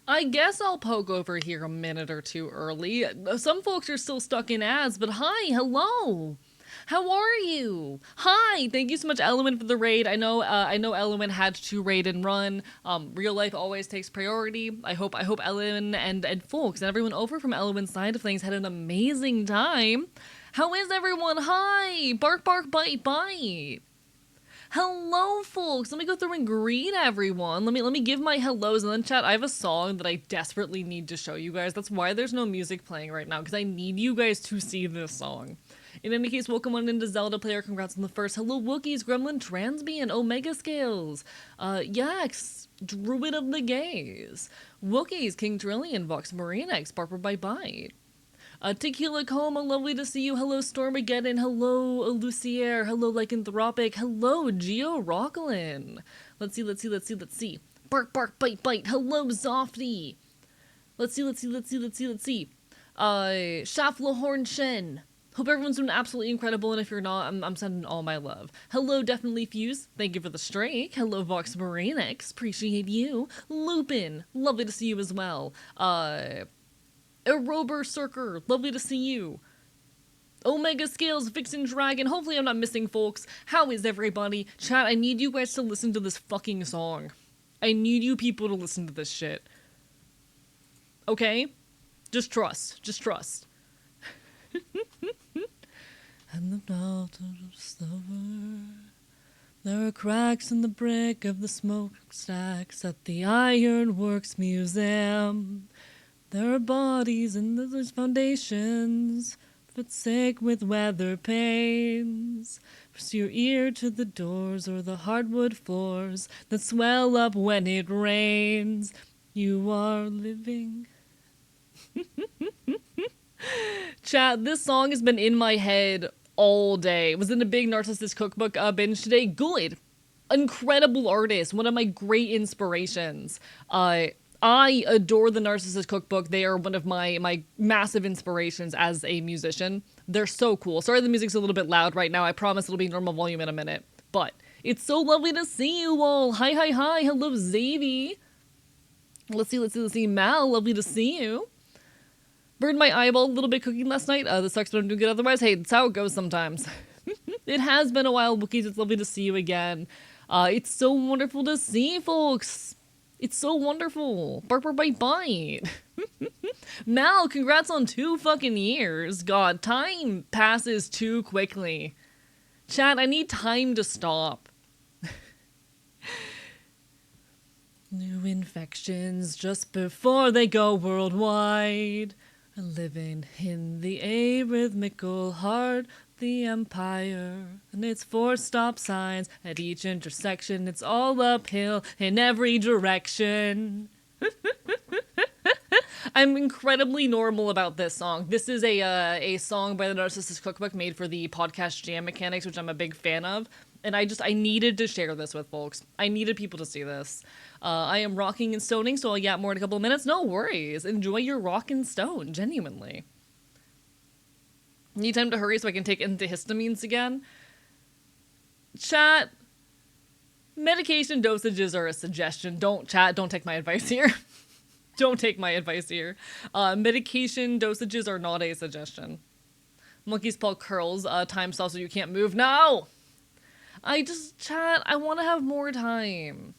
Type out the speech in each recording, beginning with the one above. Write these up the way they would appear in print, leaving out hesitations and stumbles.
I guess I'll poke over here a minute or two early. Some folks are still stuck in ads, but hi, hello. How are you? Hi, thank you so much, Element, for the raid. I know Element had to raid and run. Real life always takes priority. I hope Element and folks and everyone over from Element's side of things had an amazing time. How is everyone? Hi, bark, bark, bite, bite. Hello, folks. Let me go through and greet everyone. Let me give my hellos and then chat. I have a song that I desperately need to show you guys. That's why there's no music playing right now because I need you guys to see this song. In any case, welcome on into Zelda Player. Congrats on the first. Hello, Wookiees, Gremlin, Transbian, Omega Scales, Yax, Druid of the Gays, Wookiees, King Trillion, Vox Marinex, Barber by Bite. Tequila Coma, lovely to see you. Hello, Stormageddon. Hello, Lucier. Hello, Lycanthropic. Hello, Geo Rocklin. Let's see. Bark, bark, bite, bite. Hello, Zofty. Let's see. Shaflahorn Shen. Hope everyone's doing absolutely incredible, and if you're not, I'm sending all my love. Hello, Definitely Fuse. Thank you for the strike. Hello, Vox Marinex. Appreciate you. Lupin. Lovely to see you as well. Aerober Circer, lovely to see you. Omega Scales, Vixen Dragon, hopefully I'm not missing folks. How is everybody? Chat, I need you guys to listen to this fucking song. I need you people to listen to this shit. Okay? Just trust. And the daughter of stubborn. There are cracks in the brick of the smokestacks at the Ironworks Museum. There are bodies in those foundations, but sick with weather pains. Press your ear to the doors or the hardwood floors that swell up when it rains. You are living. Chat, this song has been in my head all day. Was in a big Narcissist Cookbook binge today. Good. Incredible artist. One of my great inspirations. I adore the Narcissist Cookbook. They are one of my massive inspirations as a musician. They're so cool. Sorry the music's a little bit loud right now. I promise it'll be normal volume in a minute. But it's so lovely to see you all. Hi. Hello, Zavy. Let's see. Mal, lovely to see you. Burned my eyeball a little bit cooking last night. This sucks, but I'm doing good otherwise. Hey, that's how it goes sometimes. It has been a while, Wookiees. It's lovely to see you again. It's so wonderful to see folks. It's so wonderful. Bark, bite, bite. Mal, congrats on 2 fucking years. God, time passes too quickly. Chat, I need time to stop. New infections just before they go worldwide. Living in the arrhythmical heart, the empire, and its 4 stop signs at each intersection. It's all uphill in every direction. I'm incredibly normal about this song. This is a song by the Narcissist Cookbook made for the podcast Jam Mechanics, which I'm a big fan of. And I needed to share this with folks. I needed people to see this. I am rocking and stoning, so I'll yap more in a couple of minutes. No worries. Enjoy your rock and stone, genuinely. Need time to hurry so I can take antihistamines again? Chat, medication dosages are a suggestion. Don't take my advice here. Don't take my advice here. Medication dosages are not a suggestion. Monkey's paw curls, time stop so you can't move. No! Chat, I want to have more time.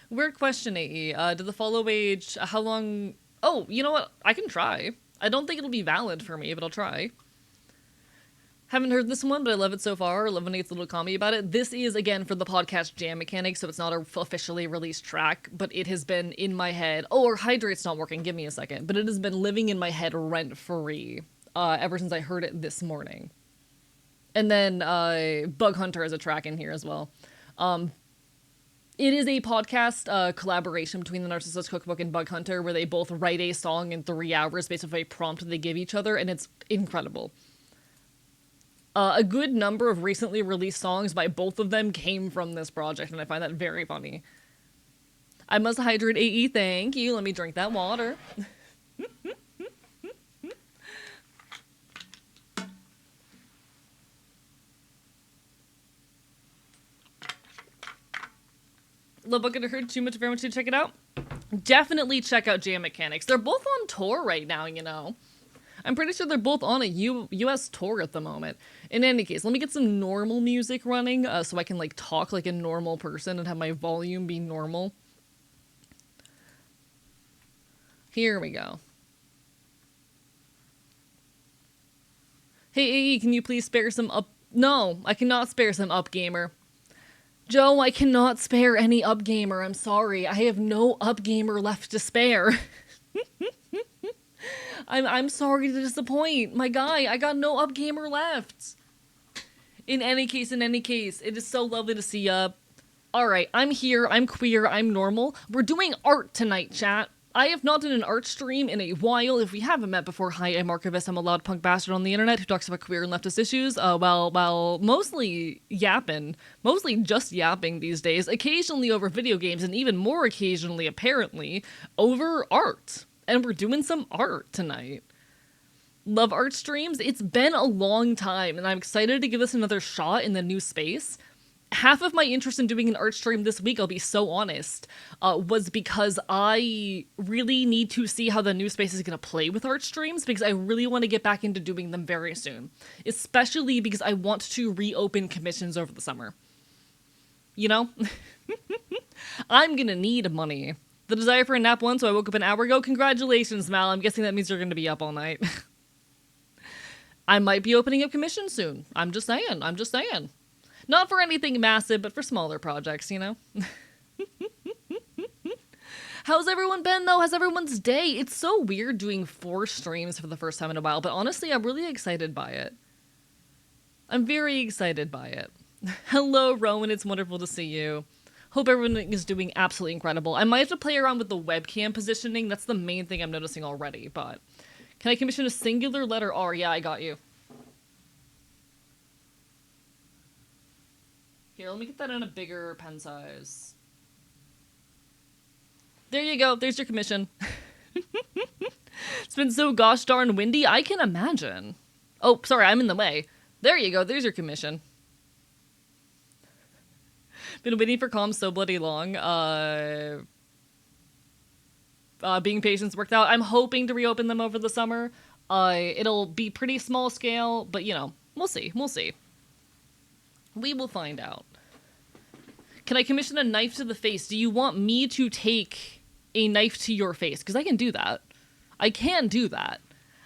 Weird question, AE. Did the follow age, how long... Oh, you know what? I can try. I don't think it'll be valid for me, but I'll try. Haven't heard this one, but I love it so far. 11/8 little comedy about it. This is, again, for the podcast Jam Mechanics, so it's not a officially released track, but it has been in my head. Oh, or Hydrate's not working. Give me a second. But it has been living in my head rent-free ever since I heard it this morning. And then Bug Hunter is a track in here as well. It is a podcast collaboration between the Narcissist Cookbook and Bug Hunter where they both write a song in 3 hours based off a prompt they give each other, and it's incredible. A good number of recently released songs by both of them came from this project, and I find that very funny. I must hydrate AE, thank you. Let me drink that water. Love Book and heard too much. Very much to check it out. Definitely check out Jam Mechanics. They're both on tour right now, you know. I'm pretty sure they're both on a US tour at the moment. In any case, let me get some normal music running so I can like talk like a normal person and have my volume be normal. Here we go. Hey, can you please spare some up? No, I cannot spare some up gamer. Joe, I cannot spare any up gamer. I'm sorry. I have no up gamer left to spare. I'm sorry to disappoint. My guy, I got no up gamer left. In any case, it is so lovely to see ya. Alright, I'm here, I'm queer, I'm normal. We're doing art tonight, chat. I have not done an art stream in a while. If we haven't met before, hi, I'm Archivist. I'm a loud punk bastard on the internet who talks about queer and leftist issues, while mostly yapping. Mostly just yapping these days. Occasionally over video games, and even more occasionally, apparently, over art. And we're doing some art tonight. Love art streams. It's been a long time, and I'm excited to give this another shot in the new space. Half of my interest in doing an art stream this week, I'll be so honest, was because I really need to see how the new space is going to play with art streams, because I really want to get back into doing them very soon. Especially because I want to reopen commissions over the summer. You know? I'm going to need money. The desire for a nap won, so I woke up an hour ago. Congratulations, Mal. I'm guessing that means you're going to be up all night. I might be opening up commissions soon. I'm just saying. Not for anything massive, but for smaller projects, you know? How's everyone been, though? How's everyone's day? It's so weird doing 4 streams for the first time in a while, but honestly, I'm really excited by it. I'm very excited by it. Hello, Rowan. It's wonderful to see you. Hope everyone is doing absolutely incredible. I might have to play around with the webcam positioning. That's the main thing I'm noticing already, but... Can I commission a singular letter R? Yeah, I got you. Here, let me get that in a bigger pen size. There you go. There's your commission. It's been so gosh darn windy. I can imagine. Oh, sorry, I'm in the way. There you go. There's your commission. Been waiting for comms so bloody long. Being patient's worked out. I'm hoping to reopen them over the summer. It'll be pretty small scale, but you know, we'll see. We'll see. We will find out. Can I commission a knife to the face? Do you want me to take a knife to your face? Because I can do that. I can do that.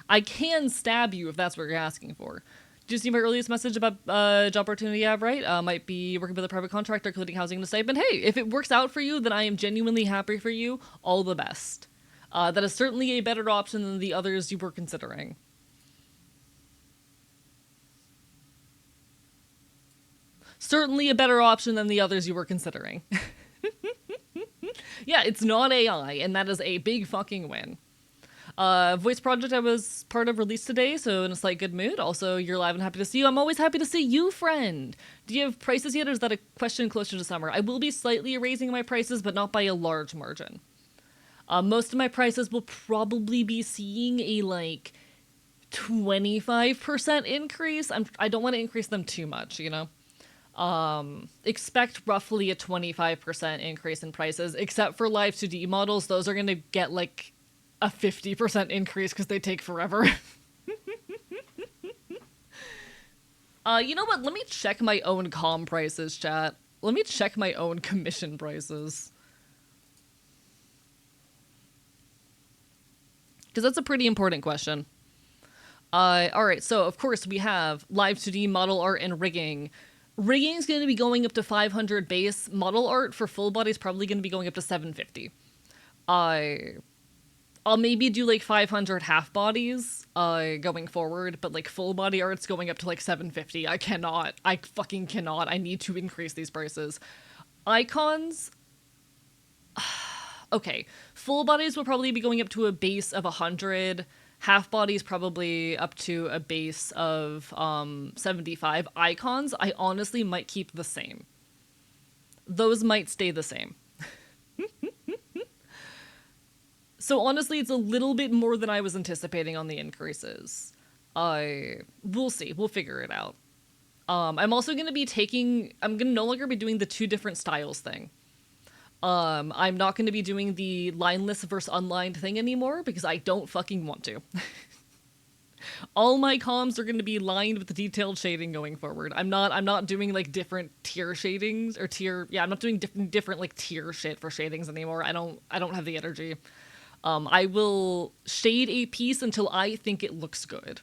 I can stab you if that's what you're asking for. Did you see my earliest message about job opportunity I have, right? Might be working with a private contractor, including housing and a stipend. Hey, if it works out for you, then I am genuinely happy for you. All the best. That is certainly a better option than the others you were considering. Certainly a better option than the others you were considering. Yeah, it's not AI, and that is a big fucking win. Voice project I was part of released today, so in a slight good mood. Also, you're live and happy to see you. I'm always happy to see you, friend. Do you have prices yet, or is that a question closer to summer? I will be slightly raising my prices, but not by a large margin. Most of my prices will probably be seeing a, like, 25% increase. I don't want to increase them too much, you know? Expect roughly a 25% increase in prices, except for live 2D models. Those are going to get, like, a 50% increase because they take forever. You know what? Let me check my own comm prices, chat. Let me check my own commission prices. Because that's a pretty important question. Alright, so of course we have live 2D model art and rigging. Rigging is going to be going up to 500 base. Model art for full body is probably going to be going up to 750. I'll maybe do like 500 half bodies going forward, but like full body art's going up to like 750. I fucking cannot. I need to increase these prices. Icons... Okay, full bodies will probably be going up to a base of 100. Half bodies probably up to a base of 75. Icons, I honestly might keep the same. Those might stay the same. So honestly, it's a little bit more than I was anticipating on the increases. We'll see. We'll figure it out. I'm also going to be I'm going to no longer be doing the 2 different styles thing. I'm not going to be doing the lineless versus unlined thing anymore because I don't fucking want to. All my comms are going to be lined with the detailed shading going forward. I'm not doing like different tier shadings or tier. Yeah, I'm not doing different like tier shit for shadings anymore. I don't have the energy. I will shade a piece until I think it looks good.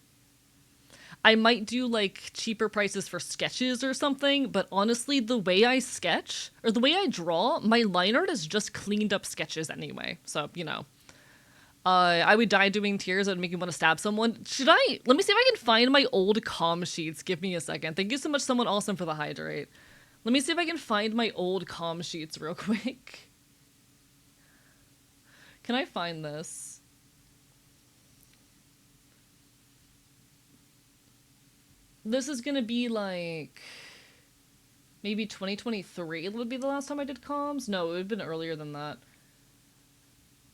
I might do like cheaper prices for sketches or something, but honestly, the way I sketch or the way I draw, my line art is just cleaned up sketches anyway. So, you know. I would die doing tears that would make me want to stab someone. Should I? Let me see if I can find my old comm sheets. Give me a second. Thank you so much, someone awesome, for the hydrate. Let me see if I can find my old comm sheets real quick. Can I find this? This is gonna be like maybe 2023 would be the last time I did comms. No, it would have been earlier than that.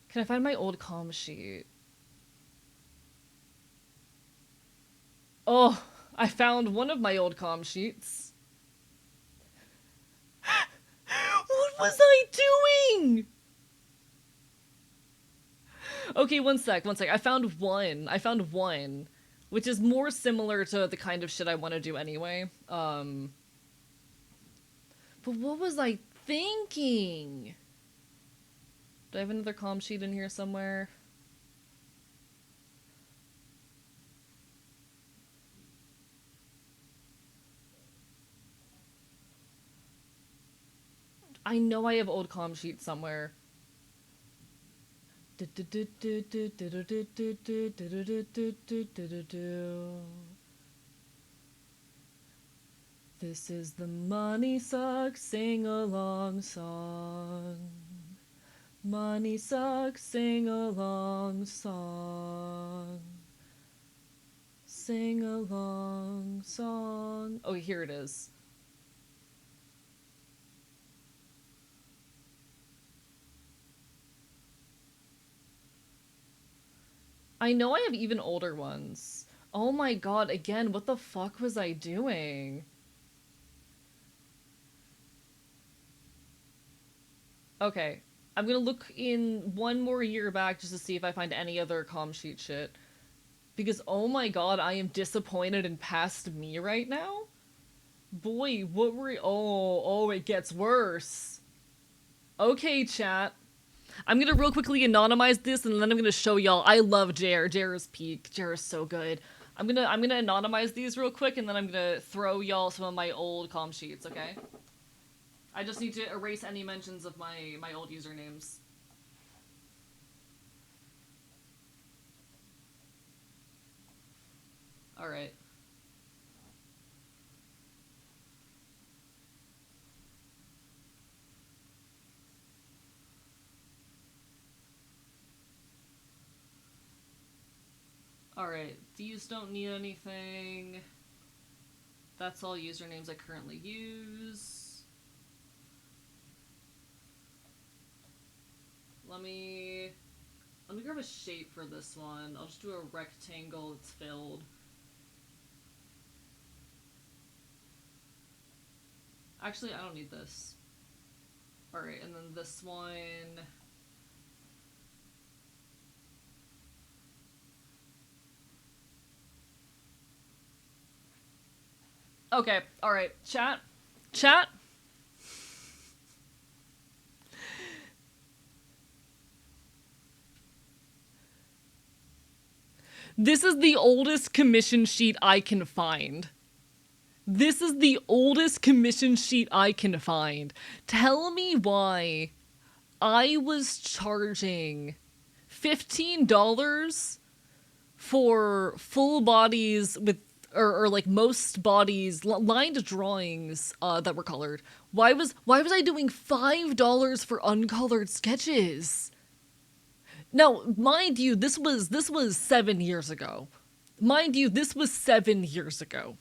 Can I find my old comm sheet? Oh, I found one of my old comm sheets. What was I doing? Okay, one sec. I found one, which is more similar to the kind of shit I want to do anyway. But what was I thinking? Do I have another comm sheet in here somewhere? I know I have old comm sheets somewhere. This is the Money Sucks sing-along song. Money Sucks sing-along song. Sing-along song. Oh, here it is. I know I have even older ones. Oh my god, again, what the fuck was I doing? Okay, I'm gonna look in one more year back just to see if I find any other comm sheet shit. Because, oh my god, I am disappointed in past me right now? Boy, what were... Oh, it gets worse. Okay, chat. I'm gonna real quickly anonymize this, and then I'm gonna show y'all. I love Jer. Jer is peak. Jer is so good. I'm gonna anonymize these real quick, and then I'm gonna throw y'all some of my old comm sheets, okay? I just need to erase any mentions of my old usernames. Alright. Alright, these don't need anything. That's all usernames I currently use. Let me grab a shape for this one. I'll just do a rectangle that's filled. Actually, I don't need this. Alright, and then this one... Okay, alright. Chat. Chat. This is the oldest commission sheet I can find. This is the oldest commission sheet I can find. Tell me why I was charging $15 for full bodies with or like most bodies lined drawings that were colored. Why was I doing $5 for uncolored sketches? Now, mind you, this was 7 years ago. Mind you, this was 7 years ago.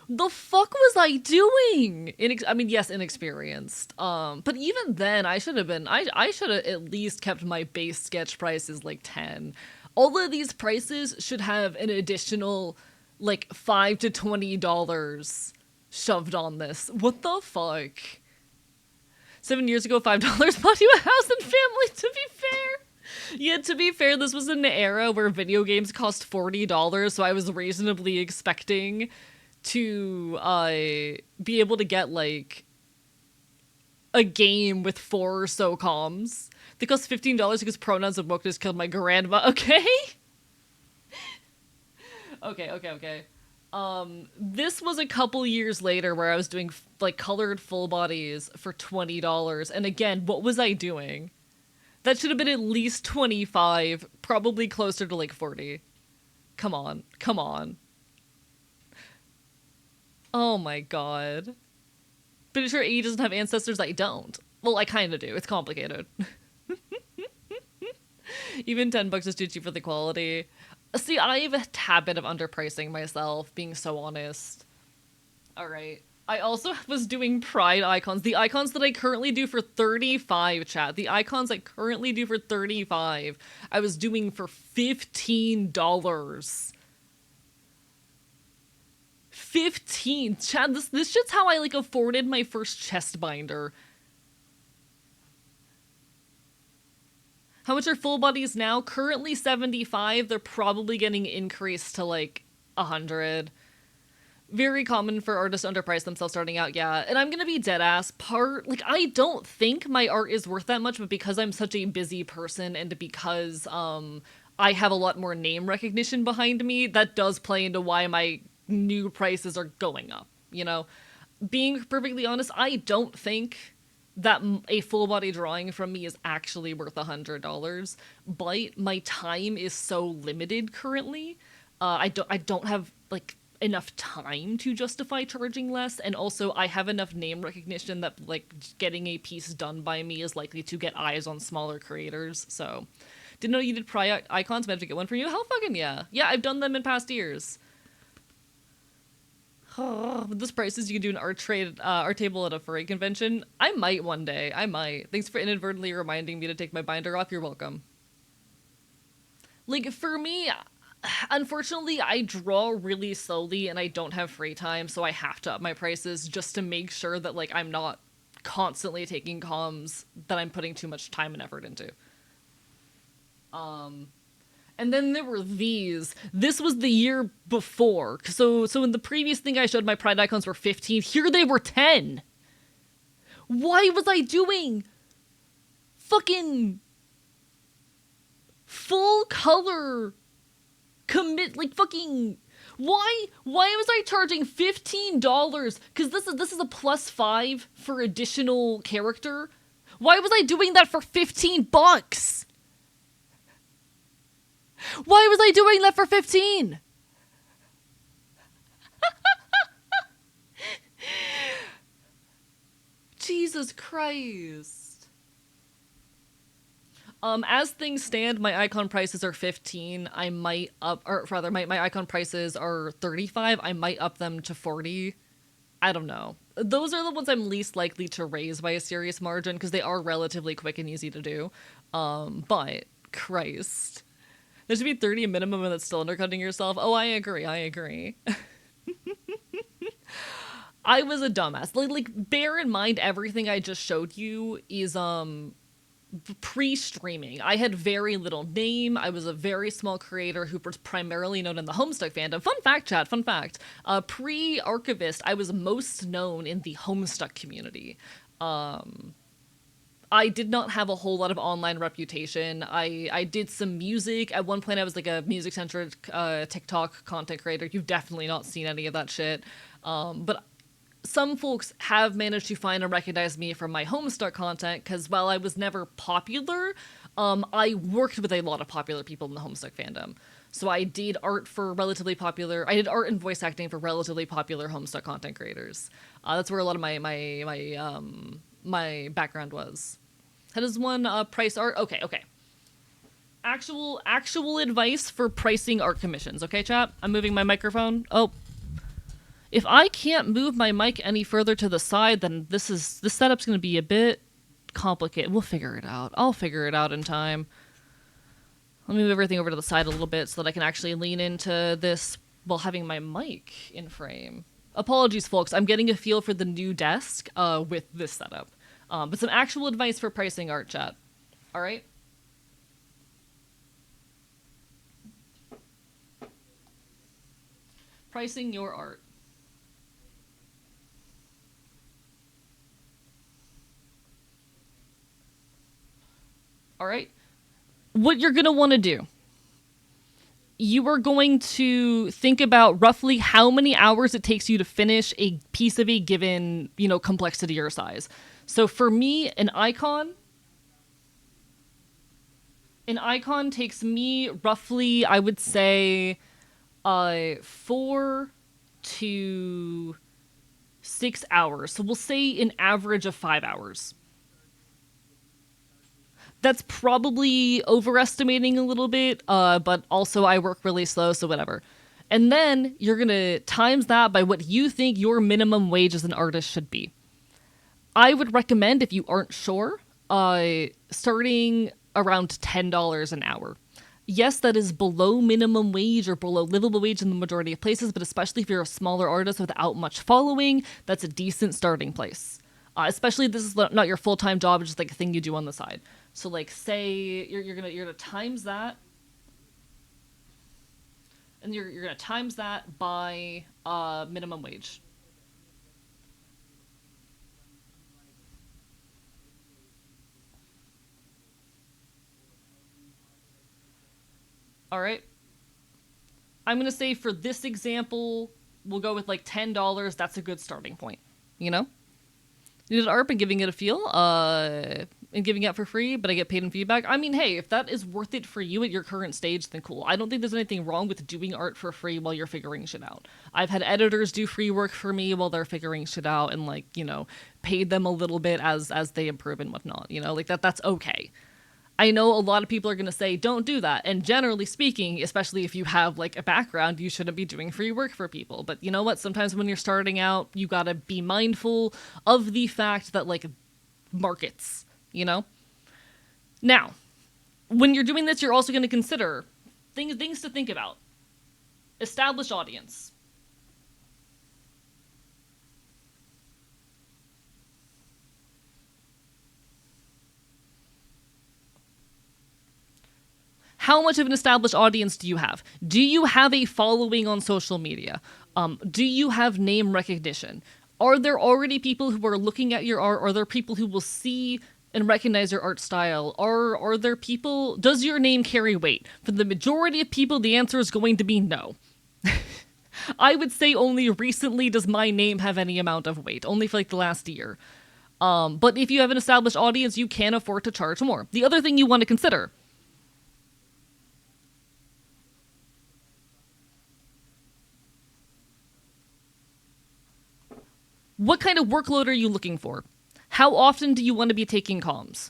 The fuck was I doing? I mean, yes, inexperienced. But even then, I should have at least kept my base sketch prices like 10. All of these prices should have an additional like $5 to $20 shoved on this. What the fuck? 7 years ago, $5 bought you a house and family, to be fair. Yeah, to be fair, this was in an era where video games cost $40, so I was reasonably expecting to be able to get, like, a game with 4 or so comms. They cost $15 because pronouns and wokeness killed my grandma. Okay? Okay. This was a couple years later where I was doing, like, colored full bodies for $20. And again, what was I doing? That should have been at least 25, probably closer to, like, 40. Come on. Oh my god. Pretty sure A doesn't have ancestors? I don't. Well, I kinda do. It's complicated. Even $10 is too cheap for the quality. See, I have a habit of underpricing myself, being so honest. Alright. I also was doing Pride icons. The icons that I currently do for 35, chat. The icons I currently do for 35, I was doing for $15. 15. Chad, this shit's how I, like, afforded my first chest binder. How much are full bodies now? Currently 75. They're probably getting increased to, like, 100. Very common for artists to underprice themselves starting out, yeah. And I'm gonna be deadass. Like, I don't think my art is worth that much, but because I'm such a busy person and because, I have a lot more name recognition behind me, that does play into why my new prices are going up, you know? Being perfectly honest, I don't think that a full body drawing from me is actually worth $100, but my time is so limited currently. I don't have, like, enough time to justify charging less, and also I have enough name recognition that, like, getting a piece done by me is likely to get eyes on smaller creators, so. Didn't know you did Pride icons, but I have to get one for you? Hell fucking yeah. Yeah, I've done them in past years. With this prices, you can do an art table at a furry convention. I might one day. I might. Thanks for inadvertently reminding me to take my binder off. You're welcome. Like, for me, unfortunately, I draw really slowly and I don't have free time, so I have to up my prices just to make sure that, like, I'm not constantly taking comms that I'm putting too much time and effort into. And then there were these. This was the year before. So in the previous thing I showed, my Pride icons were 15. Here they were 10. Why was I doing fucking full color like fucking why was I charging $15? Because this is a +5 for additional character. Why was I doing that for $15? Why was I doing that for 15? Jesus Christ. As things stand, my icon prices are 15. I might up, or rather, my icon prices are 35. I might up them to 40. I don't know. Those are the ones I'm least likely to raise by a serious margin because they are relatively quick and easy to do. But Christ. There should be 30 minimum and that's still undercutting yourself. Oh, I agree. I was a dumbass. Like, bear in mind everything I just showed you is, pre-streaming. I had very little name. I was a very small creator who was primarily known in the Homestuck fandom. Fun fact, chat, fun fact. Pre-Archivist, I was most known in the Homestuck community. I did not have a whole lot of online reputation. I did some music. At one point, I was like a music-centric TikTok content creator. You've definitely not seen any of that shit. But some folks have managed to find and recognize me from my Homestuck content, because while I was never popular, I worked with a lot of popular people in the Homestuck fandom. So I did art and voice acting for relatively popular Homestuck content creators. That's where a lot of my background was. How does one price art? Okay. Actual advice for pricing art commissions. Okay, chat? I'm moving my microphone. Oh. If I can't move my mic any further to the side, then this setup's going to be a bit complicated. We'll figure it out. I'll figure it out in time. Let me move everything over to the side a little bit so that I can actually lean into this while having my mic in frame. Apologies, folks. I'm getting a feel for the new desk with this setup. But some actual advice for pricing art, chat. All right. Pricing your art. All right. What you're going to want to do, you are going to think about roughly how many hours it takes you to finish a piece of a given, complexity or size. So for me, an icon takes me roughly, I would say, 4 to 6 hours. So we'll say an average of 5 hours. That's probably overestimating a little bit, but also I work really slow, so whatever. And then you're gonna times that by what you think your minimum wage as an artist should be. I would recommend, if you aren't sure, starting around $10 an hour. Yes, that is below minimum wage or below livable wage in the majority of places, but especially if you're a smaller artist without much following, that's a decent starting place. Especially if this is not your full-time job, it's just like a thing you do on the side. So like say you're gonna times that, and you're gonna times that by minimum wage. All right. I'm gonna say for this example, we'll go with like $10. That's a good starting point. You know, you did art and giving it a feel, and giving it out for free, but I get paid in feedback. I mean, hey, if that is worth it for you at your current stage, then cool. I don't think there's anything wrong with doing art for free while you're figuring shit out. I've had editors do free work for me while they're figuring shit out, and like, paid them a little bit as they improve and whatnot. Like that's okay. I know a lot of people are going to say, don't do that. And generally speaking, especially if you have like a background, you shouldn't be doing free work for people. But you know what? Sometimes when you're starting out, you got to be mindful of the fact that like markets, Now, when you're doing this, you're also going to consider things to think about. Established audience. How much of an established audience do you have? Do you have a following on social media? Do you have name recognition? Are there already people who are looking at your art? Are there people who will see and recognize your art style? Are there people... Does your name carry weight? For the majority of people, the answer is going to be no. I would say only recently does my name have any amount of weight. Only for like the last year. But if you have an established audience, you can afford to charge more. The other thing you want to consider... What kind of workload are you looking for? How often do you want to be taking comms?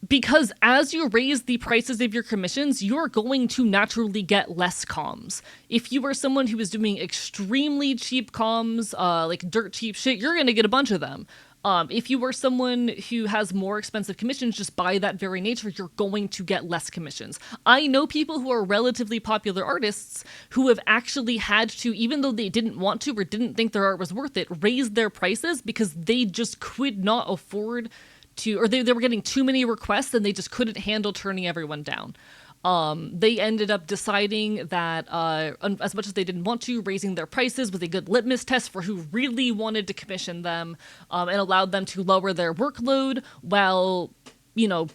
Because as you raise the prices of your commissions, you're going to naturally get less comms. If you are someone who is doing extremely cheap comms, like dirt cheap shit, you're going to get a bunch of them. If you are someone who has more expensive commissions, just by that very nature, you're going to get less commissions. I know people who are relatively popular artists who have actually had to, even though they didn't want to or didn't think their art was worth it, raise their prices because they just could not afford to, or they were getting too many requests and they just couldn't handle turning everyone down. They ended up deciding that, as much as they didn't want to, raising their prices was a good litmus test for who really wanted to commission them, and allowed them to lower their workload while,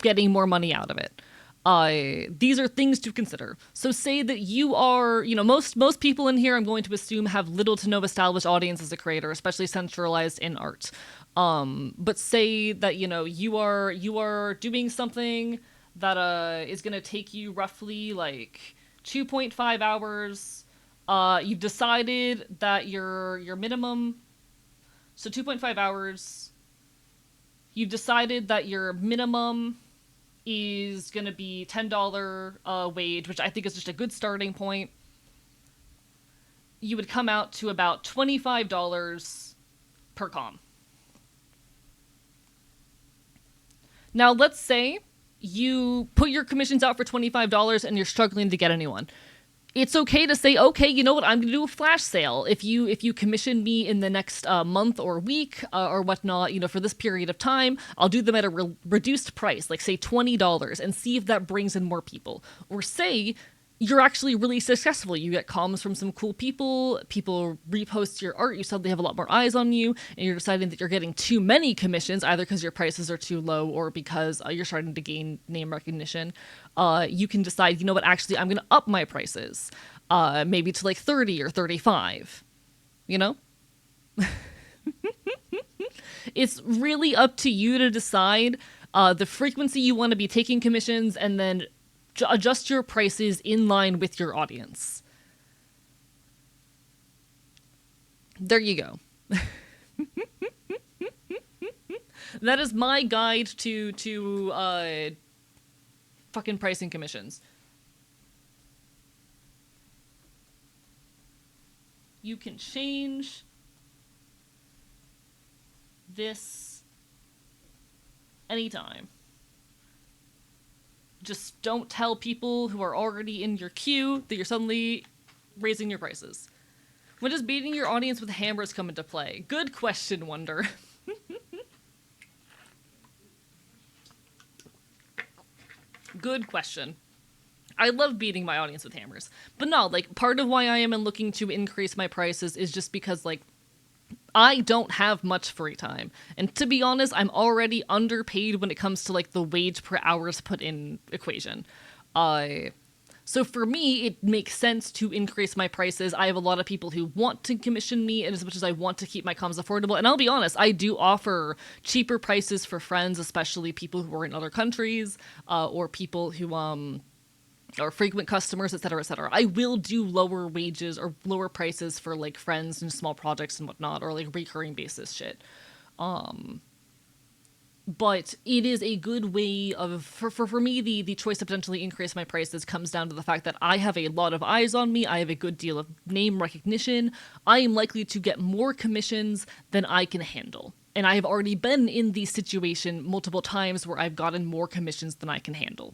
getting more money out of it. These are things to consider. So say that you are, most people in here, I'm going to assume, have little to no established audience as a creator, especially centralized in art. But say that, you are doing something that is going to take you roughly like 2.5 hours. You've decided that your minimum... So 2.5 hours. You've decided that your minimum is going to be $10 wage, which I think is just a good starting point. You would come out to about $25 per comm. Now, let's say you put your commissions out for $25 and you're struggling to get anyone. it's okay to say, okay, you know what, I'm gonna do a flash sale. If you commission me in the next month or week or whatnot, you know, for this period of time, I'll do them at a reduced price, like say $20, and see if that brings in more people. Or say you're actually really successful. You get comments from some cool people, people repost your art, you suddenly have a lot more eyes on you, and you're deciding that you're getting too many commissions, either because your prices are too low or because you're starting to gain name recognition. You can decide, you know what, actually, I'm going to up my prices, maybe to like 30 or 35, you know? It's really up to you to decide the frequency you want to be taking commissions, and then adjust your prices in line with your audience. There you go. That is my guide to fucking pricing commissions. You can change this anytime. Just don't tell people who are already in your queue that you're suddenly raising your prices. When does beating your audience with hammers come into play? Good question, Wonder. Good question. I love beating my audience with hammers. But no, like, part of why I am looking to increase my prices is just because, like, I don't have much free time. And to be honest, I'm already underpaid when it comes to, like, the wage per hours put in equation. So for me, it makes sense to increase my prices. I have a lot of people who want to commission me, and as much as I want to keep my comms affordable, and I'll be honest, I do offer cheaper prices for friends, especially people who are in other countries, or people who, or frequent customers, etc., etc. I will do lower wages or lower prices for, like, friends and small projects and whatnot, or, like, recurring basis shit. But it is a good way of, for me, the choice to potentially increase my prices comes down to the fact that I have a lot of eyes on me, I have a good deal of name recognition, I am likely to get more commissions than I can handle. And I have already been in the situation multiple times where I've gotten more commissions than I can handle.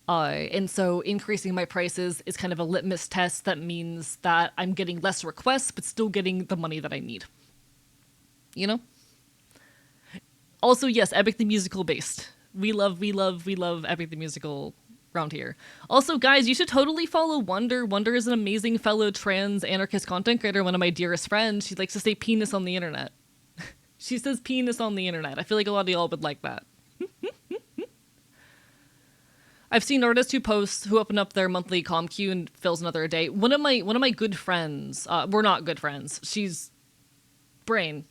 And so increasing my prices is kind of a litmus test that means that I'm getting less requests, but still getting the money that I need. You know? Also, yes, Epic the Musical based. We love Epic the Musical around here. Also, guys, you should totally follow Wonder. Wonder is an amazing fellow trans anarchist content creator, one of my dearest friends. She likes to say penis on the internet. She says penis on the internet. I feel like a lot of y'all would like that. I've seen artists who open up their monthly comm queue and fills another day. One of my good friends, we're not good friends. She's Brain.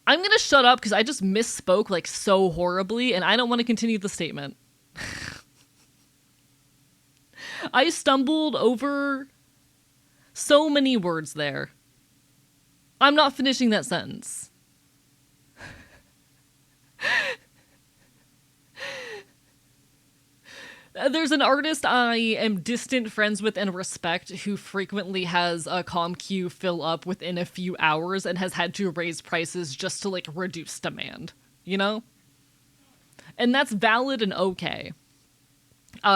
I'm gonna shut up because I just misspoke, like, so horribly, and I don't want to continue the statement. I stumbled over so many words there. I'm not finishing that sentence. There's an artist I am distant friends with and respect who frequently has a comm queue fill up within a few hours and has had to raise prices just to, like, reduce demand, you know? And that's valid and okay.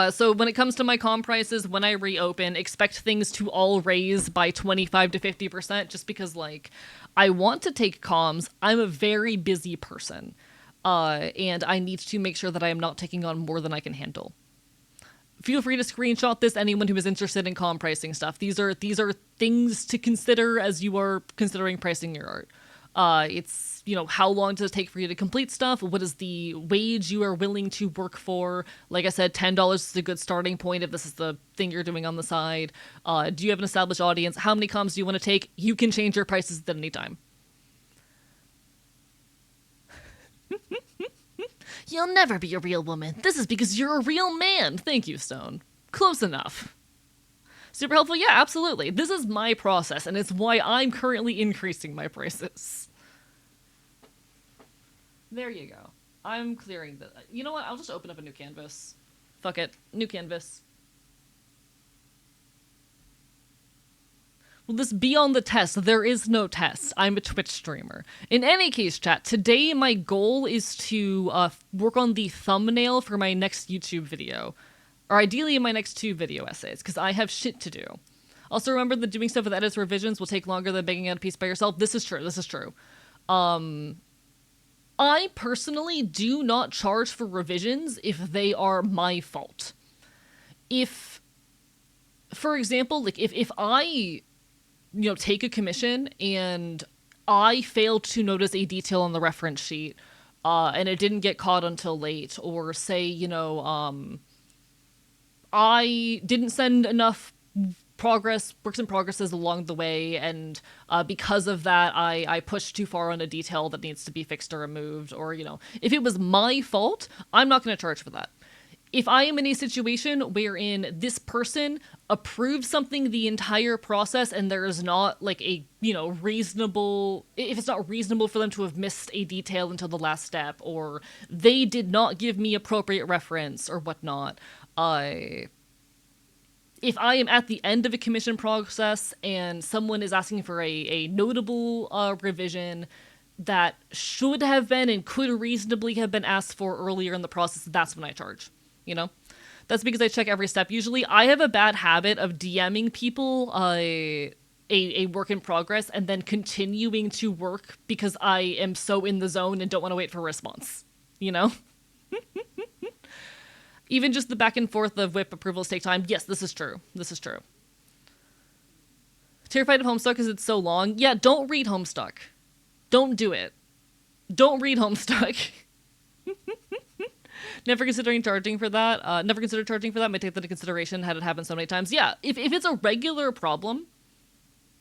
So when it comes to my comm prices, when I reopen, expect things to all raise by 25 to 50% just because, like, I want to take comms. I'm a very busy person. And I need to make sure that I am not taking on more than I can handle. Feel free to screenshot this, anyone who is interested in comm pricing stuff. These are things to consider as you are considering pricing your art. It's, you know, how long does it take for you to complete stuff? What is the wage you are willing to work for? Like I said, $10 is a good starting point if this is the thing you're doing on the side. Do you have an established audience? How many comms do you want to take? You can change your prices at any time. You'll never be a real woman. This is because you're a real man. Thank you, Stone. Close enough. Super helpful? Yeah, absolutely. This is my process, and it's why I'm currently increasing my prices. There you go. I'm clearing the... You know what? I'll just open up a new canvas. Fuck it. New canvas. Will this be on the test? There is no test. I'm a Twitch streamer. In any case, chat, today my goal is to work on the thumbnail for my next YouTube video. Or ideally my next 2 video essays, because I have shit to do. Also, remember that doing stuff with edits revisions will take longer than banging out a piece by yourself. This is true. This is true. I personally do not charge for revisions if they are my fault. If, for example, like if I, take a commission and I failed to notice a detail on the reference sheet, and it didn't get caught until late, or say, I didn't send enough works in progresses along the way, and because of that, I pushed too far on a detail that needs to be fixed or removed, or, if it was my fault, I'm not going to charge for that. If I am in a situation wherein this person approved something the entire process and there is not like a, reasonable, if it's not reasonable for them to have missed a detail until the last step, or they did not give me appropriate reference or whatnot, if I am at the end of a commission process and someone is asking for a notable revision that should have been and could reasonably have been asked for earlier in the process, that's when I charge. That's because I check every step. Usually I have a bad habit of DMing people a work in progress and then continuing to work because I am so in the zone and don't want to wait for a response, Even just the back and forth of whip approvals take time. Yes, this is true. This is true. Terrified of Homestuck because it's so long. Yeah, don't read Homestuck. Don't do it. Don't read Homestuck. Never considered charging for that. May take that into consideration had it happened so many times. Yeah, if it's a regular problem,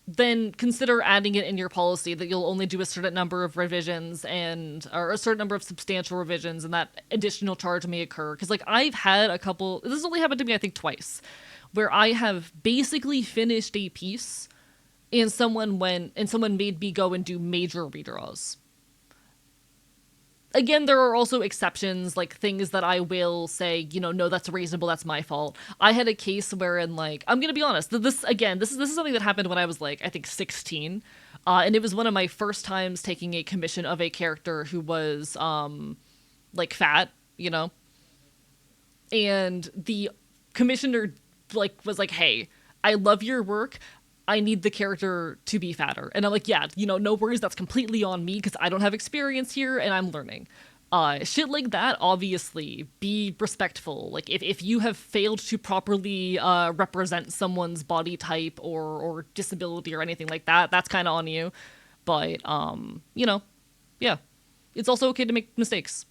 then consider adding it in your policy that you'll only do a certain number of revisions or a certain number of substantial revisions, and that additional charge may occur. Because I've had a couple. This has only happened to me I think twice, where I have basically finished a piece, and someone made me go and do major redraws. Again, there are also exceptions, like things that I will say, no, that's reasonable, that's my fault. I had a case wherein, I'm gonna be honest, this is something that happened when I was, I think 16, and it was one of my first times taking a commission of a character who was, fat, and the commissioner, was like, hey, I love your work, I need the character to be fatter. And I'm like, yeah, no worries, that's completely on me because I don't have experience here and I'm learning. Shit like that, obviously, be respectful. If you have failed to properly represent someone's body type or disability or anything like that, that's kind of on you. But, yeah. It's also okay to make mistakes.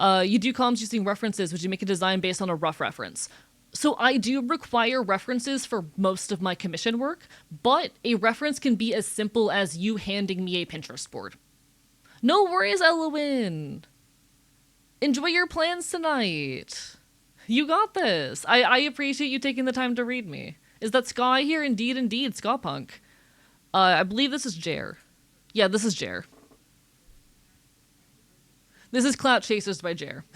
You do comms using references. Would you make a design based on a rough reference? So I do require references for most of my commission work, but a reference can be as simple as you handing me a Pinterest board. No worries, Elowen. Enjoy your plans tonight. You got this. I appreciate you taking the time to read me. Is that Sky here? Indeed, Skapunk. I believe this is Jer. Yeah, this is Jer. This is Clout Chasers by Jer.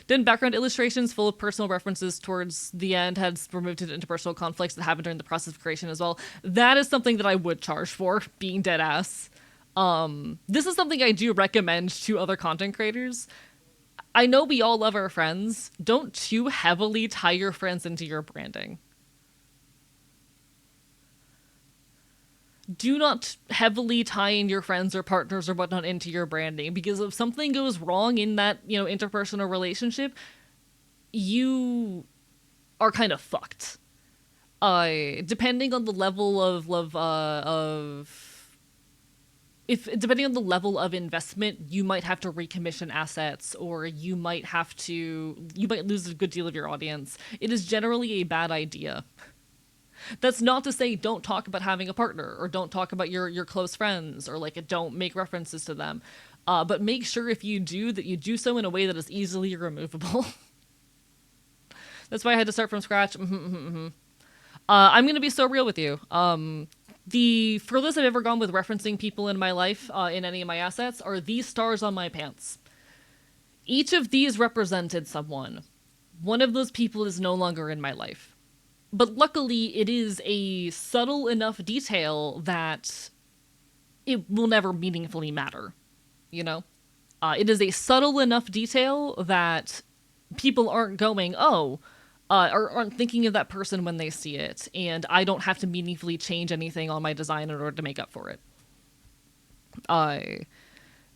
Then background illustrations full of personal references towards the end had removed interpersonal conflicts that happened during the process of creation as well. That is something that I would charge for, being dead ass. This is something I do recommend to other content creators. I know we all love our friends. Don't too heavily tie your friends into your branding. Do not heavily tie in your friends or partners or whatnot into your branding, because if something goes wrong in that, interpersonal relationship, you are kind of fucked. Depending on the level depending on the level of investment, you might have to recommission assets, or you might lose a good deal of your audience. It is generally a bad idea. That's not to say don't talk about having a partner, or don't talk about your close friends, or don't make references to them. But make sure if you do, that you do so in a way that is easily removable. That's why I had to start from scratch. I'm going to be so real with you. The furthest I've ever gone with referencing people in my life, in any of my assets, are these stars on my pants. Each of these represented someone. One of those people is no longer in my life. But luckily, it is a subtle enough detail that it will never meaningfully matter, It is a subtle enough detail that people aren't going, oh, or aren't thinking of that person when they see it, and I don't have to meaningfully change anything on my design in order to make up for it.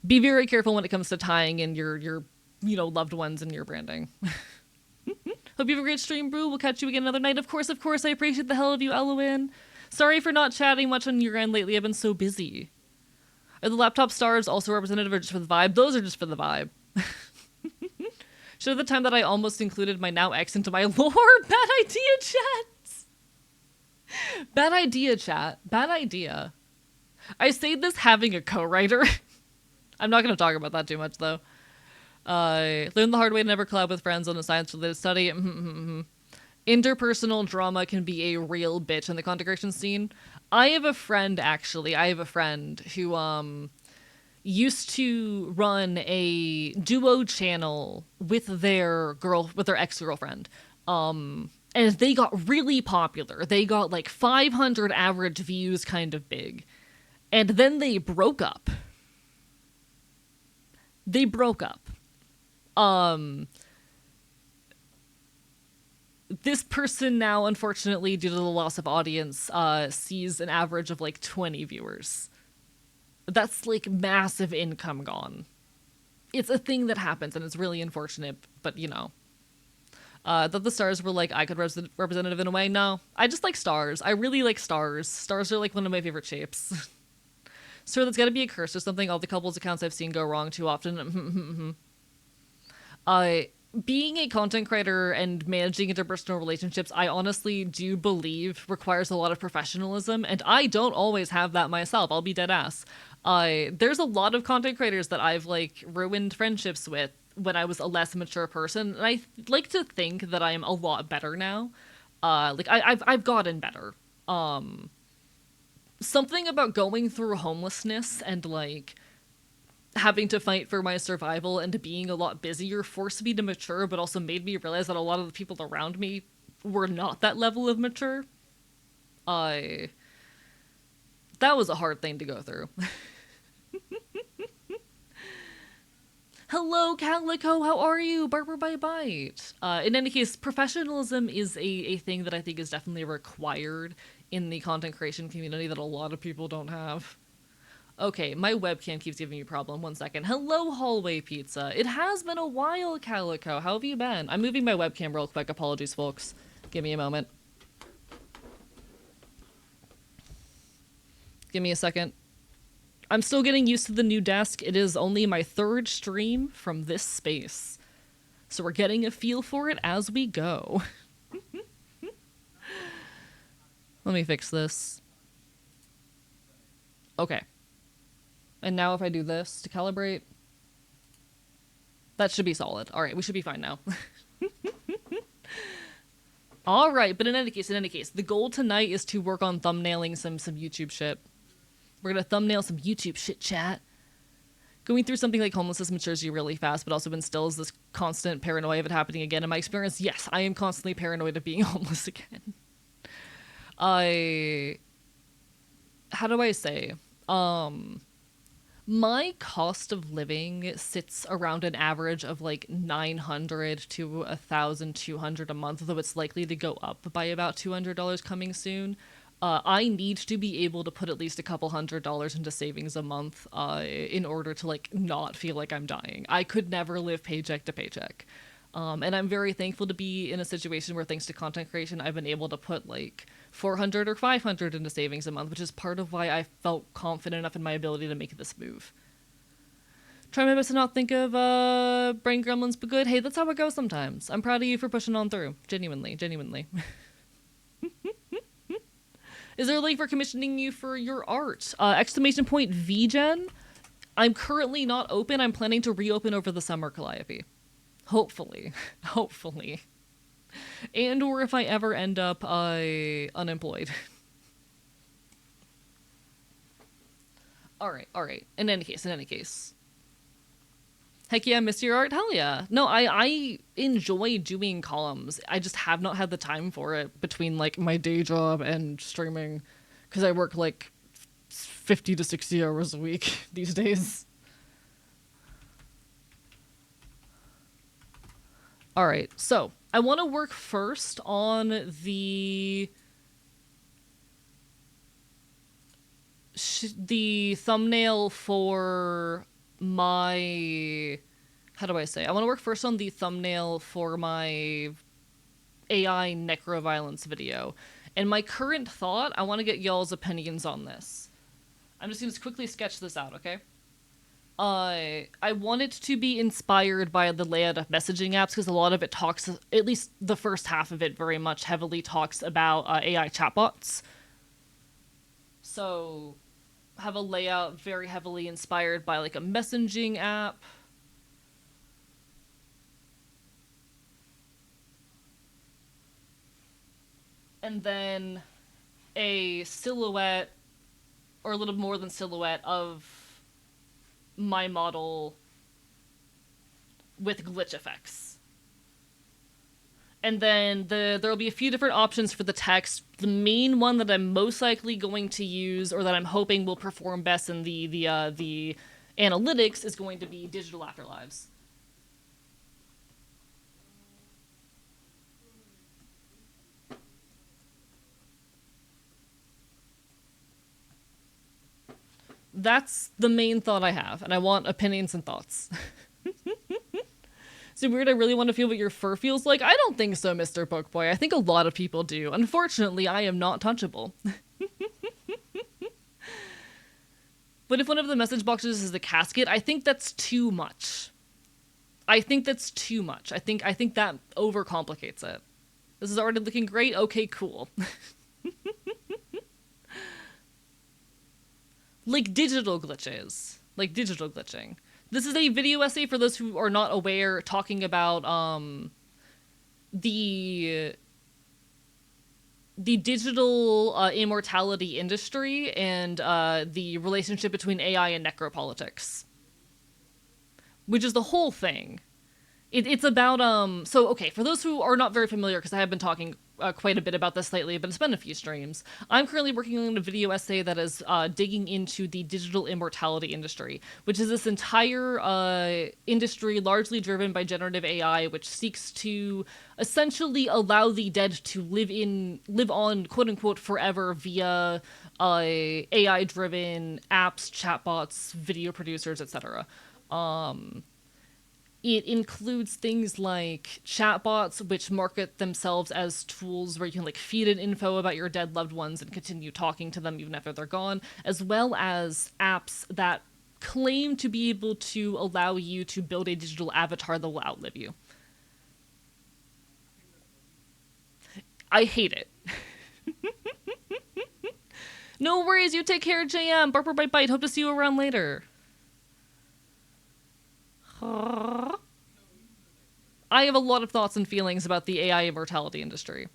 Be very careful when it comes to tying in your loved ones and your branding. Hope you have a great stream, Brew. We'll catch you again another night. Of course, I appreciate the hell of you, Eloin. Sorry for not chatting much on your end lately. I've been so busy. Are the laptop stars also representative or just for the vibe? Those are just for the vibe. Should have the time that I almost included my now ex into my lore. Bad idea, chat. Bad idea, chat. Bad idea. I say this having a co-writer. I'm not going to talk about that too much, though. Learn the hard way to never collab with friends on a science-related study. Interpersonal drama can be a real bitch in the content creation scene. I have a friend who used to run a duo channel with their ex-girlfriend. And they got really popular. They got like 500 average views, kind of big. And then they broke up. This person now, unfortunately, due to the loss of audience, sees an average of like 20 viewers. That's like massive income gone. It's a thing that happens, and it's really unfortunate, but you know. That the stars were like I could representative in a way. No, I just like stars. I really like stars. Stars are like one of my favorite shapes. So that's got to be a curse or something. All the couples accounts I've seen go wrong too often. Being a content creator and managing interpersonal relationships, I honestly do believe requires a lot of professionalism, and I don't always have that myself. I'll be dead ass. There's a lot of content creators that I've like ruined friendships with when I was a less mature person, and I like to think that I am a lot better now. I've gotten better. Something about going through homelessness and like having to fight for my survival and being a lot busier forced me to mature, but also made me realize that a lot of the people around me were not that level of mature. That was a hard thing to go through. Hello, Calico, how are you? Barber by Bite. In any case, professionalism is a thing that I think is definitely required in the content creation community that a lot of people don't have. Okay, my webcam keeps giving me a problem. 1 second. Hello, Hallway Pizza. It has been a while, Calico. How have you been? I'm moving my webcam real quick. Apologies, folks. Give me a moment. Give me a second. I'm still getting used to the new desk. It is only my 3rd stream from this space. So we're getting a feel for it as we go. Let me fix this. Okay. And now if I do this to calibrate, that should be solid. All right, we should be fine now. All right, but in any case, the goal tonight is to work on thumbnailing some YouTube shit. We're gonna thumbnail some YouTube shit, chat. Going through something like homelessness matures you really fast, but also instills this constant paranoia of it happening again. In my experience, yes, I am constantly paranoid of being homeless again. How do I say? My cost of living sits around an average of like $900 to $1,200 a month, though it's likely to go up by about $200 coming soon. I need to be able to put at least a couple $100 into savings a month in order to like not feel like I'm dying. I could never live paycheck to paycheck. And I'm very thankful to be in a situation where, thanks to content creation, I've been able to put like $400 or $500 into savings a month, which is part of why I felt confident enough in my ability to make this move. Try my best to not think of brain gremlins, but good. Hey, that's how it goes sometimes. I'm proud of you for pushing on through. Genuinely. Is there a link for commissioning you for your art? !VGen. I'm currently not open. I'm planning to reopen over the summer, Calliope. Hopefully. And or if I ever end up unemployed. Alright. In any case. Heck yeah, miss your art? Hell yeah. No, I enjoy doing columns. I just have not had the time for it between like my day job and streaming, because I work like 50 to 60 hours a week these days. Alright, so I want to work first on the thumbnail for my, how do I say? I want to work first on the thumbnail for my AI necroviolence video. And my current thought, I want to get y'all's opinions on this. I'm just going to quickly sketch this out, okay? I want it to be inspired by the layout of messaging apps, because a lot of it talks, at least the first half of it very much heavily talks about AI chatbots. So have a layout very heavily inspired by like a messaging app. And then a silhouette, or a little more than silhouette, of my model with glitch effects. And then there'll be a few different options for the text. The main one that I'm most likely going to use, or that I'm hoping will perform best in the analytics, is going to be digital afterlives. That's the main thought I have, and I want opinions and thoughts. Is it weird I really want to feel what your fur feels like? I don't think so, Mr. Bookboy. I think a lot of people do. Unfortunately, I am not touchable. But if one of the message boxes is a casket, I think that's too much. I think that overcomplicates it. This is already looking great? Okay, cool. Like digital glitches. Like digital glitching. This is a video essay, for those who are not aware, talking about the digital immortality industry and the relationship between AI and necropolitics. Which is the whole thing. It's about, so, okay, for those who are not very familiar, because I have been talking quite a bit about this lately, but it's been a few streams, I'm currently working on a video essay that is digging into the digital immortality industry, which is this entire industry largely driven by generative AI, which seeks to essentially allow the dead to live on, quote-unquote, forever via AI-driven apps, chatbots, video producers, etc. It includes things like chatbots, which market themselves as tools where you can like feed in info about your dead loved ones and continue talking to them even after they're gone, as well as apps that claim to be able to allow you to build a digital avatar that will outlive you. I hate it. No worries, you take care, JM. Barper Bite Bite. Hope to see you around later. I have a lot of thoughts and feelings about the AI immortality industry.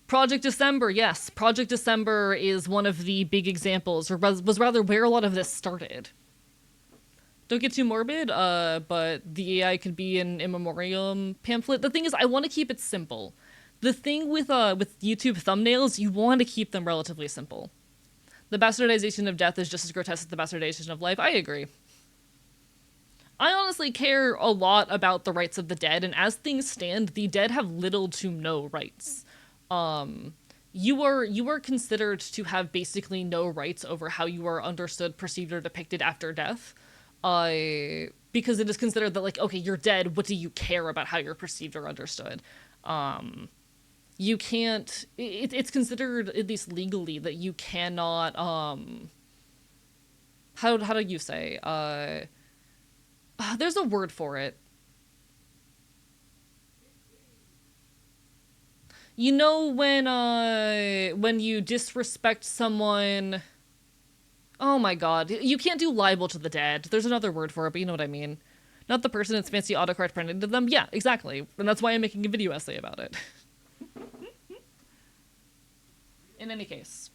Project December, yes. Project December is one of the big examples, or was rather where a lot of this started. Don't get too morbid, but the AI could be an in memoriam pamphlet. The thing is, I want to keep it simple. The thing with YouTube thumbnails, you want to keep them relatively simple. The bastardization of death is just as grotesque as the bastardization of life. I agree. I honestly care a lot about the rights of the dead, and as things stand, the dead have little to no rights. You are considered to have basically no rights over how you are understood, perceived, or depicted after death. Because it is considered that, like, okay, you're dead, what do you care about how you're perceived or understood? You can't, it's considered, at least legally, that you cannot, how do you say, there's a word for it. You know when you disrespect someone... Oh my god. You can't do libel to the dead. There's another word for it, but you know what I mean. Not the person that's fancy autocorrect printed to them. Yeah, exactly. And that's why I'm making a video essay about it. In any case.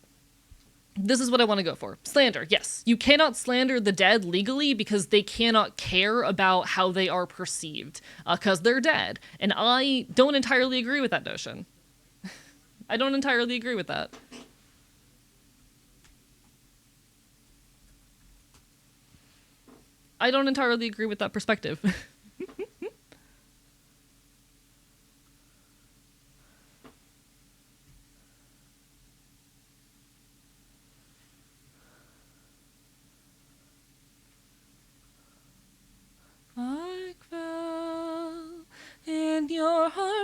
This is what I want to go for. Slander, yes. You cannot slander the dead legally because they cannot care about how they are perceived, because they're dead. And I don't entirely agree with that notion. I don't entirely agree with that. I don't entirely agree with that perspective.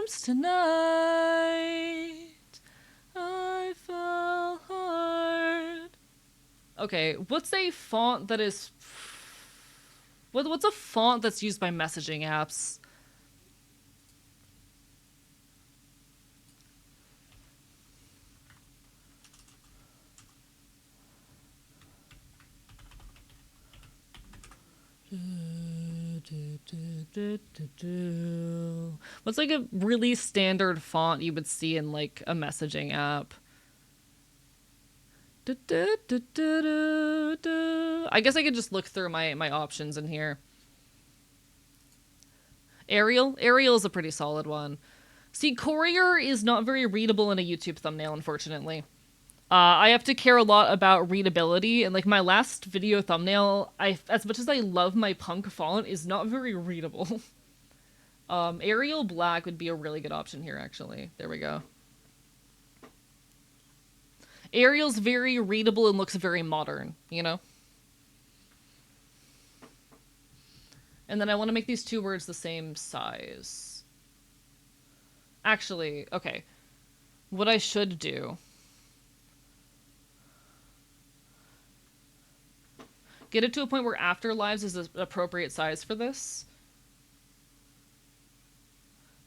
arms tonight. I fell hard. Okay, what's a font that is... What's a font that's used by messaging apps? What's like a really standard font you would see in like a messaging app? I guess I could just look through my options in here. Arial? Arial is a pretty solid one. See, Courier is not very readable in a YouTube thumbnail, unfortunately. I have to care a lot about readability, and like my last video thumbnail, as much as I love my punk font, is not very readable. Arial Black would be a really good option here, actually. There we go. Arial's very readable and looks very modern, you know? And then I want to make these two words the same size. Actually, okay. What I should do... Get it to a point where Afterlives is an appropriate size for this.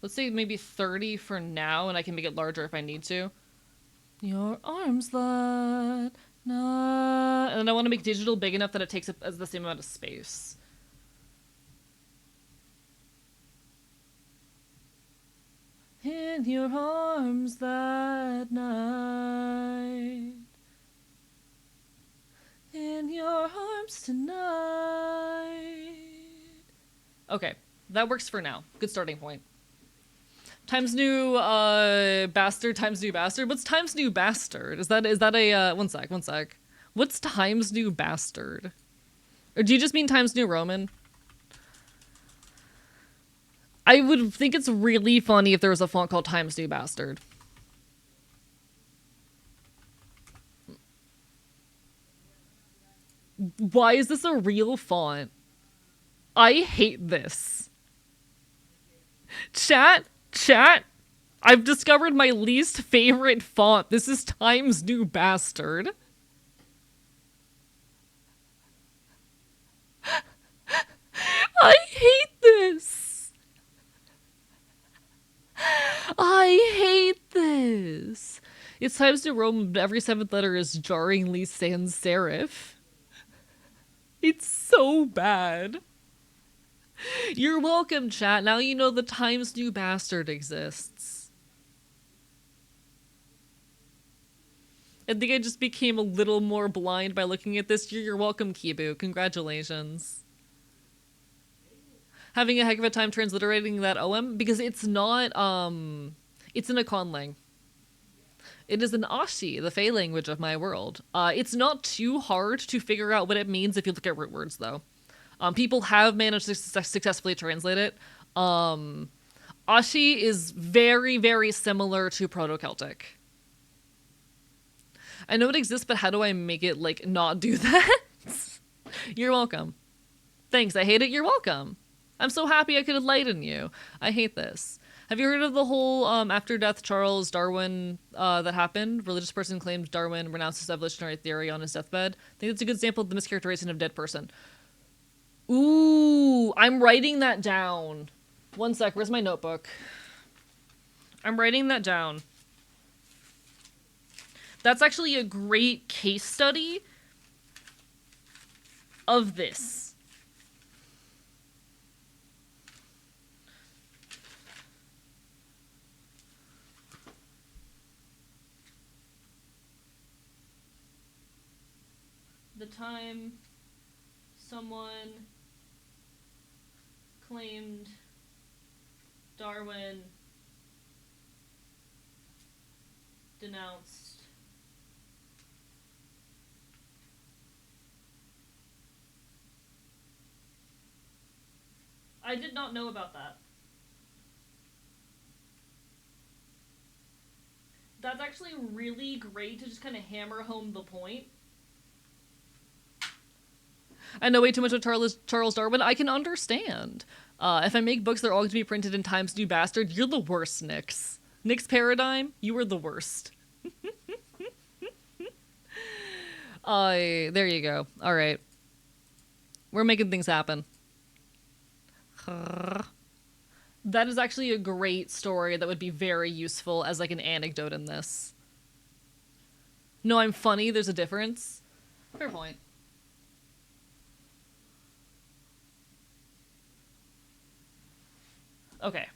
Let's say maybe 30 for now, and I can make it larger if I need to. Your arms that night. And then I want to make digital big enough that it takes up as the same amount of space. In your arms that night. In your arms tonight. Okay, that works for now. Good starting point. Times New Bastard, Times New Bastard. What's Times New Bastard? Is that a one sec. What's Times New Bastard? Or do you just mean Times New Roman? I would think it's really funny if there was a font called Times New Bastard. Why is this a real font? I hate this. Chat, I've discovered my least favorite font. This is Times New Bastard. I hate this. I hate this. It's Times New Roman, but every seventh letter is jarringly sans serif. It's so bad. You're welcome, chat. Now you know the Times New Bastard exists. I think I just became a little more blind by looking at this. You're welcome, Kibu. Congratulations. Having a heck of a time transliterating that OM because it's not, it's in a conlang. It is an Ashi, the Fae language of my world. It's not too hard to figure out what it means if you look at root words, though. People have managed to successfully translate it. Ashi is very, very similar to Proto-Celtic. I know it exists, but how do I make it, like, not do that? You're welcome. Thanks, I hate it, you're welcome. I'm so happy I could enlighten you. I hate this. Have you heard of the whole after-death Charles Darwin that happened? Religious person claimed Darwin renounced his evolutionary theory on his deathbed. I think that's a good example of the mischaracterization of a dead person. Ooh, I'm writing that down. One sec, where's my notebook? I'm writing that down. That's actually a great case study of this. The time someone claimed Darwin denounced I did not know about that. That's actually really great to just kind of hammer home the point. I know way too much of Charles Darwin. I can understand. If I make books, they're all going to be printed in Times New Bastard. You're the worst, Nyx. Nyx Paradigm, you are the worst. There you go. All right. We're making things happen. That is actually a great story that would be very useful as like an anecdote in this. No, I'm funny. There's a difference. Fair point. Okay.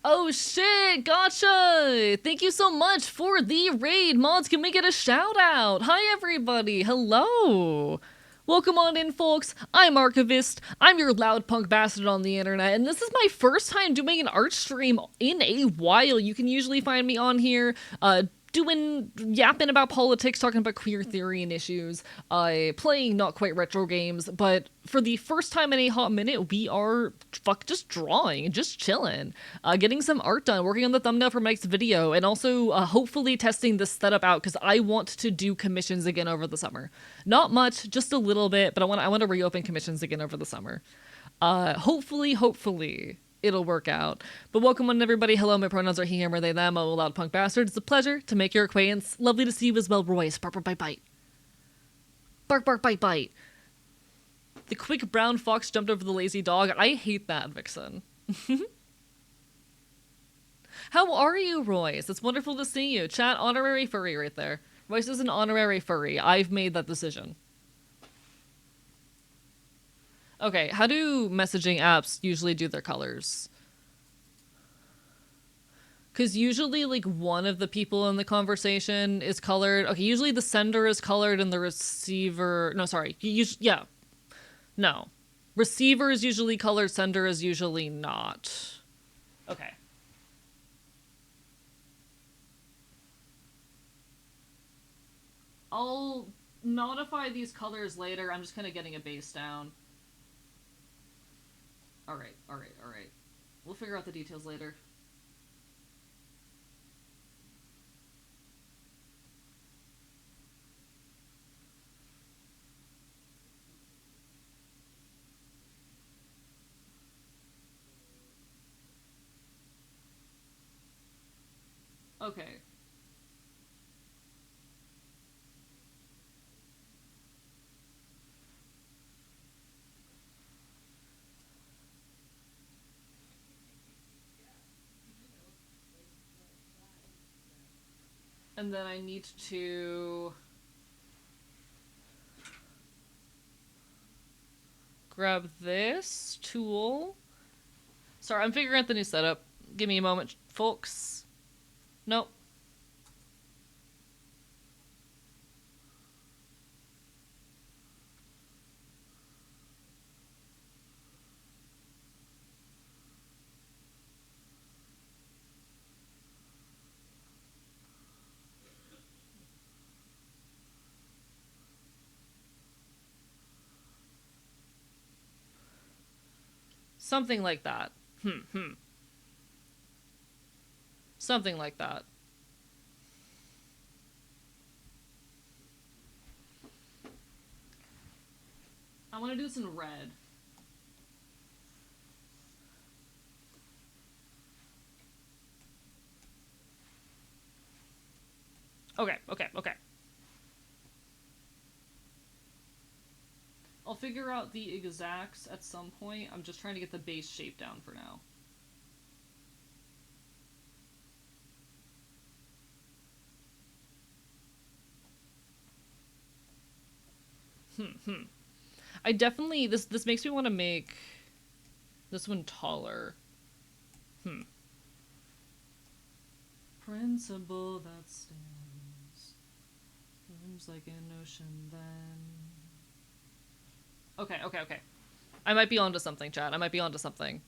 Oh shit, gotcha! Thank you so much for the raid. Mods, can we get a shout out? Hi everybody, hello! Welcome on in, folks. I'm Archivist. I'm your loud punk bastard on the internet, and this is my first time doing an art stream in a while. You can usually find me on here, yapping about politics, talking about queer theory and issues, playing not quite retro games, but for the first time in a hot minute, we are just drawing, just chilling, getting some art done, working on the thumbnail for Mike's video, and also hopefully testing this setup out because I want to do commissions again over the summer. Not much, just a little bit, but I want to reopen commissions again over the summer. Hopefully it'll work out. But welcome on everybody. Hello, my pronouns are he, him, or they, them. I'm a loud punk bastard. It's a pleasure to make your acquaintance. Lovely to see you as well, Royce. Bark, bark, bite, bite. Bark, bark, bite, bite. The quick brown fox jumped over the lazy dog. I hate that, Vixen. How are you, Royce? It's wonderful to see you. Chat, honorary furry right there. Royce is an honorary furry. I've made that decision. Okay, how do messaging apps usually do their colors? Because usually, like, one of the people in the conversation is colored. Okay, usually the sender is colored and the receiver... No, sorry. Yeah. No. Receiver is usually colored, sender is usually not. Okay. I'll modify these colors later. I'm just kind of getting a base down. Alright. We'll figure out the details later. Okay. And then I need to grab this tool. Sorry, I'm figuring out the new setup. Give me a moment, folks. Nope. Something like that. Something like that. I want to do this in red. Okay. I'll figure out the exacts at some point. I'm just trying to get the base shape down for now. I definitely... This makes me want to make this one taller. Principle that stands rooms like an ocean then. Okay. I might be onto something, chat. I might be onto something.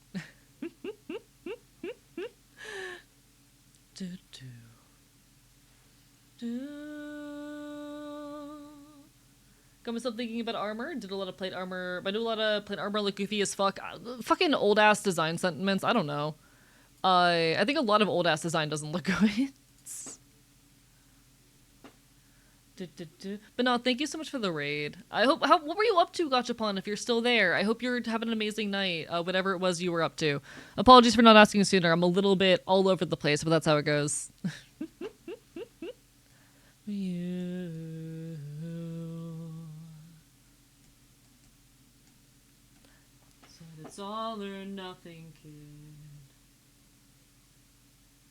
Got myself thinking about armor. Did a lot of plate armor. But I do a lot of plate armor look goofy as fuck. Fucking old ass design sentiments. I don't know. I think a lot of old ass design doesn't look good. But no, thank you so much for the raid. I hope. What were you up to, Gachapon? If you're still there, I hope you're having an amazing night. Whatever it was you were up to. Apologies for not asking sooner. I'm a little bit all over the place, but that's how it goes. You. Said it's all or nothing, kid.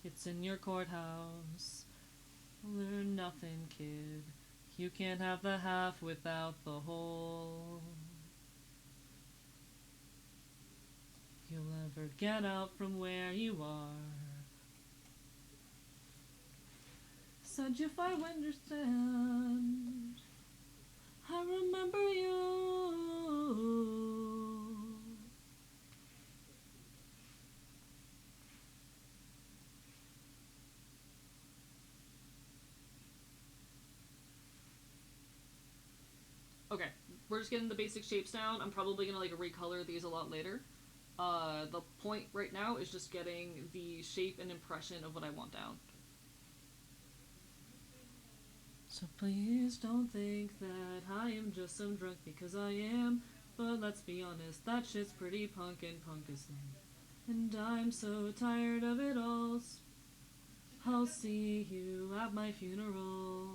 It's in your courthouse. All or nothing, kid. You can't have the half without the whole. You'll never get out from where you are. Said if I understand, I remember you. Okay, we're just getting the basic shapes down. I'm probably gonna like recolor these a lot later. The point right now is just getting the shape and impression of what I want down. So please don't think that I am just some drunk, because I am. But let's be honest, that shit's pretty punk and punk is lame. And I'm so tired of it all. I'll see you at my funeral.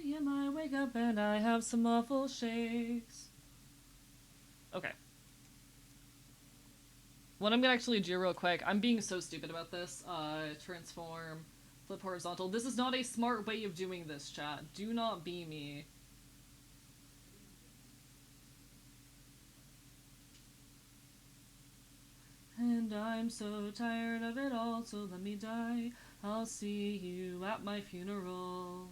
Yeah, I wake up and I have some awful shakes. Okay. What I'm gonna actually do real quick, I'm being so stupid about this. Transform, flip horizontal. This is not a smart way of doing this, chat. Do not be me. And I'm so tired of it all, so let me die. I'll see you at my funeral.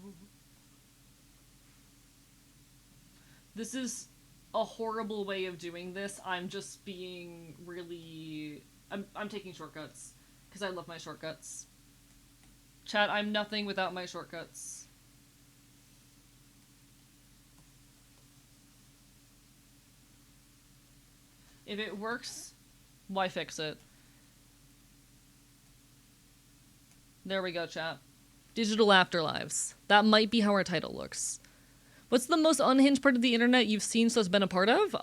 This is a horrible way of doing this. I'm just being really... I'm taking shortcuts. Because I love my shortcuts. Chat, I'm nothing without my shortcuts. If it works, why fix it? There we go, chat. Digital afterlives. That might be how our title looks. What's the most unhinged part of the internet you've seen / been a part of? The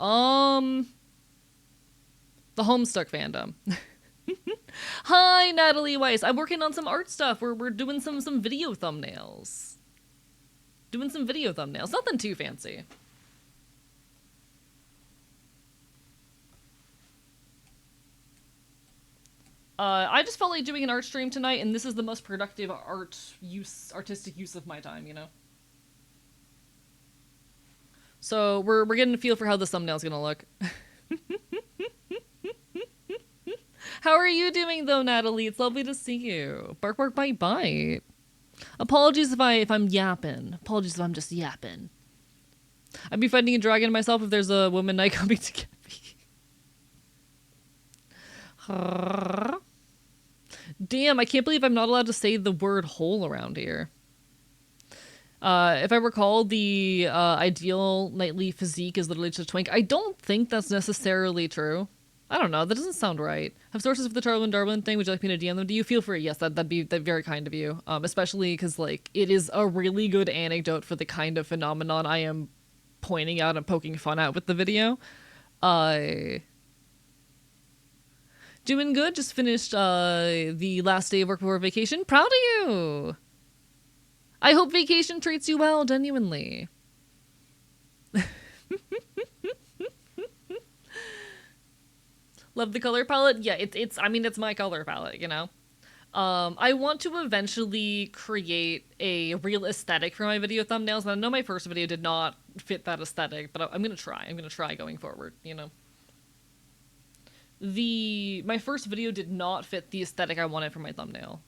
Homestuck fandom. Hi, Natalie Weiss. I'm working on some art stuff. We're doing some video thumbnails. Nothing too fancy. I just felt like doing an art stream tonight, and this is the most productive artistic use of my time, you know? So we're getting a feel for how the thumbnail's gonna look. How are you doing though, Natalie? It's lovely to see you. Bark, bark, bite, bite. Apologies if I'm yapping. Apologies if I'm just yapping. I'd be fighting a dragon myself if there's a woman knight coming to get me. Damn, I can't believe I'm not allowed to say the word hole around here. If I recall, the ideal knightly physique is literally just a twink. I don't think that's necessarily true. I don't know. That doesn't sound right. Have sources for the Charlene Darwin thing. Would you like me to DM them? Do you feel free? Yes, that'd be very kind of you. Especially because like it is a really good anecdote for the kind of phenomenon I am pointing out and poking fun at with the video. Doing good. Just finished the last day of work before vacation. Proud of you. I hope vacation treats you well, genuinely. Love the color palette. Yeah, it's my color palette, you know? I want to eventually create a real aesthetic for my video thumbnails. And I know my first video did not fit that aesthetic, but I'm gonna try. I'm gonna try going forward, you know? My first video did not fit the aesthetic I wanted for my thumbnail.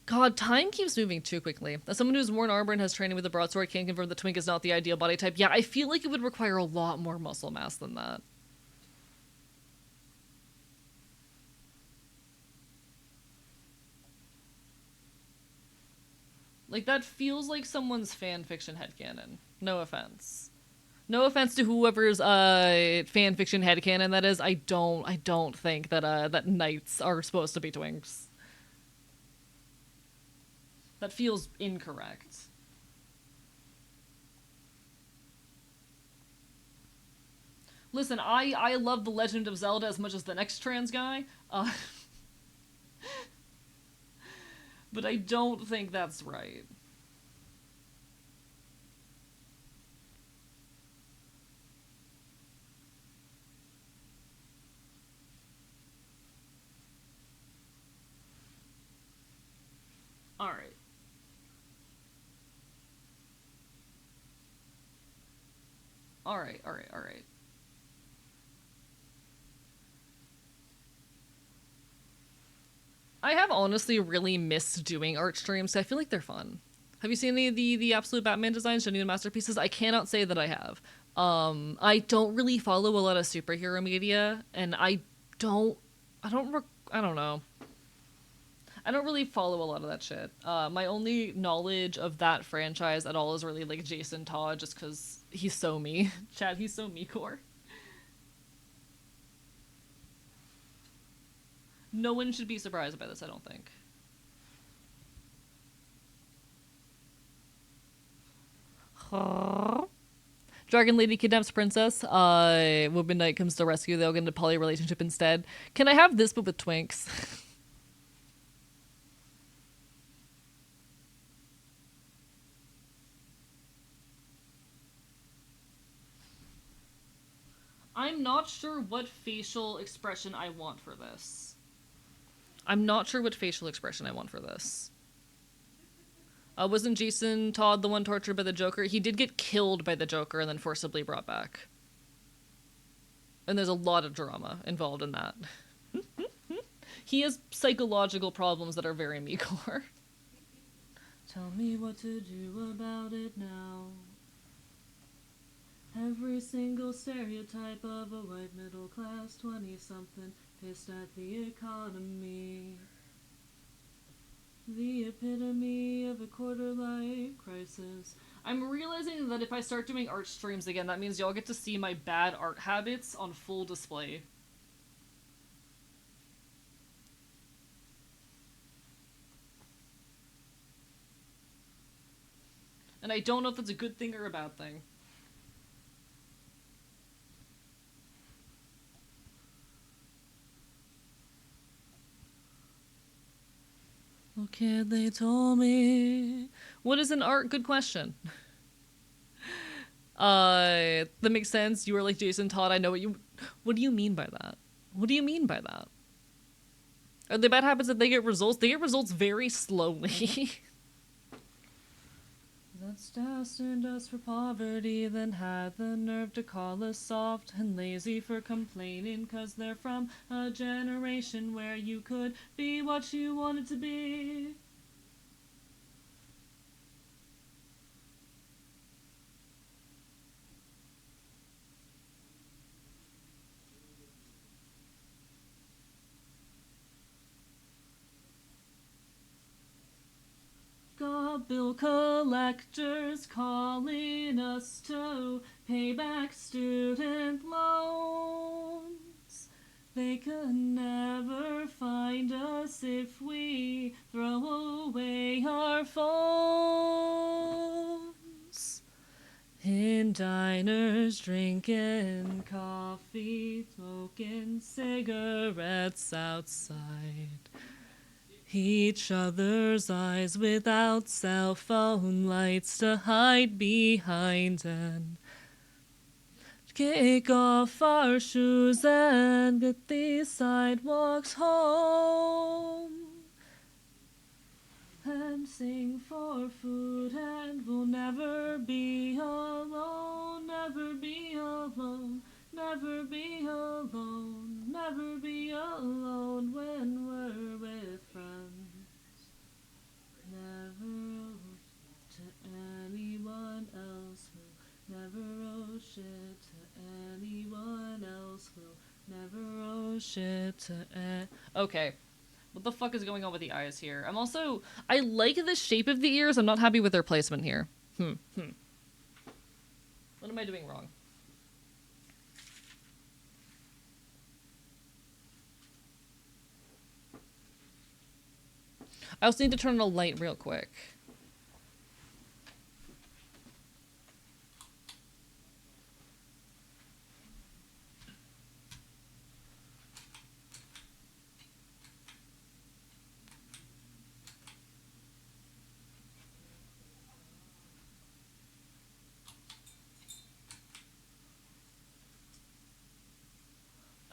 God, time keeps moving too quickly. As someone who's worn armor and has training with a broadsword, can confirm the twink is not the ideal body type. Yeah, I feel like it would require a lot more muscle mass than that. Like, that feels like someone's fanfiction headcanon. No offense. No offense to whoever's fan fiction headcanon that is. I don't think that that knights are supposed to be twinks. That feels incorrect. Listen, I love The Legend of Zelda as much as the next trans guy, but I don't think that's right. All right. All right, all right, all right. I have honestly really missed doing art streams. I feel like they're fun. Have you seen the absolute Batman designs, genuine masterpieces? I cannot say that I have. I don't really follow a lot of superhero media, and don't, I don't, I don't know. I don't really follow a lot of that shit. My only knowledge of that franchise at all is really like Jason Todd, just because he's so me. Chad, he's so me core. No one should be surprised by this, I don't think. Dragon Lady kidnaps princess. Woman Knight comes to rescue. They'll get into poly relationship instead. Can I have this but with twinks? I'm not sure what facial expression I want for this. I'm not sure what facial expression I want for this. Wasn't Jason Todd the one tortured by the Joker? He did get killed by the Joker and then forcibly brought back. And there's a lot of drama involved in that. He has psychological problems that are very me-core. Tell me what to do about it now. Every single stereotype of a white middle class 20-something pissed at the economy. The epitome of a quarter-life crisis. I'm realizing that if I start doing art streams again, that means y'all get to see my bad art habits on full display. And I don't know if that's a good thing or a bad thing. Okay, they told me. What is an art? Good question. That makes sense. You were like Jason Todd. I know what you. What do you mean by that? What do you mean by that? Are the bad habits that they get results? They get results very slowly. That's destined us for poverty, then had the nerve to call us soft and lazy for complaining, 'cause they're from a generation where you could be what you wanted to be. Got bill collectors calling us to pay back student loans. They could never find us if we throw away our phones. In diners, drinking coffee, smoking cigarettes outside each other's eyes without cell phone lights to hide behind, and kick off our shoes and get these sidewalks home and sing for food, and we'll never be alone, never be alone, never be alone, never be alone when we're with friends. Never owe to anyone else, will never owe shit to anyone else, will never owe shit to Okay. What the fuck is going on with the eyes here? I like the shape of the ears. I'm not happy with their placement here. What am I doing wrong? I also need to turn on a light real quick.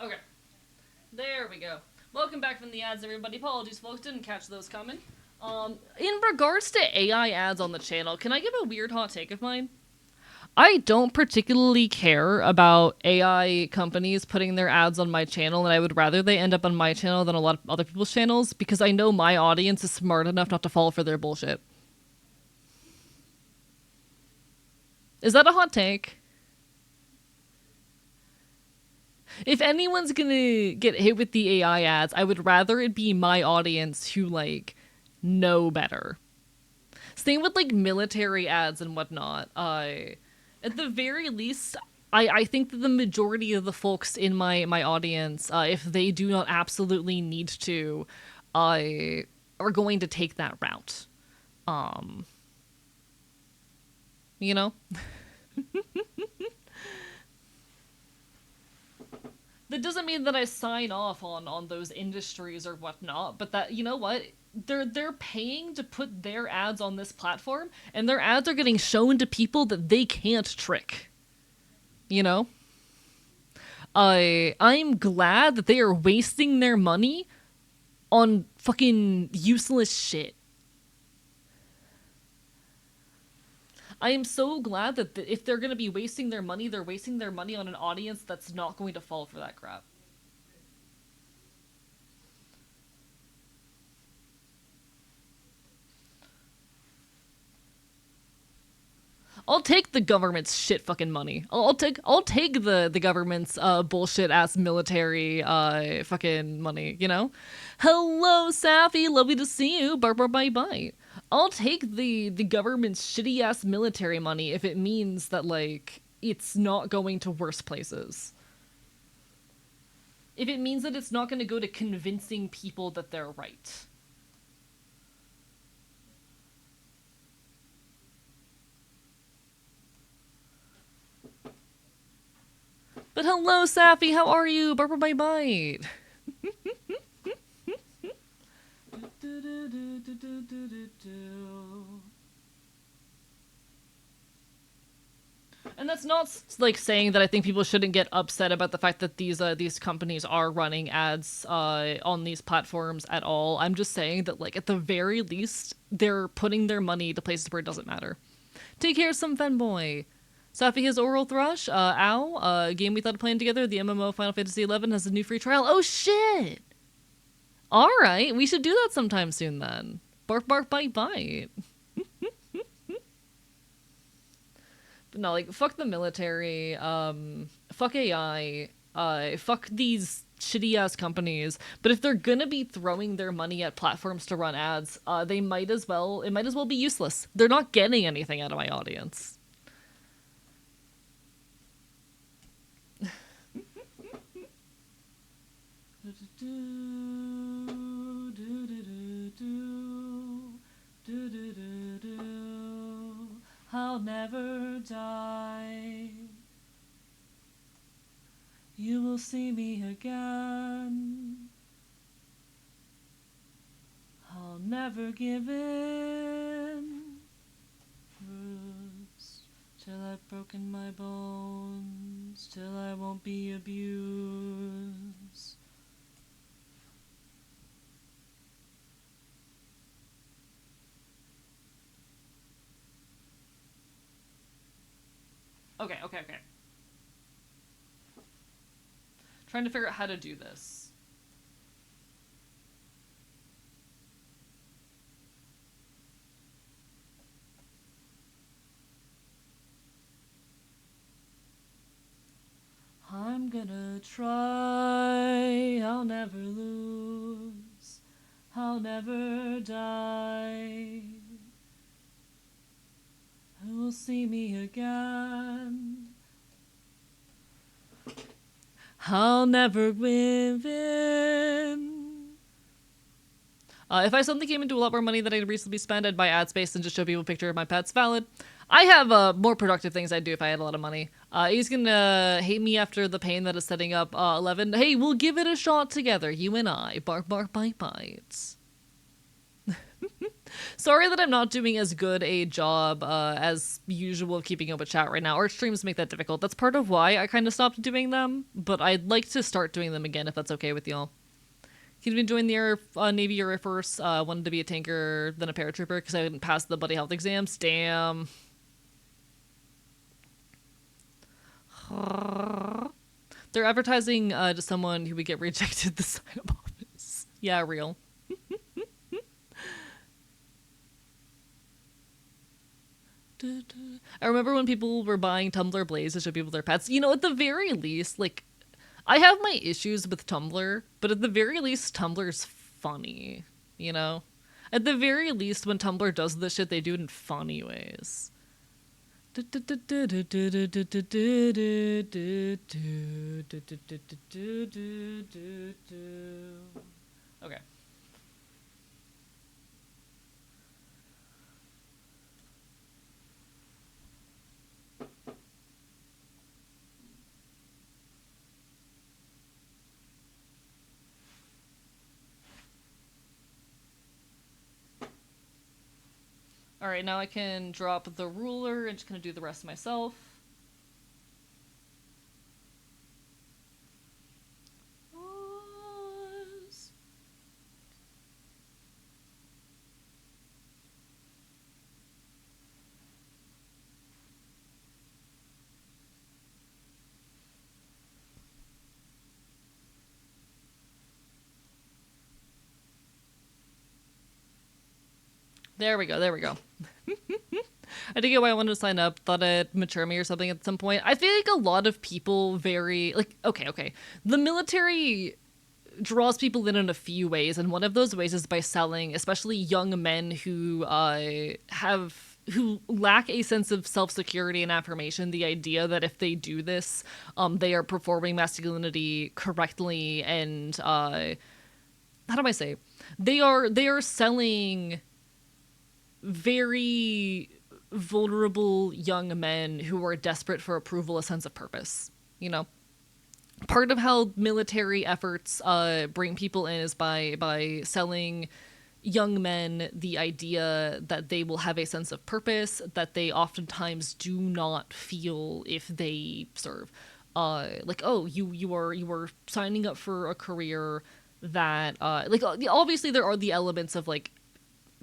Okay. There we go. Welcome back from the ads, everybody. Apologies, folks. Didn't catch those coming. In regards to AI ads on the channel, can I give a weird hot take of mine? I don't particularly care about AI companies putting their ads on my channel, and I would rather they end up on my channel than a lot of other people's channels because I know my audience is smart enough not to fall for their bullshit. Is that a hot take? If anyone's gonna get hit with the AI ads, I would rather it be my audience who, like, know better. Same with, like, military ads and whatnot. At the very least, I think that the majority of the folks in my audience, if they do not absolutely need to, are going to take that route. You know? That doesn't mean that I sign off on those industries or whatnot, but that, you know what? They're paying to put their ads on this platform, and their ads are getting shown to people that they can't trick. You know? I'm glad that they are wasting their money on fucking useless shit. I am so glad that if they're gonna be wasting their money, they're wasting their money on an audience that's not going to fall for that crap. I'll take the government's shit fucking money. I'll take the government's bullshit ass military fucking money, you know? Hello, Safi, lovely to see you. Bye bye. I'll take the government's shitty ass military money if it means that, like, it's not going to worse places. If it means that it's not going to go to convincing people that they're right. But hello, Safi, how are you? Bye bye. And that's not like saying that I think people shouldn't get upset about the fact that these companies are running ads on these platforms at all. I'm just saying that, like, at the very least, they're putting their money to places where it doesn't matter. Take care, some fanboy. Safi has Oral Thrush. Ow. Game we thought of playing together. The MMO Final Fantasy XI has a new free trial. Oh shit! All right, we should do that sometime soon then. Bark, bark, bite, bite. But no, like, fuck the military, fuck AI, fuck these shitty ass companies. But if they're gonna be throwing their money at platforms to run ads, it might as well be useless. They're not getting anything out of my audience. I'll never die. You will see me again. I'll never give in. Bruised till I've broken my bones, till I won't be abused. Okay. Trying to figure out how to do this. I'm gonna try, I'll never lose, I'll never die. Who will see me again? I'll never give in. If I suddenly came into a lot more money than I'd recently spent, I'd buy ad space and just show people a picture of my pets. Valid. I have more productive things I'd do if I had a lot of money. He's gonna hate me after the pain that is setting up 11. Hey, we'll give it a shot together, you and I. Bark, bark, bite, bites. Sorry that I'm not doing as good a job as usual of keeping up with chat right now. Our streams make that difficult. That's part of why I kind of stopped doing them, but I'd like to start doing them again if that's okay with y'all. He's been joining the Air, Navy Air Force. Wanted to be a tanker, then a paratrooper because I didn't pass the buddy health exams. Damn. They're advertising to someone who would get rejected the sign-up office. Yeah, real. I remember when people were buying Tumblr Blaze to show people their pets. You know, at the very least, like, I have my issues with Tumblr, but at the very least, Tumblr's funny, you know? At the very least, when Tumblr does this shit, they do it in funny ways. Okay. Alright, now I can drop the ruler and just kind of do the rest myself. There we go, there we go. I didn't get why I wanted to sign up. Thought it'd mature me or something at some point. I feel like a lot of people okay. The military draws people in a few ways, and one of those ways is by selling, especially young men who lack a sense of self-security and affirmation, the idea that if they do this, they are performing masculinity correctly, and how do I say? They are selling very vulnerable young men who are desperate for approval, a sense of purpose, you know? Part of how military efforts bring people in is by selling young men the idea that they will have a sense of purpose that they oftentimes do not feel if they serve. Like, oh, you are signing up for a career that like, obviously there are the elements of like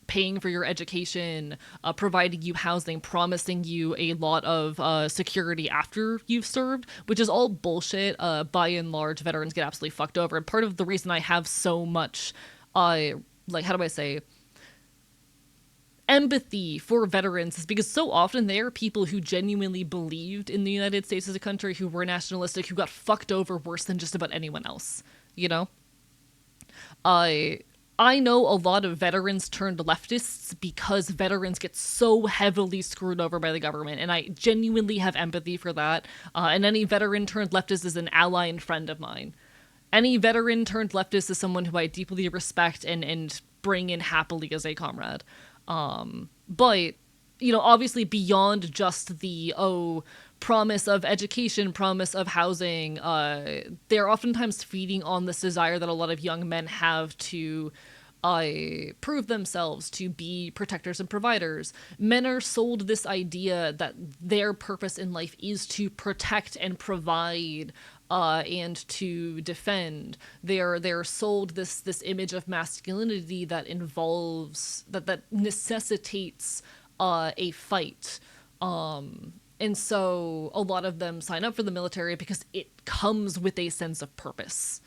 paying for your education, providing you housing, promising you a lot of security after you've served, which is all bullshit. By and large, veterans get absolutely fucked over. And part of the reason I have so much, like, how do I say, empathy for veterans is because so often they are people who genuinely believed in the United States as a country, who were nationalistic, who got fucked over worse than just about anyone else, you know? I know a lot of veterans turned leftists because veterans get so heavily screwed over by the government, and I genuinely have empathy for that. And any veteran turned leftist is an ally and friend of mine. Any veteran turned leftist is someone who I deeply respect and bring in happily as a comrade. But, you know, obviously beyond just the, promise of education, promise of housing, they're oftentimes feeding on this desire that a lot of young men have to prove themselves, to be protectors and providers. Men are sold this idea that their purpose in life is to protect and provide and to defend. They're sold this image of masculinity that involves that necessitates a fight. And so a lot of them sign up for the military because it comes with a sense of purpose.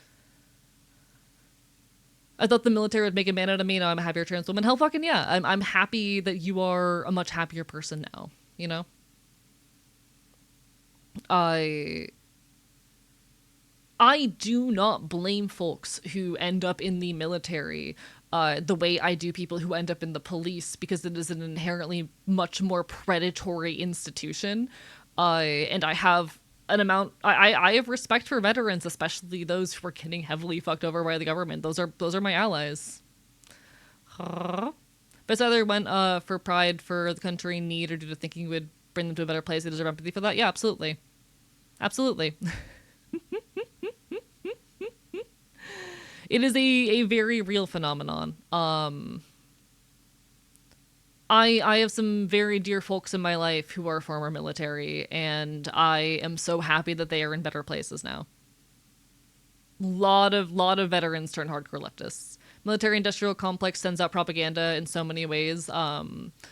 I thought the military would make a man out of me. Now I'm a happier trans woman. Hell fucking yeah. I'm happy that you are a much happier person now, you know? I do not blame folks who end up in the military the way I do people who end up in the police, because it is an inherently much more predatory institution. And I have an amount, I have respect for veterans, especially those who are getting heavily fucked over by the government. Those are my allies. But it's either went for pride, for the country, need, or due to thinking would bring them to a better place. They deserve empathy for that. Yeah, absolutely. Absolutely. It is a very real phenomenon. I have some very dear folks in my life who are former military, and I am so happy that they are in better places now. Lot of veterans turn hardcore leftists. Military industrial complex sends out propaganda in so many ways.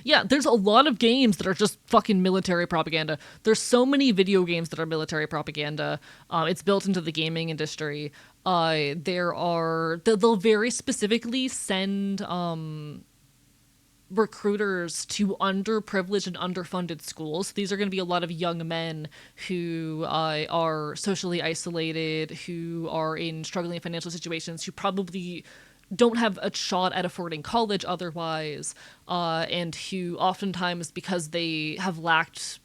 Yeah, there's a lot of games that are just fucking military propaganda. There's so many video games that are military propaganda. It's built into the gaming industry. They'll very specifically send recruiters to underprivileged and underfunded schools. These are going to be a lot of young men who are socially isolated, who are in struggling financial situations, who probably don't have a shot at affording college otherwise, and who oftentimes, because they have lacked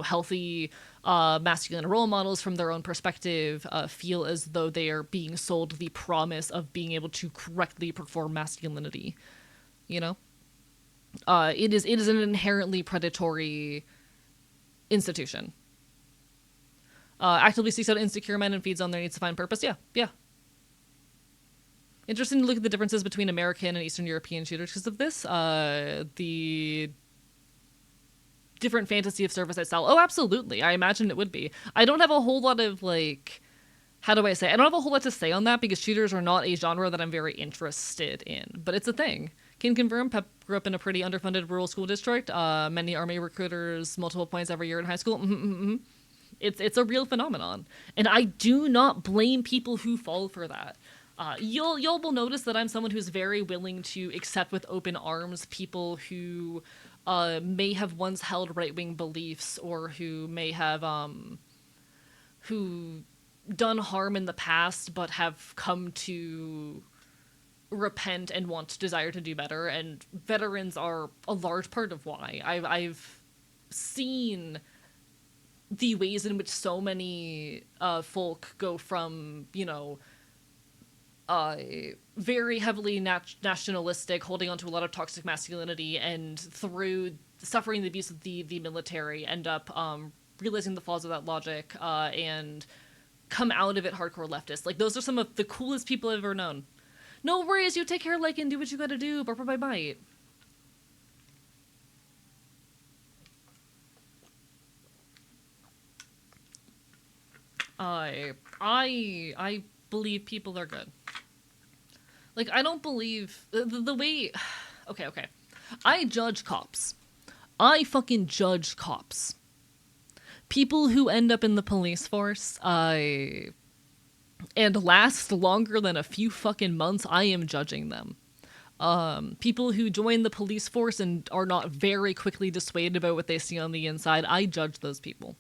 healthy masculine role models from their own perspective, feel as though they are being sold the promise of being able to correctly perform masculinity. You know? It is an inherently predatory institution. Actively seeks out insecure men and feeds on their needs to find purpose. Yeah. Interesting to look at the differences between American and Eastern European shooters because of this. The different fantasy of service I sell. Oh, absolutely. I imagine it would be. I don't have a whole lot of how do I say? I don't have a whole lot to say on that because shooters are not a genre that I'm very interested in, but it's a thing. Can confirm, Pep grew up in a pretty underfunded rural school district. Many army recruiters, multiple points every year in high school. It's a real phenomenon, and I do not blame people who fall for that. Y'all will notice that I'm someone who's very willing to accept with open arms people who may have once held right-wing beliefs or who may have who done harm in the past but have come to repent and desire to do better, and veterans are a large part of why. I've seen the ways in which so many folk go from, very heavily nationalistic, holding on to a lot of toxic masculinity, and through suffering the abuse of the military, end up realizing the flaws of that logic and come out of it hardcore leftist. Those are some of the coolest people I've ever known. No worries, you take care, and do what you gotta do. Bye. I believe people are good. I don't believe the way. Okay. I judge cops. I fucking judge cops. People who end up in the police force, and last longer than a few fucking months, I am judging them. People who join the police force and are not very quickly dissuaded about what they see on the inside, I judge those people.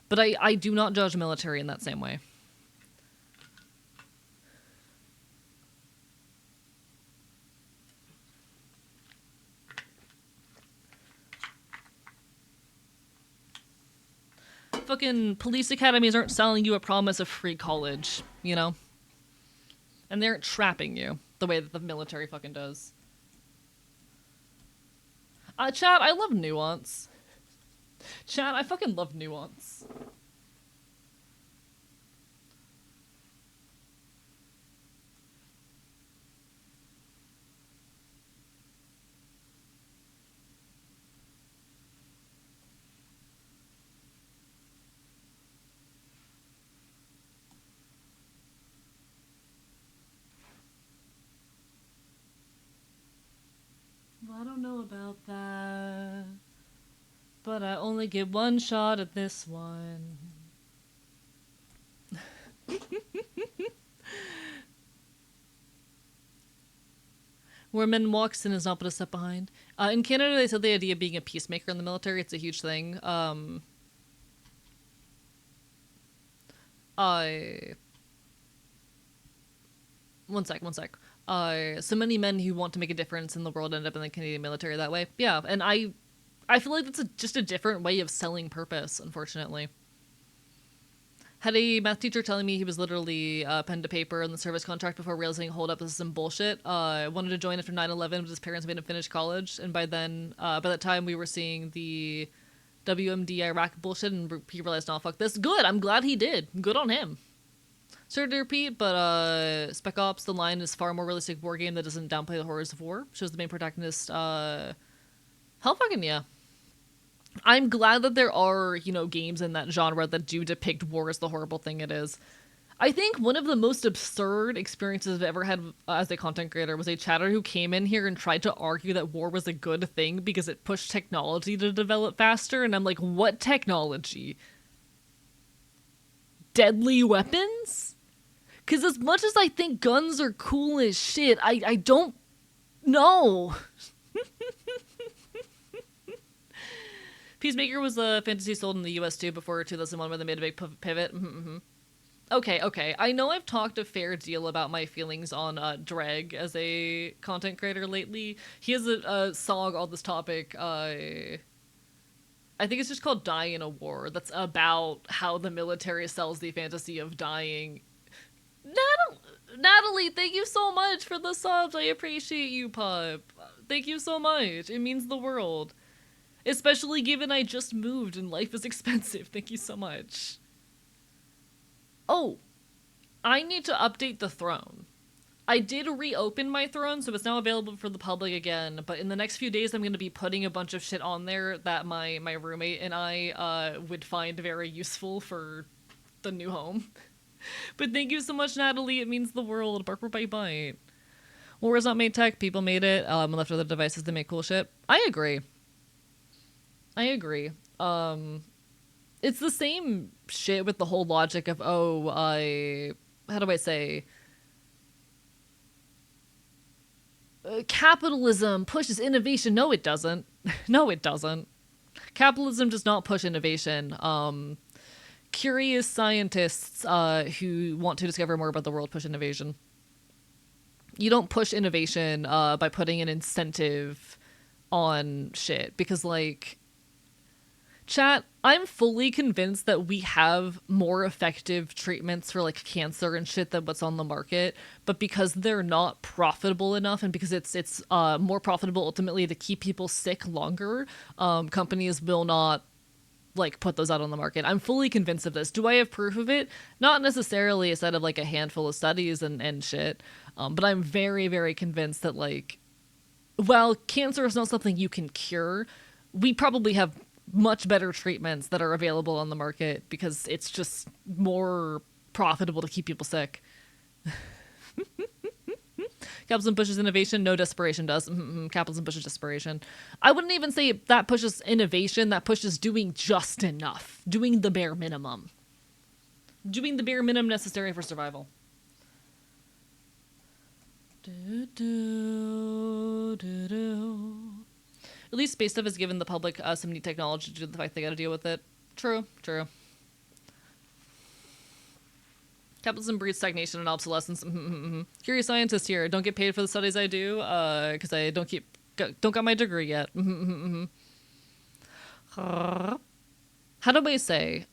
But I do not judge military in that same way. Fucking police academies aren't selling you a promise of free college, And they aren't trapping you the way that the military fucking does. Chat, I love nuance. Chat, I fucking love nuance. I don't know about that, but I only get one shot at this one. Where men walks in is not but a step behind. In Canada, they said the idea of being a peacemaker in the military, it's a huge thing. One sec. So many men who want to make a difference in the world end up in the Canadian military that way. Yeah, and I feel like that's just a different way of selling purpose, unfortunately. Had a math teacher telling me he was literally pen to paper in the service contract before realizing, hold up, this is some bullshit. Wanted to join after 9/11, but his parents made him finish college. And by that time, we were seeing the WMD Iraq bullshit, and he realized, no, fuck this. Good, I'm glad he did. Good on him. Sorry to repeat, but Spec Ops: The Line is far more realistic war game that doesn't downplay the horrors of war. Shows the main protagonist, hell fucking yeah. I'm glad that there are, games in that genre that do depict war as the horrible thing it is. I think one of the most absurd experiences I've ever had as a content creator was a chatter who came in here and tried to argue that war was a good thing because it pushed technology to develop faster, and I'm like, what technology? Deadly weapons? Because as much as I think guns are cool as shit, I don't know. Peacemaker was a fantasy sold in the US too before 2001 when they made a big pivot. Okay. I know I've talked a fair deal about my feelings on Dreg as a content creator lately. He has a song on this topic. I think it's just called Die in a War. That's about how the military sells the fantasy of dying. Natalie, thank you so much for the subs. I appreciate you, pup. Thank you so much. It means the world. Especially given I just moved and life is expensive. Thank you so much. Oh, I need to update the throne. I did reopen my throne, so it's now available for the public again, but in the next few days I'm going to be putting a bunch of shit on there that my roommate and I would find very useful for the new home. But thank you so much, Natalie. It means the world. Bark, bite, bite. War is not made tech. People made it. Left other devices to make cool shit. I agree. It's the same shit with the whole logic of, how do I say? Capitalism pushes innovation. No, it doesn't. No, it doesn't. Capitalism does not push innovation. Curious scientists who want to discover more about the world push innovation. You don't push innovation by putting an incentive on shit, because, like, chat, I'm fully convinced that we have more effective treatments for, like, cancer and shit than what's on the market, but because they're not profitable enough, and because it's more profitable ultimately to keep people sick longer, companies will not, like, put those out on the market. I'm fully convinced of this. Do I have proof of it? Not necessarily a set of, like, a handful of studies and shit, but I'm very, very convinced that, like, while cancer is not something you can cure, we probably have much better treatments that are available on the market because it's just more profitable to keep people sick. Capitalism pushes innovation. No, desperation does. Capitalism pushes desperation. I wouldn't even say that pushes innovation. That pushes doing just enough. Doing the bare minimum. Doing the bare minimum necessary for survival. At least space stuff has given the public some neat technology to do the fact they gotta deal with it. True. Capitalism breeds stagnation and obsolescence. Curious scientist here. Don't get paid for the studies I do, because I don't got my degree yet. How do I say?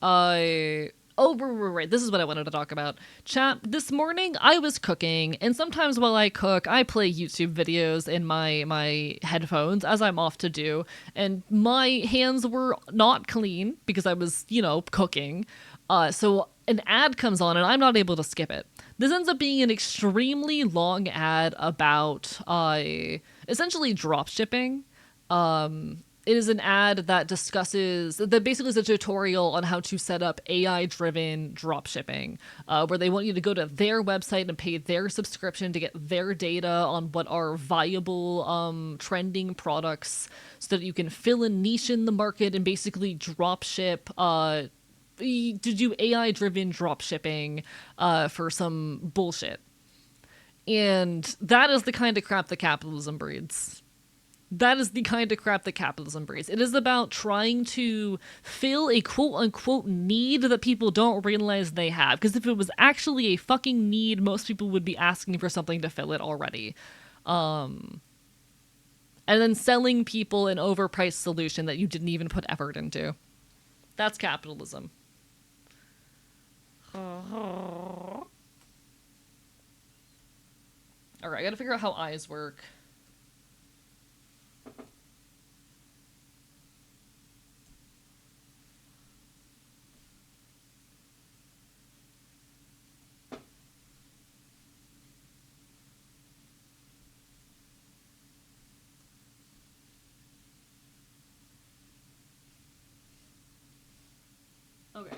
Oh, right. This is what I wanted to talk about. Chat, this morning I was cooking, and sometimes while I cook, I play YouTube videos in my headphones, as I'm off to do, and my hands were not clean because I was, cooking. So an ad comes on, and I'm not able to skip it. This ends up being an extremely long ad about essentially drop shipping. It is an ad that basically is a tutorial on how to set up AI-driven dropshipping, where they want you to go to their website and pay their subscription to get their data on what are viable, trending products, so that you can fill a niche in the market and basically dropship, to do AI-driven dropshipping for some bullshit. And that is the kind of crap that capitalism breeds. That is the kind of crap that capitalism breeds. It is about trying to fill a quote-unquote need that people don't realize they have. Because if it was actually a fucking need, most people would be asking for something to fill it already. And then selling people an overpriced solution that you didn't even put effort into. That's capitalism. Alright, I gotta figure out how eyes work. Okay.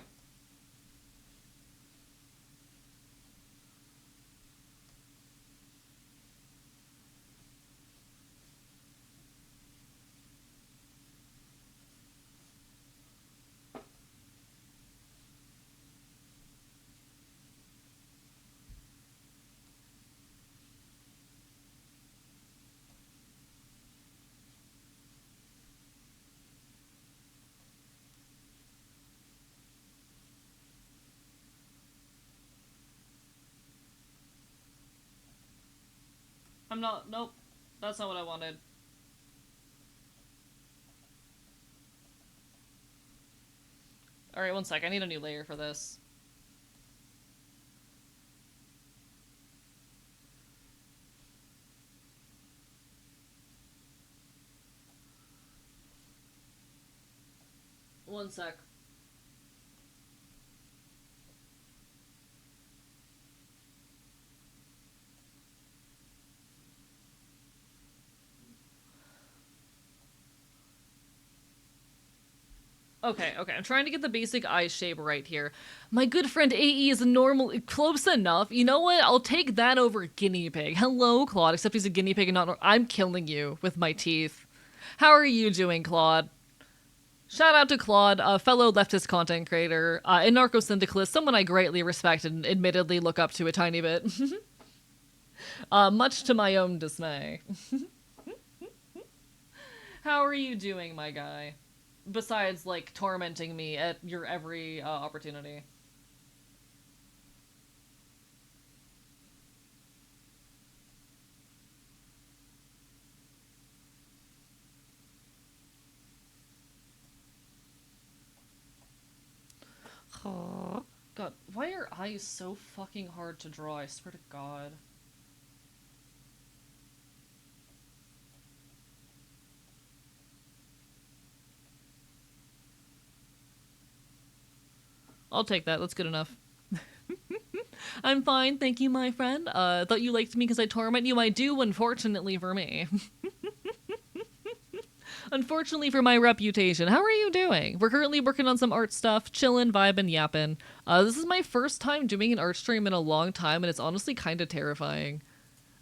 I'm not. Nope. That's not what I wanted. Alright, one sec. I need a new layer for this. One sec. Okay, I'm trying to get the basic eye shape right here. My good friend AE is a normal, close enough. You know what? I'll take that over guinea pig. Hello, Claude, except he's a guinea pig and not. I'm killing you with my teeth. How are you doing, Claude? Shout out to Claude, a fellow leftist content creator, a narco-syndicalist, someone I greatly respect and admittedly look up to a tiny bit. Much to my own dismay. How are you doing, my guy? Besides, like, tormenting me at your every opportunity. God, why are eyes so fucking hard to draw? I swear to God. I'll take that. That's good enough. I'm fine, thank you, my friend. Thought you liked me because I torment you. I do, unfortunately for me. Unfortunately for my reputation. How are you doing? We're currently working on some art stuff, chillin', vibin', yappin'. This is my first time doing an art stream in a long time, and it's honestly kind of terrifying.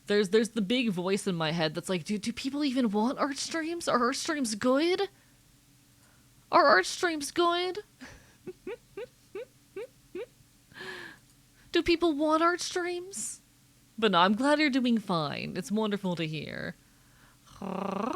There's the big voice in my head that's like, do people even want art streams? Are art streams good? Are art streams good? Do people want art streams? But no, I'm glad you're doing fine. It's wonderful to hear. Another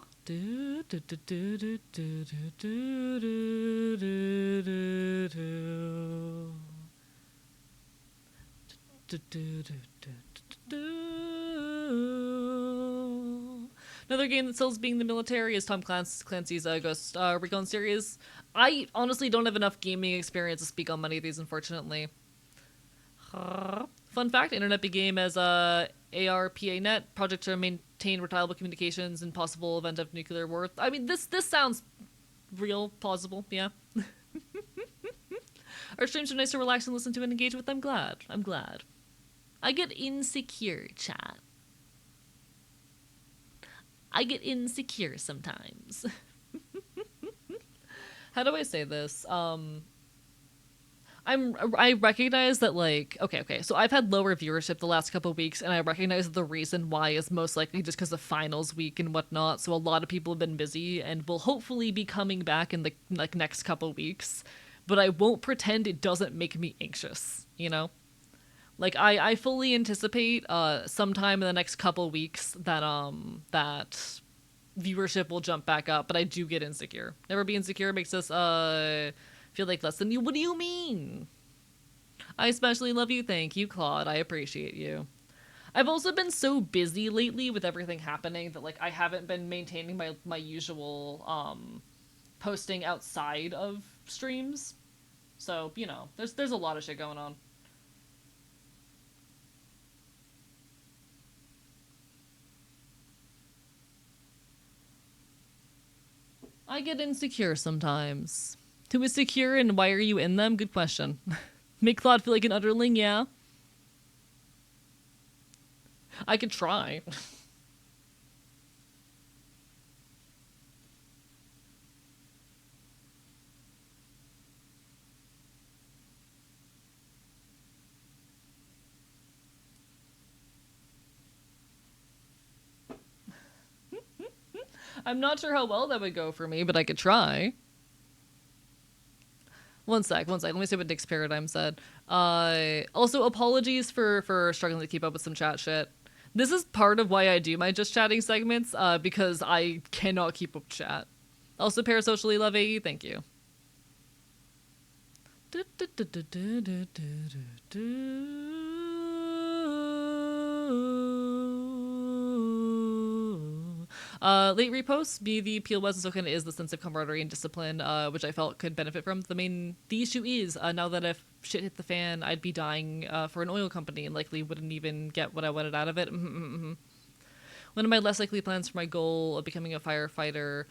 game that sells being the military is Tom Clancy's Ghost Recon series. I honestly don't have enough gaming experience to speak on many of these, unfortunately. Fun fact, internet began as ARPANET, project to maintain reliable communications in possible event of nuclear war. I mean, this sounds real, plausible, yeah. Our streams are nice to relax and listen to and engage with. I'm glad. I get insecure, chat. I get insecure sometimes. How do I say this? I recognize that, like, okay, so I've had lower viewership the last couple of weeks, and I recognize that the reason why is most likely just because of finals week and whatnot, so a lot of people have been busy and will hopefully be coming back in the, like, next couple weeks, but I won't pretend it doesn't make me anxious, you know? Like, I fully anticipate, sometime in the next couple weeks that viewership will jump back up, but I do get insecure. Never be insecure makes us, feel like less than you. What do you mean? I especially love you. Thank you, Claude. I appreciate you. I've also been so busy lately with everything happening that, like, I haven't been maintaining my usual posting outside of streams. So, you know, there's a lot of shit going on. I get insecure sometimes. Who is secure and why are you in them? Good question. Make Claude feel like an underling? Yeah. I could try. I'm not sure how well that would go for me, but I could try. One sec. Let me see what Nick's Paradigm said. Also, apologies for struggling to keep up with some chat shit. This is part of why I do my just chatting segments, because I cannot keep up chat. Also, parasocially love AE, thank you. Late reposts, the appeal was so kind of is the sense of camaraderie and discipline, which I felt could benefit from. The issue is, now that if shit hit the fan, I'd be dying for an oil company and likely wouldn't even get what I wanted out of it. One of my less likely plans for my goal of becoming a firefighter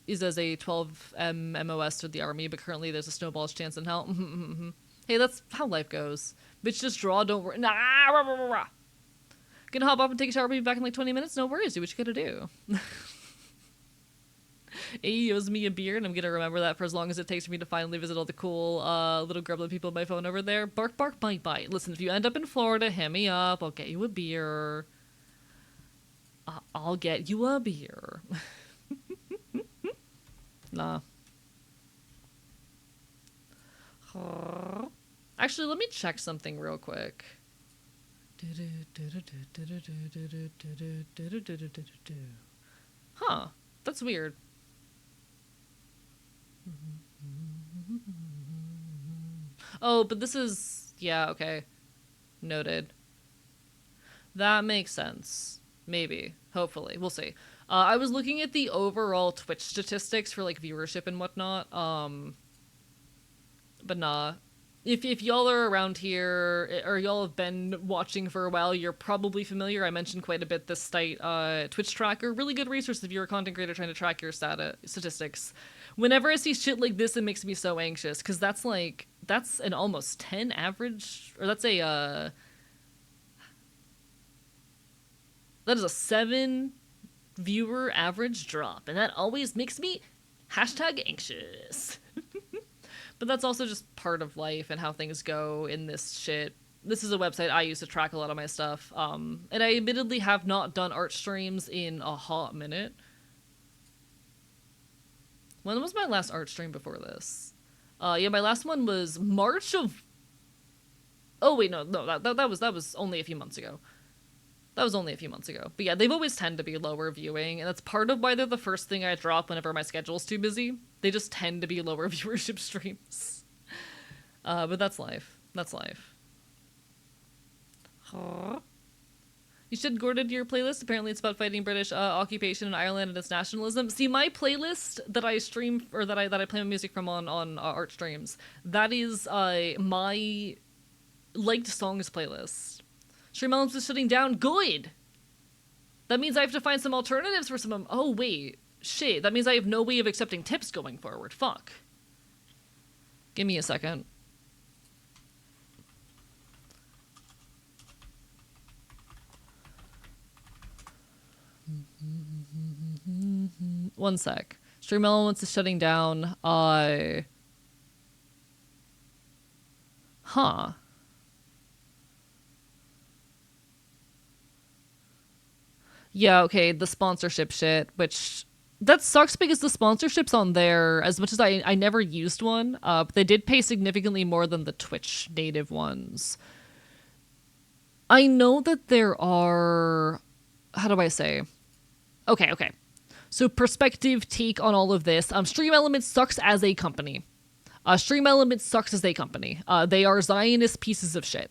is as a 12M MOS to the army, but currently there's a snowball's chance in hell. Hey, that's how life goes. Bitch, just draw, don't worry. Nah, rah, rah, rah, rah. Gonna hop off and take a shower, be back in like 20 minutes? No worries, do what you gotta do. AE owes me a beer, and I'm gonna remember that for as long as it takes for me to finally visit all the cool little gremlin people on my phone over there. Bark, bark, bite, bite. Listen, if you end up in Florida, hit me up. I'll get you a beer. I'll get you a beer. Nah. Actually, let me check something real quick. Huh. That's weird. Oh, but this is... Yeah, okay. Noted. That makes sense. Maybe. Hopefully. We'll see. I was looking at the overall Twitch statistics for, like, viewership and whatnot. But nah. If y'all are around here, or y'all have been watching for a while, you're probably familiar. I mentioned quite a bit this site, Twitch Tracker. Really good resource if you're a content creator trying to track your statistics. Whenever I see shit like this, it makes me so anxious, because that's an almost 10 average, or that's that is a 7 viewer average drop, and that always makes me #anxious. But that's also just part of life and how things go in this shit. This is a website I use to track a lot of my stuff. And I admittedly have not done art streams in a hot minute. When was my last art stream before this? Yeah, my last one was March of... Oh, wait, no, that was only a few months ago. That was only a few months ago. But yeah, they've always tend to be lower viewing, and that's part of why they're the first thing I drop whenever my schedule's too busy. They just tend to be lower viewership streams. But that's life. That's life. You should go to your playlist. Apparently it's about fighting British occupation in Ireland and its nationalism. See, my playlist that I stream, or that I play my music from on art streams, that is my liked songs playlist. Stream Elements is shutting down. Good! That means I have to find some alternatives for some of them. Oh, wait. Shit. That means I have no way of accepting tips going forward. Fuck. Give me a second. One sec. Stream Elements is shutting down. Huh. Yeah, okay, the sponsorship shit, which... That sucks because the sponsorships on there, as much as I never used one, but they did pay significantly more than the Twitch native ones. I know that there are... How do I say? Okay. So perspective take on all of this. Stream Elements sucks as a company. Stream Elements sucks as a company. They are Zionist pieces of shit.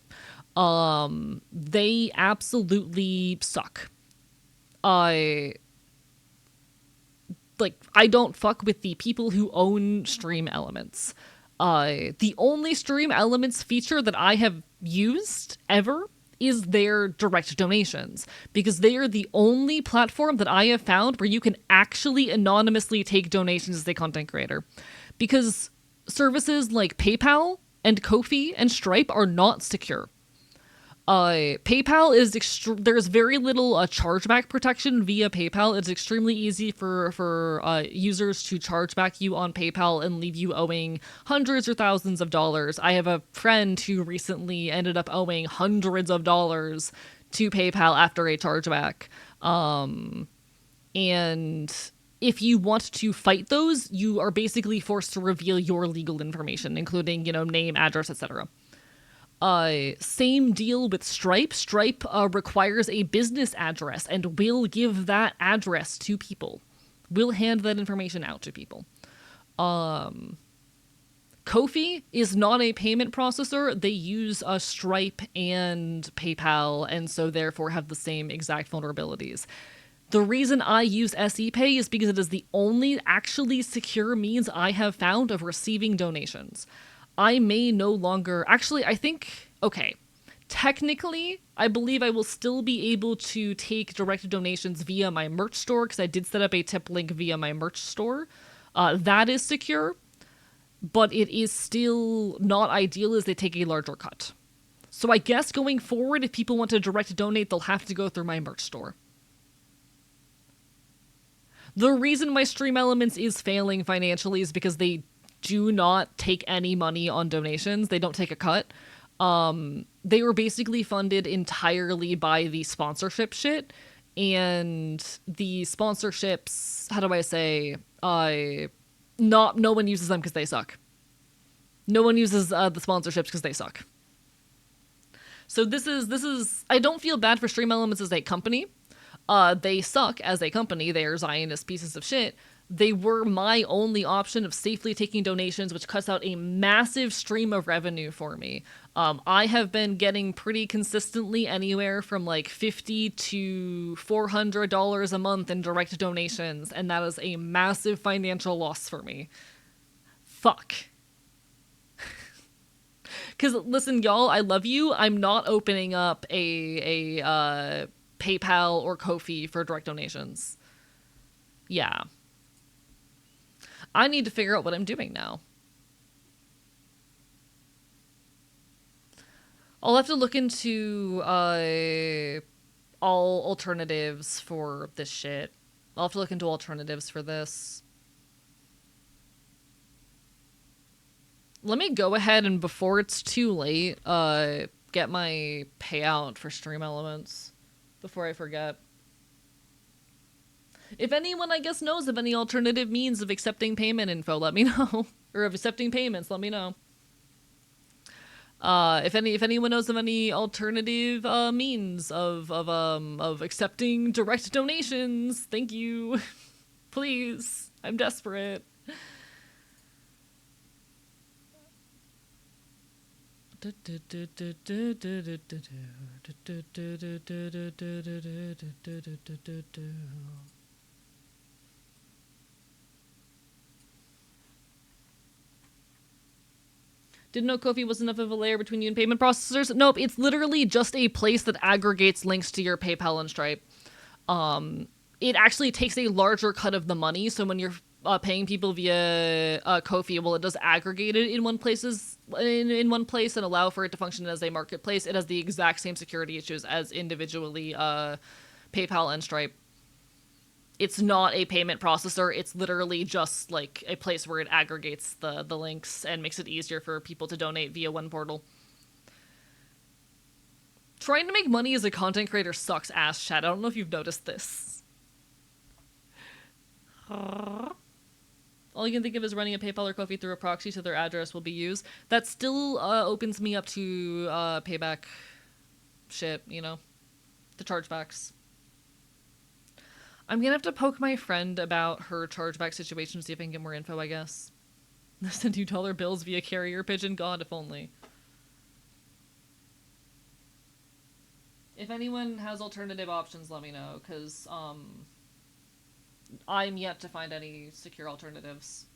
They absolutely suck. I don't fuck with the people who own Stream Elements. The only Stream Elements feature that I have used ever is their direct donations, because they are the only platform that I have found where you can actually anonymously take donations as a content creator. Because services like PayPal and Ko-fi and Stripe are not secure. PayPal is there's very little chargeback protection via PayPal. It's extremely easy for users to charge back you on PayPal and leave you owing hundreds or thousands of dollars. I have a friend who recently ended up owing hundreds of dollars to PayPal after a chargeback. And if you want to fight those, you are basically forced to reveal your legal information, including, name, address, etc. Same deal with Stripe. Stripe requires a business address and will give that address to people. Will hand that information out to people. Ko-fi is not a payment processor. They use Stripe and PayPal, and so therefore have the same exact vulnerabilities. The reason I use SEPay is because it is the only actually secure means I have found of receiving donations. I may no longer... Actually, I think... Okay. Technically, I believe I will still be able to take direct donations via my merch store, because I did set up a tip link via my merch store. That is secure, but it is still not ideal as they take a larger cut. So I guess going forward, if people want to direct donate, they'll have to go through my merch store. The reason my Stream Elements is failing financially is because they do not take any money on donations. They don't take a cut. They were basically funded entirely by the sponsorship shit, and the sponsorships, how do I say, no one uses them because they suck. No one uses the sponsorships because they suck. So this is I don't feel bad for Stream Elements as a company. They suck as a company. They are Zionist pieces of shit. They were my only option of safely taking donations, which cuts out a massive stream of revenue for me. I have been getting pretty consistently anywhere from like $50 to $400 a month in direct donations, and that is a massive financial loss for me. Fuck. Because, listen, y'all, I love you. I'm not opening up a PayPal or Ko-fi for direct donations. Yeah. I need to figure out what I'm doing now. I'll have to look into all alternatives for this shit. I'll have to look into alternatives for this. Let me go ahead and, before it's too late, get my payout for Stream Elements before I forget. If anyone, I guess, knows of any alternative means of accepting payment info, let me know. Or of accepting payments, let me know. If anyone knows of any alternative means of accepting direct donations, thank you. Please, I'm desperate. Didn't know Ko-fi was enough of a layer between you and payment processors. Nope, it's literally just a place that aggregates links to your PayPal and Stripe. It actually takes a larger cut of the money, so when you're paying people via Ko-fi, well, it does aggregate it in one place and allow for it to function as a marketplace. It has the exact same security issues as individually PayPal and Stripe. It's not a payment processor. It's literally just like a place where it aggregates the links and makes it easier for people to donate via one portal. Trying to make money as a content creator sucks ass, chat. I don't know if you've noticed this. All you can think of is running a PayPal or Ko-fi through a proxy so their address will be used. That still opens me up to payback shit, the chargebacks. I'm gonna have to poke my friend about her chargeback situation to see if I can get more info, I guess. Send you dollar bills via carrier pigeon? God, if only. If anyone has alternative options, let me know, because I'm yet to find any secure alternatives.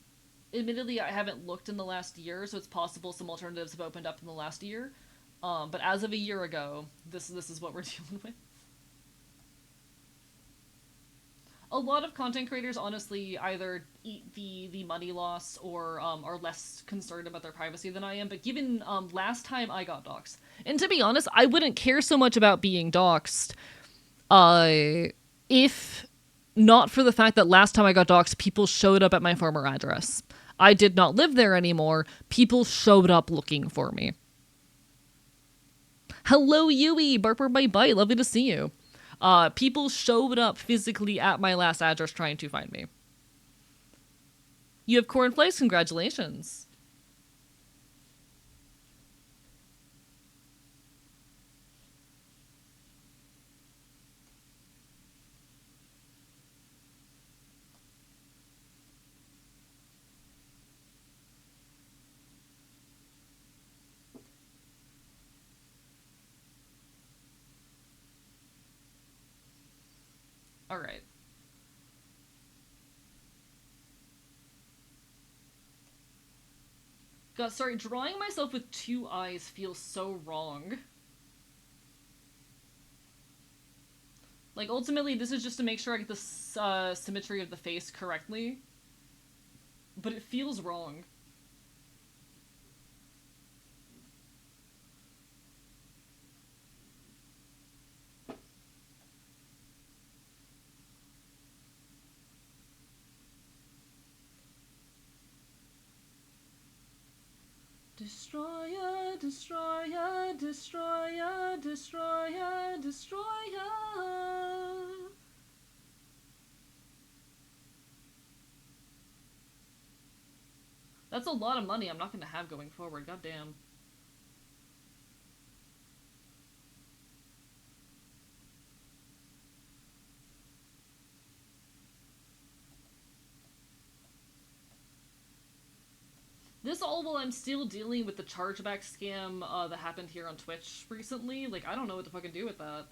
Admittedly, I haven't looked in the last year, so it's possible some alternatives have opened up in the last year. But as of a year ago, this is what we're dealing with. A lot of content creators honestly either eat the money loss or are less concerned about their privacy than I am. But given last time I got doxxed, and to be honest, I wouldn't care so much about being doxxed if not for the fact that last time I got doxxed, people showed up at my former address. I did not live there anymore. People showed up looking for me. Hello, Yui. Barper Bite Bite. Lovely to see you. People showed up physically at my last address trying to find me. You have cornflakes? Congratulations. All right. God, sorry, drawing myself with two eyes feels so wrong. Like, ultimately, this is just to make sure I get the symmetry of the face correctly. But it feels wrong. Destroyer, destroyer, destroyer, destroyer, destroyer. That's a lot of money I'm not going to have going forward, goddamn. This all while I'm still dealing with the chargeback scam that happened here on Twitch recently. Like, I don't know what to fucking do with that.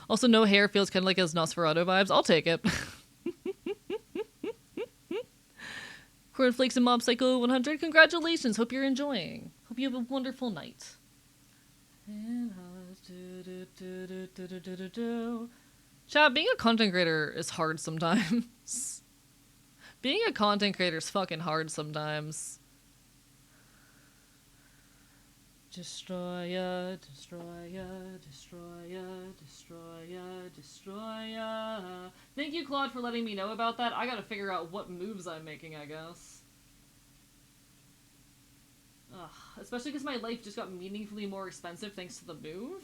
Also, no hair feels kind of like his Nosferatu vibes. I'll take it. Cornflakes and Mob Psycho 100, congratulations. Hope you're enjoying. Hope you have a wonderful night. Chat, being a content creator is hard sometimes. Being a content creator is fucking hard sometimes. Destroyer, destroyer, destroyer, destroyer, destroyer. Thank you, Claude, for letting me know about that. I gotta figure out what moves I'm making, I guess. Ugh, especially because my life just got meaningfully more expensive thanks to the move.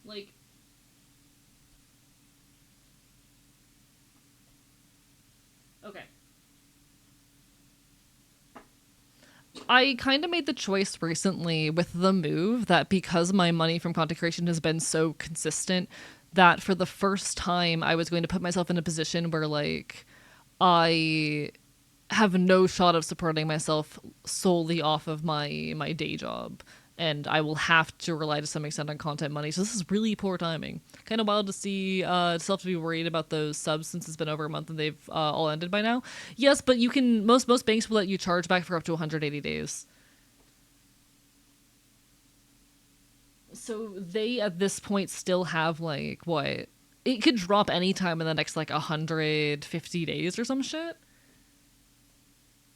Like, okay. I kind of made the choice recently with the move that because my money from content creation has been so consistent, that for the first time I was going to put myself in a position where, like, I have no shot of supporting myself solely off of my day job, and I will have to rely to some extent on content money. So this is really poor timing. Kind of wild to see still have to be worried about those subs since it's been over a month and they've all ended by now. Yes, but you can most banks will let you charge back for up to 180 days. So they at this point still have, like, what? It could drop anytime in the next like 150 days or some shit.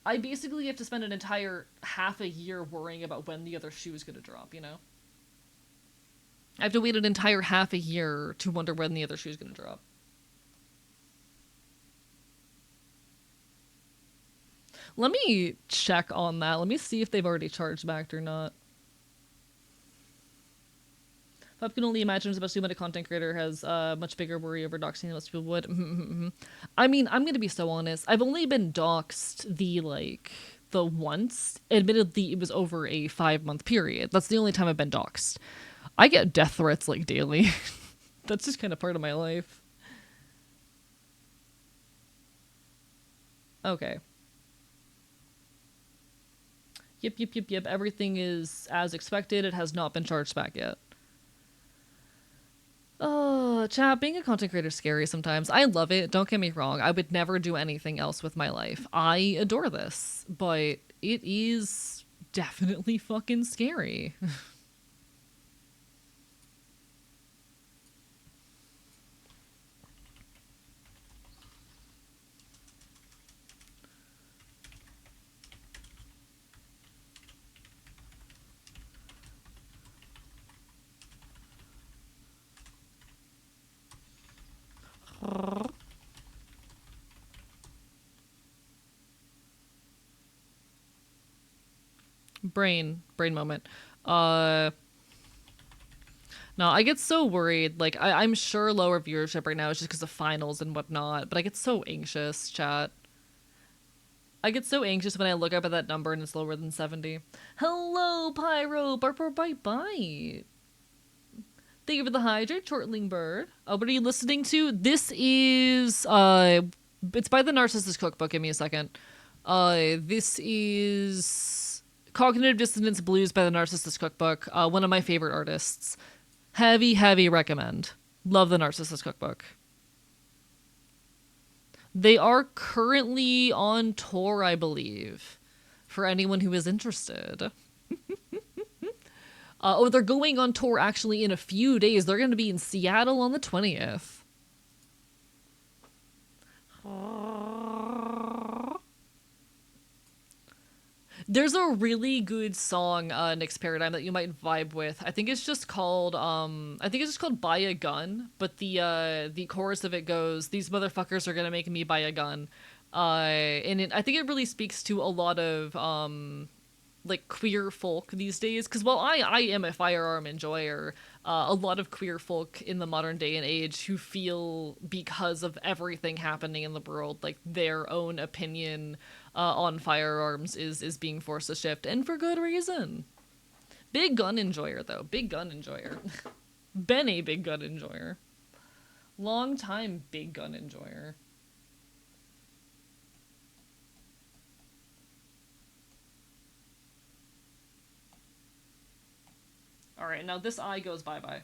I basically have to spend an entire half a year worrying about when the other shoe is going to drop, you know? I have to wait an entire half a year to wonder when the other shoe is going to drop. Let me check on that. Let me see if they've already charged back or not. I can only imagine, especially when a content creator has a much bigger worry over doxing than most people would. I mean, I'm gonna be so honest. I've only been doxed the once. Admittedly, it was over a 5-month period. That's the only time I've been doxed. I get death threats like daily. That's just kind of part of my life. Okay. Yep. Everything is as expected. It has not been charged back yet. Oh, chat, being a content creator is scary sometimes. I love it. Don't get me wrong. I would never do anything else with my life. I adore this, but it is definitely fucking scary. Brain moment. Uh, no, I get so worried. Like, I'm sure lower viewership right now is just because of finals and whatnot, but I get so anxious, chat. I get so anxious when I look up at that number and it's lower than 70. Hello, Pyro! Bite bite. Thank you for the hydrate, Chortling Bird. What are you listening to? This is it's by the Narcissist Cookbook. Give me a second. This is Cognitive Dissonance Blues by the Narcissist Cookbook. One of my favorite artists. Heavy recommend. Love the Narcissist Cookbook. They are currently on tour, I believe, for anyone who is interested. They're going on tour actually in a few days. They're going to be in Seattle on the 20th. There's a really good song, Nick's Paradigm, that you might vibe with. I think it's just called Buy a Gun, but the chorus of it goes, "These motherfuckers are gonna make me buy a gun." I think it really speaks to a lot of like queer folk these days, because while I am a firearm enjoyer, a lot of queer folk in the modern day and age who feel, because of everything happening in the world, like their own opinion on firearms is being forced to shift, and for good reason. Big gun enjoyer though, big gun enjoyer. Been a big gun enjoyer, long time big gun enjoyer. All right, now this eye goes bye-bye.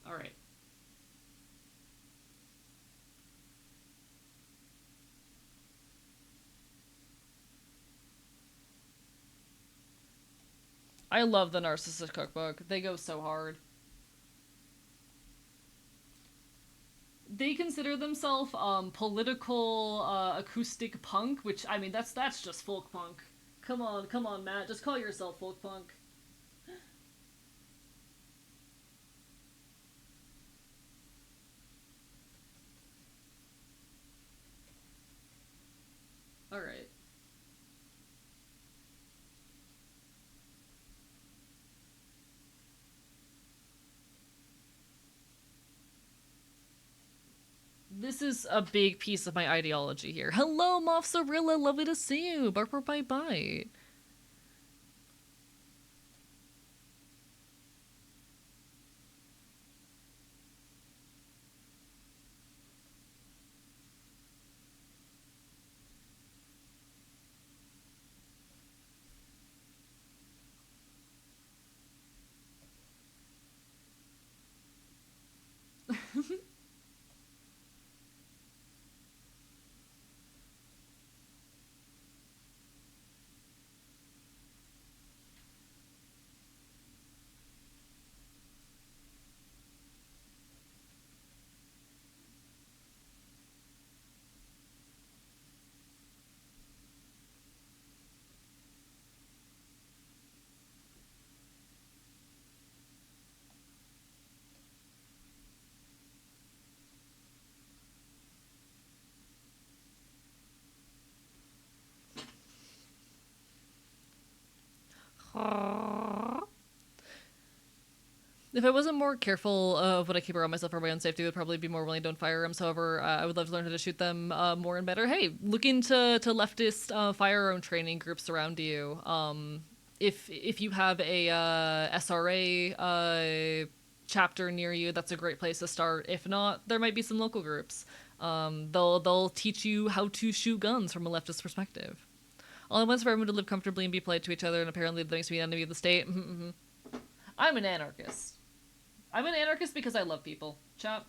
All right. I love the Narcissist Cookbook. They go so hard. They consider themselves political acoustic punk, which I mean that's just folk punk. Come on, Matt. Just call yourself folk punk. All right. This is a big piece of my ideology here. Hello, Moffzarilla. Lovely to see you. Bark, bark, bite, bite. If I wasn't more careful of what I keep around myself for my own safety, I would probably be more willing to own firearms. However, I would love to learn how to shoot them more and better. Hey, look into leftist firearm training groups around you. If you have a SRA chapter near you, that's a great place to start. If not, there might be some local groups. They'll teach you how to shoot guns from a leftist perspective. All I want is for everyone to live comfortably and be polite to each other, and apparently that makes me an enemy of the state. I'm an anarchist. I'm an anarchist because I love people. Chat.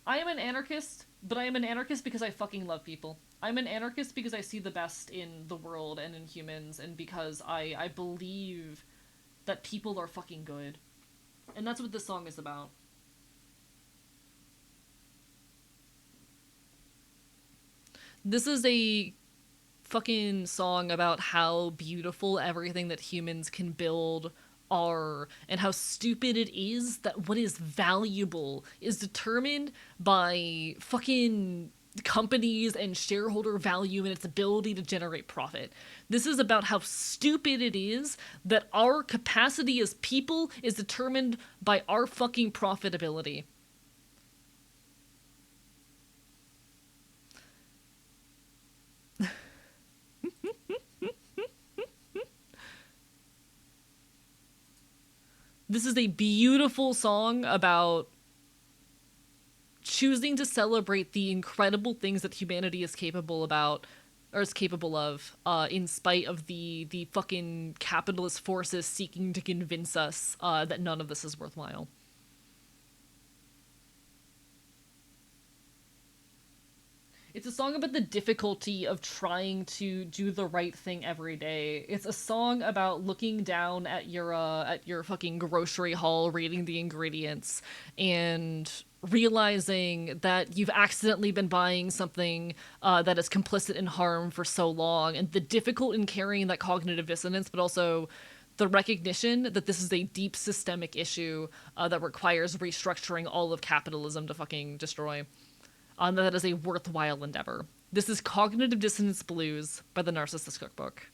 I am an anarchist, but I am an anarchist because I fucking love people. I'm an anarchist because I see the best in the world and in humans, and because I believe that people are fucking good. And that's what this song is about. This is a fucking song about how beautiful everything that humans can build are, and how stupid it is that what is valuable is determined by fucking companies and shareholder value and its ability to generate profit. This is about how stupid it is that our capacity as people is determined by our fucking profitability. This is a beautiful song about choosing to celebrate the incredible things that humanity is capable about, or is capable of, in spite of the fucking capitalist forces seeking to convince us that none of this is worthwhile. It's a song about the difficulty of trying to do the right thing every day. It's a song about looking down at your fucking grocery haul, reading the ingredients, and realizing that you've accidentally been buying something that is complicit in harm for so long, and the difficult in carrying that cognitive dissonance, but also the recognition that this is a deep systemic issue that requires restructuring all of capitalism to fucking destroy. That is a worthwhile endeavor. This is Cognitive Dissonance Blues by the Narcissist Cookbook.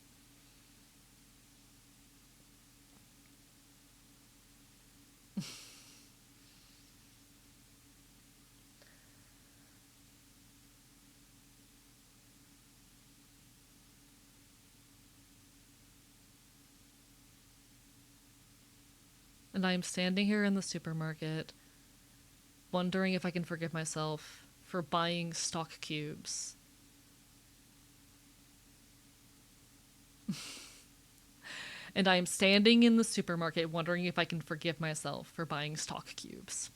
And I am standing here in the supermarket, wondering if I can forgive myself for buying stock cubes. And I am standing in the supermarket wondering if I can forgive myself for buying stock cubes.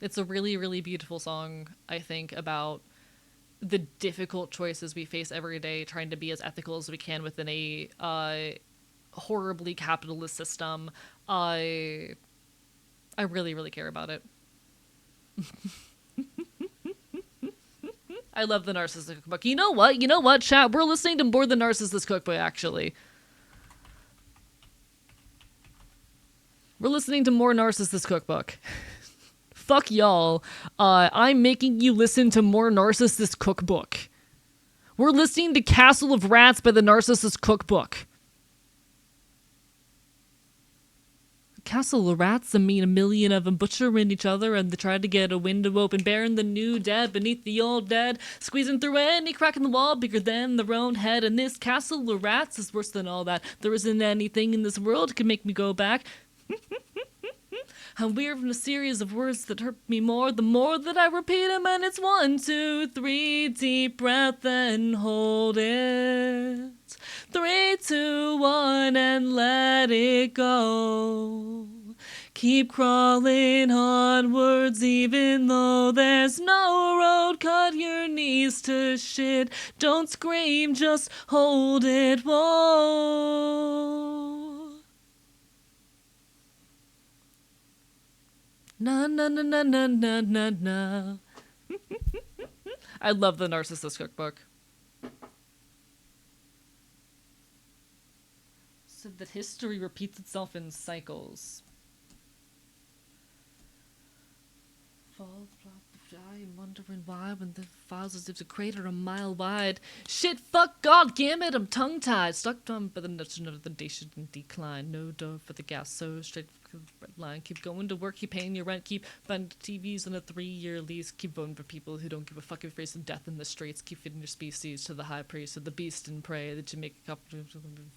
It's a really, really beautiful song, I think, about the difficult choices we face every day trying to be as ethical as we can within a horribly capitalist system. I really, really care about it. I love the Narcissist Cookbook. You know what? You know what, chat? We're listening to more than Narcissist Cookbook, actually. We're listening to more Narcissist Cookbook. Fuck y'all. I'm making you listen to more Narcissist Cookbook. We're listening to Castle of Rats by the Narcissist Cookbook. Castle of Rats, I mean, a million of them butchering each other, and they tried to get a window open, bearing the new dead beneath the old dead, squeezing through any crack in the wall bigger than their own head. And this Castle of Rats is worse than all that. There isn't anything in this world can make me go back. I'm weird from a series of words that hurt me more the more that I repeat them, and it's 1, 2, 3, deep breath and hold it. 3, 2, 1, and let it go. Keep crawling onwards even though there's no road. Cut your knees to shit. Don't scream, just hold it. Whoa. Na na na na na na na na. I love the Narcissist Cookbook. Said that history repeats itself in cycles. Fall, drop, die, and wonder wondering why when the files as if the crater a mile wide. Shit, fuck, god damn it, I'm tongue-tied. Stuck on by the notion of the day shouldn't decline. No door for the gas, so straight for the red line. Keep going to work, keep paying your rent, keep buying TVs on a 3-year lease. Keep voting for people who don't give a fuck if you're facing death in the streets. Keep feeding your species to the high priest of the beast and pray that you make a couple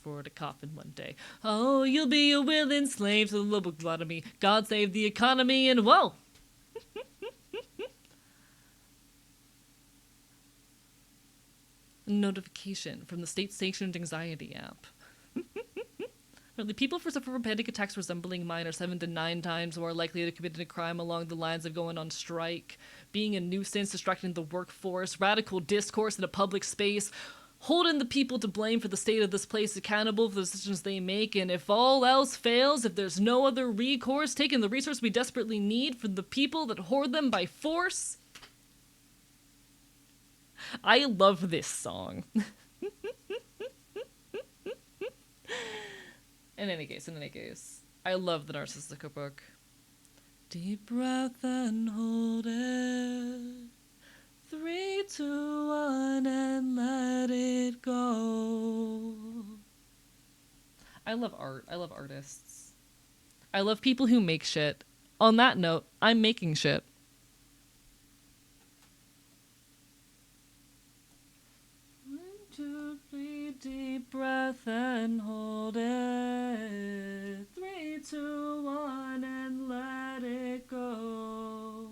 before the coffin one day. Oh, you'll be a willing slave to the lobotomy. God save the economy and whoa! Notification from the state-sanctioned anxiety app. Apparently, people who suffer from panic attacks resembling mine are 7 to 9 times more likely to commit a crime along the lines of going on strike, being a nuisance, distracting the workforce, radical discourse in a public space, holding the people to blame for the state of this place accountable for the decisions they make, and if all else fails, if there's no other recourse, taking the resource we desperately need from the people that hoard them by force. I love this song. In any case, I love the Narcissistic Cookbook. Deep breath and hold it. 3, 2, 1, and let it go. I love art. I love artists. I love people who make shit. On that note, I'm making shit. 1, 2, 3, deep breath and hold it. 3, 2, 1, and let it go.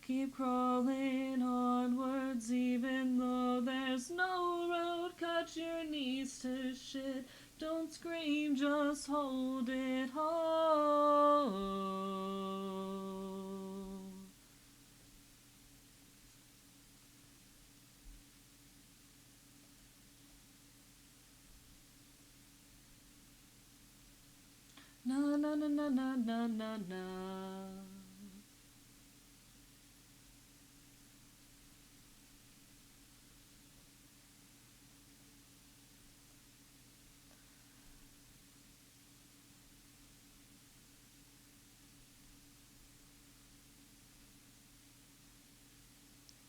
Keep crawling onwards even though there's no road. Cut your knees to shit. Don't scream, just hold it. Hold. Na na na na na na na na.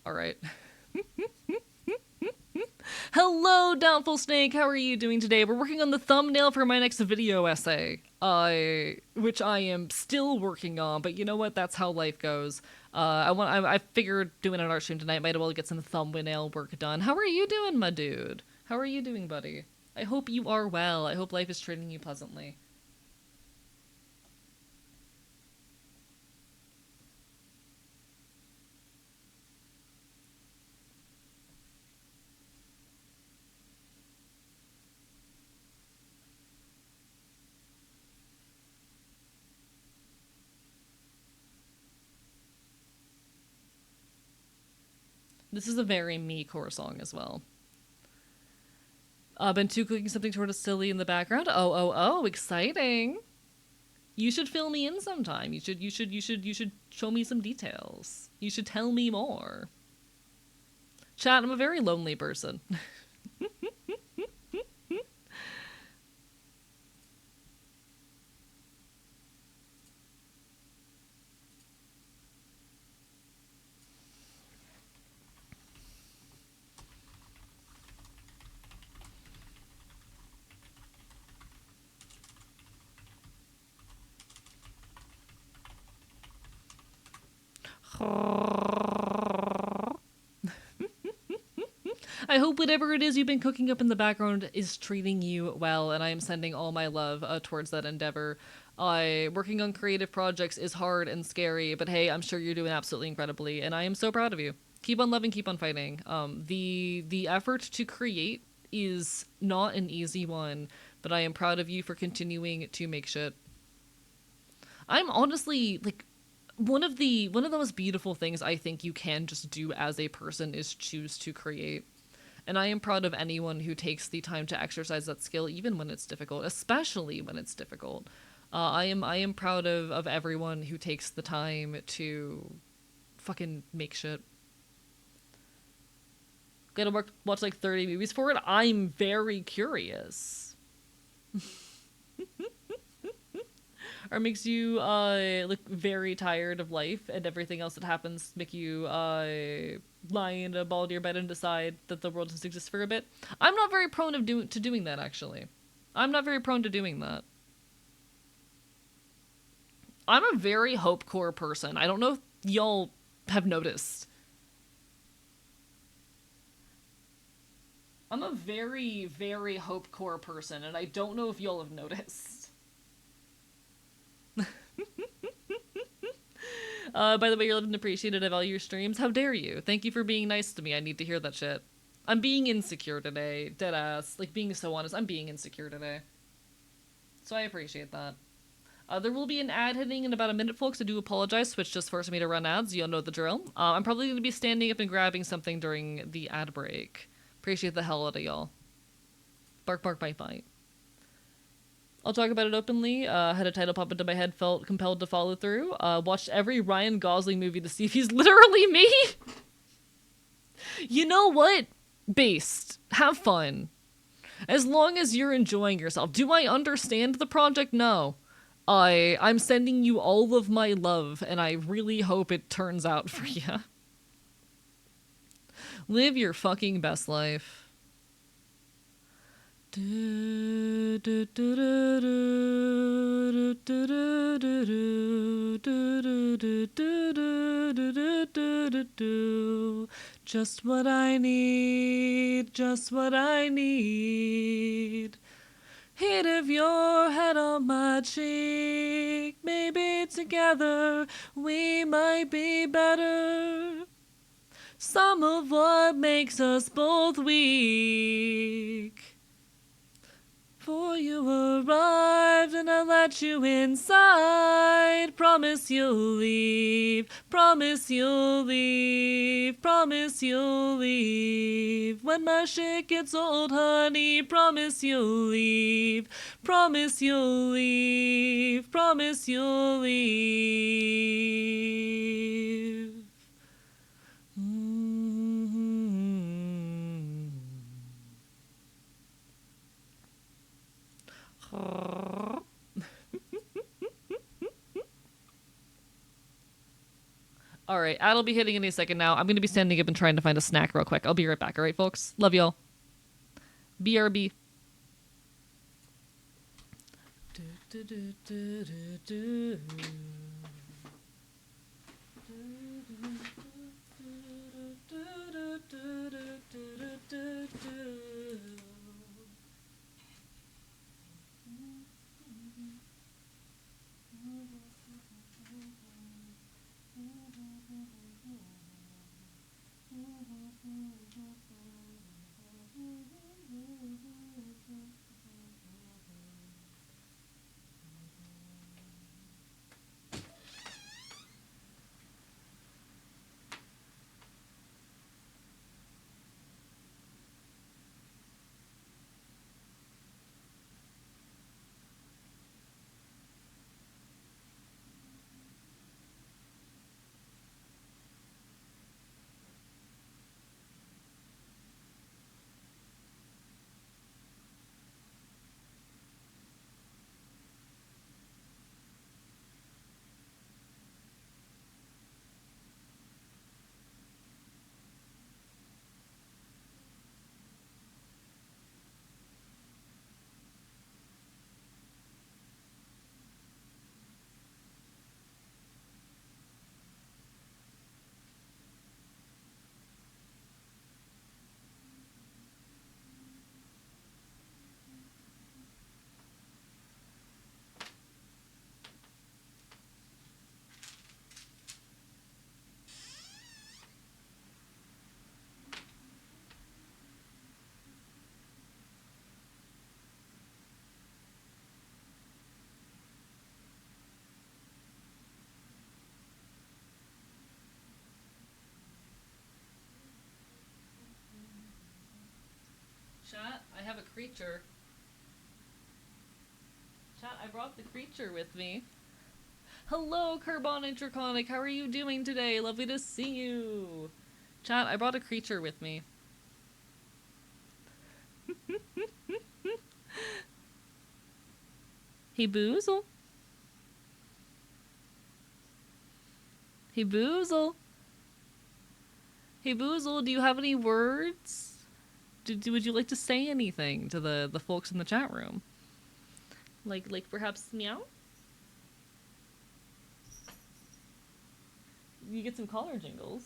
All right. Hello, Doubtful Snake. How are you doing today? We're working on the thumbnail for my next video essay, which I am still working on. But you know what? That's how life goes. I figured doing an art stream tonight might as well get some thumbnail work done. How are you doing, my dude? How are you doing, buddy? I hope you are well. I hope life is treating you pleasantly. This is a very me core song as well. Been too cooking something sort of silly in the background. Oh, exciting. You should fill me in sometime. You should show me some details. You should tell me more. Chat, I'm a very lonely person. I hope whatever it is you've been cooking up in the background is treating you well, and I am sending all my love towards that endeavor. Working on creative projects is hard and scary, but hey, I'm sure you're doing absolutely incredibly, and I am so proud of you. Keep on loving, keep on fighting. The effort to create is not an easy one, but I am proud of you for continuing to make shit. I'm honestly, like, one of the most beautiful things I think you can just do as a person is choose to create. And I am proud of anyone who takes the time to exercise that skill, even when it's difficult, especially when it's difficult. I am proud of everyone who takes the time to fucking make shit. Gotta watch like 30 movies for it? I'm very curious. or makes you look very tired of life and everything else that happens, make you lie in a ball to your bed and decide that the world just exists for a bit. I'm not very prone to doing that, actually. I'm not very prone to doing that. I'm a very hope-core person. I don't know if y'all have noticed. I'm a very, very hope-core person, and I don't know if y'all have noticed. By the way, you're living appreciated. I value your streams. How dare you? Thank you for being nice to me. I need to hear that shit. I'm being insecure today. Deadass. Like, being so honest. I'm being insecure today. So I appreciate that. There will be an ad hitting in about a minute, folks. I do apologize. Switch just forced me to run ads. You'll know the drill. I'm probably going to be standing up and grabbing something during the ad break. Appreciate the hell out of y'all. Bark, bark, bite, bite. I'll talk about it openly. Had a title pop into my head, felt compelled to follow through. Watched every Ryan Gosling movie to see if he's literally me. You know what? Beast. Have fun. As long as you're enjoying yourself. Do I understand the project? No. I'm sending you all of my love, and I really hope it turns out for you. Live your fucking best life. Just what I need, just what I need. Hit of your head on my cheek. Maybe together we might be better. Some of what makes us both weak. Before you arrived and I let you inside. Promise you'll leave. Promise you'll leave. Promise you'll leave. When my shit gets old, honey. Promise you'll leave. Promise you'll leave. Promise you'll leave. Alright, ad'll be hitting any second now. I'm gonna be standing up and trying to find a snack real quick. I'll be right back, alright, folks? Love y'all. BRB. Chat, I have a creature. Chat, I brought the creature with me. Hello, Carbonic Draconic. How are you doing today? Lovely to see you. Chat, I brought a creature with me. Hey, Boozle. Hey, Boozle. Hey, Boozle, do you have any words? Would you like to say anything to the folks in the chat room? Like perhaps meow? You get some collar jingles.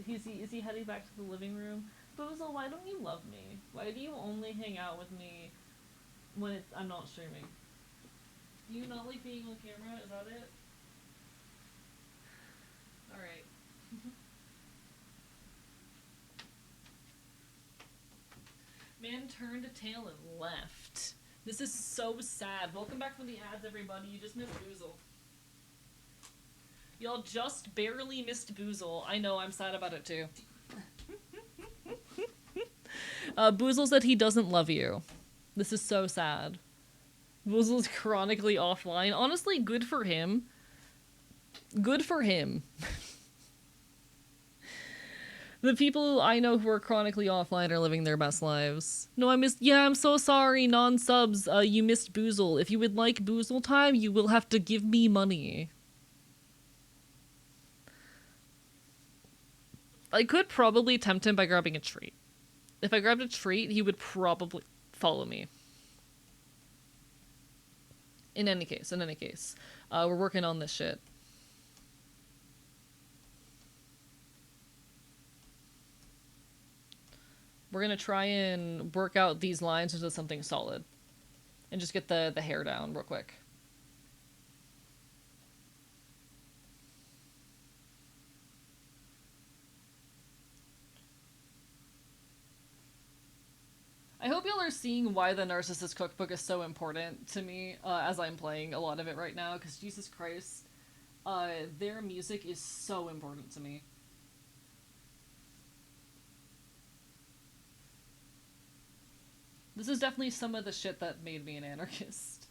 Is he heading back to the living room? Boozle, why don't you love me? Why do you only hang out with me when I'm not streaming? Do you not like being on camera? Is that it? Alright. Man turned a tail and left. This is so sad. Welcome back from the ads, everybody. You just missed Boozle. Y'all just barely missed Boozle. I know, I'm sad about it too. Boozle said he doesn't love you. This is so sad. Boozle's chronically offline. Honestly, good for him. Good for him. The people I know who are chronically offline are living their best lives. No, I missed- Yeah, I'm so sorry, non-subs. You missed Boozle. If you would like Boozle time, you will have to give me money. I could probably tempt him by grabbing a treat. If I grabbed a treat, he would probably follow me. In any case. We're working on this shit. We're gonna try and work out these lines into something solid. And just get the hair down real quick. I hope y'all are seeing why the Narcissist Cookbook is so important to me as I'm playing a lot of it right now, because Jesus Christ, their music is so important to me. This is definitely some of the shit that made me an anarchist.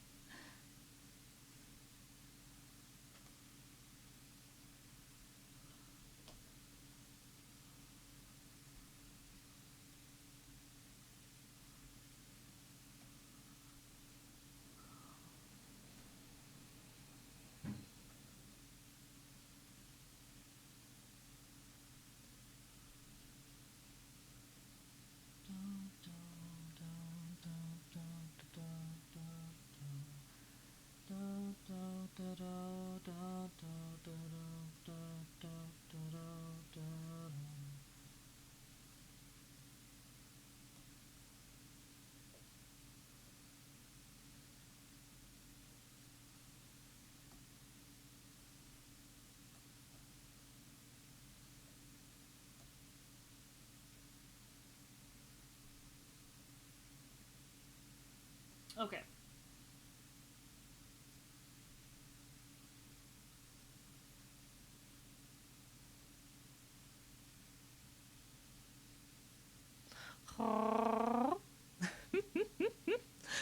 Okay.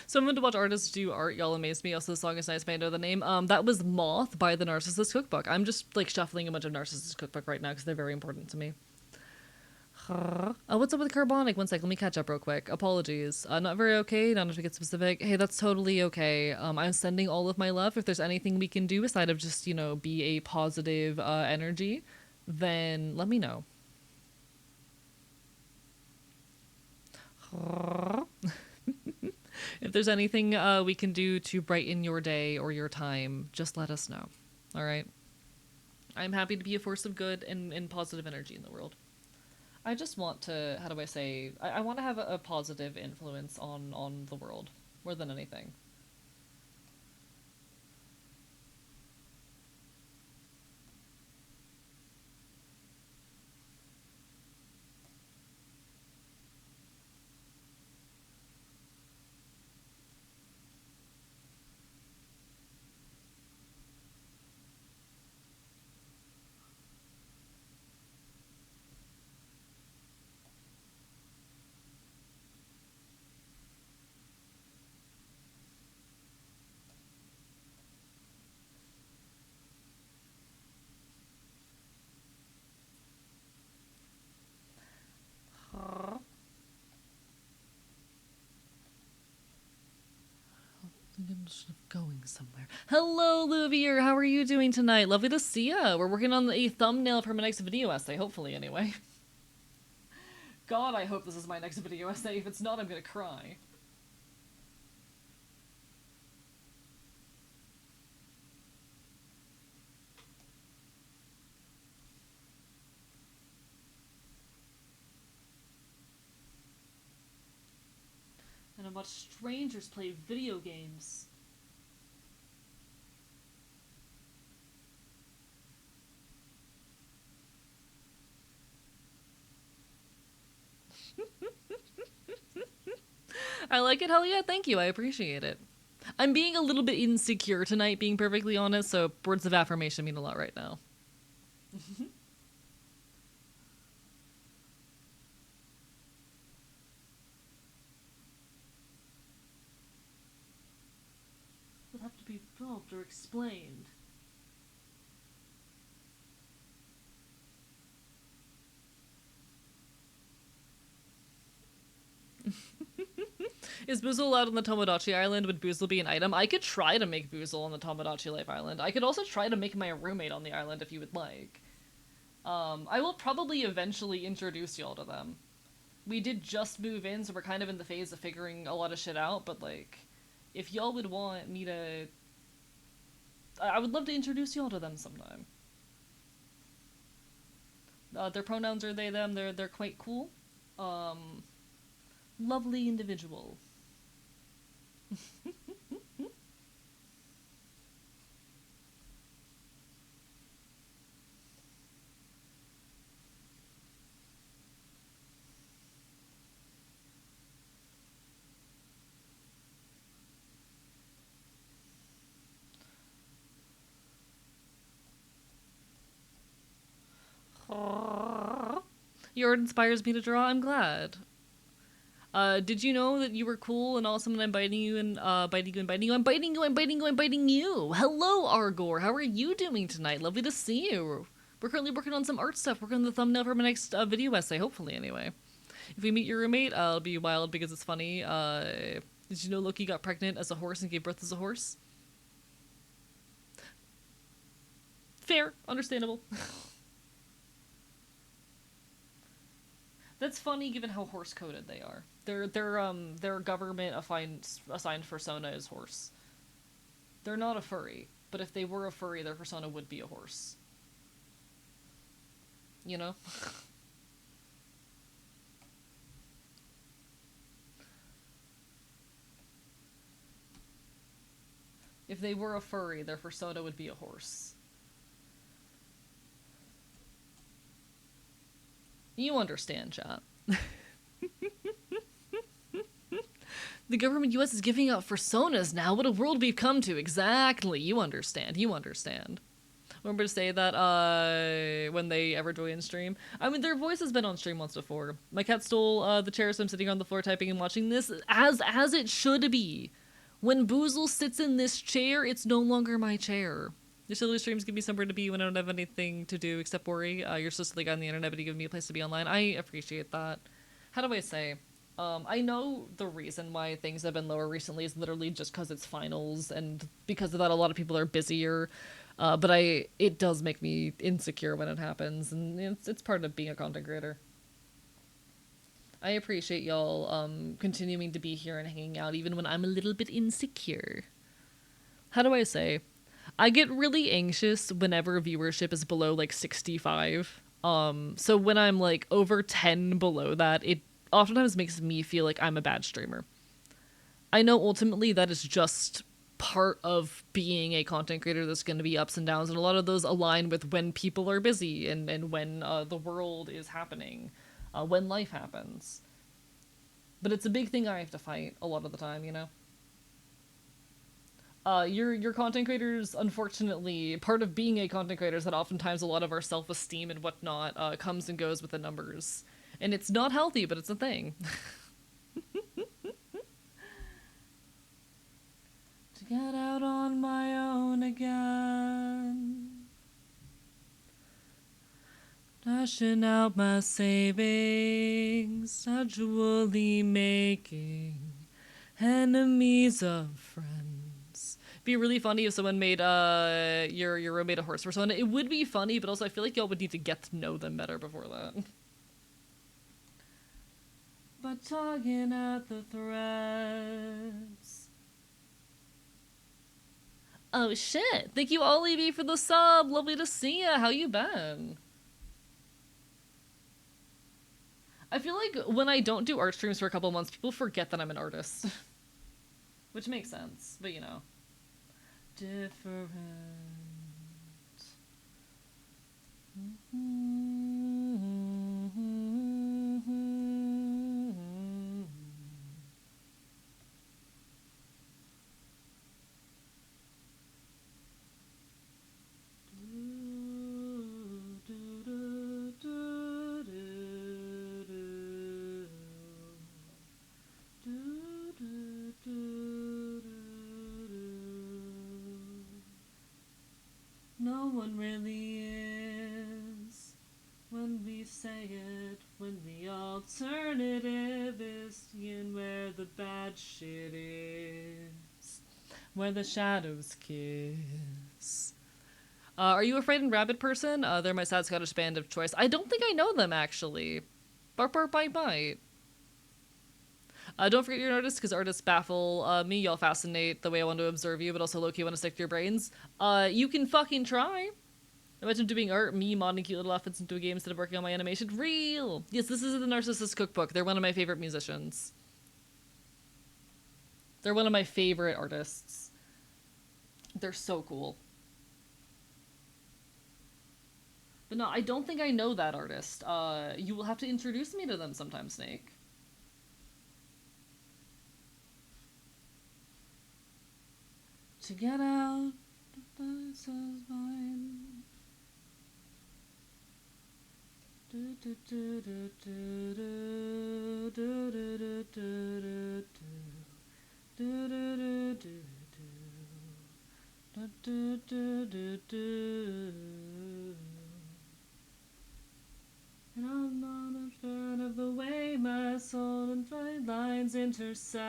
Someone to watch artists do art, y'all amaze me. Also, the song is nice, but I know the name. That was Moth by the Narcissist Cookbook. I'm just like shuffling a bunch of Narcissist Cookbook right now because they're very important to me. What's up with Carbonic? One sec, let me catch up real quick. Apologies. Not very okay, not to get specific. Hey, that's totally okay. I'm sending all of my love. If there's anything we can do aside of just, you know, be a positive energy, then let me know. If there's anything we can do to brighten your day or your time, just let us know. All right? I'm happy to be a force of good and positive energy in the world. I just want to, how do I say, I want to have a positive influence on the world more than anything. Going somewhere. Hello, Louvier. How are you doing tonight? Lovely to see ya. We're working on a thumbnail for my next video essay, hopefully, anyway. God, I hope this is my next video essay. If it's not, I'm gonna cry. And I watch strangers play video games. I like it, hell yeah, thank you, I appreciate it. I'm being a little bit insecure tonight, being perfectly honest, so words of affirmation mean a lot right now. Would have to be solved or explained. Is Boozle allowed on the Tomodachi Island? Would Boozle be an item? I could try to make Boozle on the Tomodachi Life Island. I could also try to make my roommate on the island if you would like. I will probably eventually introduce y'all to them. We did just move in, so we're kind of in the phase of figuring a lot of shit out, but like, if y'all would want me to... I would love to introduce y'all to them sometime. Their pronouns are they, them, they're quite cool. Lovely individual. Your art inspires me to draw, I'm glad. Did you know that you were cool and awesome and I'm biting you and biting you and biting you? I'm biting you, I'm biting you, I'm biting you! Hello, Argor, how are you doing tonight? Lovely to see you. We're currently working on some art stuff, working on the thumbnail for my next video essay, hopefully anyway. If we meet your roommate, it'll be wild because it's funny. Did you know Loki got pregnant as a horse and gave birth as a horse? Fair, understandable. That's funny given how horse-coded they are. Their government assigned persona is horse. They're not a furry, but if they were a furry, their persona would be a horse. You know? If they were a furry, their persona would be a horse. You understand, chat. The government US is giving out personas now. What a world we've come to. Exactly. You understand. You understand. Remember to say that when they ever join stream. I mean, their voice has been on stream once before. My cat stole the chair, so I'm sitting on the floor typing and watching this as it should be. When Boozle sits in this chair, it's no longer my chair. Your silly streams give me somewhere to be when I don't have anything to do except worry. You're so silly on the internet, but you give me a place to be online. I appreciate that. How do I say? I know the reason why things have been lower recently is literally just because it's finals, and because of that, a lot of people are busier. But it does make me insecure when it happens, and it's part of being a content creator. I appreciate y'all continuing to be here and hanging out, even when I'm a little bit insecure. How do I say? I get really anxious whenever viewership is below like 65. So when I'm like over 10 below that, it oftentimes makes me feel like I'm a bad streamer. I know ultimately that is just part of being a content creator. There's going to be ups and downs, and a lot of those align with when people are busy and when the world is happening, when life happens. But it's a big thing I have to fight a lot of the time, you know? Your content creators, unfortunately, part of being a content creator is that oftentimes a lot of our self-esteem and whatnot comes and goes with the numbers. And it's not healthy, but it's a thing. To get out on my own again. Dashing out my savings, gradually making enemies of friends. Be really funny if someone made your roommate a horse persona. It would be funny, but also I feel like y'all would need to get to know them better before that. But tugging at the threads. Oh shit! Thank you, Ollie B, for the sub. Lovely to see ya. How you been? I feel like when I don't do art streams for a couple months, people forget that I'm an artist. Which makes sense, but you know. Different. No one really is when we say it, when the alternative is in where the bad shit is, where the shadows kiss. Are you a Frightened Rabbit person? They're my sad Scottish band of choice. I don't think I know them, actually. Bark, bark, bite, bite. Don't forget you're an artist, because artists baffle me. Y'all fascinate the way I want to observe you, but also low-key want to stick to your brains. You can fucking try. Imagine doing art, me modding cute little outfits into a game instead of working on my animation. Real! Yes, this is the Narcissus Cookbook. They're one of my favorite musicians. They're one of my favorite artists. They're so cool. But no, I don't think I know that artist. You will have to introduce me to them sometime, Snake. To get out of this mind. And I'm not a fan of the way my soul and my lines intersect.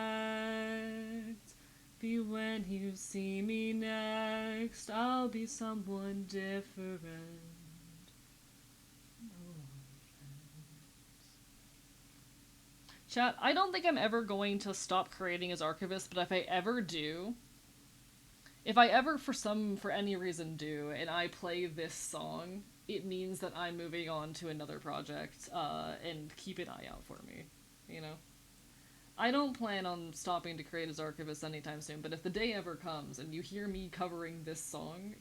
Be when you see me next, I'll be someone different. Chat, I don't think I'm ever going to stop creating as Archivist, but if I ever do, if I ever for any reason do, and I play this song, it means that I'm moving on to another project, and keep an eye out for me, you know? I don't plan on stopping to create as Archivist anytime soon, but if the day ever comes and you hear me covering this song,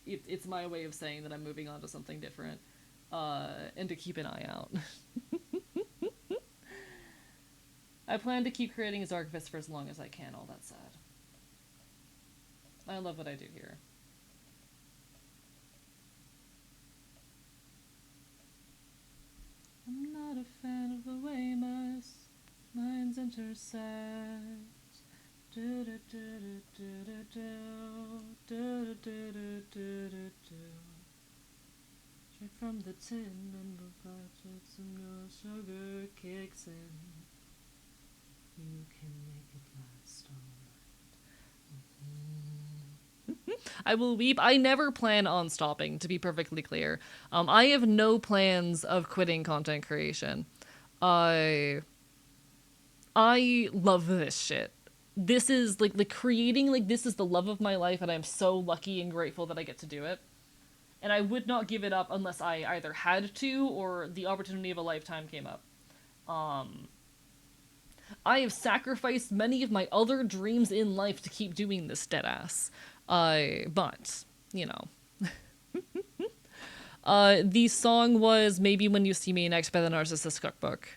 it's my way of saying that I'm moving on to something different, and to keep an eye out. I plan to keep creating as Archivist for as long as I can, all that said. I love what I do here. I'm not a fan of the way my minds intersect. Straight from the tin and the plastics and your sugar kicks in. You can make it last all night. I will weep. I never plan on stopping, to be perfectly clear. I have no plans of quitting content creation. I love this shit. This is like creating, like, this is the love of my life, and I'm so lucky and grateful that I get to do it. And I would not give it up unless I either had to or the opportunity of a lifetime came up. I have sacrificed many of my other dreams in life to keep doing this, deadass. But, you know. The song was Maybe When You See Me Next by the Narcissus Cookbook.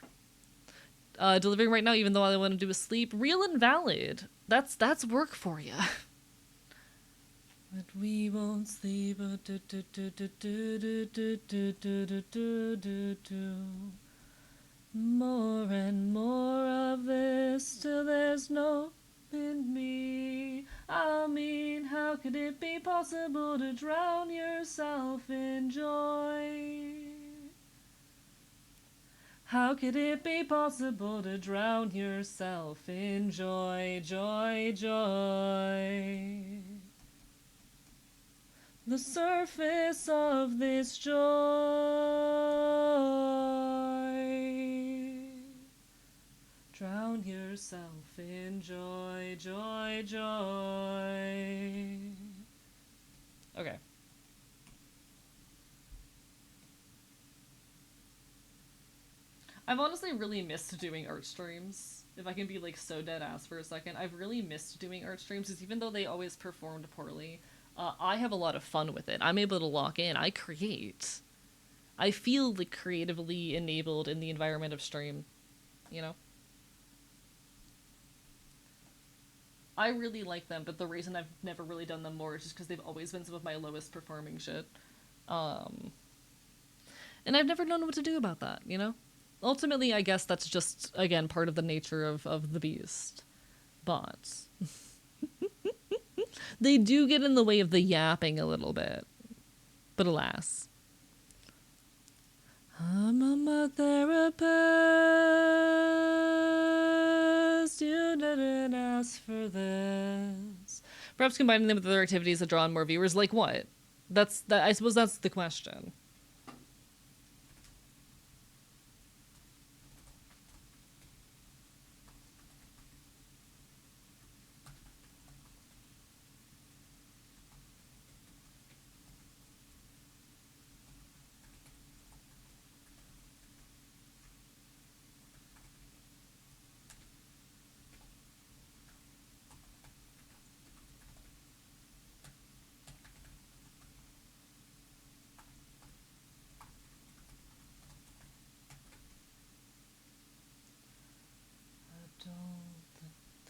Delivering right now, even though all I want to do is sleep. Real and valid. That's work for you. But we won't sleep. More and more of this till there's no in me. I mean, how could it be possible to drown yourself in joy? How could it be possible to drown yourself in joy, joy, joy? the surface of this joy. Drown yourself in joy, joy, joy. Okay. I've honestly really missed doing art streams. If I can be like so dead ass for a second, I've really missed doing art streams because even though they always performed poorly, I have a lot of fun with it. I'm able to lock in. I create. I feel like creatively enabled in the environment of stream, you know? I really like them, but the reason I've never really done them more is just because they've always been some of my lowest performing shit. Um, and I've never known what to do about that, you know? Ultimately, I guess that's just, again, part of the nature of the beast. But they do get in the way of the yapping a little bit. But alas. I'm a therapist. You didn't ask for this. Perhaps combining them with other activities that draw on more viewers. Like what? I suppose that's the question.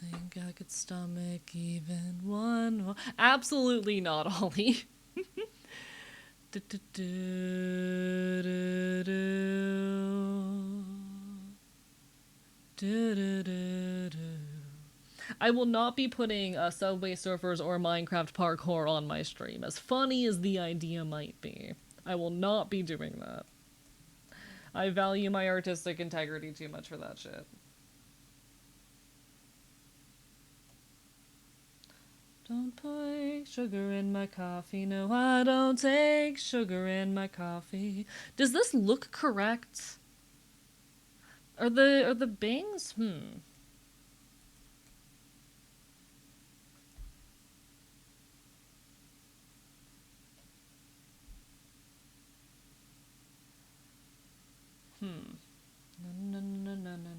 Think I could stomach even one more. Absolutely not, Ollie. I will not be putting Subway Surfers or Minecraft Parkour on my stream, as funny as the idea might be. I will not be doing that. I value my artistic integrity too much for that shit. Don't put sugar in my coffee. No, I don't take sugar in my coffee. Does this look correct? Are the bangs? Na, na, na, na, na.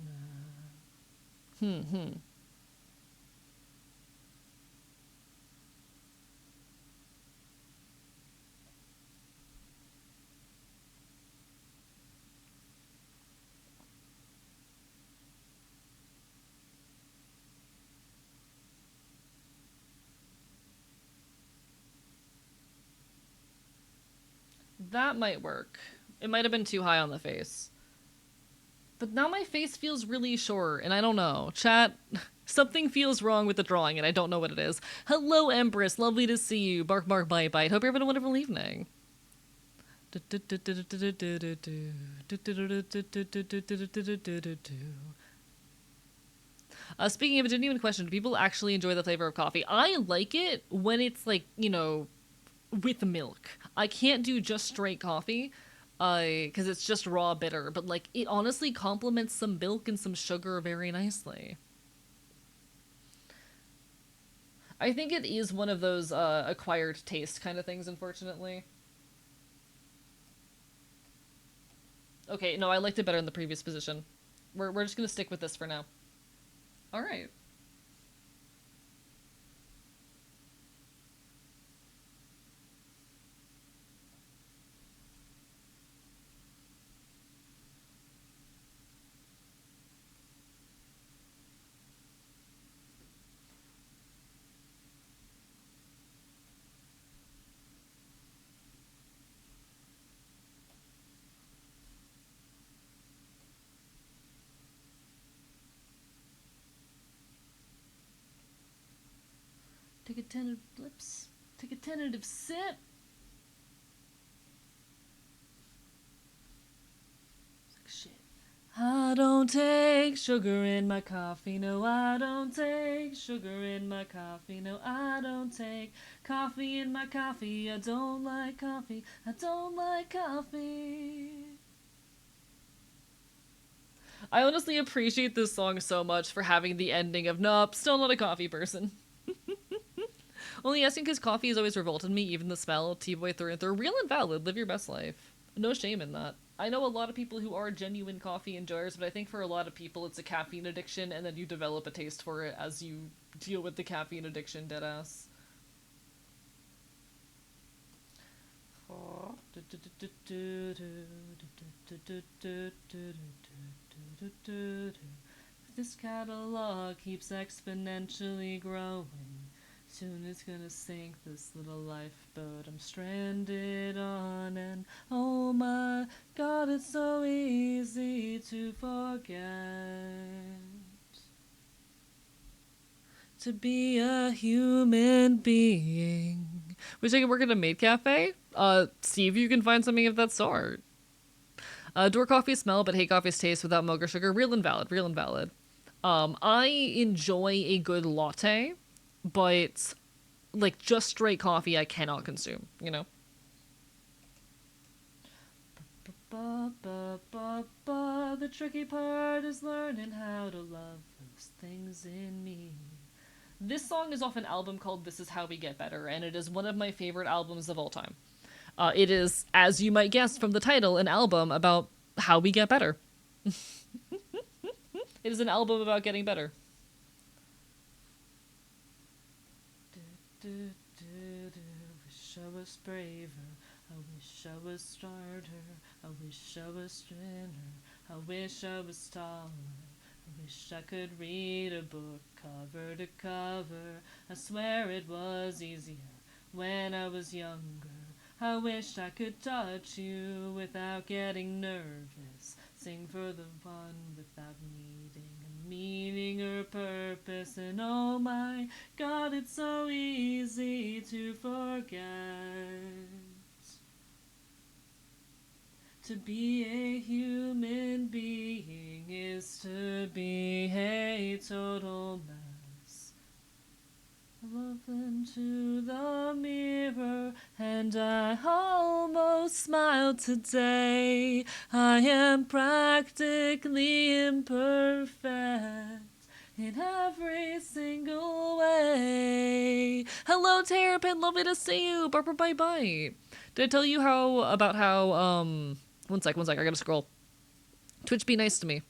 That might work. It might have been too high on the face. But now my face feels really short, and I don't know. Chat, something feels wrong with the drawing, and I don't know what it is. Hello, Empress. Lovely to see you. Bark, bark, bite, bite. Hope you're having a wonderful evening. Speaking of a genuine question, do people actually enjoy the flavor of coffee? I like it when it's like, you know, with milk. I can't do just straight coffee because it's just raw bitter, but like it honestly complements some milk and some sugar very nicely. I think it is one of those acquired taste kind of things, unfortunately. Okay, no, I liked it better in the previous position. We're just gonna stick with this for now. All right. Take a tentative lips. Take a tentative sip. It's like shit. I don't take sugar in my coffee, no, I don't take sugar in my coffee, no, I don't take coffee in my coffee, I don't like coffee, I don't like coffee. I honestly appreciate this song so much for having the ending of nope, still not a coffee person. Only asking because coffee has always revolted me, even the smell, T-boy through and through. Real and valid, live your best life. No shame in that. I know a lot of people who are genuine coffee enjoyers, but I think for a lot of people it's a caffeine addiction, and then you develop a taste for it as you deal with the caffeine addiction, deadass. This catalog keeps exponentially growing. Soon it's gonna sink this little lifeboat I'm stranded on, and oh my god, it's so easy to forget to be a human being. Wish I could work at a maid cafe. See if you can find something of that sort. Adore coffee smell, but hate coffee's taste without milk or sugar. Real and valid. Real and valid. I enjoy a good latte, but like just straight coffee I cannot consume, you know? The tricky part is learning how to love those things in me. This song is off an album called This Is How We Get Better, and it is one of my favorite albums of all time. It is, as you might guess from the title, an album about how we get better. It is an album about getting better. Wish I was braver. I wish I was smarter. I wish I was straighter. I wish I was taller. I wish I could read a book cover to cover. I swear it was easier when I was younger. I wish I could touch you without getting nervous. Sing for the one without needing a meaning or purpose. And oh my god, it's so easy to forget. To be a human being is to be a total mess. I look into the mirror and I almost smiled today. I am practically imperfect in every single way. Hello, Terrapin, lovely to see you. Barbara, bye bye. Did I tell you one sec, I gotta scroll. Twitch be nice to me.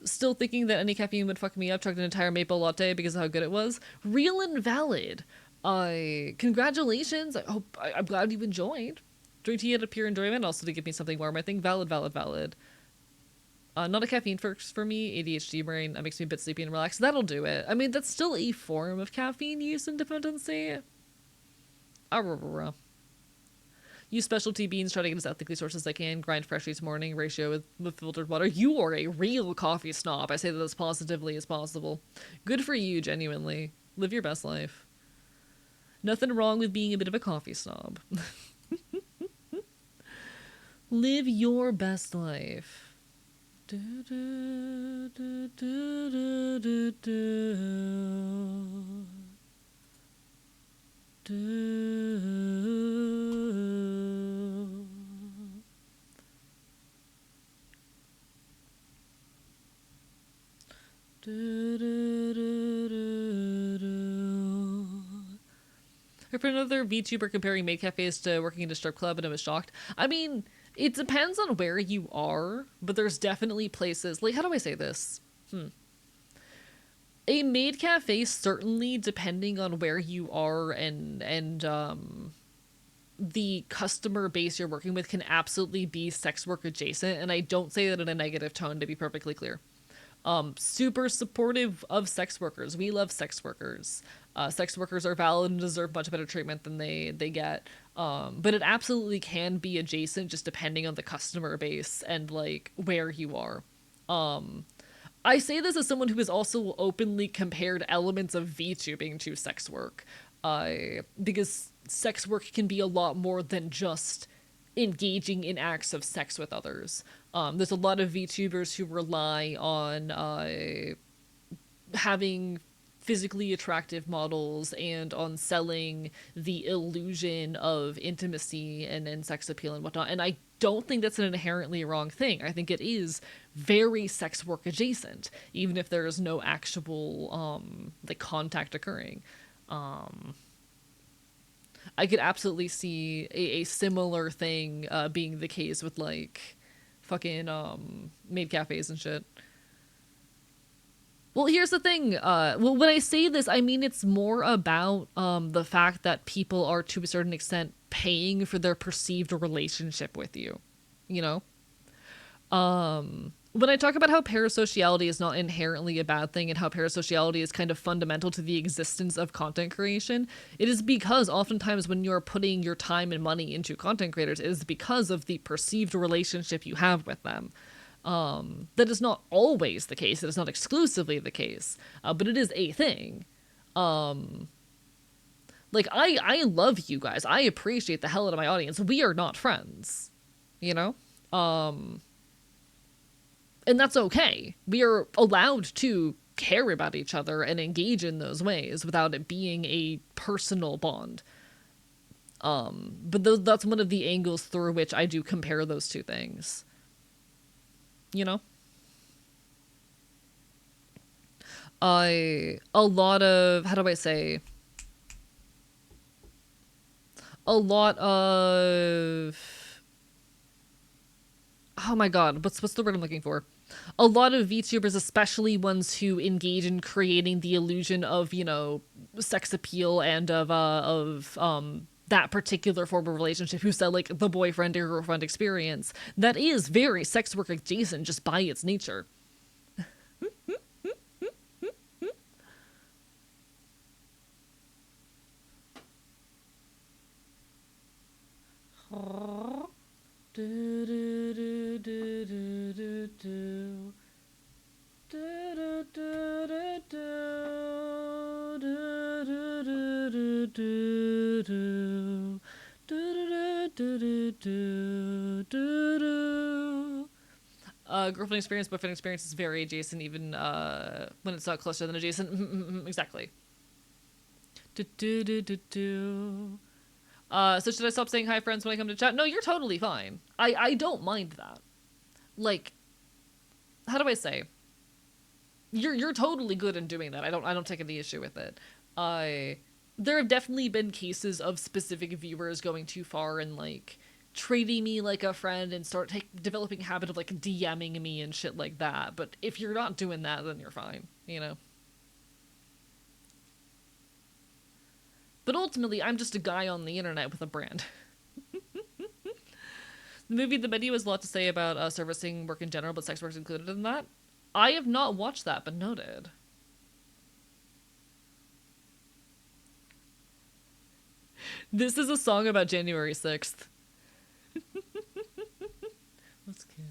Still thinking that any caffeine would fuck me up. Chugged an entire maple latte because of how good it was. Real and valid. Congratulations. I'm glad you enjoyed. Drink tea out of pure enjoyment, also to give me something warm. I think valid, valid, valid. Not a caffeine for me. ADHD brain. That makes me a bit sleepy and relaxed. That'll do it. I mean, that's still a form of caffeine use and dependency. Use specialty beans, try to get as ethically sourced as I can. Grind fresh each morning, ratio with filtered water. You are a real coffee snob. I say that as positively as possible. Good for you, genuinely. Live your best life. Nothing wrong with being a bit of a coffee snob. Live your best life. Do, do, do, do, do, do. Heard from another VTuber comparing maid cafes to working in a strip club, and I was shocked. I mean, it depends on where you are, but there's definitely places, like, how do I say this? A maid cafe, certainly, depending on where you are and the customer base you're working with, can absolutely be sex work adjacent, and I don't say that in a negative tone, to be perfectly clear. Super supportive of sex workers. We love sex workers. Sex workers are valid and deserve much better treatment than they get. But it absolutely can be adjacent, just depending on the customer base and like where you are. I say this as someone who has also openly compared elements of VTubing to sex work, because sex work can be a lot more than just engaging in acts of sex with others. There's a lot of VTubers who rely on having physically attractive models and on selling the illusion of intimacy and sex appeal and whatnot. And I don't think that's an inherently wrong thing. I think it is very sex work adjacent, even if there is no actual like contact occurring. I could absolutely see a similar thing being the case with like fucking maid cafes and shit. Well, here's the thing. Well, when I say this, I mean it's more about the fact that people are, to a certain extent, paying for their perceived relationship with you. You know? When I talk about how parasociality is not inherently a bad thing and how parasociality is kind of fundamental to the existence of content creation, it is because oftentimes when you're putting your time and money into content creators, it is because of the perceived relationship you have with them. That is not always the case. It is not exclusively the case, but it is a thing. Like I love you guys. I appreciate the hell out of my audience. We are not friends, you know. And that's okay. We are allowed to care about each other and engage in those ways without it being a personal bond. But that's one of the angles through which I do compare those two things. You know? A lot of, how do I say? A lot of, oh my god, what's the word I'm looking for? A lot of VTubers, especially ones who engage in creating the illusion of, you know, sex appeal and of that particular form of relationship, who sell like the boyfriend or girlfriend experience, that is very sex work adjacent just by its nature. Girlfriend experience, boyfriend experience is very adjacent, even when it's not closer than adjacent. Exactly. So should I stop saying hi, friends, when I come to chat? No, you're totally fine. I don't mind that. Like, how do I say? You're totally good in doing that. I don't take any issue with it. There have definitely been cases of specific viewers going too far and like treating me like a friend and developing a habit of like DMing me and shit like that. But if you're not doing that, then you're fine, you know? But ultimately, I'm just a guy on the internet with a brand. The movie The Menu has a lot to say about servicing work in general, but sex work is included in that. I have not watched that, but noted. This is a song about January 6th. What's killed?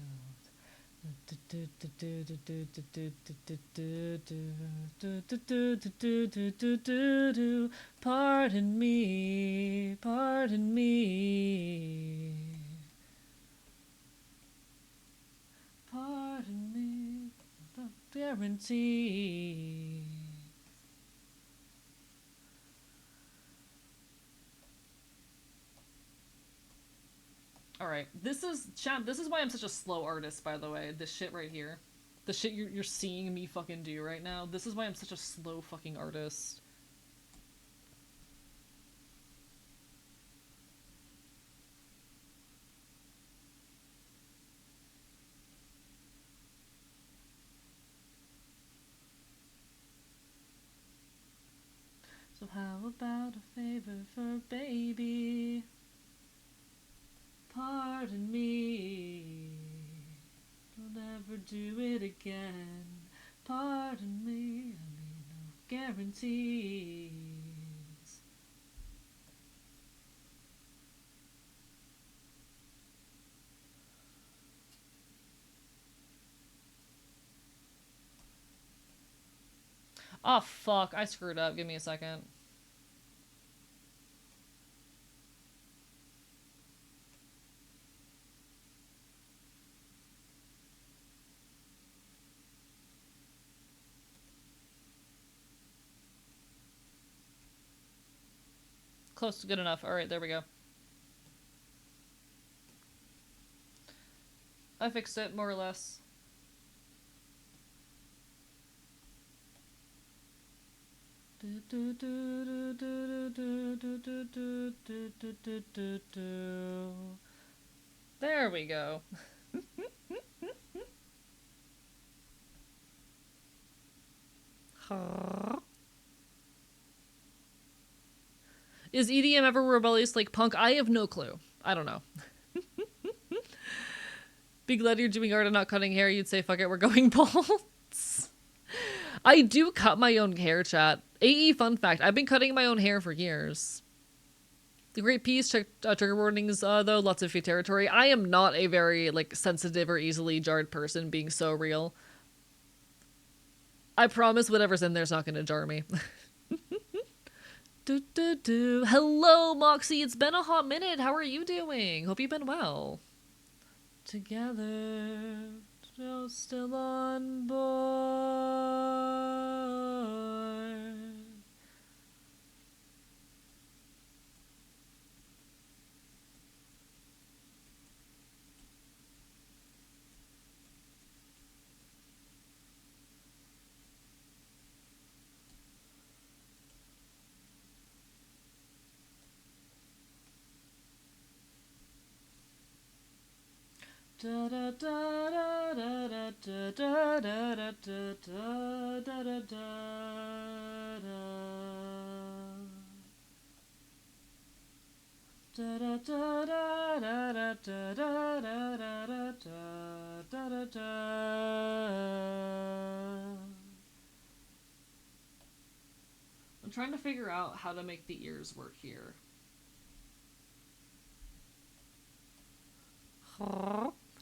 Pardon me, pardon me. Pardon me, not guarantee. Alright, this is why I'm such a slow artist, by the way. This shit right here. The shit you're seeing me fucking do right now. This is why I'm such a slow fucking artist. So how about a favor for baby? Pardon me, don't ever do it again. Pardon me, I mean no guarantees. Oh fuck, I screwed up. Give me a second. Close to good enough. Alright, there we go. I fixed it, more or less. There we go. Is EDM ever rebellious like punk? I have no clue. I don't know. Be glad you're doing art and not cutting hair. You'd say, fuck it, we're going bald. I do cut my own hair, chat. AE fun fact, I've been cutting my own hair for years. The great piece, check trigger warnings, though, lots of free territory. I am not a very, like, sensitive or easily jarred person, being so real. I promise whatever's in there's not gonna jar me. Hello, Moxie, it's been a hot minute. How are you doing? Hope you've been well. Together, still on board. Da da da da da da da da da da da da da da. Da da da da da da da da da da da da. I'm trying to figure out how to make the ears work here.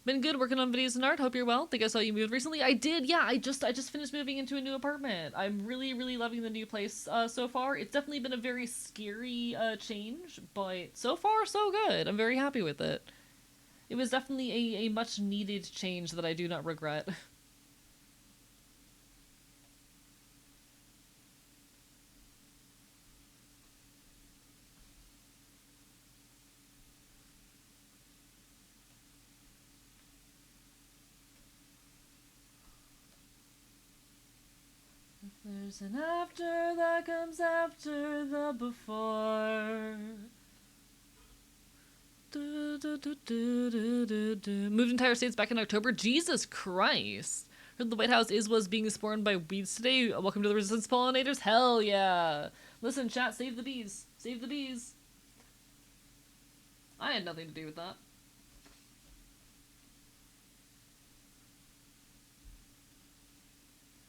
Been good working on videos and art. Hope you're well. Think I saw you moved recently. I did. Yeah, I just finished moving into a new apartment. I'm really loving the new place so far. It's definitely been a very scary change, but so far so good. I'm very happy with it. It was definitely a much needed change that I do not regret. There's an after that comes after the before. Moved entire states back in October. Jesus Christ. Heard the White House was being spawned by weeds today. Welcome to the resistance pollinators. Hell yeah. Listen, chat, save the bees. Save the bees. I had nothing to do with that.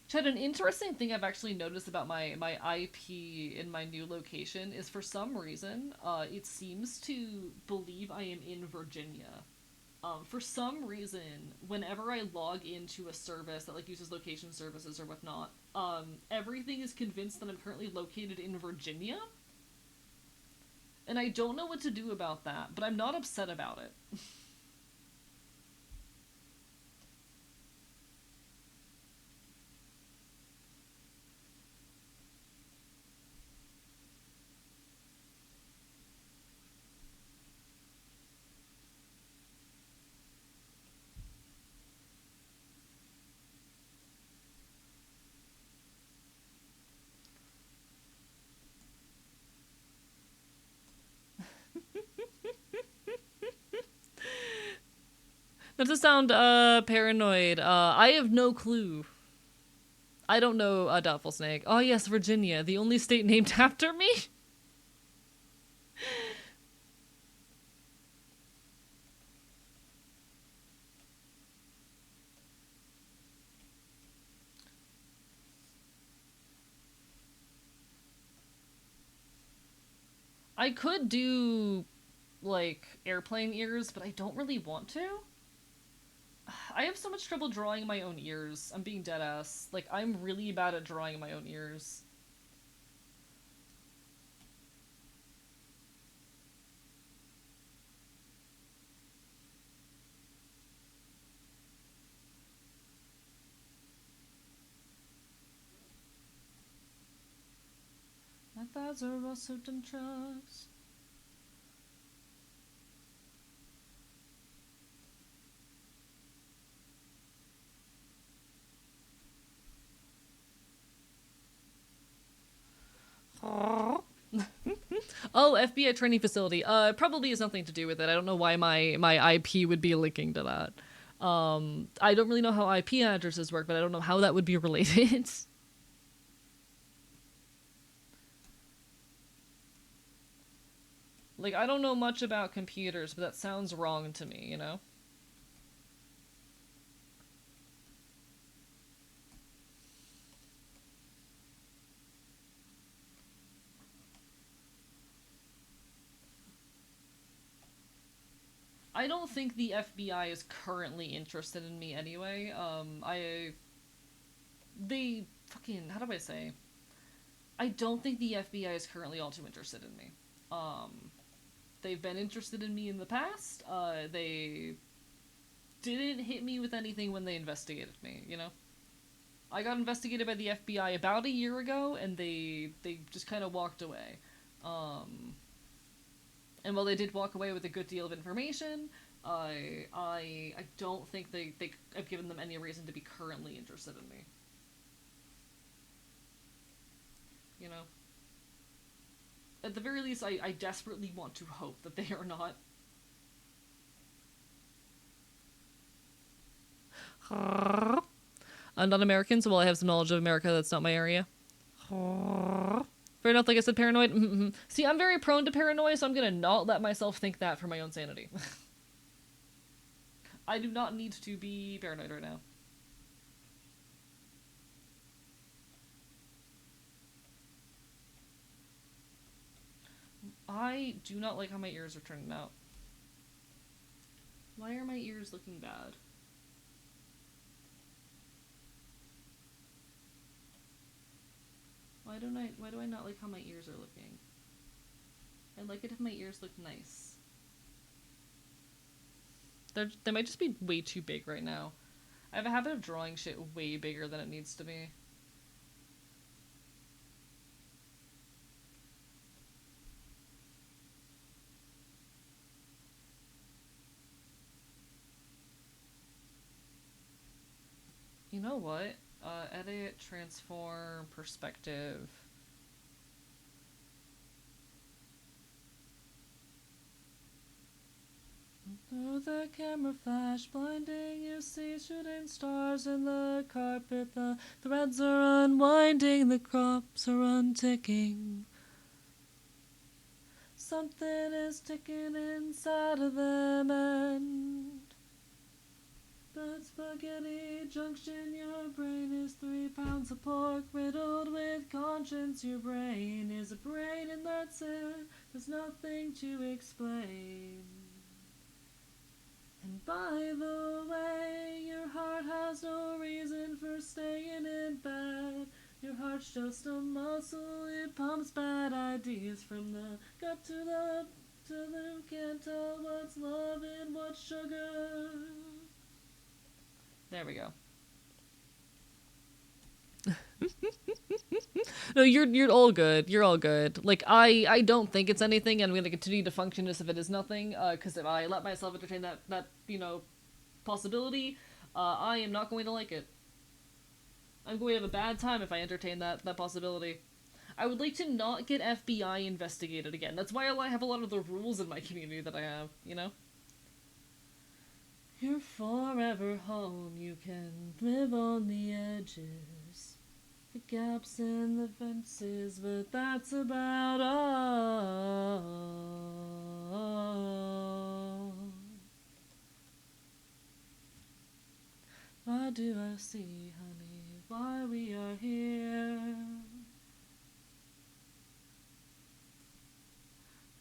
Chad, an interesting thing I've actually noticed about my IP in my new location is for some reason, it seems to believe I am in Virginia. For some reason, whenever I log into a service that like uses location services or whatnot, everything is convinced that I'm currently located in Virginia. And I don't know what to do about that, but I'm not upset about it. Not to sound paranoid, I have no clue. I don't know Doubtful Snake. Oh yes, Virginia, the only state named after me? I could do, like, airplane ears, but I don't really want to. I have so much trouble drawing my own ears. I'm being dead ass. Like, I'm really bad at drawing my own ears. My thighs are also dumb trucks. Oh, FBI training facility. Probably has nothing to do with it. I don't know why my IP would be linking to that. I don't really know how IP addresses work, but I don't know how that would be related. Like, I don't know much about computers, but that sounds wrong to me, you know? I don't think the FBI is currently interested in me anyway. They fucking, how do I say? I don't think the FBI is currently all too interested in me. They've been interested in me in the past. They didn't hit me with anything when they investigated me, you know? I got investigated by the FBI about a year ago, and they just kind of walked away. Um, and while they did walk away with a good deal of information, I don't think I've given them any reason to be currently interested in me. You know? At the very least, I desperately want to hope that they are not. I'm not American, so while I have some knowledge of America, that's not my area. Fair enough, like I said, paranoid. See, I'm very prone to paranoia, so I'm gonna not let myself think that for my own sanity. I do not need to be paranoid right now. I do not like how my ears are turning out. Why are my ears looking bad? Why do I not like how my ears are looking? I like it if my ears look nice. They might just be way too big right now. I have a habit of drawing shit way bigger than it needs to be. You know what? Edit, transform, perspective. Through the camera flash, blinding, you see shooting stars in the carpet. The threads are unwinding, the crops are unticking. Something is ticking inside of them, and that spaghetti junction, your brain is 3 pounds of pork riddled with conscience. Your brain is a brain, and that's it. There's nothing to explain. And by the way, your heart has no reason for staying in bed. Your heart's just a muscle, it pumps bad ideas from the gut to the can't tell what's love and what's sugar. There we go. No, you're all good. You're all good. Like I don't think it's anything, and I'm gonna continue to function as if it is nothing. Because if I let myself entertain that possibility, I am not going to like it. I'm going to have a bad time if I entertain that possibility. I would like to not get FBI investigated again. That's why I have a lot of the rules in my community that I have. You know. You're forever home. You can live on the edges. The gaps in the fences, but that's about all. Why do I see, honey, why we are here?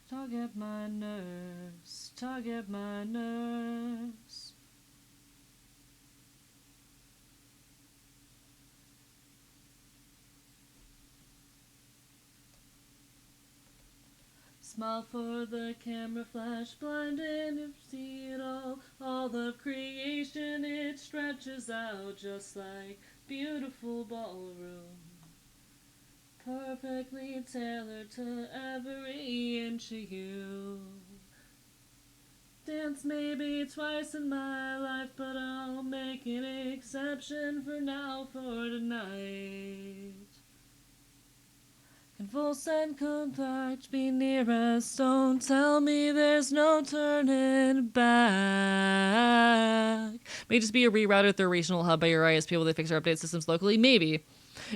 Tug at my nerves, tug at my nerves. Smile for the camera flash, blinding to see it all. All of creation, it stretches out just like beautiful ballroom. Perfectly tailored to every inch of you. Dance maybe twice in my life, but I'll make an exception for now, for tonight. Convulse and compact, be near us. Don't tell me there's no turning back. May just be a rerouted through a regional hub by your ISP while they fix our update systems locally. Maybe.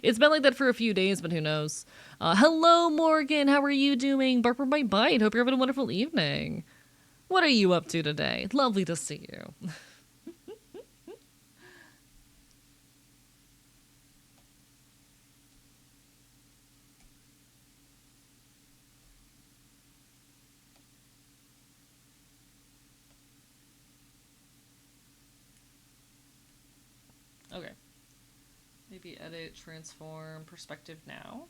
It's been like that for a few days, but who knows? Hello, Morgan. How are you doing? Bark for my bite. Hope you're having a wonderful evening. What are you up to today? Lovely to see you. Okay. Maybe edit, transform, perspective now.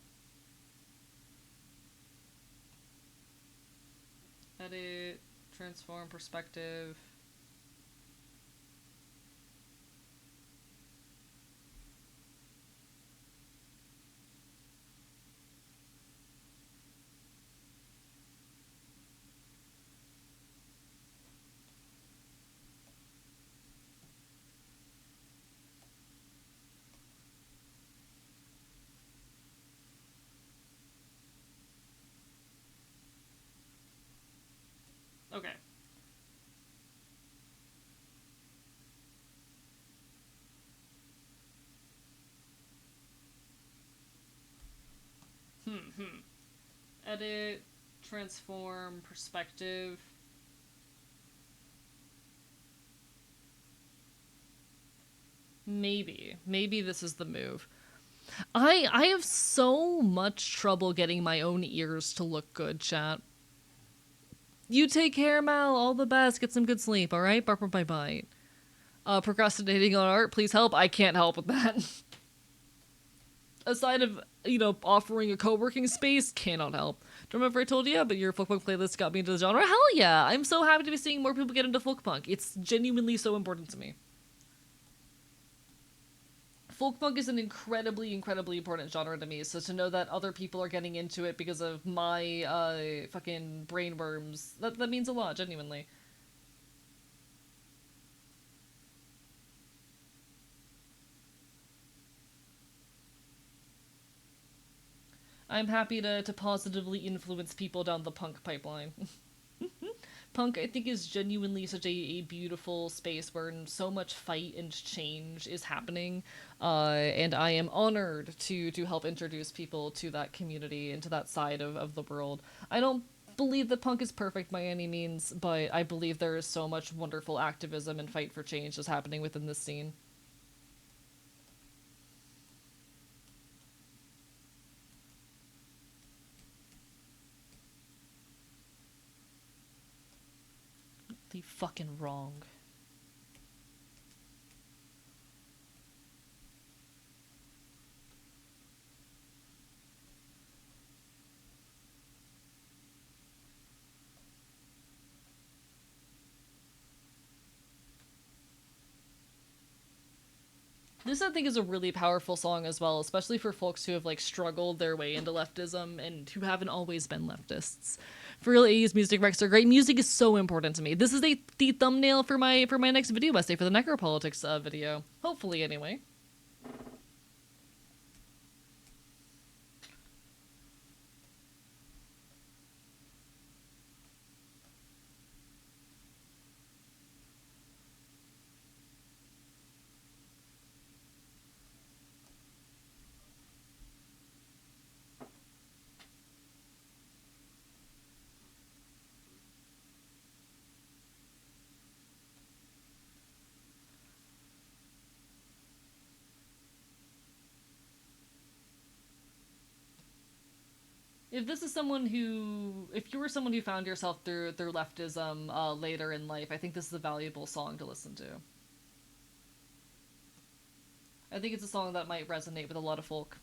Edit, transform, perspective. Okay. Edit, transform, perspective. Maybe this is the move. I have so much trouble getting my own ears to look good, chat. You take care, Mal. All the best. Get some good sleep, all right? Bark, bye bye. Procrastinating on art, please help. I can't help with that. Aside of, offering a co-working space, cannot help. Don't remember if I told you, but your folk punk playlist got me into the genre. Hell yeah! I'm so happy to be seeing more people get into folk punk. It's genuinely so important to me. Folk punk is an incredibly, incredibly important genre to me, so to know that other people are getting into it because of my, fucking brainworms, that means a lot, genuinely. I'm happy to positively influence people down the punk pipeline. Punk, I think, is genuinely such a beautiful space where so much fight and change is happening, and I am honored to help introduce people to that community and to that side of the world. I don't believe that punk is perfect by any means, but I believe there is so much wonderful activism and fight for change that's happening within this scene. The fucking wrong. This, I think, is a really powerful song as well, especially for folks who have struggled their way into leftism and who haven't always been leftists. For real, 80s music recs are great. Music is so important to me. This is the thumbnail for my next video essay for the necropolitics video. Hopefully, anyway. If you were someone who found yourself through leftism later in life, I think this is a valuable song to listen to. I think it's a song that might resonate with a lot of folk.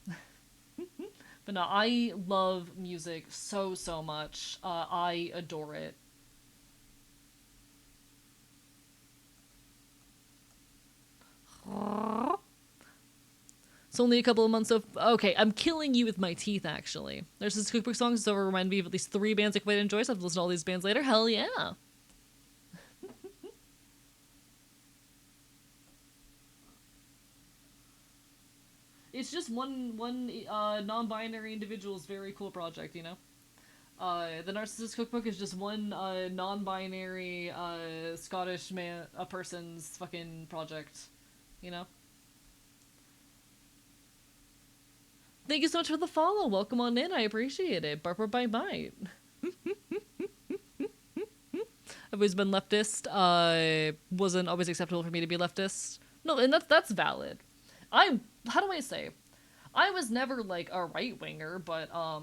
But no, I love music so much. I adore it. It's only a couple of months of. Okay, I'm killing you with my teeth, actually. There's this cookbook song that's over remind me of at least 3 bands I quite enjoy, so I have to listen to all these bands later. Hell yeah. It's just one non-binary individual's very cool project, you know. The Narcissist Cookbook is just one non-binary Scottish man, a person's fucking project, you know. Thank you so much for the follow. Welcome on in. I appreciate it. Bark, bark, bite, bite. I've always been leftist. Wasn't always acceptable for me to be leftist. No, and that's valid. I'm. How do I say? I was never like a right winger, but how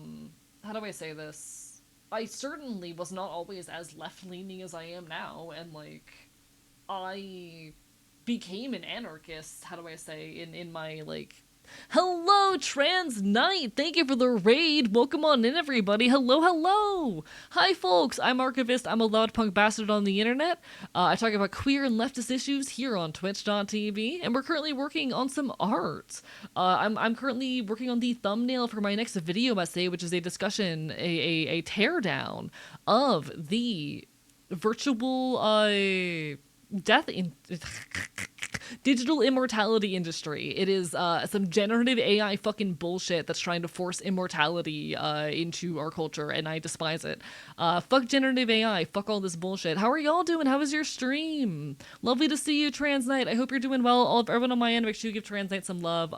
do I say this? I certainly was not always as left leaning as I am now, and like, I became an anarchist. How do I say in my like hello, Trans Knight! Thank you for the raid! Welcome on in, everybody! Hello, hello! Hi, folks! I'm Archivist. I'm a loud punk bastard on the internet. I talk about queer and leftist issues here on Twitch.tv, and we're currently working on some art. I'm currently working on the thumbnail for my next video essay, which is a discussion, a teardown of the virtual, death in digital immortality industry. It is some generative AI fucking bullshit that's trying to force immortality into our culture, and I despise it. Fuck generative AI. Fuck all this bullshit. How are y'all doing? How was your stream? Lovely to see you, Trans Knight. I hope you're doing well. All of everyone on my end, make sure you give Trans Knight some love.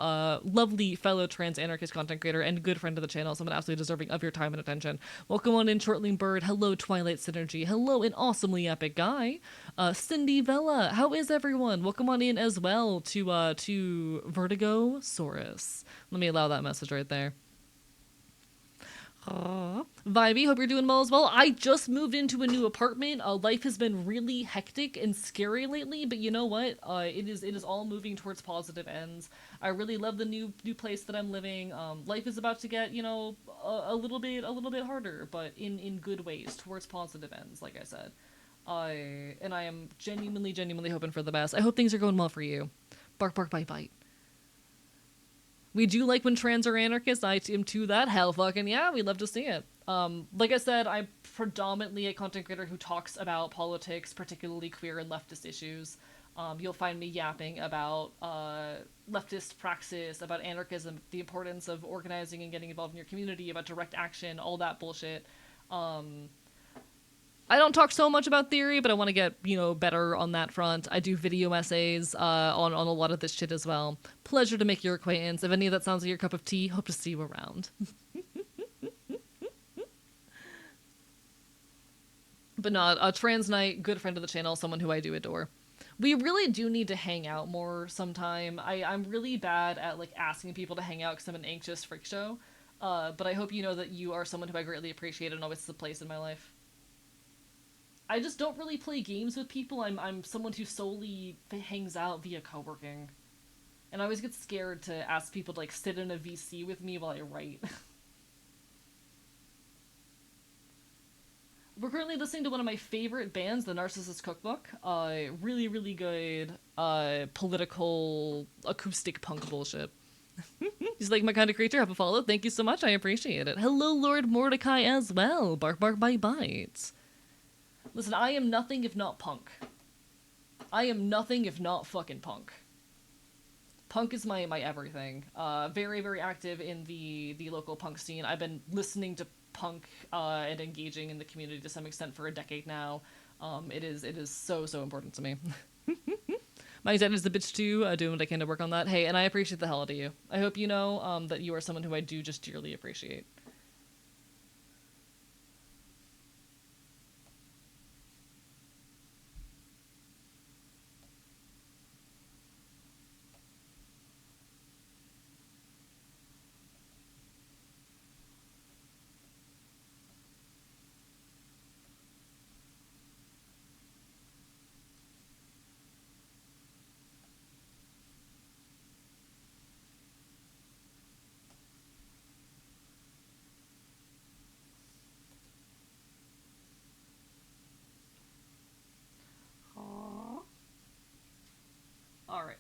Lovely fellow trans anarchist content creator and good friend of the channel. Someone absolutely deserving of your time and attention. Welcome on in, Shortling Bird. Hello, Twilight Synergy. Hello, an awesomely epic guy. Cindy Vella. How is everyone? Welcome on in as well to Vertigo Saurus. Let me allow that message right there. Vibey, hope you're doing well as well. I just moved into a new apartment. Life has been really hectic and scary lately, but you know what? It is all moving towards positive ends. I really love the new place that I'm living. Life is about to get, you know, a little bit harder, but in good ways, towards positive ends, like I said. And I am genuinely hoping for the best. I hope things are going well for you. Bark, bark, bite, bite. We do like when trans are anarchists. I am to that. Hell fucking yeah, we love to see it. Like I said, I'm predominantly a content creator who talks about politics, particularly queer and leftist issues. You'll find me yapping about leftist praxis, about anarchism, the importance of organizing and getting involved in your community, about direct action, all that bullshit. I don't talk so much about theory, but I want to get, you know, better on that front. I do video essays on a lot of this shit as well. Pleasure to make your acquaintance. If any of that sounds like your cup of tea, hope to see you around. But no, a Trans Knight, good friend of the channel, someone who I do adore. We really do need to hang out more sometime. I'm really bad at like asking people to hang out because I'm an anxious freak show. But I hope you know that you are someone who I greatly appreciate and always has a place in my life. I just don't really play games with people. I'm someone who solely hangs out via co-working. And I always get scared to ask people to like sit in a VC with me while I write. We're currently listening to one of my favorite bands, the Narcissist Cookbook. Really good political acoustic punk bullshit. He's like my kind of creature. Have a follow. Thank you so much. I appreciate it. Hello, Lord Mordecai as well. Bark, bark, bite, bites. Listen, I am nothing if not punk. I am nothing if not fucking punk. Punk is my everything. Very active in the local punk scene. I've been listening to punk and engaging in the community to some extent for a decade now. It is so important to me. My dad is the bitch too, doing what I can to work on that. Hey, and I appreciate the hell out of you. I hope you know that you are someone who I do just dearly appreciate.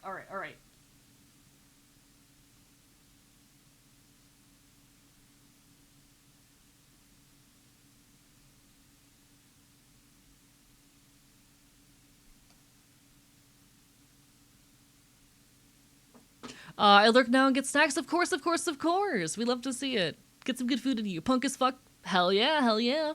All right. I lurk now and get snacks. Of course, of course, of course. We love to see it. Get some good food into you. Punk as fuck. Hell yeah, hell yeah.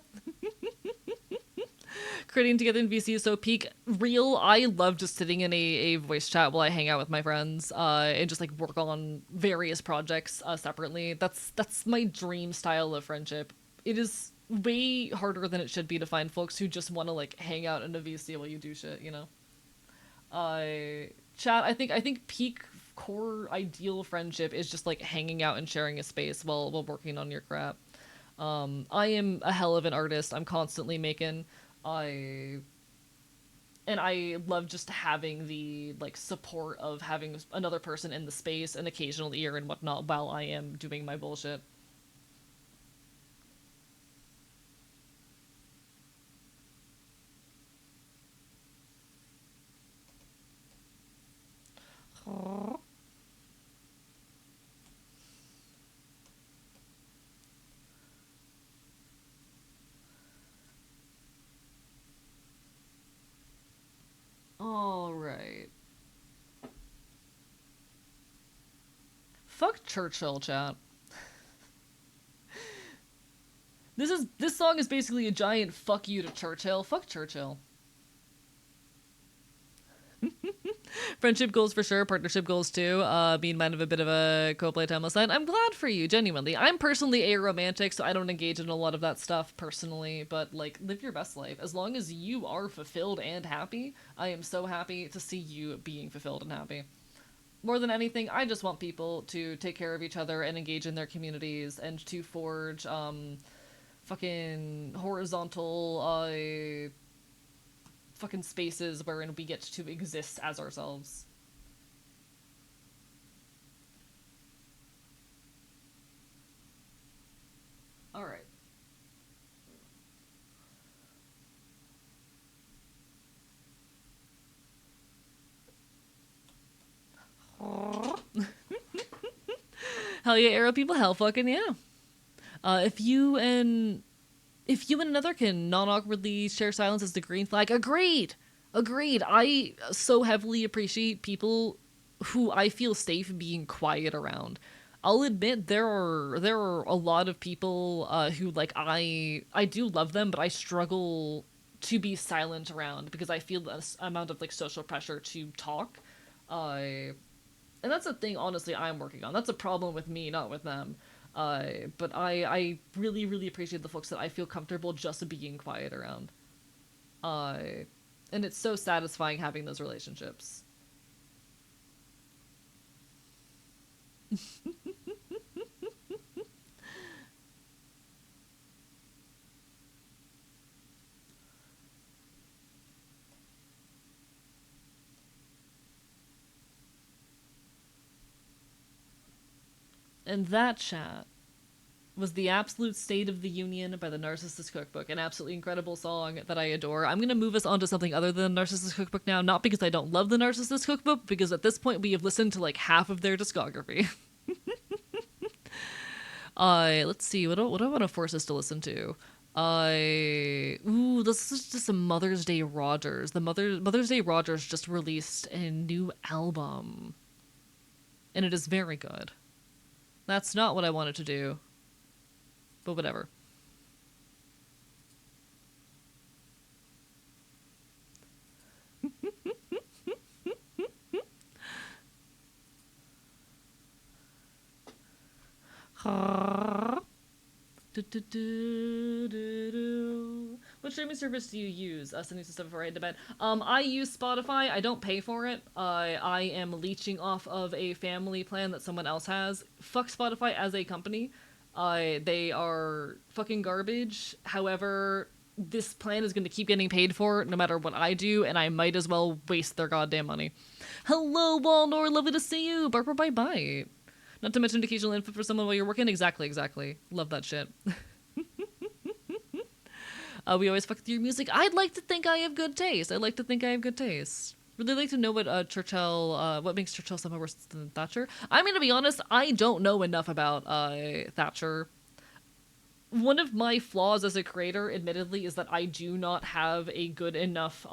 Creating together in VC is so peak. Real, I love just sitting in a voice chat while I hang out with my friends and just like work on various projects separately. That's my dream style of friendship. It is way harder than it should be to find folks who just want to like hang out in a VC while you do shit, you know? Chat, I think peak core ideal friendship is just like hanging out and sharing a space while working on your crap. I am a hell of an artist. I'm constantly making. I and I love just having the like support of having another person in the space, an occasional ear and whatnot while I am doing my bullshit. All right. Fuck Churchill, chat. This song is basically a giant fuck you to Churchill. Fuck Churchill. Friendship goals for sure, partnership goals too. Being mind of a bit of a co-play timeless line. I'm glad for you, genuinely. I'm personally aromantic, so I don't engage in a lot of that stuff personally, but like live your best life. As long as you are fulfilled and happy, I am so happy to see you being fulfilled and happy. More than anything, I just want people to take care of each other and engage in their communities and to forge fucking horizontal fucking spaces wherein we get to exist as ourselves. All right. Hell yeah, arrow people, hell fucking yeah. If you and another can non-awkwardly share silence as the green flag, agreed. Agreed. I so heavily appreciate people who I feel safe being quiet around. I'll admit there are a lot of people who like I do love them, but I struggle to be silent around because I feel this amount of like social pressure to talk. Uh, and that's a thing honestly I'm working on. That's a problem with me, not with them. But I really really appreciate the folks that I feel comfortable just being quiet around. Uh, and it's so satisfying having those relationships. And that chat was the absolute state of the union by the Narcissist Cookbook, an absolutely incredible song that I adore. I'm going to move us on to something other than the Narcissist Cookbook now, not because I don't love the Narcissist Cookbook, because at this point we have listened to like half of their discography. Let's see, what do I want to force us to listen to? This is just a Mother's Day Rogers. The Mother's Day Rogers just released a new album, and it is very good. That's not what I wanted to do, but whatever. What streaming service do you use? Sending some stuff before I head to bed. I use Spotify. I don't pay for it. I am leeching off of a family plan that someone else has. Fuck Spotify as a company. They are fucking garbage. However, this plan is going to keep getting paid for no matter what I do, and I might as well waste their goddamn money. Hello, Walnor. Lovely to see you. Bark, bye, bye. Not to mention occasional input for someone while you're working. Exactly, exactly. Love that shit. We always fuck with your music. I'd like to think I have good taste. I'd like to think I have good taste. Really like to know what Churchill, what makes Churchill somehow worse than Thatcher. I'm gonna be honest, I don't know enough about Thatcher. One of my flaws as a creator, admittedly, is that I do not have a good enough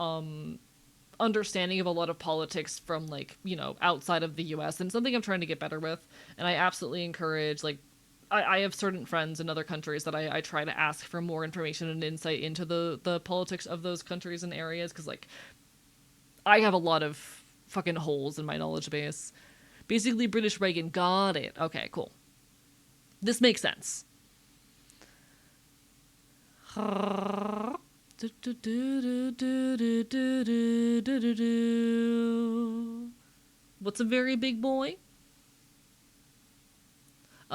understanding of a lot of politics from, like, you know, outside of the US, and something I'm trying to get better with. And I absolutely encourage, like, I have certain friends in other countries that I try to ask for more information and insight into the politics of those countries and areas, because, like, I have a lot of fucking holes in my knowledge base. Basically, British Reagan. Got it. Okay, cool. This makes sense. What's a very big boy?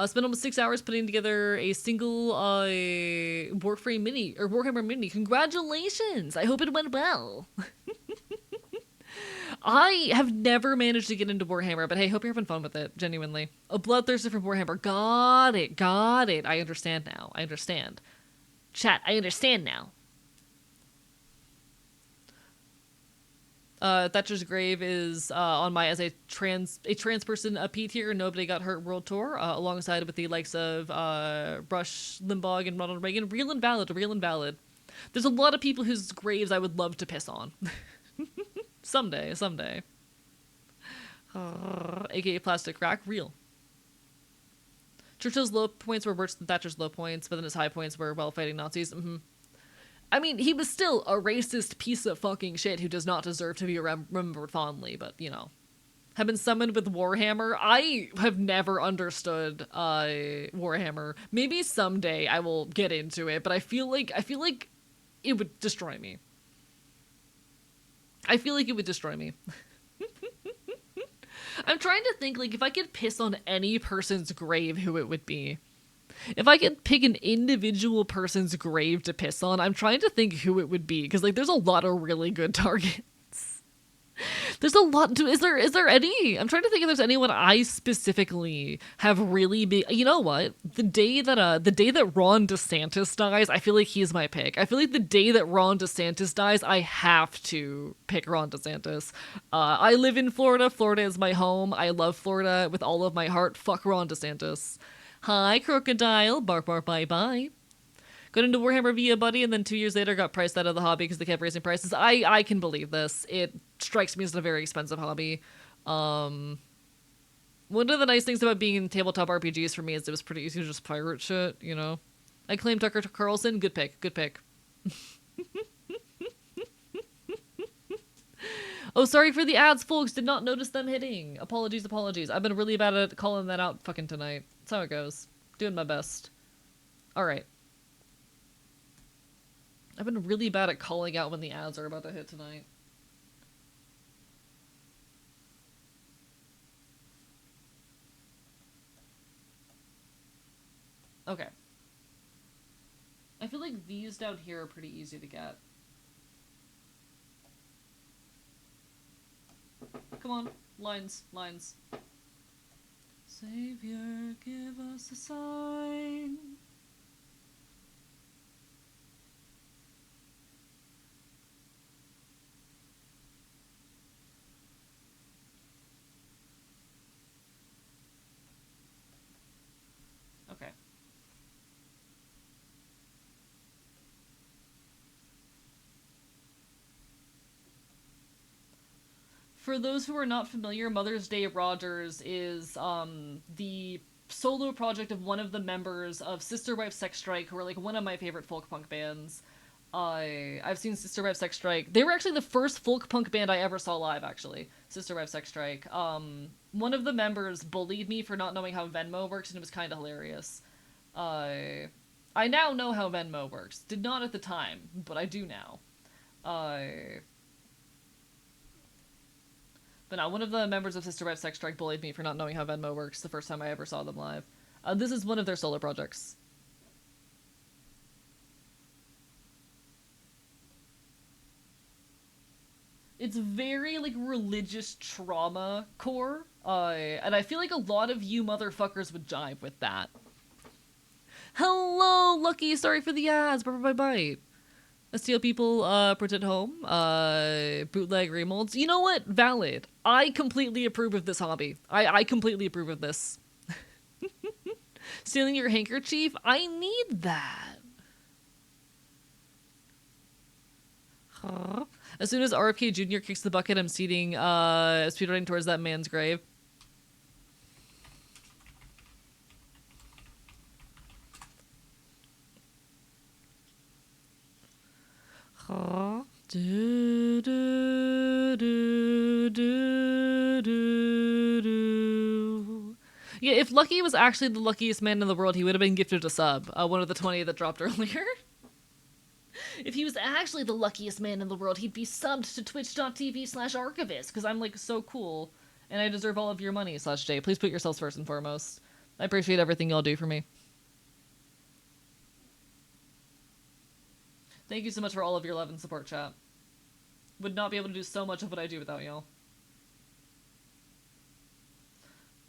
Spent almost 6 hours putting together a single Warframe mini, or Warhammer mini. Congratulations! I hope it went well. I have never managed to get into Warhammer, but hey, hope you're having fun with it, genuinely. A bloodthirster from Warhammer. Got it, got it. I understand now. I understand. Chat, I understand now. Thatcher's Grave is on my, as a trans person, P tier, Nobody Got Hurt World Tour, alongside with the likes of Rush Limbaugh and Ronald Reagan. Real and valid, real and valid. There's a lot of people whose graves I would love to piss on. Someday. AKA Plastic Crack, real. Churchill's low points were worse than Thatcher's low points, but then his high points were while fighting Nazis. I mean, he was still a racist piece of fucking shit who does not deserve to be remembered fondly, but, you know. Have been summoned with Warhammer. I have never understood Warhammer. Maybe someday I will get into it, but I feel like it would destroy me. I feel like it would destroy me. I'm trying to think, like, if I could piss on any person's grave, who it would be. If I could pick an individual person's grave to piss on, I'm trying to think who it would be, because, like, there's a lot of really good targets. There's a lot to, is there any? I'm trying to think if there's anyone I specifically have really big. You know what? The day that Ron DeSantis dies, I feel like he's my pick. I feel like the day that Ron DeSantis dies, I have to pick Ron DeSantis. I live in Florida. Florida is my home. I love Florida with all of my heart. Fuck Ron DeSantis. Hi, Crocodile. Bark, bark, bye, bye. Got into Warhammer via Buddy, and then 2 years later got priced out of the hobby because they kept raising prices. I can believe this. It strikes me as a very expensive hobby. One of the nice things about being in tabletop RPGs for me is it was pretty easy to just pirate shit, you know? I claim Tucker Carlson. Good pick. Good pick. Oh, sorry for the ads, folks. Did not notice them hitting. Apologies. I've been really bad at calling that out fucking tonight. That's how it goes. Doing my best. Alright. I've been really bad at calling out when the ads are about to hit tonight. Okay. I feel like these down here are pretty easy to get. Come on. Lines. Savior, give us a sign. Okay. For those who are not familiar, Mother's Day Rogers is the solo project of one of the members of Sister Wife Sex Strike, who are like one of my favorite folk punk bands. I've seen Sister Wife Sex Strike. They were actually the first folk punk band I ever saw live, actually. Sister Wife Sex Strike. One of the members bullied me for not knowing how Venmo works, and it was kind of hilarious. I now know how Venmo works. Did not at the time, but I do now. But now, one of the members of Sister Wife Sex Strike bullied me for not knowing how Venmo works the first time I ever saw them live. This is one of their solo projects. It's very, like, religious trauma core, and I feel like a lot of you motherfuckers would jive with that. Hello, Lucky! Sorry for the ads! Bye. Steal people, print at home, bootleg remolds. You know what? Valid. I completely approve of this hobby. I completely approve of this. Stealing your handkerchief? I need that. As soon as RFK Jr. kicks the bucket, I'm speedrunning towards that man's grave. Do, do, do, do, do, do. Yeah, if Lucky was actually the luckiest man in the world, he would have been gifted a sub. One of the 20 that dropped earlier. If he was actually the luckiest man in the world, he'd be subbed to twitch.tv/archivist, because I'm, like, so cool. And I deserve all of your money, /J. Please put yourselves first and foremost. I appreciate everything y'all do for me. Thank you so much for all of your love and support, chat. Would not be able to do so much of what I do without y'all.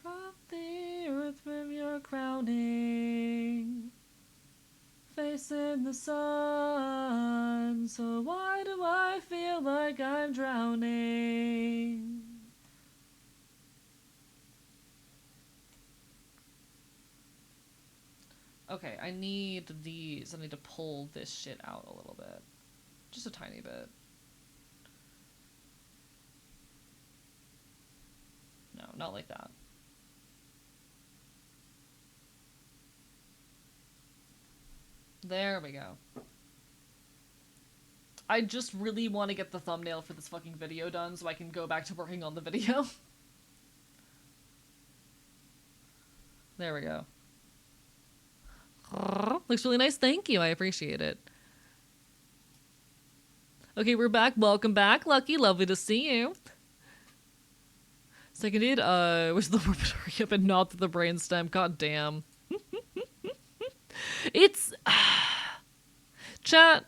From the earth from your crowning, facing the sun, so why do I feel like I'm drowning? Okay, I need these. I need to pull this shit out a little bit. Just a tiny bit. No, not like that. There we go. I just really want to get the thumbnail for this fucking video done so I can go back to working on the video. There we go. Looks really nice. Thank you. I appreciate it. Okay, we're back. Welcome back, Lucky. Lovely to see you. Seconded, wish the word would hurry up and not the brainstem. God damn. It's... Chat,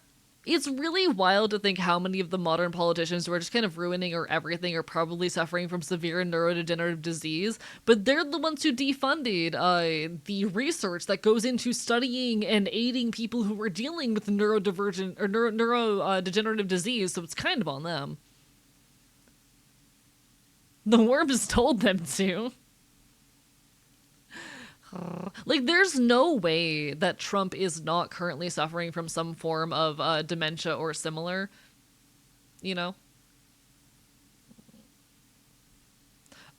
it's really wild to think how many of the modern politicians who are just kind of ruining or everything are probably suffering from severe neurodegenerative disease, but they're the ones who defunded the research that goes into studying and aiding people who are dealing with neurodivergent or neurodegenerative disease, so it's kind of on them. The worms told them to. Like, there's no way that Trump is not currently suffering from some form of dementia or similar, you know?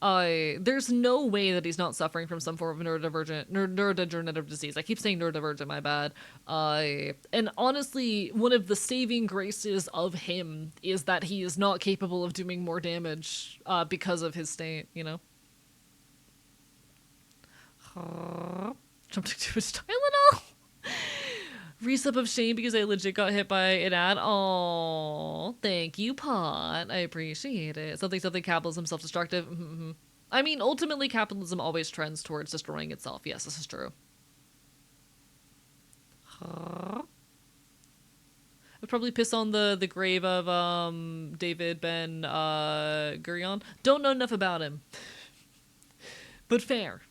There's no way that he's not suffering from some form of neurodegenerative disease. I keep saying neurodivergent, my bad. And honestly, one of the saving graces of him is that he is not capable of doing more damage because of his state, you know? Jumped to a Tylenol. Resub of shame because I legit got hit by an ad. Oh, thank you, Pot. I appreciate it. Something capitalism self-destructive. Mm-hmm. I mean, ultimately, capitalism always trends towards destroying itself. Yes, this is true. I'd probably piss on the grave of David Ben Gurion. Don't know enough about him, but fair.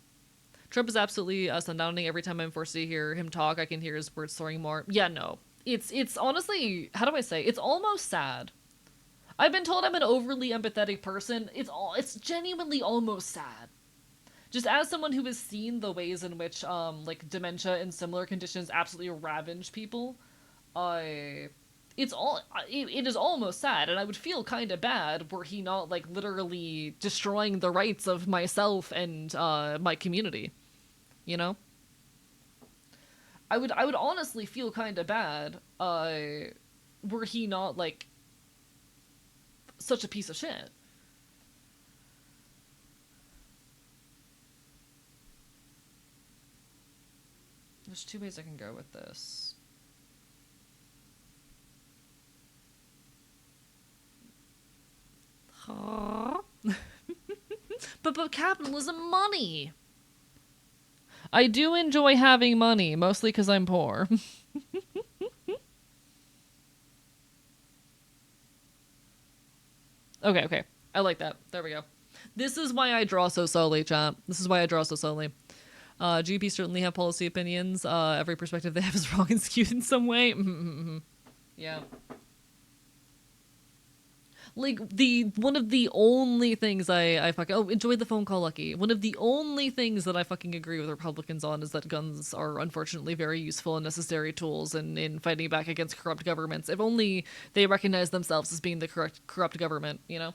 Trump is absolutely sundowning. Every time I'm forced to hear him talk, I can hear his words soaring more. Yeah, no. It's honestly, how do I say? It's almost sad. I've been told I'm an overly empathetic person. It's genuinely almost sad. Just as someone who has seen the ways in which like dementia and similar conditions absolutely ravage people, it is almost sad, and I would feel kind of bad were he not like literally destroying the rights of myself and my community. You know? I would honestly feel kind of bad were he not like such a piece of shit. There's two ways I can go with this. But capitalism, money. I do enjoy having money, mostly because I'm poor. Okay. I like that. There we go. This is why I draw so slowly, chat. This is why I draw so slowly. GP certainly have policy opinions. Every perspective they have is wrong and skewed in some way. Yeah. Like, the one of the only things I fucking, oh, enjoy the phone call, Lucky. One of the only things that I fucking agree with Republicans on is that guns are unfortunately very useful and necessary tools in fighting back against corrupt governments. If only they recognize themselves as being the corrupt government, you know?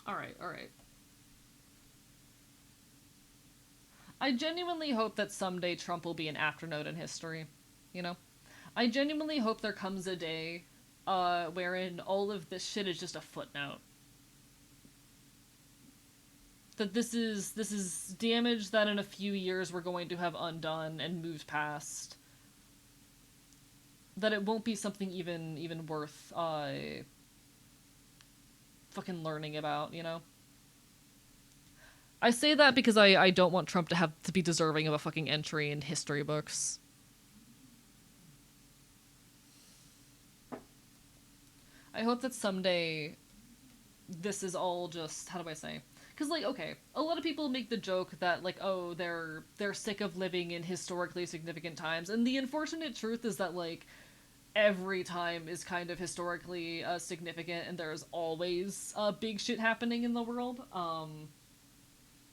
All right, all right. I genuinely hope that someday Trump will be an afternote in history, you know? I genuinely hope there comes a day wherein all of this shit is just a footnote. That this is damage that in a few years we're going to have undone and moved past. That it won't be something even worth fucking learning about, you know? I say that because I don't want Trump to have to be deserving of a fucking entry in history books. I hope that someday this is all just, how do I say? Because, like, okay, a lot of people make the joke that, like, oh, they're sick of living in historically significant times, and the unfortunate truth is that, like, every time is kind of historically significant, and there's always big shit happening in the world.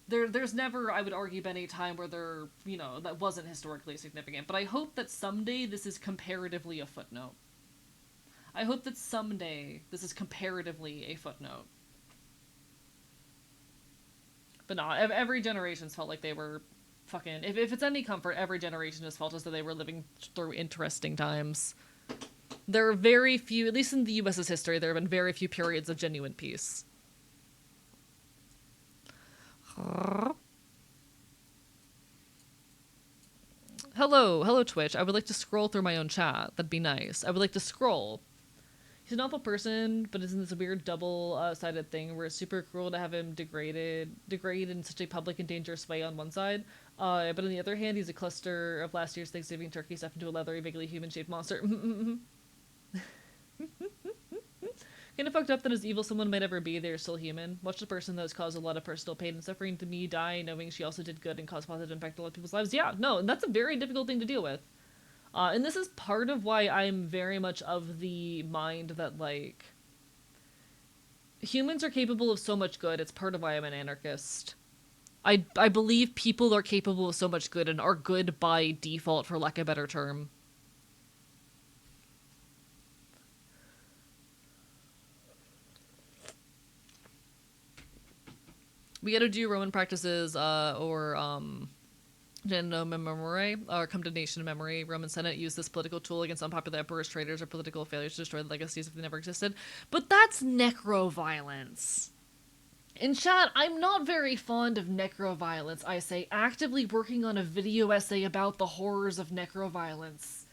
There's never, I would argue, been a time where that wasn't historically significant. But I hope that someday this is comparatively a footnote. I hope that someday this is comparatively a footnote. But no, every generation's felt like they were fucking. If it's any comfort, every generation has felt as though they were living through interesting times. There are very few, at least in the U.S.'s history, there have been very few periods of genuine peace. Hello, Twitch. I would like to scroll through my own chat. That'd be nice. I would like to scroll. He's an awful person, but isn't this a weird double-sided thing where it's super cruel to have him degrade in such a public and dangerous way on one side, but on the other hand, he's a cluster of last year's Thanksgiving turkey stuffed into a leathery, vaguely human-shaped monster. Kind of fucked up that as evil someone might ever be, they're still human. Watch the person that has caused a lot of personal pain and suffering to me die, knowing she also did good and caused positive impact on a lot of people's lives. Yeah, no, and that's a very difficult thing to deal with. And this is part of why I'm very much of the mind that, like, humans are capable of so much good. It's part of why I'm an anarchist. I believe people are capable of so much good and are good by default, for lack of a better term. We gotta do Roman practices, or Geno Memore, or come to nation memory. Roman Senate used this political tool against unpopular emperors, traitors, or political failures to destroy the legacies if they never existed. But that's necro-violence. In chat, I'm not very fond of necro-violence, I say, actively working on a video essay about the horrors of necro-violence.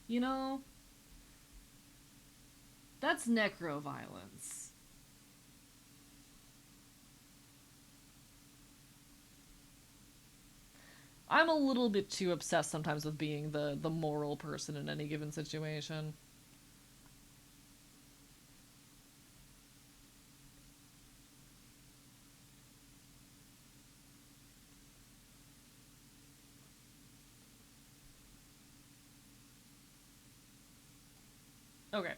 You know? That's necro-violence. I'm a little bit too obsessed sometimes with being the moral person in any given situation. Okay.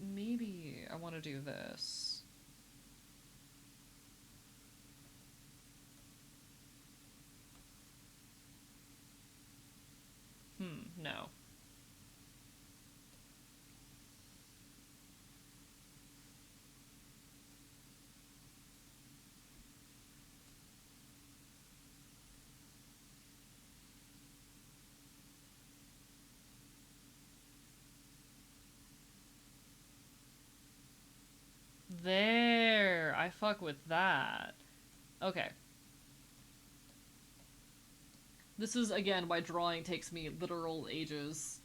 Maybe I want to do this. No. There! I fuck with that. Okay. This is, again, why drawing takes me literal ages.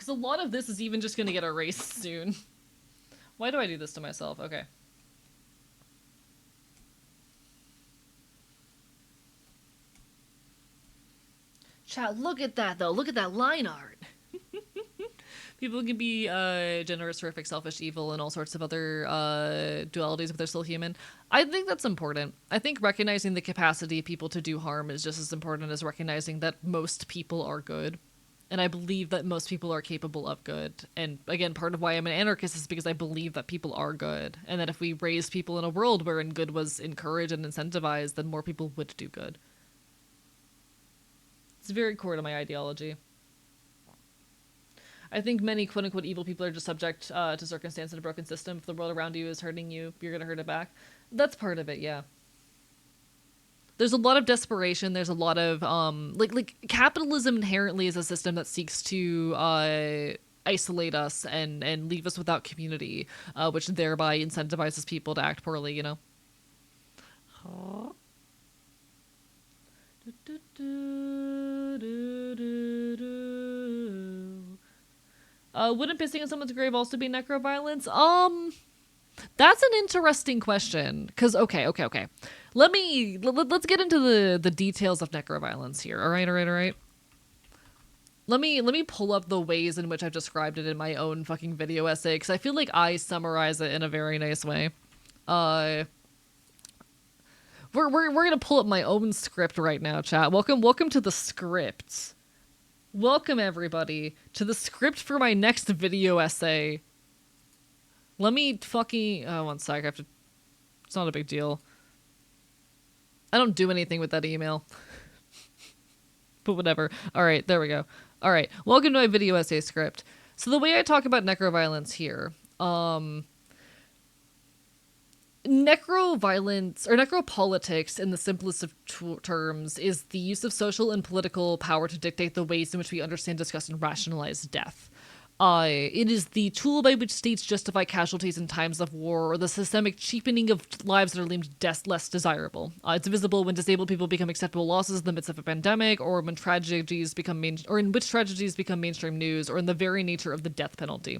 Because a lot of this is even just going to get erased soon. Why do I do this to myself? Okay. Chat, look at that, though. Look at that line art. People can be generous, horrific, selfish, evil, and all sorts of other dualities, but they're still human. I think that's important. I think recognizing the capacity of people to do harm is just as important as recognizing that most people are good. And I believe that most people are capable of good. And again, part of why I'm an anarchist is because I believe that people are good. And that if we raised people in a world wherein good was encouraged and incentivized, then more people would do good. It's very core to my ideology. I think many quote-unquote evil people are just subject to circumstance in a broken system. If the world around you is hurting you, you're gonna hurt it back. That's part of it, yeah. There's a lot of desperation. There's a lot of like capitalism inherently is a system that seeks to isolate us and leave us without community, which thereby incentivizes people to act poorly. You know. Wouldn't pissing on someone's grave also be necroviolence? That's an interesting question. Cause okay. Let's get into the details of necroviolence here. All right. Let me pull up the ways in which I've described it in my own fucking video essay, because I feel like I summarize it in a very nice way. We're gonna pull up my own script right now, chat. Welcome to the script. Welcome everybody to the script for my next video essay. Let me fucking... Oh, one sec. I have to... It's not a big deal. I don't do anything with that email. But whatever. Alright, there we go. Alright, welcome to my video essay script. So the way I talk about necroviolence here... Necroviolence, or necropolitics in the simplest of terms, is the use of social and political power to dictate the ways in which we understand, discuss, and rationalize death. It is the tool by which states justify casualties in times of war, or the systemic cheapening of lives that are deemed less desirable. It's visible when disabled people become acceptable losses in the midst of a pandemic, or when tragedies become in which tragedies become mainstream news, or in the very nature of the death penalty.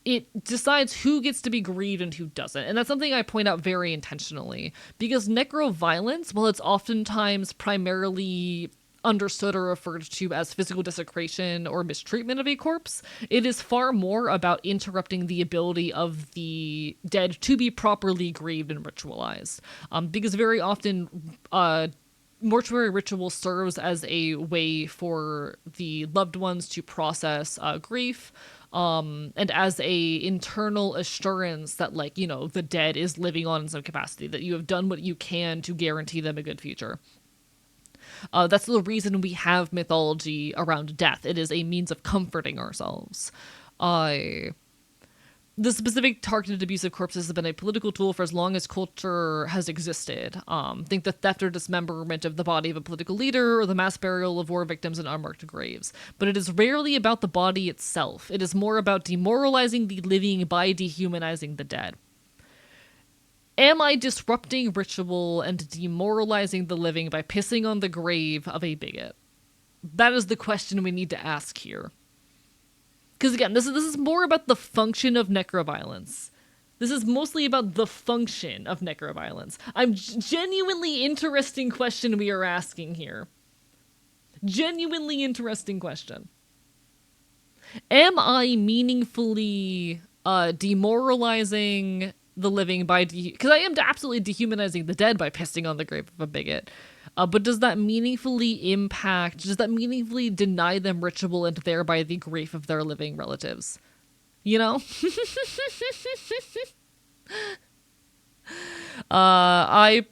It decides who gets to be grieved and who doesn't. And that's something I point out very intentionally. Because necroviolence, while it's oftentimes primarily understood or referred to as physical desecration or mistreatment of a corpse, it is far more about interrupting the ability of the dead to be properly grieved and ritualized. Because very often, mortuary ritual serves as a way for the loved ones to process grief, and as a internal assurance that, like, you know, the dead is living on in some capacity, that you have done what you can to guarantee them a good future. That's the reason we have mythology around death. It is a means of comforting ourselves. The specific targeted abuse of corpses has been a political tool for as long as culture has existed. Think the theft or dismemberment of the body of a political leader, or the mass burial of war victims in unmarked graves. But it is rarely about the body itself. It is more about demoralizing the living by dehumanizing the dead. Am I disrupting ritual and demoralizing the living by pissing on the grave of a bigot? That is the question we need to ask here. Because again, this is more about the function of necroviolence. This is mostly about the function of necroviolence. I'm genuinely interesting question we are asking here. Genuinely interesting question. Am I meaningfully demoralizing the living by... Because I am absolutely dehumanizing the dead by pissing on the grave of a bigot. But does that meaningfully impact... Does that meaningfully deny them ritual and thereby the grief of their living relatives? You know? I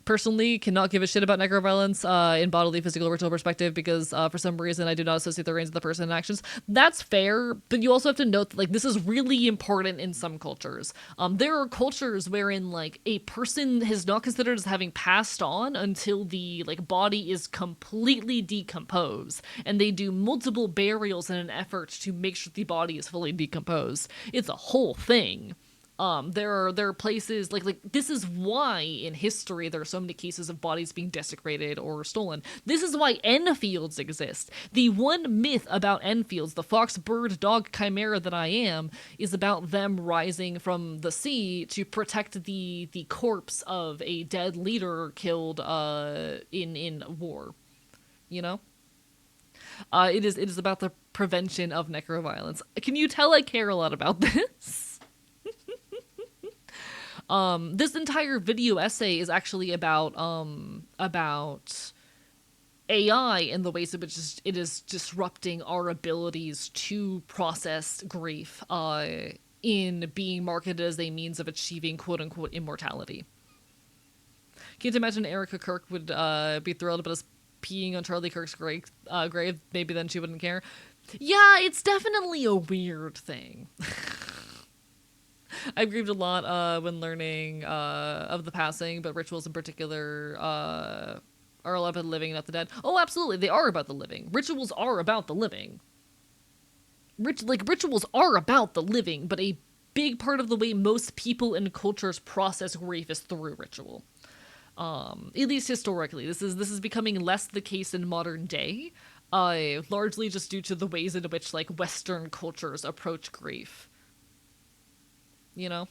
personally cannot give a shit about necroviolence in bodily, physical, ritual perspective because for some reason I do not associate the reigns of the person and actions. That's fair, but you also have to note that, like, this is really important in some cultures. There are cultures wherein, like, a person is not considered as having passed on until the, like, body is completely decomposed, and they do multiple burials in an effort to make sure the body is fully decomposed. It's a whole thing. There are places like this is why in history there are so many cases of bodies being desecrated or stolen. This is why Enfields exist. The one myth about Enfields, the fox, bird, dog chimera that I am, is about them rising from the sea to protect the corpse of a dead leader killed in war. You know? It is about the prevention of necroviolence. Can you tell I care a lot about this? This entire video essay is actually about AI and the ways in which it is disrupting our abilities to process grief in being marketed as a means of achieving quote unquote immortality. Can't imagine Erica Kirk would be thrilled about us peeing on Charlie Kirk's grave. Maybe then she wouldn't care. Yeah, it's definitely a weird thing. I grieved a lot when learning of the passing, but rituals in particular are all about the living, not the dead. Oh, absolutely, they are about the living. Rituals are about the living. Rituals are about the living, but a big part of the way most people and cultures process grief is through ritual. At least historically, this is becoming less the case in modern day, largely just due to the ways in which like Western cultures approach grief. You know?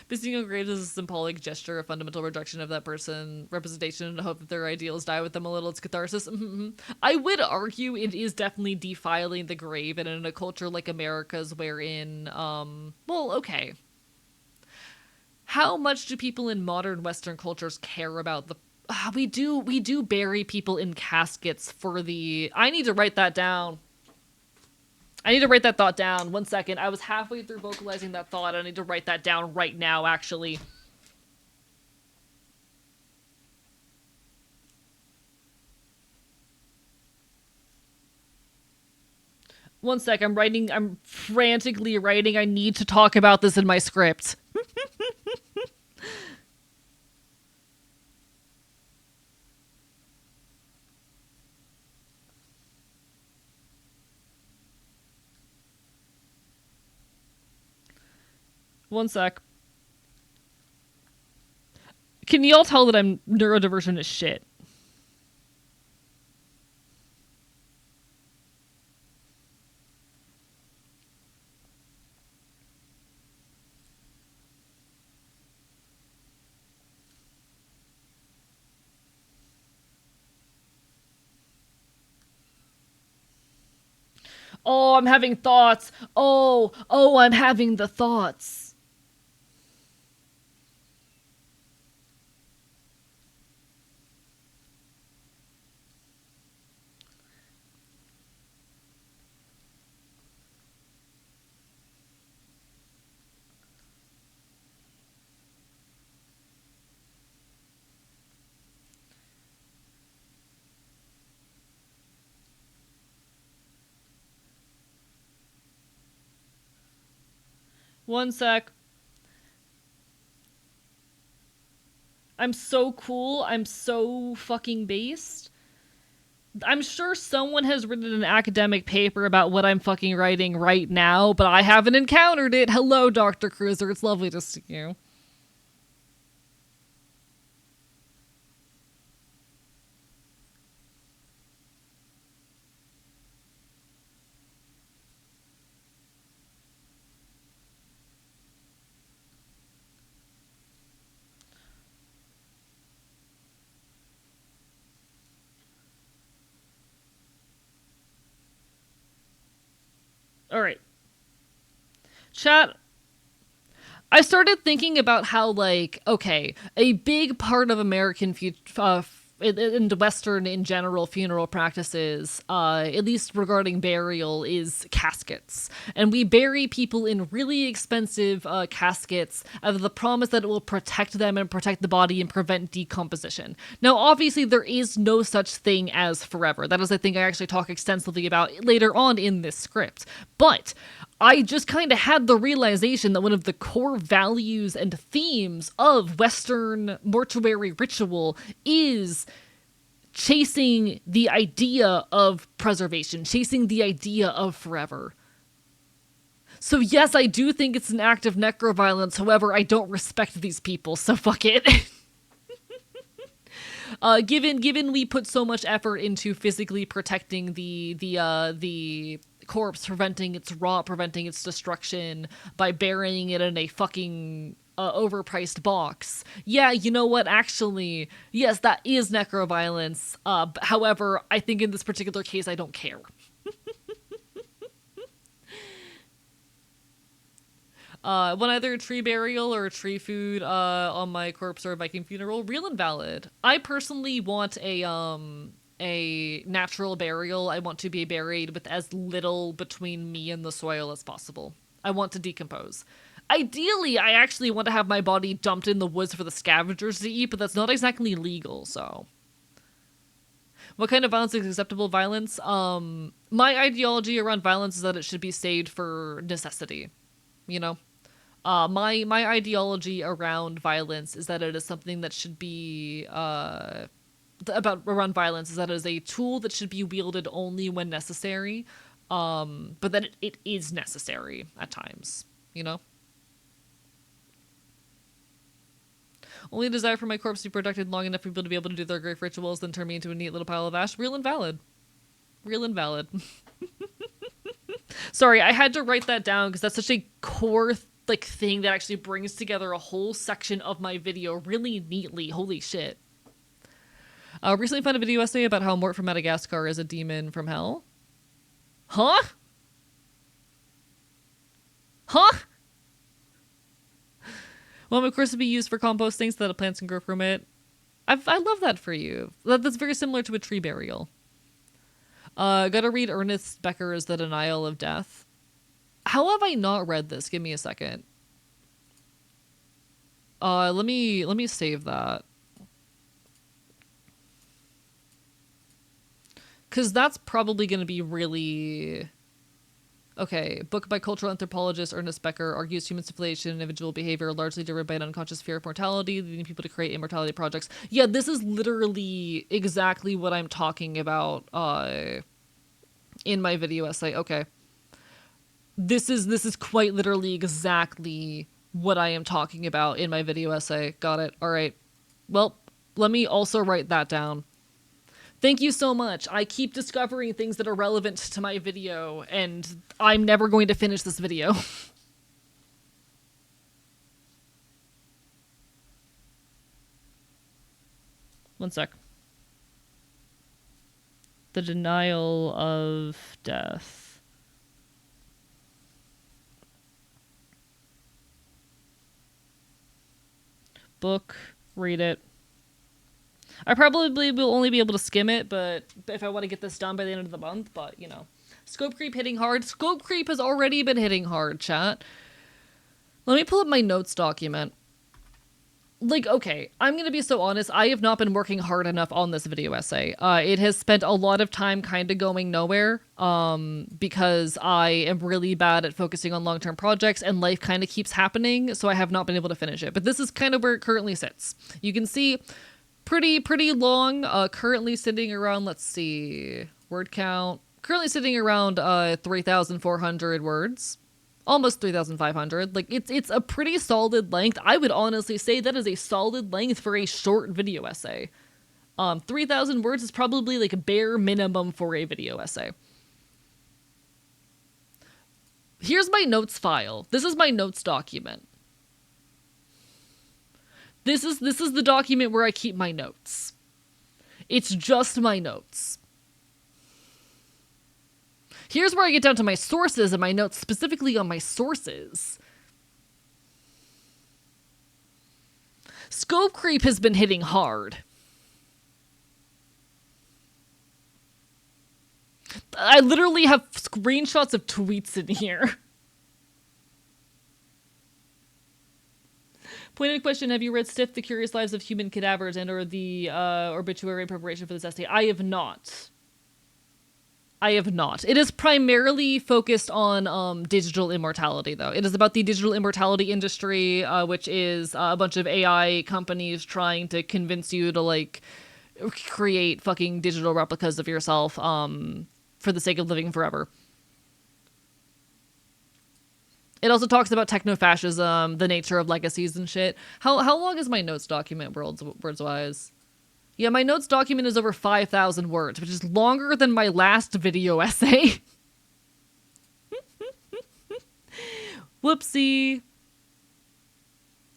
Visiting on graves is a symbolic gesture, a fundamental rejection of that person, representation, and hope that their ideals die with them a little. It's catharsis. I would argue it is definitely defiling the grave, and in a culture like America's wherein, well, okay. How much do people in modern Western cultures care about the... we do bury people in caskets for the... I need to write that down. I need to write that thought down. 1 second. I was halfway through vocalizing that thought. I need to write that down right now, actually. One sec. I'm frantically writing. I need to talk about this in my script. One sec. Can y'all tell that I'm neurodivergent as shit? Oh, I'm having thoughts. Oh, I'm having the thoughts. One sec. I'm so cool. I'm so fucking based. I'm sure someone has written an academic paper about what I'm fucking writing right now, but I haven't encountered it. Hello, Dr. Cruiser. It's lovely to see you. All right. Chat, I started thinking about how, like, okay, a big part of American in Western in general funeral practices, at least regarding burial, is caskets, and we bury people in really expensive caskets of the promise that it will protect them and protect the body and prevent decomposition. Now, obviously, there is no such thing as forever. That is a thing I actually talk extensively about later on in this script, but I just kind of had the realization that one of the core values and themes of Western mortuary ritual is chasing the idea of preservation, chasing the idea of forever. So yes, I do think it's an act of necroviolence. However, I don't respect these people, so fuck it. Given we put so much effort into physically protecting the corpse, preventing its rot, preventing its destruction by burying it in a fucking overpriced box. Yeah, you know what? Actually, yes, that is necroviolence. However, I think in this particular case, I don't care. When either a tree burial or a tree food on my corpse or a Viking funeral, real and valid. I personally want a natural burial. I want to be buried with as little between me and the soil as possible. I want to decompose. Ideally, I actually want to have my body dumped in the woods for the scavengers to eat, but that's not exactly legal, so. What kind of violence is acceptable violence? My ideology around violence is that it should be saved for necessity. You know? My ideology around violence is that it is something that should be around violence is that it is a tool that should be wielded only when necessary, but that it is necessary at times. You know. Only desire for my corpse to be protected long enough for people to be able to do their grave rituals, then turn me into a neat little pile of ash. Real and valid. Real and valid. Sorry, I had to write that down because that's such a core thing that actually brings together a whole section of my video really neatly. Holy shit. Recently found a video essay about how Mort from Madagascar is a demon from hell. Huh? Huh? Well, of course, to be used for composting so that plants can grow from it. I love that for you. That's very similar to a tree burial. Gotta read Ernest Becker's The Denial of Death. How have I not read this? Give me a second. Let me save that. Cause that's probably gonna be really... Okay, book by cultural anthropologist Ernest Becker argues human civilization and individual behavior are largely driven by an unconscious fear of mortality, leading people to create immortality projects. Yeah, this is literally exactly what I'm talking about in my video essay. Okay. This is quite literally exactly what I am talking about in my video essay. Got it. All right. Well, let me also write that down. Thank you so much. I keep discovering things that are relevant to my video, and I'm never going to finish this video. One sec. The Denial of Death. Book, read it. I probably will only be able to skim it, but if I want to get this done by the end of the month, but, you know. Scope creep hitting hard. Scope creep has already been hitting hard, chat. Let me pull up my notes document. Like, okay, I'm going to be so honest. I have not been working hard enough on this video essay. It has spent a lot of time kind of going nowhere because I am really bad at focusing on long-term projects and life kind of keeps happening, so I have not been able to finish it. But this is kind of where it currently sits. You can see... Pretty long, currently sitting around, let's see, word count, currently sitting around 3,400 words, almost 3,500. Like, it's a pretty solid length. I would honestly say that is a solid length for a short video essay. 3,000 words is probably like a bare minimum for a video essay. Here's my notes file. This is my notes document. This is the document where I keep my notes. It's just my notes. Here's where I get down to my sources and my notes, specifically on my sources. Scope creep has been hitting hard. I literally have screenshots of tweets in here. Pointed question, have you read Stiff, The Curious Lives of Human Cadavers and or the obituary in preparation for this essay? I have not. I have not. It is primarily focused on digital immortality, though. It is about the digital immortality industry, which is a bunch of AI companies trying to convince you to, like, create fucking digital replicas of yourself for the sake of living forever. It also talks about techno-fascism, the nature of legacies and shit. How long is my notes document words wise? Yeah, my notes document is over 5,000 words, which is longer than my last video essay. Whoopsie.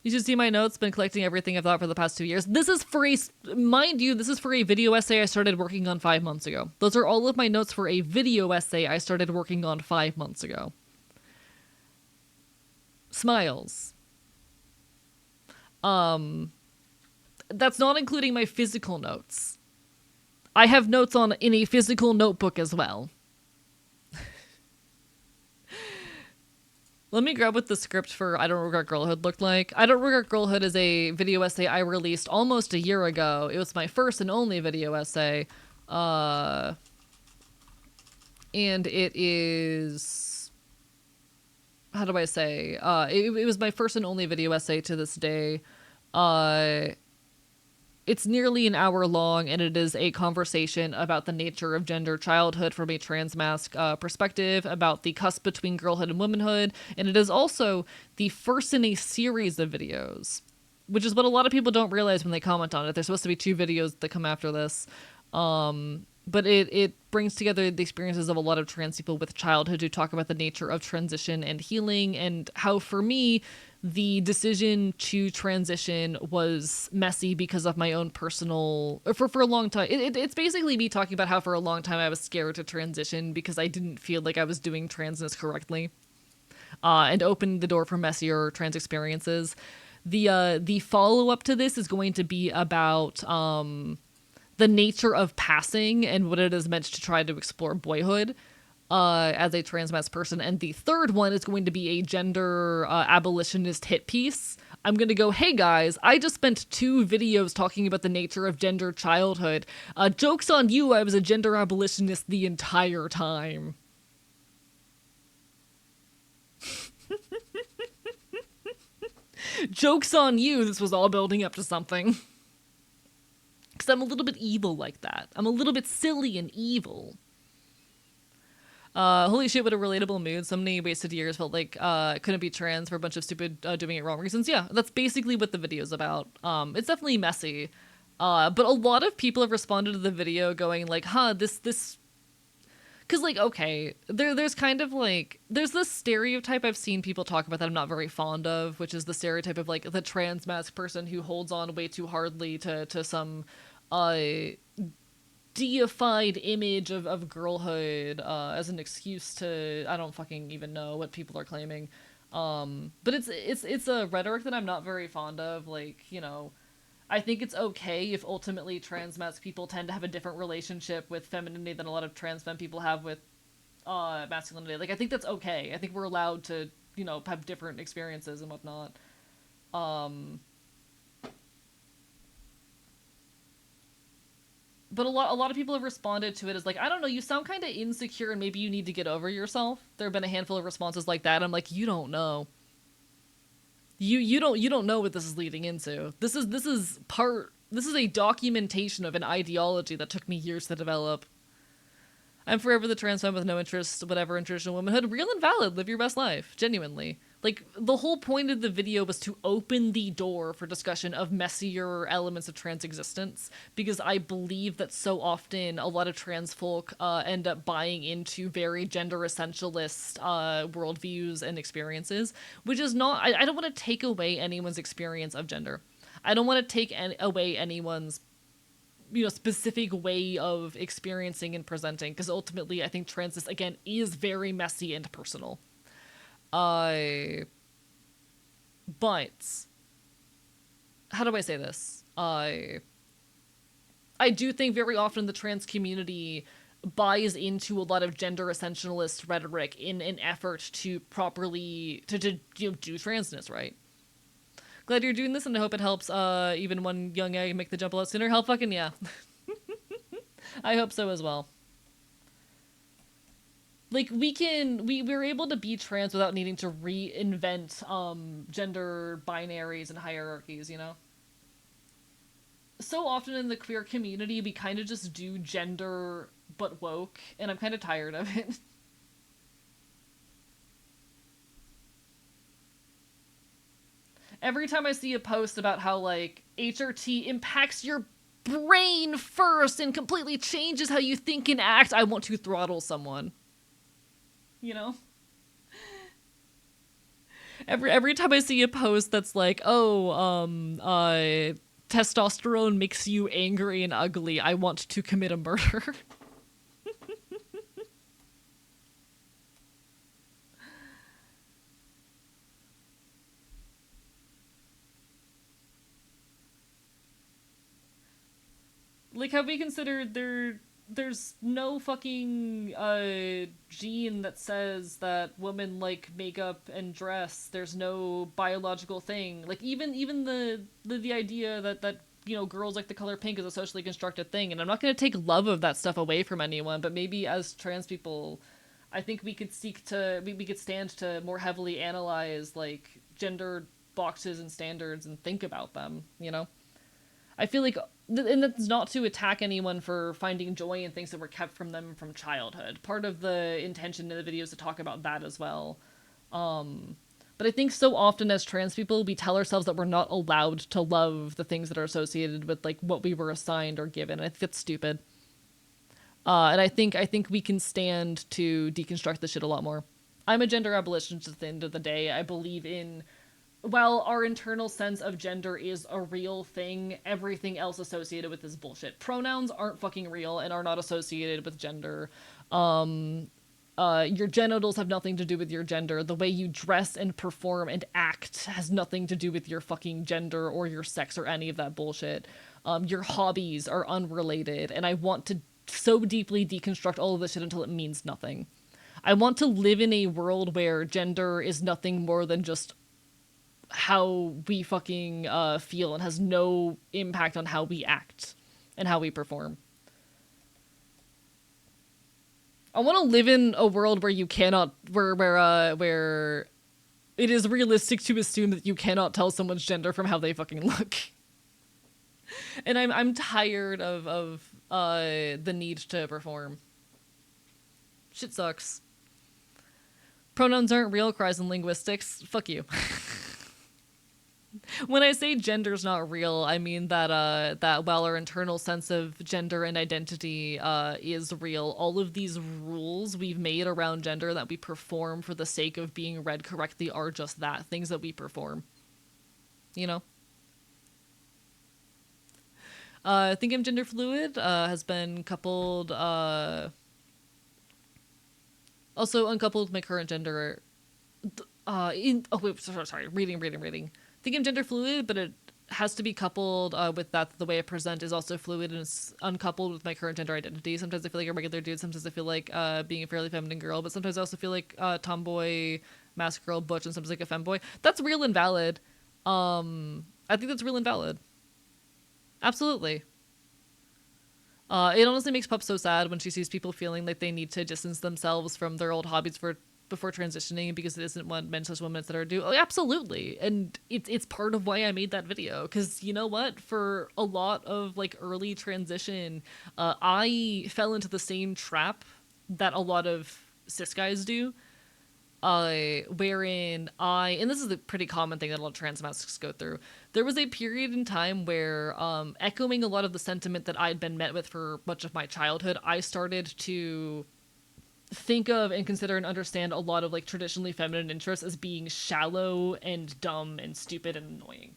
You should see my notes. Been collecting everything I've thought for the past 2 years. This is for a, mind you, this is for a video essay I started working on 5 months ago. Those are all of my notes for a video essay I started working on 5 months ago. Smiles. That's not including my physical notes. I have notes in a physical notebook as well. Let me grab what the script for I Don't Regret Girlhood looked like. I Don't Regret Girlhood is a video essay I released almost a year ago. It was my first and only video essay. And it is... How do I say? It was my first and only video essay to this day. It's nearly an hour long, and it is a conversation about the nature of gender childhood from a transmasc perspective, about the cusp between girlhood and womanhood, and it is also the first in a series of videos, which is what a lot of people don't realize when they comment on it. There's supposed to be 2 videos that come after this, but it brings together the experiences of a lot of trans people with childhood to talk about the nature of transition and healing, and how, for me, the decision to transition was messy because of my own personal... For a long time. It's basically me talking about how for a long time I was scared to transition because I didn't feel like I was doing transness correctly. And opened the door for messier trans experiences. The follow-up to this is going to be about the nature of passing and what it is meant to try to explore boyhood. As a transmasc person, and the third one is going to be a gender abolitionist hit piece. I'm gonna go, hey guys, I just spent 2 videos talking about the nature of gender childhood. Joke's on you, I was a gender abolitionist the entire time. Joke's on you, this was all building up to something. Because I'm a little bit evil like that. I'm a little bit silly and evil. Holy shit, what a relatable mood. So many wasted years felt like couldn't be trans for a bunch of stupid doing it wrong reasons. Yeah, that's basically what the video's about. It's definitely messy. But a lot of people have responded to the video going like, this... Because, like, okay, there's kind of, like... There's this stereotype I've seen people talk about that I'm not very fond of, which is the stereotype of, like, the transmasc person who holds on way too hardly to some... deified image of girlhood as an excuse to I don't fucking even know what people are claiming, but it's a rhetoric that I'm not very fond of. Like, you know, I think it's okay if ultimately transmasc people tend to have a different relationship with femininity than a lot of trans femme people have with masculinity. Like, I think that's okay. I think we're allowed to, you know, have different experiences and whatnot. But a lot of people have responded to it as like, I don't know, you sound kind of insecure and maybe you need to get over yourself. There have been a handful of responses like that. I'm like, you don't know. You don't know what this is leading into. This is a documentation of an ideology that took me years to develop. I'm forever the trans femme with no interest, whatever, in traditional womanhood. Real and valid. Live your best life. Genuinely. Like, the whole point of the video was to open the door for discussion of messier elements of trans existence, because I believe that so often a lot of trans folk end up buying into very gender essentialist worldviews and experiences, which is not... I don't want to take away anyone's experience of gender. I don't want to take away anyone's, you know, specific way of experiencing and presenting, because ultimately I think transness, again, is very messy and personal. But how do I say this? I do think very often the trans community buys into a lot of gender essentialist rhetoric in an effort to properly to you know, do transness right. Glad you're doing this, and I hope it helps even one young egg make the jump a lot sooner. Hell fucking yeah. I hope so as well. Like, we're able to be trans without needing to reinvent gender binaries and hierarchies, you know? So often in the queer community, we kind of just do gender but woke, and I'm kind of tired of it. Every time I see a post about how, like, HRT impacts your brain first and completely changes how you think and act, I want to throttle someone. You know? Every time I see a post that's like, oh, testosterone makes you angry and ugly, I want to commit a murder. Like, have we considered there's no fucking gene that says that women like makeup and dress. There's no biological thing. Like, even the idea that you know, girls like the color pink is a socially constructed thing. And I'm not going to take love of that stuff away from anyone, but maybe as trans people, I think we could we could stand to more heavily analyze, like, gender boxes and standards and think about them, you know? I feel like, and that's not to attack anyone for finding joy in things that were kept from them from childhood. Part of the intention in the video is to talk about that as well. But I think so often as trans people, we tell ourselves that we're not allowed to love the things that are associated with, like, what we were assigned or given. I think that's stupid. And I think we can stand to deconstruct this shit a lot more. I'm a gender abolitionist at the end of the day. I believe in, while our internal sense of gender is a real thing, everything else associated with this bullshit. Pronouns aren't fucking real and are not associated with gender. Your genitals have nothing to do with your gender. The way you dress and perform and act has nothing to do with your fucking gender or your sex or any of that bullshit. Your hobbies are unrelated, and I want to so deeply deconstruct all of this shit until it means nothing. I want to live in a world where gender is nothing more than just how we fucking feel and has no impact on how we act and how we perform. I want to live in a world where you cannot, where it is realistic to assume that you cannot tell someone's gender from how they fucking look. And I'm tired of the need to perform. Shit sucks. Pronouns aren't real, cries in linguistics. Fuck you. When I say gender's not real, I mean that while our internal sense of gender and identity is real, all of these rules we've made around gender that we perform for the sake of being read correctly are just that, things that we perform. You know? I think I'm gender fluid, has been coupled, also uncoupled with my current gender, sorry, reading. I think I'm gender fluid, but it has to be coupled with that the way I present is also fluid and it's uncoupled with my current gender identity. Sometimes I feel like a regular dude, sometimes I feel like being a fairly feminine girl, but sometimes I also feel like tomboy, mask girl, butch, and sometimes like a femboy. That's real and valid. I think that's real and valid. Absolutely. It honestly makes Pup so sad when she sees people feeling like they need to distance themselves from their old hobbies before transitioning because it isn't what men slash women that do. Oh, absolutely. And it's part of why I made that video. Because you know what? For a lot of like early transition, I fell into the same trap that a lot of cis guys do. Wherein and this is a pretty common thing that a lot of trans masks go through. There was a period in time where, echoing a lot of the sentiment that I'd been met with for much of my childhood, I started to think of and consider and understand a lot of like traditionally feminine interests as being shallow and dumb and stupid and annoying.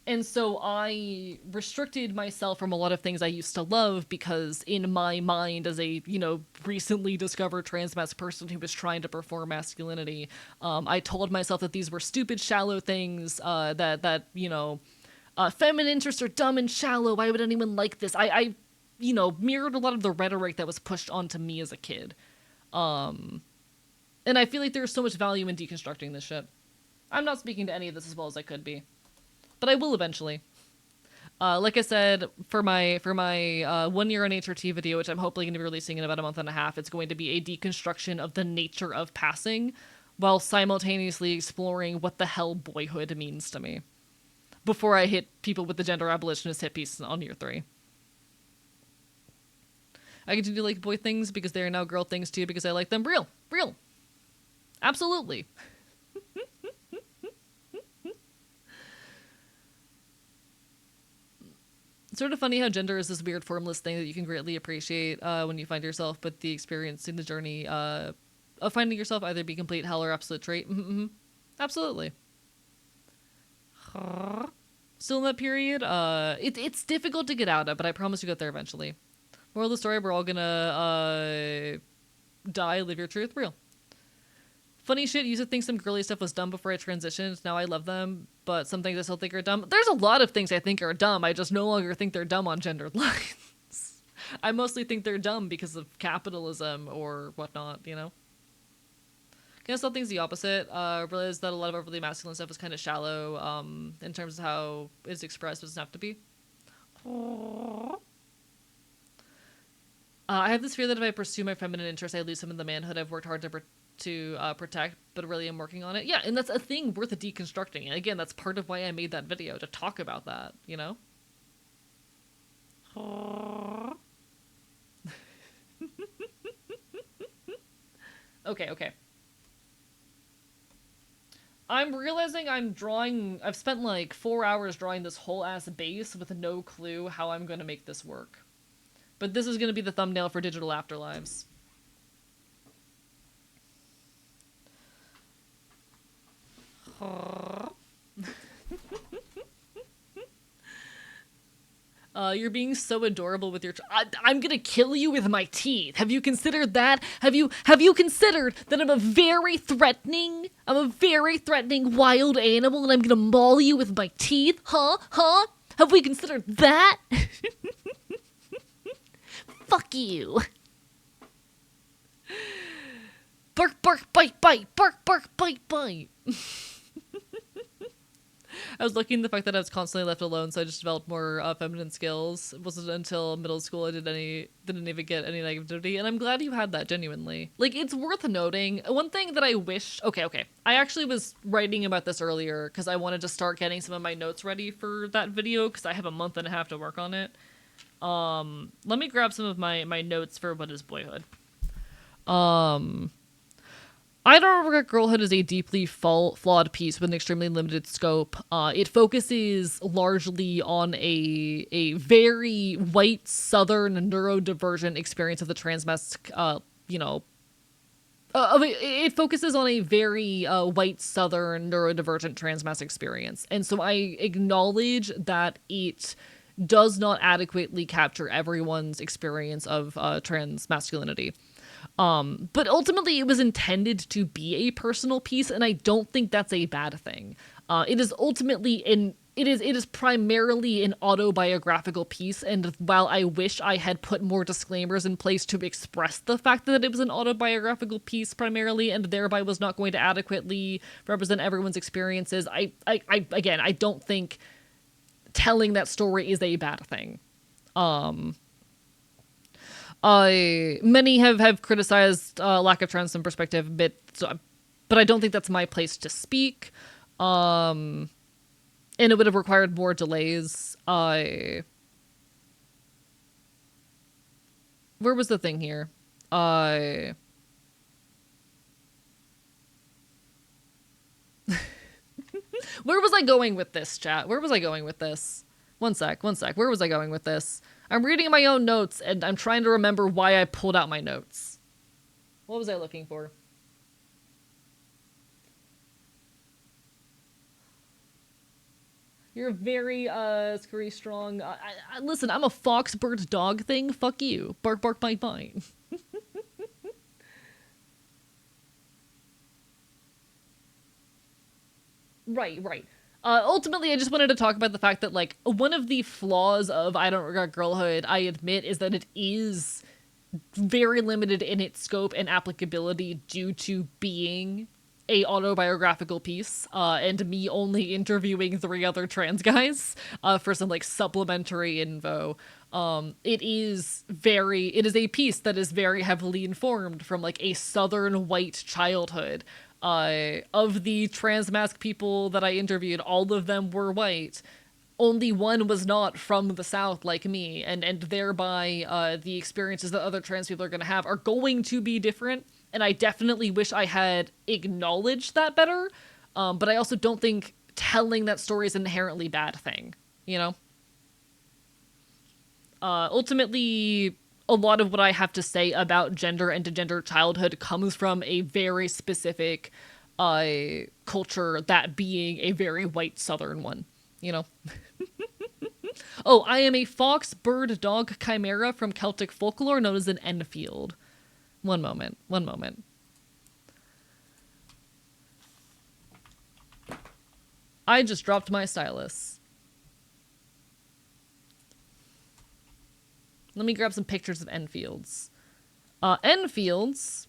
And so I restricted myself from a lot of things I used to love because in my mind as a, you know, recently discovered trans masc person who was trying to perform masculinity, I told myself that these were stupid, shallow things, that you know, feminine interests are dumb and shallow. Why would anyone like this? I you know, mirrored a lot of the rhetoric that was pushed onto me as a kid. And I feel like there's so much value in deconstructing this shit. I'm not speaking to any of this as well as I could be. But I will eventually. Like I said, for my 1 year on HRT video, which I'm hopefully going to be releasing in about a month and a half, it's going to be a deconstruction of the nature of passing, while simultaneously exploring what the hell boyhood means to me. Before I hit people with the gender abolitionist hit piece on year 3. I get to do like boy things because they are now girl things too because I like them. Real. Absolutely. sort of funny how gender is this weird formless thing that you can greatly appreciate when you find yourself, but the experience in the journey of finding yourself either be complete hell or absolute trait. Absolutely. Still in that period, it's difficult to get out of, but I promise you get there eventually. Moral of the story, we're all gonna die, live your truth, real. Funny shit, used to think some girly stuff was dumb before I transitioned. Now I love them, but some things I still think are dumb. There's a lot of things I think are dumb. I just no longer think they're dumb on gendered lines. I mostly think they're dumb because of capitalism or whatnot, you know? I still think it's the opposite. Realize that a lot of overly masculine stuff is kind of shallow in terms of how it's expressed, but it doesn't have to be. I have this fear that if I pursue my feminine interests, I lose some of the manhood I've worked hard to protect, but really I'm working on it. Yeah, and that's a thing worth deconstructing. And again, that's part of why I made that video, to talk about that, you know? Okay. I'm realizing I've spent like 4 hours drawing this whole ass base with no clue how I'm gonna make this work. But this is gonna be the thumbnail for Digital Afterlives. You're being so adorable with your... I'm gonna kill you with my teeth. Have you considered that? Have you considered that I'm a very threatening wild animal and I'm gonna maul you with my teeth? Huh? Have we considered that? Fuck you. Bark, bark, bite, bite. Bark, bark, bite, bite. I was lucky in the fact that I was constantly left alone, so I just developed more feminine skills. It wasn't until middle school I didn't even get any negativity, and I'm glad you had that, genuinely. Like, it's worth noting. One thing that I wish... Okay. I actually was writing about this earlier, because I wanted to start getting some of my notes ready for that video, because I have a month and a half to work on it. Let me grab some of my notes for What is Boyhood. I Don't Regret Girlhood is a deeply flawed piece with an extremely limited scope. It focuses largely on a very white, southern, neurodivergent experience of the transmasc, it focuses on a very white, southern, neurodivergent transmasc experience. And so I acknowledge that it does not adequately capture everyone's experience of trans masculinity. But ultimately it was intended to be a personal piece, and I don't think that's a bad thing. It is primarily an autobiographical piece, and while I wish I had put more disclaimers in place to express the fact that it was an autobiographical piece primarily, and thereby was not going to adequately represent everyone's experiences, I don't think telling that story is a bad thing. Many have criticized lack of trans perspective, but I don't think that's my place to speak. And it would have required more delays. Where was the thing here? Where was I going with this, chat? Where was I going with this? One sec. Where was I going with this? I'm reading my own notes, and I'm trying to remember why I pulled out my notes. What was I looking for? You're very, scurry strong. Listen, I'm a fox, bird, dog thing. Fuck you. Bark, bark, bite, bite. Right. Ultimately, I just wanted to talk about the fact that, like, one of the flaws of I Don't Regret Girlhood, I admit, is that it is very limited in its scope and applicability due to being a autobiographical piece, and me only interviewing 3 other trans guys, for some, like, supplementary info. It is a piece that is very heavily informed from, like, a southern white childhood. Of the transmasc people that I interviewed, all of them were white. Only one was not from the South like me, and thereby the experiences that other trans people are going to have are going to be different, and I definitely wish I had acknowledged that better, but I also don't think telling that story is an inherently bad thing, you know? Ultimately, a lot of what I have to say about gender and gender childhood comes from a very specific culture, that being a very white southern one, you know? Oh, I am a fox, bird, dog chimera from Celtic folklore known as an Enfield. One moment, one moment. I just dropped my stylus. Let me grab some pictures of Enfields. Enfields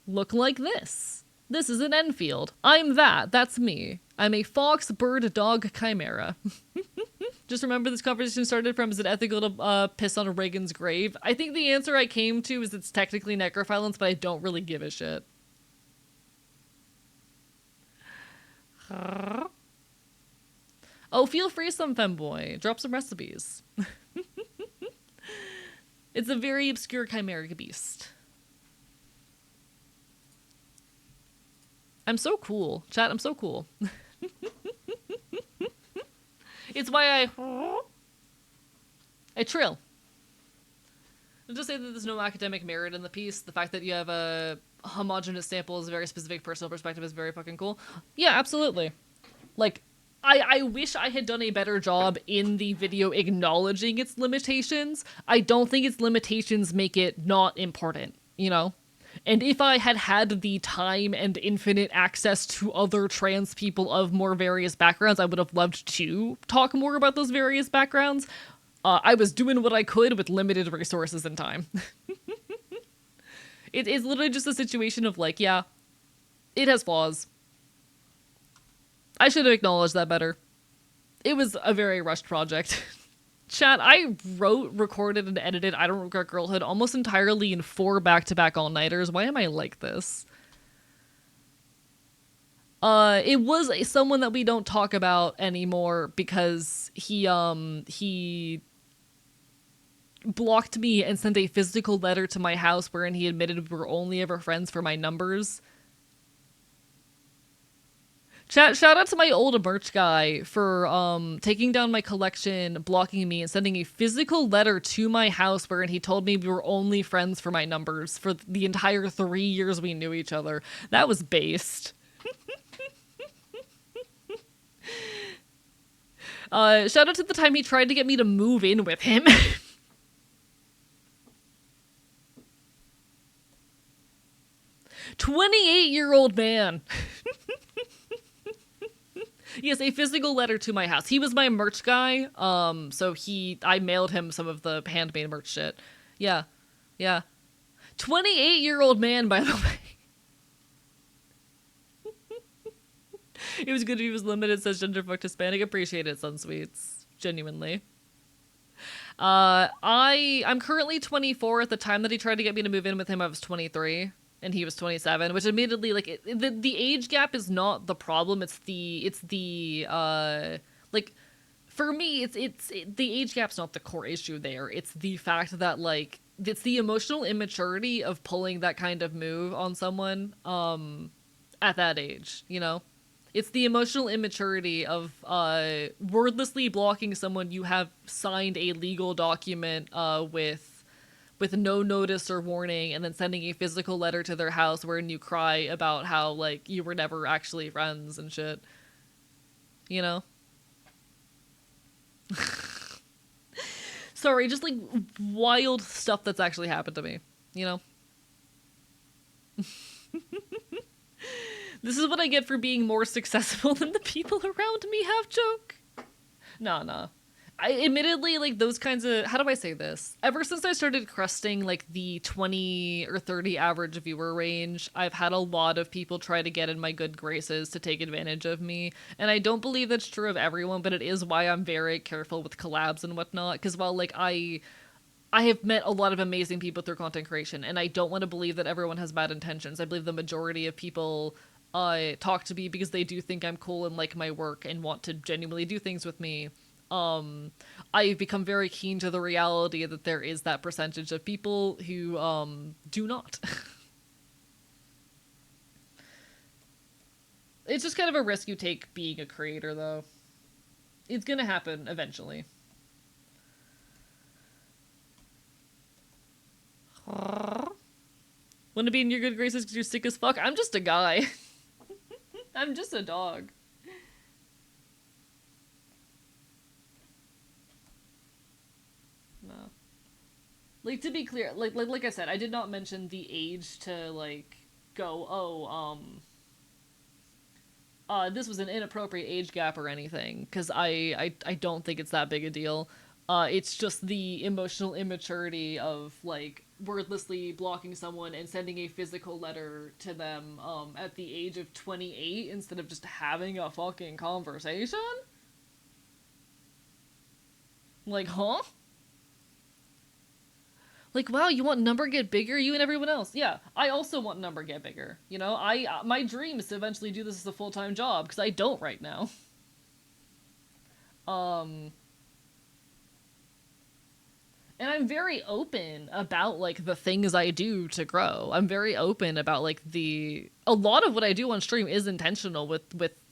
look like this. This is an Enfield. I'm that. That's me. I'm a fox, bird, dog chimera. Just remember this conversation started from, is it ethical to piss on Reagan's grave? I think the answer I came to is it's technically necrophilance, but I don't really give a shit. Oh, feel free, some femboy. Drop some recipes. It's a very obscure chimeric beast. I'm so cool. Chat, I'm so cool. It's why I trill. I'll just say that there's no academic merit in the piece. The fact that you have a homogenous sample is a very specific personal perspective is very fucking cool. Yeah, absolutely. Like, I wish I had done a better job in the video acknowledging its limitations. I don't think its limitations make it not important, you know? And if I had had the time and infinite access to other trans people of more various backgrounds, I would have loved to talk more about those various backgrounds. I was doing what I could with limited resources and time. It is literally just a situation of like, yeah, it has flaws. I should have acknowledged that better. It was a very rushed project. Chat, I wrote, recorded, and edited I Don't Regret Girlhood almost entirely in 4 back-to-back all-nighters. Why am I like this? It was someone that we don't talk about anymore because he blocked me and sent a physical letter to my house wherein he admitted we were only ever friends for my numbers. Shout out to my old merch guy for taking down my collection, blocking me, and sending a physical letter to my house wherein he told me we were only friends for my numbers for the entire 3 years we knew each other. That was based. Shout out to the time he tried to get me to move in with him. 28-year-old man. Yes, a physical letter to my house. He was my merch guy, so I mailed him some of the handmade merch shit. Yeah. 28-year-old man, by the way. It was good if he was limited, says genderfucked Hispanic. Appreciate it, Sunsweets. Genuinely. I'm currently 24. At the time that he tried to get me to move in with him, I was 23. And he was 27, which admittedly, like, the age gap is not the problem. It's the like, for me, it's the age gap's not the core issue there. It's the fact that, like, it's the emotional immaturity of pulling that kind of move on someone, at that age, you know? It's the emotional immaturity of, wordlessly blocking someone you have signed a legal document, with no notice or warning, and then sending a physical letter to their house wherein you cry about how, like, you were never actually friends and shit. You know? Sorry, just, like, wild stuff that's actually happened to me. You know? This is what I get for being more successful than the people around me have joke. Nah. I admittedly, like, those kinds of, how do I say this? Ever since I started crusting, like, the 20 or 30 average viewer range, I've had a lot of people try to get in my good graces to take advantage of me. And I don't believe that's true of everyone, but it is why I'm very careful with collabs and whatnot. Because while, like, I have met a lot of amazing people through content creation, and I don't want to believe that everyone has bad intentions. I believe the majority of people talk to me because they do think I'm cool and like my work and want to genuinely do things with me. I've become very keen to the reality that there is that percentage of people who, do not. It's just kind of a risk you take being a creator, though. It's gonna happen eventually. Want to be in your good graces because you're sick as fuck? I'm just a guy. I'm just a dog. No. Like, to be clear, like I said, I did not mention the age to, like, go, this was an inappropriate age gap or anything, because I don't think it's that big a deal. It's just the emotional immaturity of, like, wordlessly blocking someone and sending a physical letter to them, at the age of 28 instead of just having a fucking conversation? Like, huh? Like, wow, you want number get bigger, you and everyone else. Yeah, I also want number get bigger. You know, my dream is to eventually do this as a full-time job, because I don't right now. Um, and I'm very open about, like, the things I do to grow. I'm very open about, like, a lot of what I do on stream is intentional with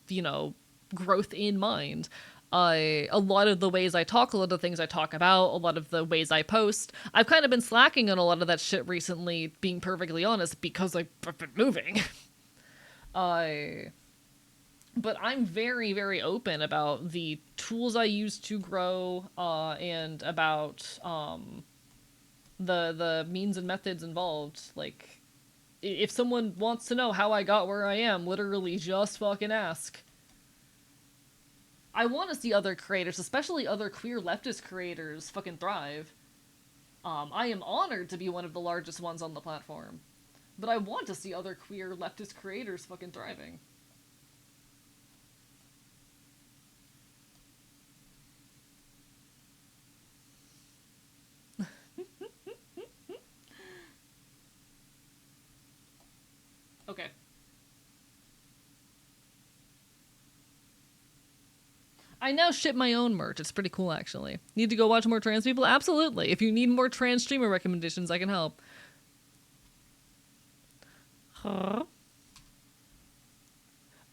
you know, growth in mind. A lot of the ways I talk, a lot of the things I talk about, a lot of the ways I post, I've kind of been slacking on a lot of that shit recently, being perfectly honest, because I've been moving. I but I'm very, very open about the tools I use to grow, and about the means and methods involved. Like, if someone wants to know how I got where I am, literally just fucking ask. I want to see other creators, especially other queer leftist creators, fucking thrive. I am honored to be one of the largest ones on the platform, but I want to see other queer leftist creators fucking thriving. Okay. I now ship my own merch. It's pretty cool, actually. Need to go watch more trans people? Absolutely. If you need more trans streamer recommendations, I can help. Huh?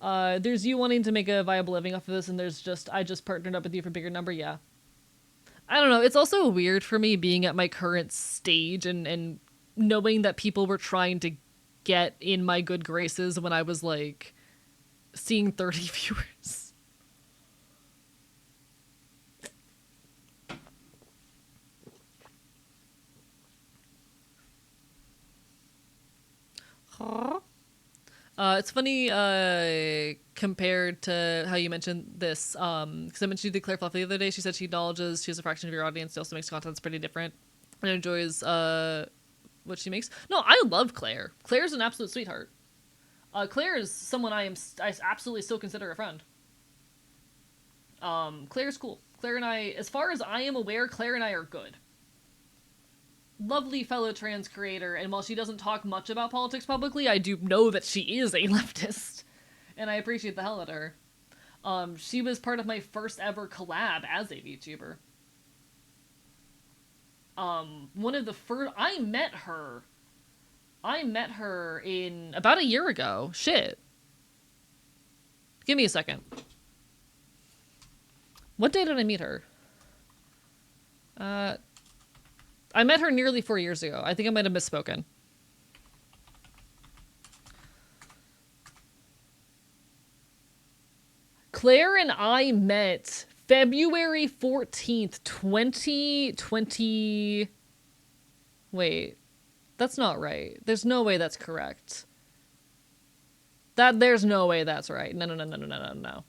There's you wanting to make a viable living off of this, and there's just, I just partnered up with you for bigger number, yeah. I don't know, it's also weird for me being at my current stage and knowing that people were trying to get in my good graces when I was, like, seeing 30 viewers. Huh? It's funny, compared to how you mentioned this, because I mentioned you to Claire Fluff the other day. She said she acknowledges she has a fraction of your audience. She also makes content that's pretty different and enjoys what she makes. No, I love Claire. Claire's an absolute sweetheart. Claire is someone I absolutely still consider a friend. Claire's cool. Claire and I, as far as I am aware, Claire and I are good. Lovely fellow trans creator, and while she doesn't talk much about politics publicly, I do know that she is a leftist, and I appreciate the hell out of her. She was part of my first ever collab as a VTuber. One of the first, I met her in about a year ago. Shit. Give me a second. What day did I meet her? I met her nearly 4 years ago. I think I might have misspoken. Claire and I met February 14th, 2020. Wait, that's not right. There's no way that's correct. There's no way that's right. No.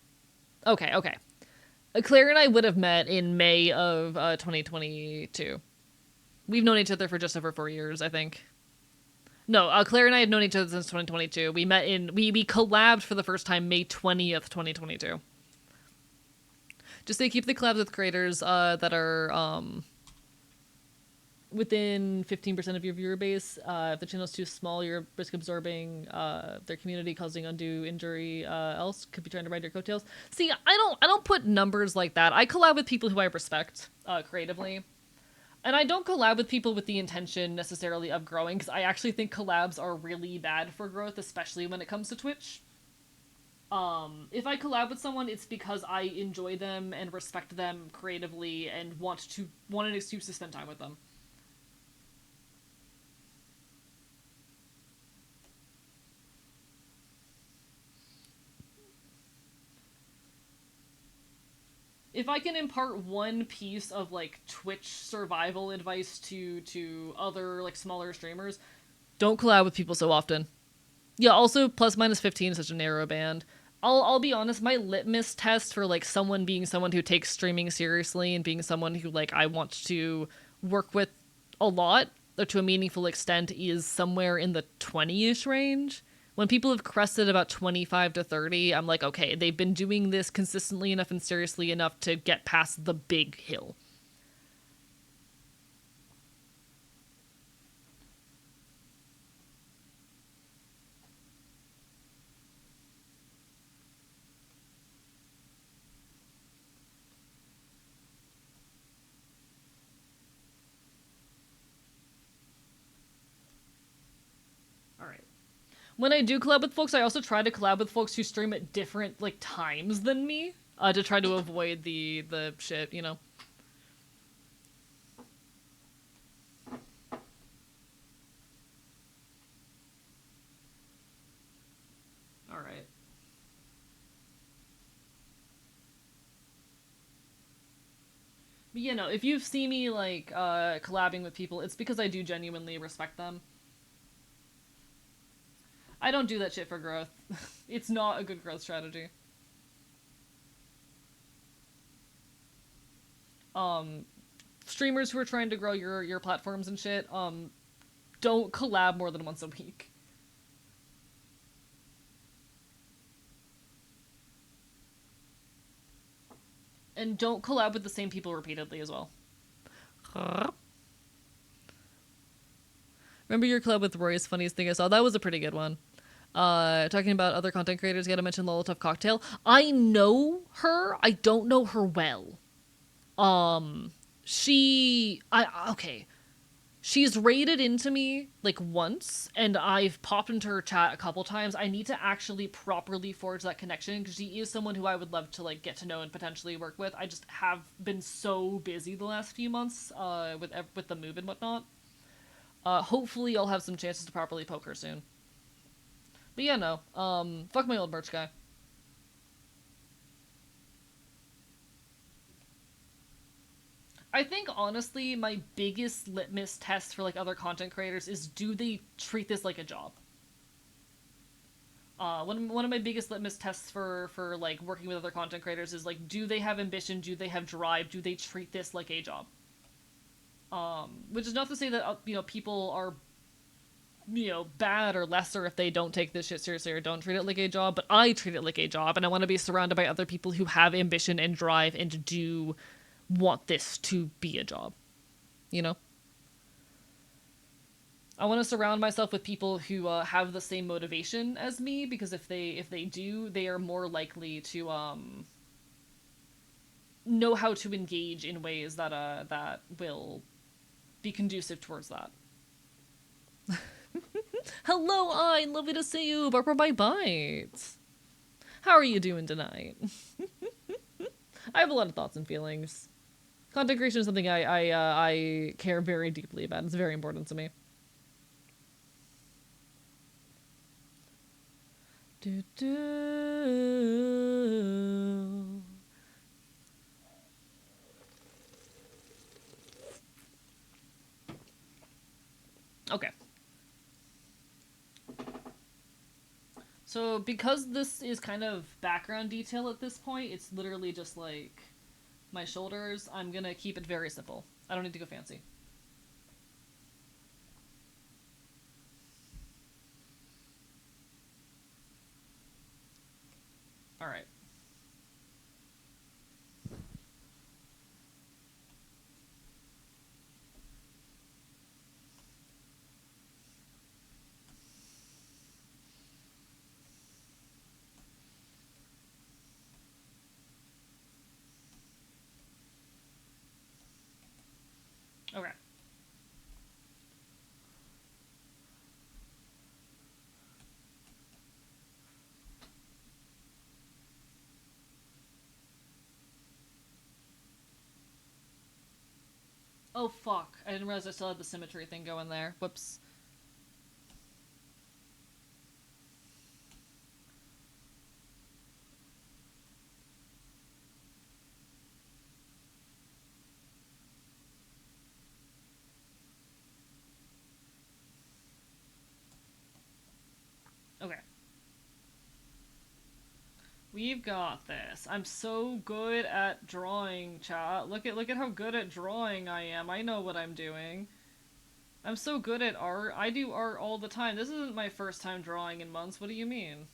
Okay. Claire and I would have met in May of 2022. We've known each other for just over 4 years, I think. No, Claire and I had known each other since 2022. We met we collabed for the first time May 20th, 2022. Just to keep the collabs with creators that are within 15% of your viewer base. If the channel's too small, you're risk absorbing their community, causing undue injury. Else could be trying to ride your coattails. See, I don't put numbers like that. I collab with people who I respect creatively. And I don't collab with people with the intention necessarily of growing, because I actually think collabs are really bad for growth, especially when it comes to Twitch. If I collab with someone, it's because I enjoy them and respect them creatively and want an excuse to spend time with them. If I can impart one piece of like Twitch survival advice to other like smaller streamers, don't collab with people so often. Yeah, also plus minus 15 is such a narrow band. I'll be honest, my litmus test for like someone being someone who takes streaming seriously and being someone who like I want to work with a lot or to a meaningful extent is somewhere in the 20-ish range. When people have crested about 25 to 30, I'm like, okay, they've been doing this consistently enough and seriously enough to get past the big hill. All right. When I do collab with folks, I also try to collab with folks who stream at different like times than me, to try to avoid the shit, you know. All right. But you know, if you've seen me like collabing with people, it's because I do genuinely respect them. I don't do that shit for growth. It's not a good growth strategy. Um, Streamers who are trying to grow your platforms and shit, don't collab more than once a week. And don't collab with the same people repeatedly as well. Remember your collab with Roy's funniest thing I saw? That was a pretty good one. Talking about other content creators, you gotta mention Lola Tough Cocktail. I know her. I don't know her well. Um, okay. She's raided into me like once, and I've popped into her chat a couple times. I need to actually properly forge that connection because she is someone who I would love to like get to know and potentially work with. I just have been so busy the last few months, with the move and whatnot. Hopefully, I'll have some chances to properly poke her soon. But yeah, no. Fuck my old merch guy. I think honestly, my biggest litmus test for like other content creators is do they treat this like a job? One of my biggest litmus tests for like working with other content creators is like, do they have ambition? Do they have drive? Do they treat this like a job? Which is not to say that people are bad or lesser if they don't take this shit seriously or don't treat it like a job, but I treat it like a job, and I want to be surrounded by other people who have ambition and drive and do want this to be a job. You know, I want to surround myself with people who have the same motivation as me because if they do, they are more likely to know how to engage in ways that will be conducive towards that. Hello, I lovely to see you. Barbara by Bites. How are you doing tonight? I have a lot of thoughts and feelings. Content creation is something I care very deeply about. It's very important to me. Do, do. Okay. So because this is kind of background detail at this point, it's literally just like my shoulders. I'm gonna keep it very simple. I don't need to go fancy. All right. Okay. Oh fuck! I didn't realize I still had the symmetry thing going there. Whoops. We've got this. I'm so good at drawing, chat. Look at how good at drawing I am. I know what I'm doing. I'm so good at art. I do art all the time. This isn't my first time drawing in months. What do you mean?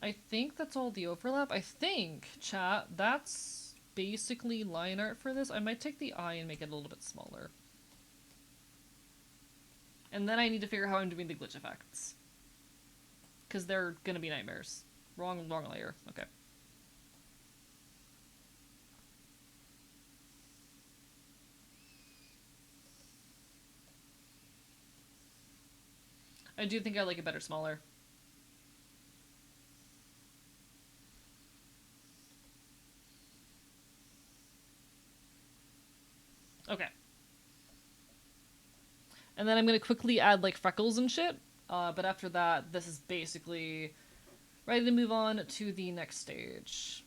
I think that's all the overlap. I think, chat, that's basically line art for this. I might take the eye and make it a little bit smaller. And then I need to figure out how I'm doing the glitch effects. Because they're gonna be nightmares. Wrong layer. Okay. I do think I like it better smaller. Okay. And then I'm gonna quickly add like freckles and shit. But after that, this is basically ready to move on to the next stage.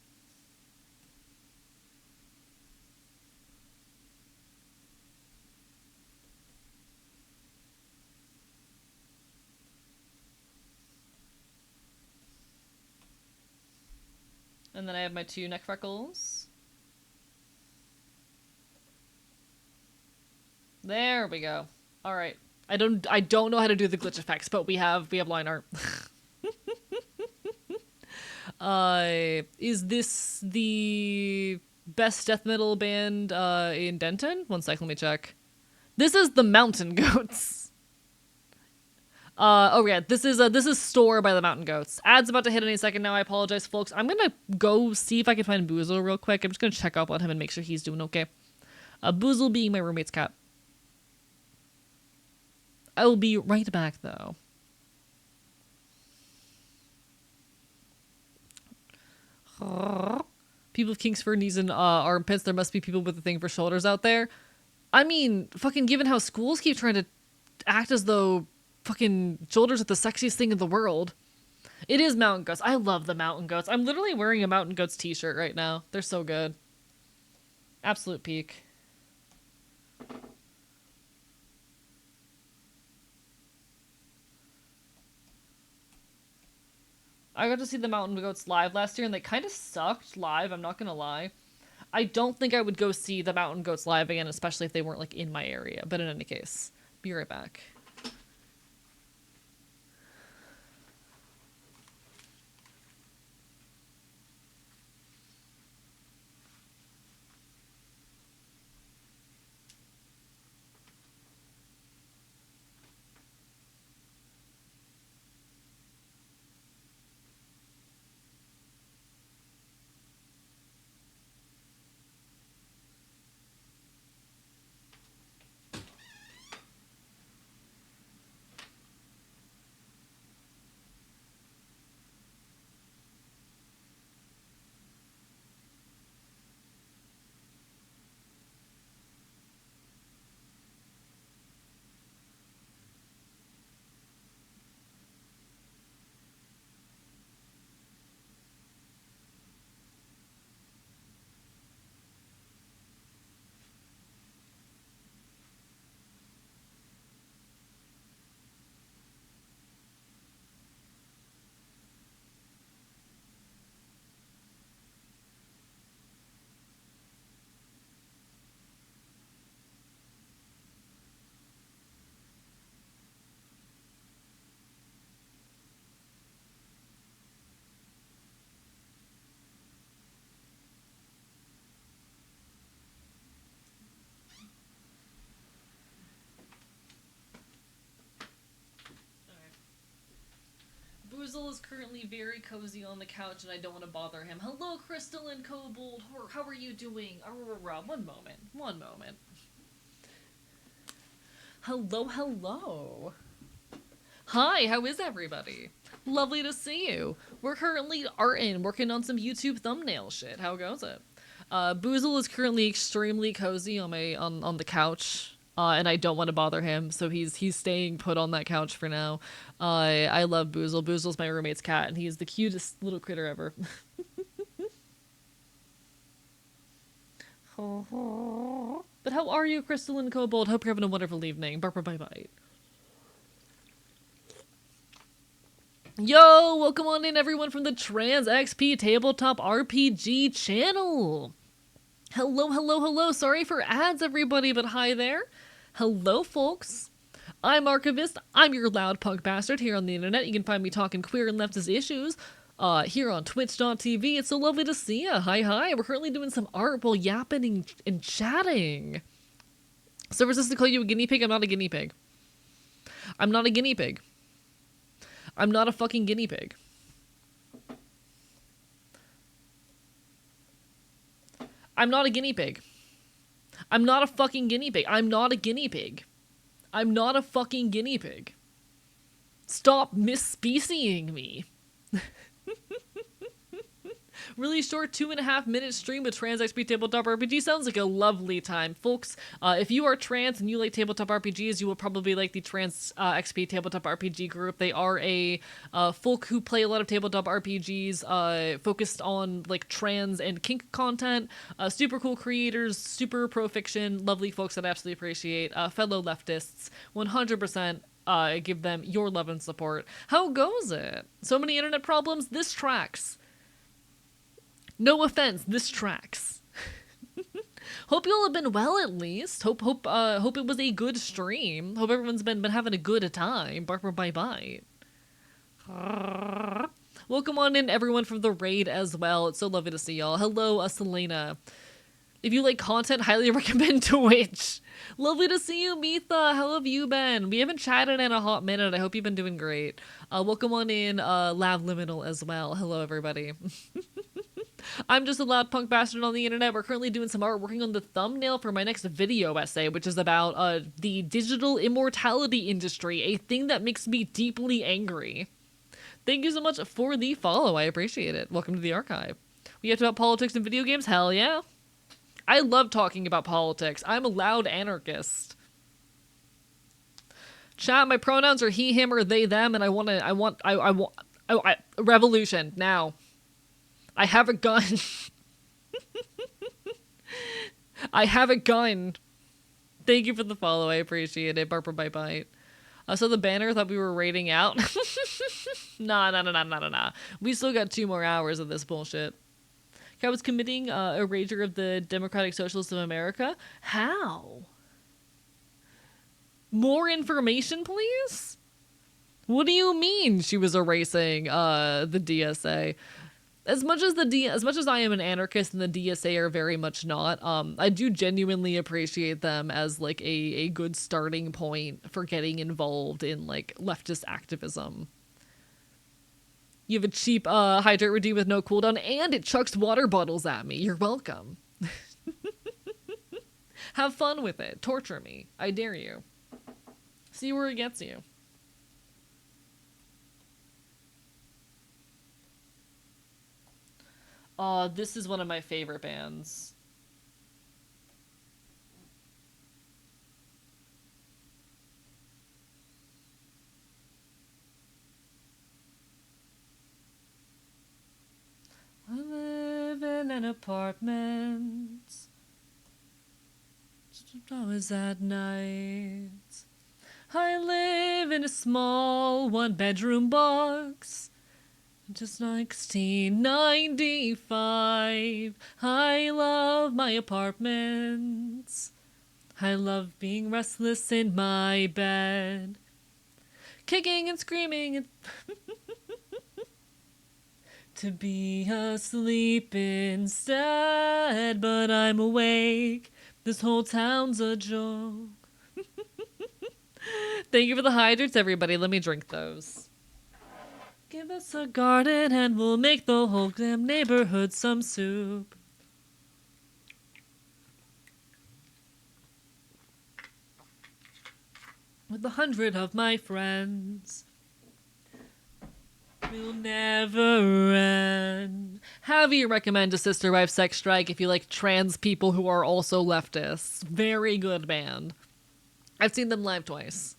And then I have my 2 neck freckles. There we go. All right. I don't know how to do the glitch effects, but we have line art. Is this the best death metal band in Denton? One second, let me check. This is the Mountain Goats. Oh yeah, this is Store by the Mountain Goats. Ad's about to hit any second now. I apologize, folks. I'm gonna go see if I can find Boozle real quick. I'm just gonna check up on him and make sure he's doing okay. Boozle being my roommate's cat. I will be right back though. People with Kingsford knees and armpits. There must be people with a thing for shoulders out there. I mean, fucking given how schools keep trying to act as though fucking shoulders are the sexiest thing in the world. It is Mountain Goats. I love the Mountain Goats. I'm literally wearing a Mountain Goats t-shirt right now. They're so good. Absolute peak. I got to see the Mountain Goats live last year and they kind of sucked live, I'm not gonna lie. I don't think I would go see the Mountain Goats live again, especially if they weren't like in my area. But in any case, be right back. Boozle is currently very cozy on the couch and I don't want to bother him. Hello, Crystal and Kobold. How are you doing? One moment. One moment. Hello. Hi, how is everybody? Lovely to see you. We're currently working on some YouTube thumbnail shit. How goes it? Boozle is currently extremely cozy on the couch. And I don't want to bother him, so he's staying put on that couch for now. I love Boozle. Boozle's my roommate's cat, and he's the cutest little critter ever. But how are you, Crystal and Kobold? Hope you're having a wonderful evening. Bye bye. Yo, welcome on in everyone from the Trans XP Tabletop RPG channel. Hello, hello, hello. Sorry for ads, everybody, but hi there. Hello, folks. I'm Archivist. I'm your loud punk bastard here on the internet. You can find me talking queer and leftist issues here on twitch.tv. It's so lovely to see ya. Hi, hi. We're currently doing some art while yapping and chatting. So resist to call you a guinea pig? I'm not a guinea pig. I'm not a guinea pig. I'm not a fucking guinea pig. I'm not a guinea pig. I'm not a fucking guinea pig. I'm not a guinea pig. I'm not a fucking guinea pig. Stop misspecieing me. Really short 2.5 minute stream with Trans XP Tabletop RPG sounds like a lovely time. Folks, if you are trans and you like tabletop RPGs, you will probably like the Trans XP Tabletop RPG group. They are a folk who play a lot of tabletop RPGs focused on like trans and kink content. Super cool creators, super pro fiction, lovely folks that I absolutely appreciate. Fellow leftists, 100%. Give them your love and support. How goes it? So many internet problems? This tracks. No offense, this tracks. Hope you all have been well at least. Hope it was a good stream. Hope everyone's been having a good time. Barker bye bye. Welcome on in everyone from the raid as well. It's so lovely to see y'all. Hello, Selena. If you like content, highly recommend Twitch. Lovely to see you, Mitha. How have you been? We haven't chatted in a hot minute. I hope you've been doing great. Welcome on in, Lav Liminal as well. Hello, everybody. I'm just a loud punk bastard on the internet. We're currently doing some art, working on the thumbnail for my next video essay, which is about the digital immortality industry, a thing that makes me deeply angry. Thank you so much for the follow. I appreciate it. Welcome to the archive. We have to about politics and video games? Hell yeah. I love talking about politics. I'm a loud anarchist. Chat, my pronouns are he, him, or they, them, and I want revolution now. I have a gun. I have a gun. Thank you for the follow. I appreciate it. Barper bye bite. So the banner thought we were raiding out. Nah. We still got 2 more hours of this bullshit. I was committing a rager of the Democratic Socialists of America. How? More information, please? What do you mean she was erasing the DSA? As much as I am an anarchist and the DSA are very much not, I do genuinely appreciate them as like a good starting point for getting involved in like leftist activism. You have a cheap hydrate redeem with no cooldown, and it chucks water bottles at me. You're welcome. Have fun with it. Torture me. I dare you. See where it gets you. This is one of my favorite bands. I live in an apartment. Always at night. I live in a small 1-bedroom box. Just 1995. I love my apartment. I love being restless in my bed. Kicking and screaming and to be asleep instead. But I'm awake. This whole town's a joke. Thank you for the hydrates, everybody. Let me drink those. Give us a garden and we'll make the whole damn neighborhood some soup. With 100 of my friends. We'll never end. How do you recommend a Sister Wife Sex Strike if you like trans people who are also leftists? Very good band. I've seen them live twice.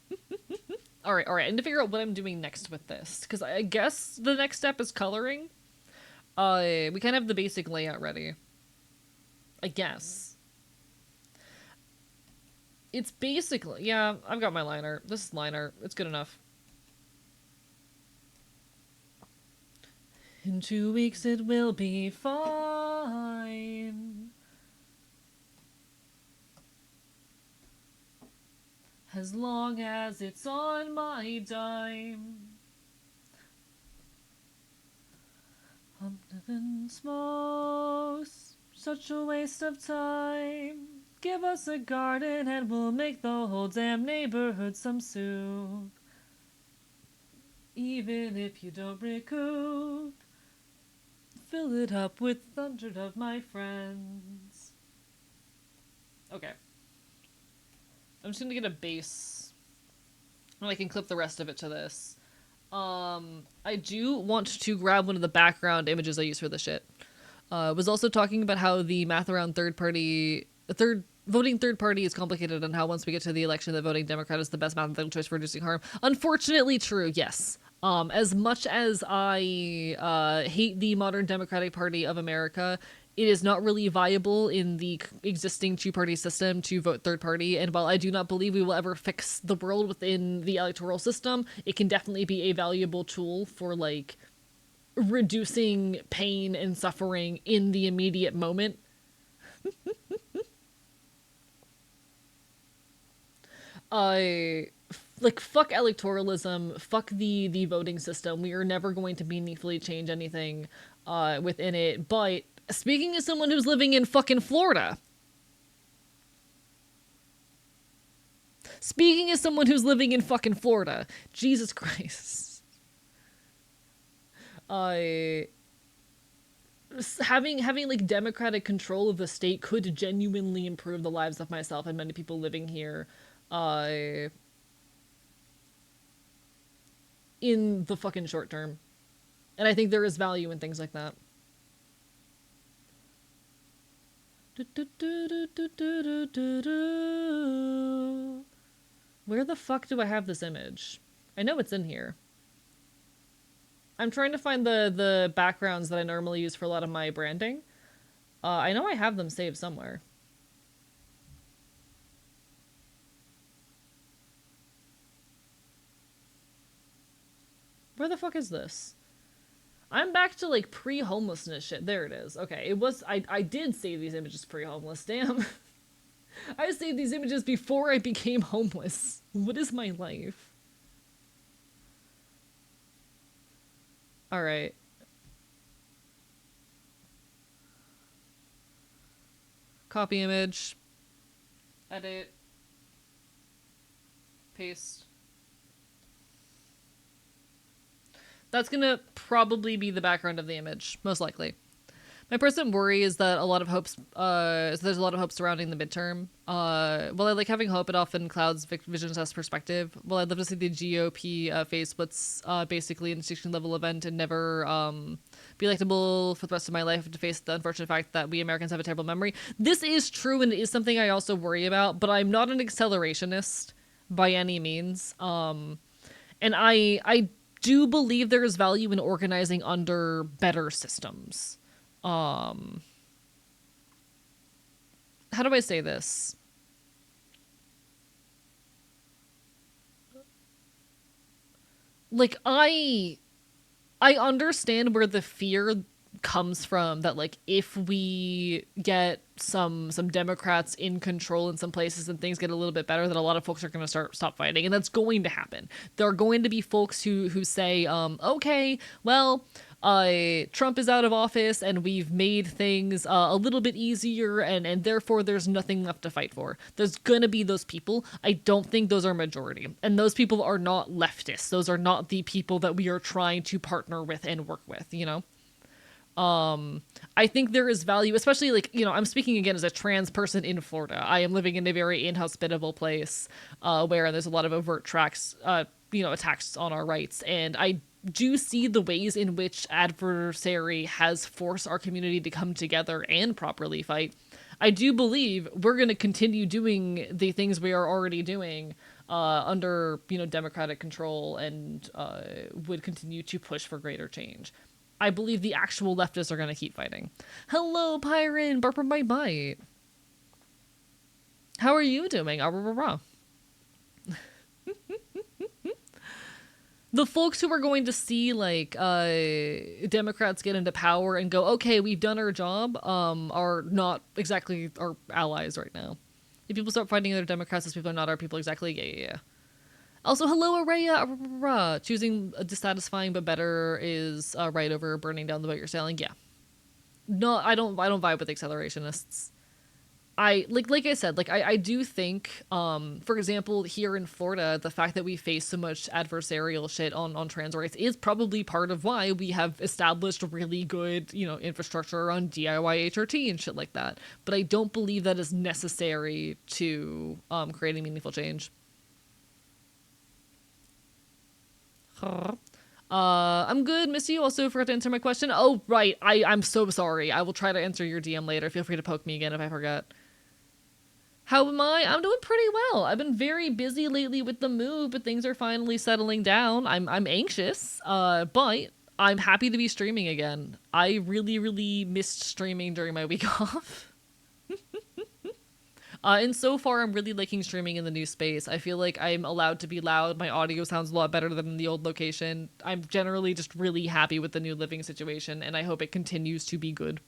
All right. I need to figure out what I'm doing next with this, because I guess the next step is coloring. We kind of have the basic layout ready. I guess. It's basically, yeah, I've got my liner. This is liner. It's good enough. In 2 weeks it will be fine. As long as it's on my dime. Smokes, such a waste of time. Give us a garden and we'll make the whole damn neighborhood some soup. Even if you don't recoup, fill it up with 100 of my friends. Okay. I'm just gonna get a bass, and I can clip the rest of it to this. I do want to grab one of the background images I use for this shit. Was also talking about how the math around voting third party is complicated, and how once we get to the election that voting Democrat is the best mathematical choice for reducing harm. Unfortunately true, yes. As much as I hate the modern Democratic Party of America, it is not really viable in the existing two-party system to vote third party, and while I do not believe we will ever fix the world within the electoral system, it can definitely be a valuable tool for, like, reducing pain and suffering in the immediate moment. Fuck electoralism, fuck the voting system. We are never going to meaningfully change anything within it, but speaking as someone who's living in fucking Florida. Speaking as someone who's living in fucking Florida. Jesus Christ. Having like democratic control of the state could genuinely improve the lives of myself and many people living here. In the fucking short term. And I think there is value in things like that. Where the fuck do I have this image? I know it's in here. I'm trying to find the backgrounds that I normally use for a lot of my branding. I know I have them saved somewhere. Where the fuck is this? I'm back to, like, pre-homelessness shit. There it is. Okay, it was... I did save these images pre-homeless, damn. I saved these images before I became homeless. What is my life? Alright. Copy image. Edit. Paste. That's gonna probably be the background of the image, most likely. My present worry is that there's a lot of hope surrounding the midterm. While I like having hope, it often clouds vision test perspective. Well, I'd love to see the GOP face splits basically an institution level event and never be electable for the rest of my life to face the unfortunate fact that we Americans have a terrible memory. This is true, and it is something I also worry about, but I'm not an accelerationist by any means. And I do believe there is value in organizing under better systems. How do I say this? Like, I understand where the fear comes from, that, like, if we get some Democrats in control in some places and things get a little bit better, that a lot of folks are going to stop fighting, and that's going to happen. There are going to be folks who say, okay, well, Trump is out of office and we've made things a little bit easier, and therefore there's nothing left to fight for. There's gonna be those people. I don't think those are majority, and those people are not leftists. Those are not the people that we are trying to partner with and work with, you know? I think there is value, especially, like, you know, I'm speaking again as a trans person in Florida. I am living in a very inhospitable place, where there's a lot of overt attacks on our rights, and I do see the ways in which adversary has forced our community to come together and properly fight. I do believe we're going to continue doing the things we are already doing under, you know, democratic control, and would continue to push for greater change. I believe the actual leftists are going to keep fighting. Hello, Pyron! Barper Bite Bite! How are you doing? The the folks who are going to see like Democrats get into power and go, okay, we've done our job, are not exactly our allies right now. If people start fighting other Democrats, those people are not our people exactly. Yeah. Also, hello, Araya. Choosing dissatisfying but better is right over burning down the boat you're sailing. Yeah. No, I don't vibe with accelerationists. Like I said, like I do think, for example, here in Florida, the fact that we face so much adversarial shit on trans rights is probably part of why we have established really good, infrastructure around DIY HRT and shit like that. But I don't believe that is necessary to creating meaningful change. I'm good, miss you. Also forgot to answer my question. Oh, right. I'm so sorry. I will try to answer your DM later. Feel free to poke me again if I forget. How am I? I'm doing pretty well. I've been very busy lately with the move, but things are finally settling down. I'm anxious, but I'm happy to be streaming again. I really, really missed streaming during my week off. And so far, I'm really liking streaming in the new space. I feel like I'm allowed to be loud. My audio sounds a lot better than in the old location. I'm generally just really happy with the new living situation, and I hope it continues to be good.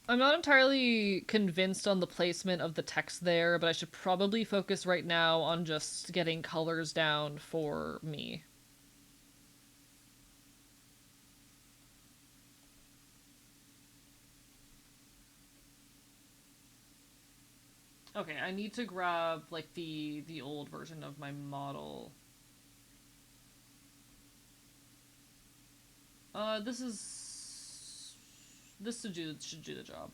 I'm not entirely convinced on the placement of the text there, but I should probably focus right now on just getting colors down for me. Okay, I need to grab like the old version of my model. This should do the job.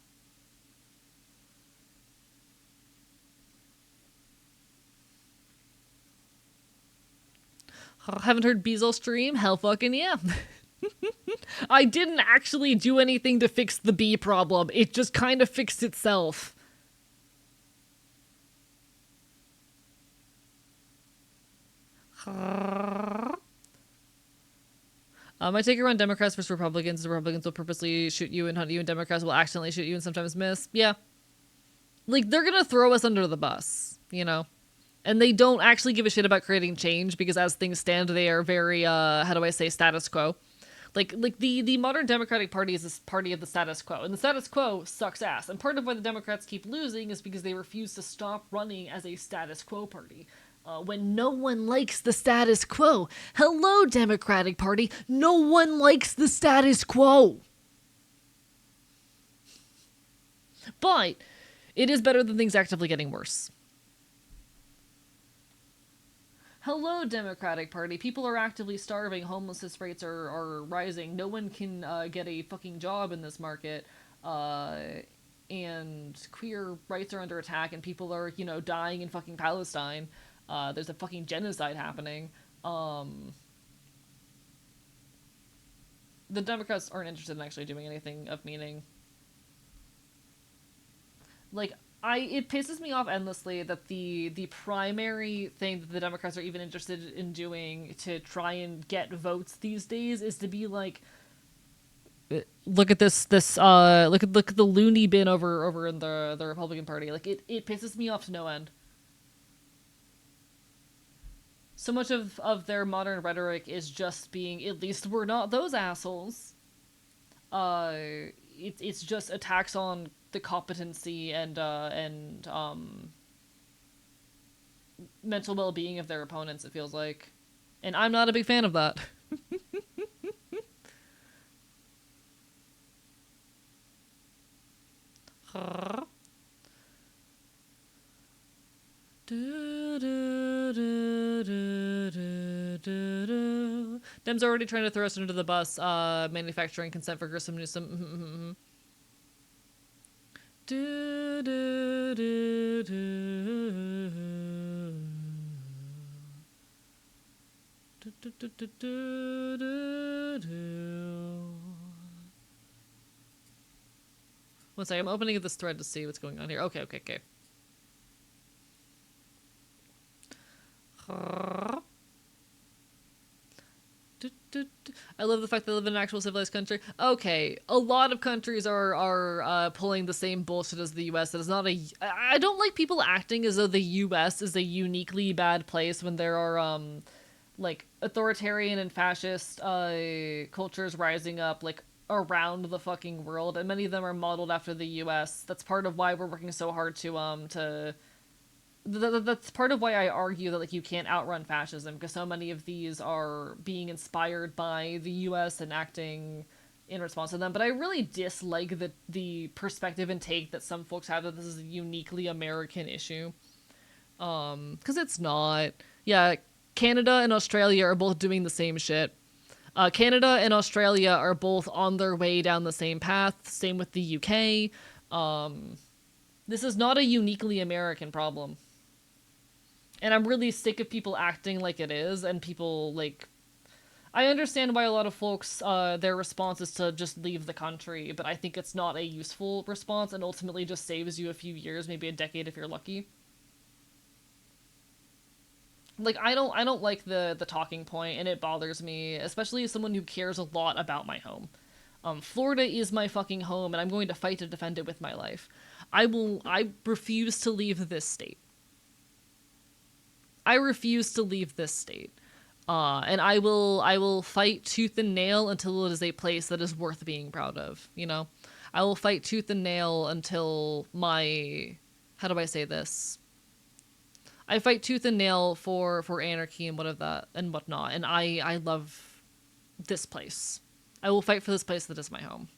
Haven't heard Beazle stream? Hell fucking yeah. I didn't actually do anything to fix the bee problem. It just kind of fixed itself. My take around Democrats versus Republicans is Republicans will purposely shoot you and hunt you, and Democrats will accidentally shoot you and sometimes miss. Yeah. Like, they're gonna throw us under the bus, And they don't actually give a shit about creating change because as things stand, they are very, how do I say, status quo. Like the modern Democratic Party is this party of the status quo, and the status quo sucks ass. And part of why the Democrats keep losing is because they refuse to stop running as a status quo party. When no one likes the status quo. Hello, Democratic Party. No one likes the status quo. But it is better than things actively getting worse. Hello, Democratic Party. People are actively starving. Homelessness rates are rising. No one can get a fucking job in this market. And queer rights are under attack, and people are, dying in fucking Palestine. There's a fucking genocide happening. The Democrats aren't interested in actually doing anything of meaning. Like, it pisses me off endlessly that the primary thing that the Democrats are even interested in doing to try and get votes these days is to be like, look at this look at the loony bin over in the Republican Party. Like, it pisses me off to no end. So much of their modern rhetoric is just being, at least we're not those assholes. It's just attacks on the competency and mental well-being of their opponents, it feels like. And I'm not a big fan of that. Dem's already trying to throw us under the bus, manufacturing consent for Grissom Newsom. One second, I'm opening this thread to see what's going on here. Okay. I love the fact that they live in an actual civilized country. Okay, a lot of countries are pulling the same bullshit as the U.S. That is not a. I don't like people acting as though the U.S. is a uniquely bad place when there are like authoritarian and fascist cultures rising up like around the fucking world, and many of them are modeled after the U.S. That's part of why we're working so hard to that's part of why I argue that like you can't outrun fascism, because so many of these are being inspired by the U.S. and acting in response to them. But I really dislike the perspective and take that some folks have that this is a uniquely American issue, because it's not. Yeah, Canada and Australia are both doing the same shit. Canada and Australia are both on their way down the same path. Same with the UK. This is not a uniquely American problem. And I'm really sick of people acting like it is, and people, like... I understand why a lot of folks, their response is to just leave the country, but I think it's not a useful response, and ultimately just saves you a few years, maybe a decade if you're lucky. Like, I don't like the talking point, and it bothers me, especially as someone who cares a lot about my home. Florida is my fucking home, and I'm going to fight to defend it with my life. I refuse to leave this state. I refuse to leave this state. And I will fight tooth and nail until it is a place that is worth being proud of, you know? I will fight tooth and nail until my, how do I say this? I fight tooth and nail for anarchy and whatnot, and I love this place. I will fight for this place that is my home.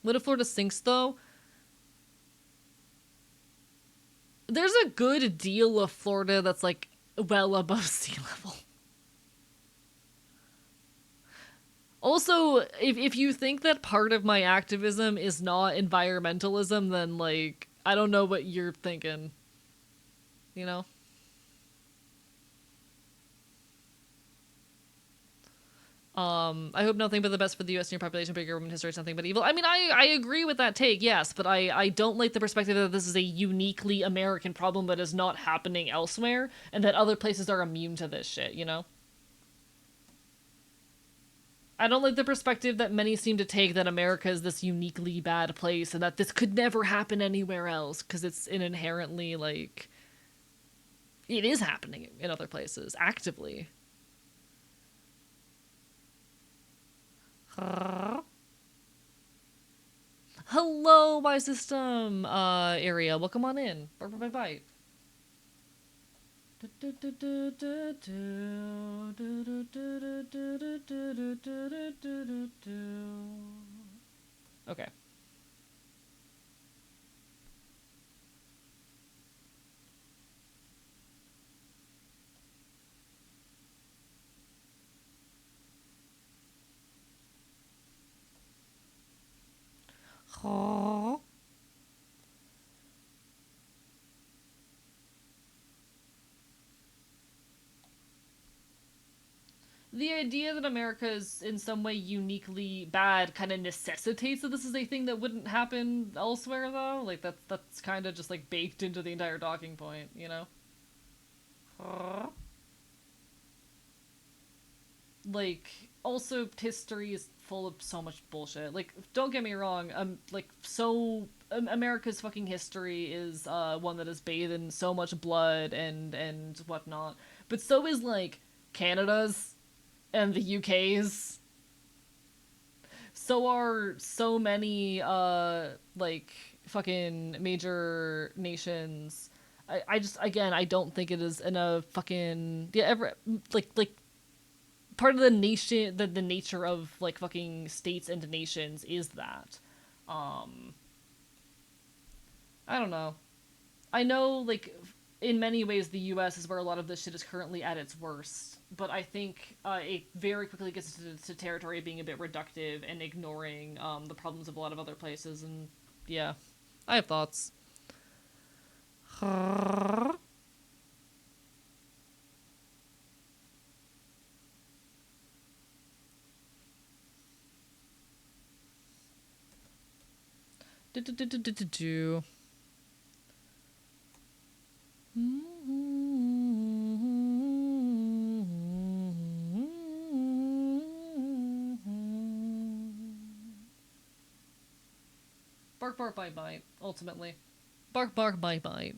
What if Florida sinks though? There's a good deal of Florida that's like well above sea level. Also, if you think that part of my activism is not environmentalism, then like I don't know what you're thinking. You know? I hope nothing but the best for the U.S. and your population, but your women history is nothing but evil. I mean, I agree with that take, yes, but I don't like the perspective that this is a uniquely American problem that is not happening elsewhere, and that other places are immune to this shit, you know? I don't like the perspective that many seem to take that America is this uniquely bad place and that this could never happen anywhere else, because it's an inherently, like... It is happening in other places, actively. Hello, my system area. Welcome on in. Bye bye bye. Okay. The idea that America is in some way uniquely bad kind of necessitates that this is a thing that wouldn't happen elsewhere, though. Like that's kind of just like baked into the entire talking point, you know. Like, also history is full of so much bullshit. Like, don't get me wrong, like, so America's fucking history is one that is bathed in so much blood and whatnot, but so is like Canada's and the UK's. So are so many like fucking major nations. I just, again, I don't think it is in a fucking, yeah, ever, like part of the nation, the nature of like fucking states and nations is that. um I don't know. I know, like, in many ways the US is where a lot of this shit is currently at its worst, but I think it very quickly gets to territory of being a bit reductive and ignoring the problems of a lot of other places. And yeah, I have thoughts. Do. Bark, bark, bite, bite, ultimately. Bark, bark, bite, bite.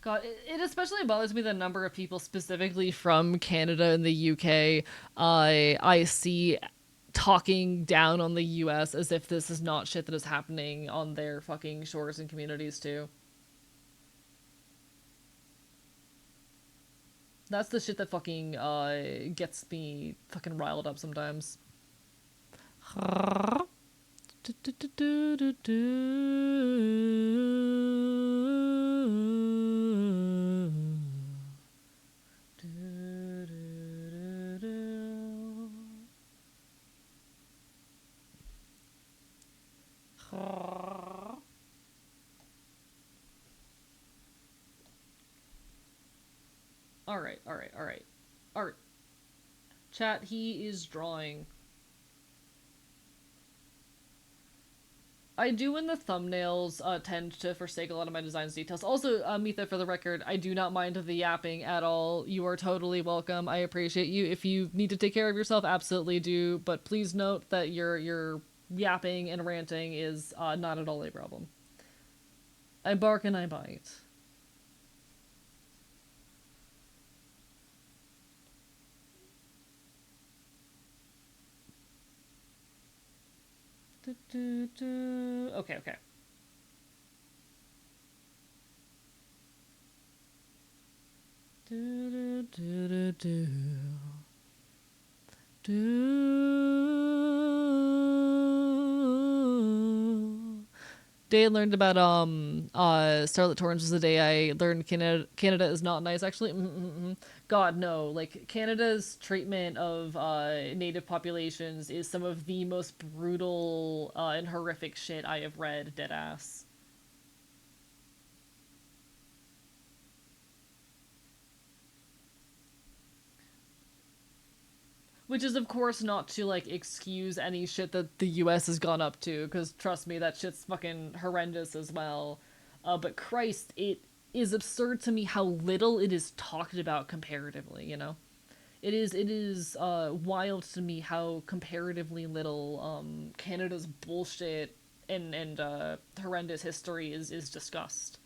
God, it especially bothers me the number of people specifically from Canada and the UK I see talking down on the US as if this is not shit that is happening on their fucking shores and communities too. That's the shit that fucking gets me fucking riled up sometimes. All right, all right, all right. Art. Chat, he is drawing. I do in the thumbnails tend to forsake a lot of my design's details. Also, Mitha, for the record, I do not mind the yapping at all. You are totally welcome. I appreciate you. If you need to take care of yourself, absolutely do. But please note that your yapping and ranting is not at all a problem. I bark and I bite. Okay, okay. Day I learned about Starlit Torrens was the day I learned Canada is not nice actually. God no, like Canada's treatment of native populations is some of the most brutal and horrific shit I have read, deadass. Which is, of course, not to, like, excuse any shit that the US has gone up to, because trust me, that shit's fucking horrendous as well. But Christ, it is absurd to me how little it is talked about comparatively, you know? It is wild to me how comparatively little Canada's bullshit and horrendous history is discussed.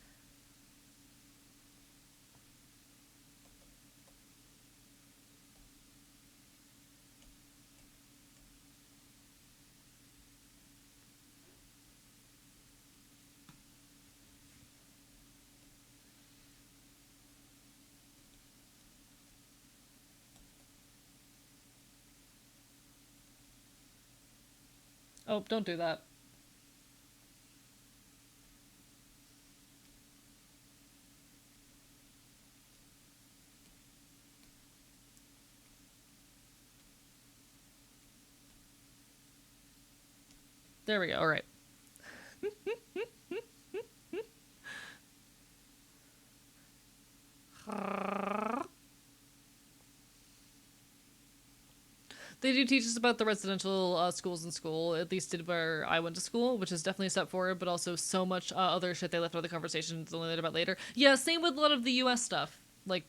Oh, don't do that. There we go, alright. They do teach us about the residential schools in school, at least did where I went to school, which is definitely a step forward, but also so much other shit they left out of the conversation to learn about later. Yeah, same with a lot of the US stuff. Like,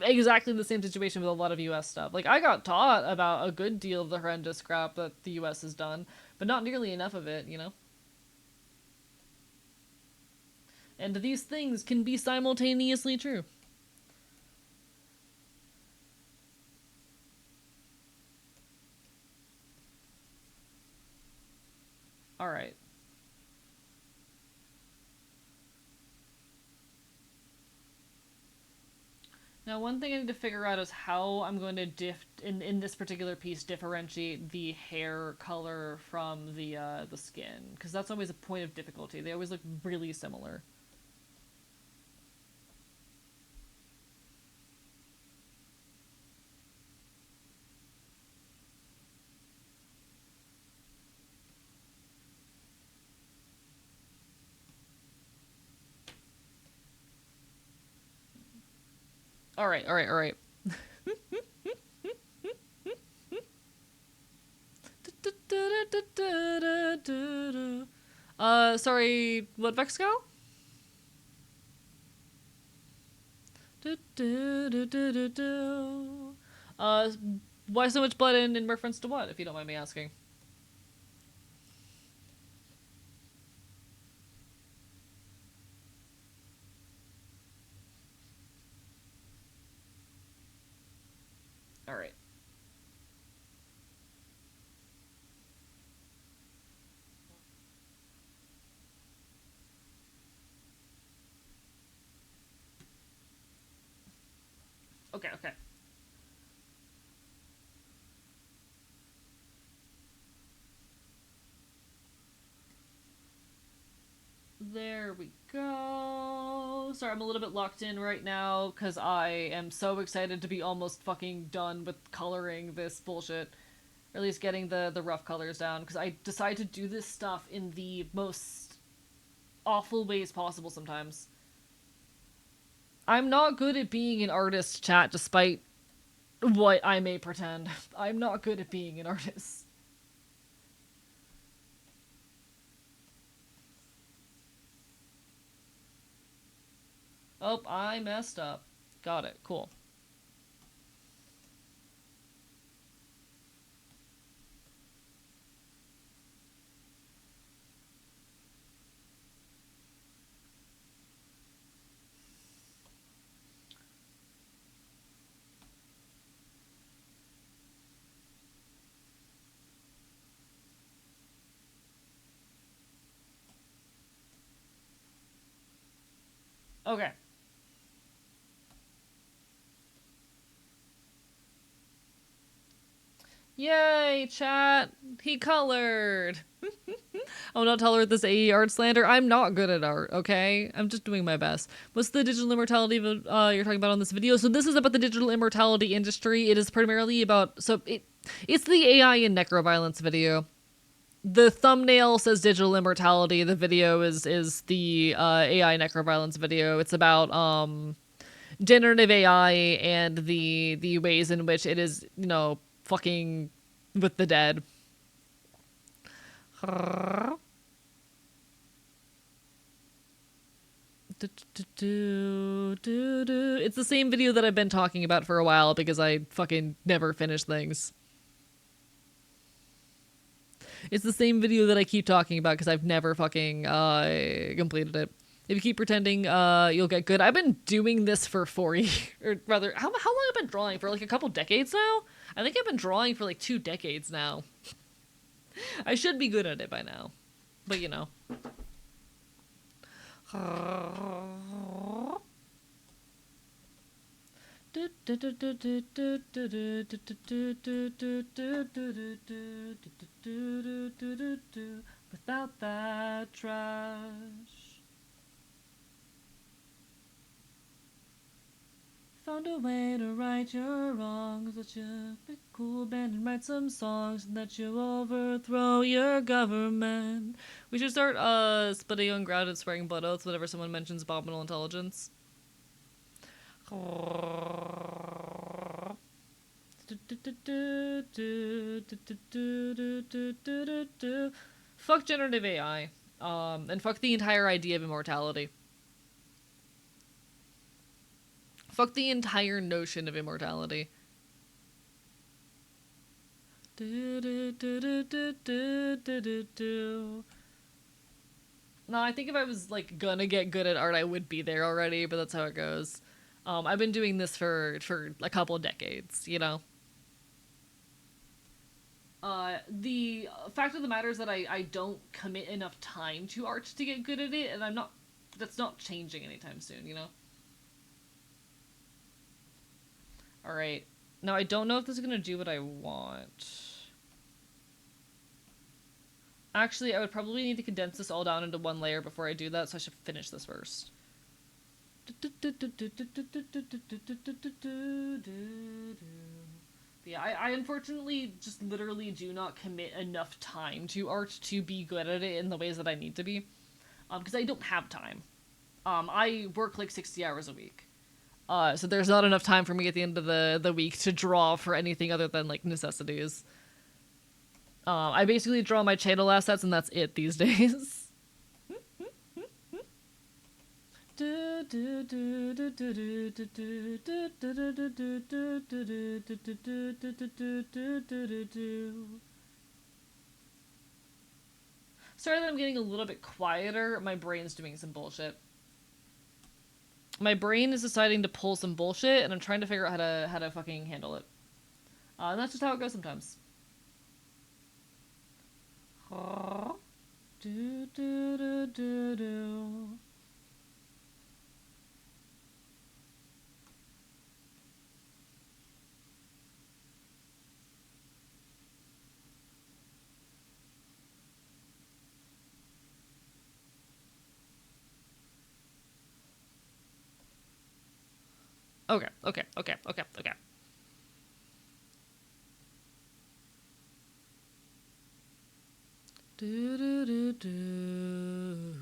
exactly the same situation with a lot of US stuff. Like, I got taught about a good deal of the horrendous crap that the US has done, but not nearly enough of it, you know? And these things can be simultaneously true. Alright. Now, one thing I need to figure out is how I'm going to in this particular piece differentiate the hair color from the skin, because that's always a point of difficulty. They always look really similar. All right, all right, all right. Sorry, what Vexcal? Why so much blood in reference to what, if you don't mind me asking? Alright. Okay, okay. There we go. Sorry, I'm a little bit locked in right now because I am so excited to be almost fucking done with coloring this bullshit. Or at least getting the rough colors down, because I decide to do this stuff in the most awful ways possible sometimes. I'm not good at being an artist, chat, despite what I may pretend. I'm not good at being an artist. Oh, I messed up. Got it. Cool. Okay. Yay, chat. He colored. I will not tolerate this AE art slander. I'm not good at art, okay? I'm just doing my best. What's the digital immortality you're talking about on this video? So this is about the digital immortality industry. It is primarily about... it's the AI and necroviolence video. The thumbnail says digital immortality. The video is the AI necroviolence video. It's about generative AI and the ways in which it is, you know, fucking with the dead. It's the same video that I've been talking about for a while because I fucking never finish things. It's the same video that I keep talking about because I've never fucking completed it. If you keep pretending, you'll get good. I've been doing this for 4 years, or rather, how long have I been drawing? For like a couple decades now? I think I've been drawing for like 2 decades now. I should be good at it by now. But you know. Without that trash. Found a way to right your wrongs. Let you be a cool band and write some songs. And that you overthrow your government. We should start splitting ungrounded swearing blood oaths whenever someone mentions abominable intelligence. Fuck generative AI. And fuck the entire idea of immortality. Fuck the entire notion of immortality. No, I think if I was like gonna get good at art, I would be there already, but that's how it goes. I've been doing this for a couple of decades, you know. The fact of the matter is that I don't commit enough time to art to get good at it, and that's not changing anytime soon, you know. Alright. Now, I don't know if this is gonna do what I want. Actually, I would probably need to condense this all down into one layer before I do that, so I should finish this first. Yeah, I unfortunately just literally do not commit enough time to art to be good at it in the ways that I need to be. Because I don't have time. I work like 60 hours a week. So there's not enough time for me at the end of the week to draw for anything other than, like, necessities. I basically draw my channel assets and that's it these days. Sorry that I'm getting a little bit quieter. My brain's doing some bullshit. My brain is deciding to pull some bullshit, and I'm trying to figure out how to fucking handle it. And that's just how it goes sometimes. Do, do, do, do, do. Okay, okay, okay, okay, okay. Do, do, do, do.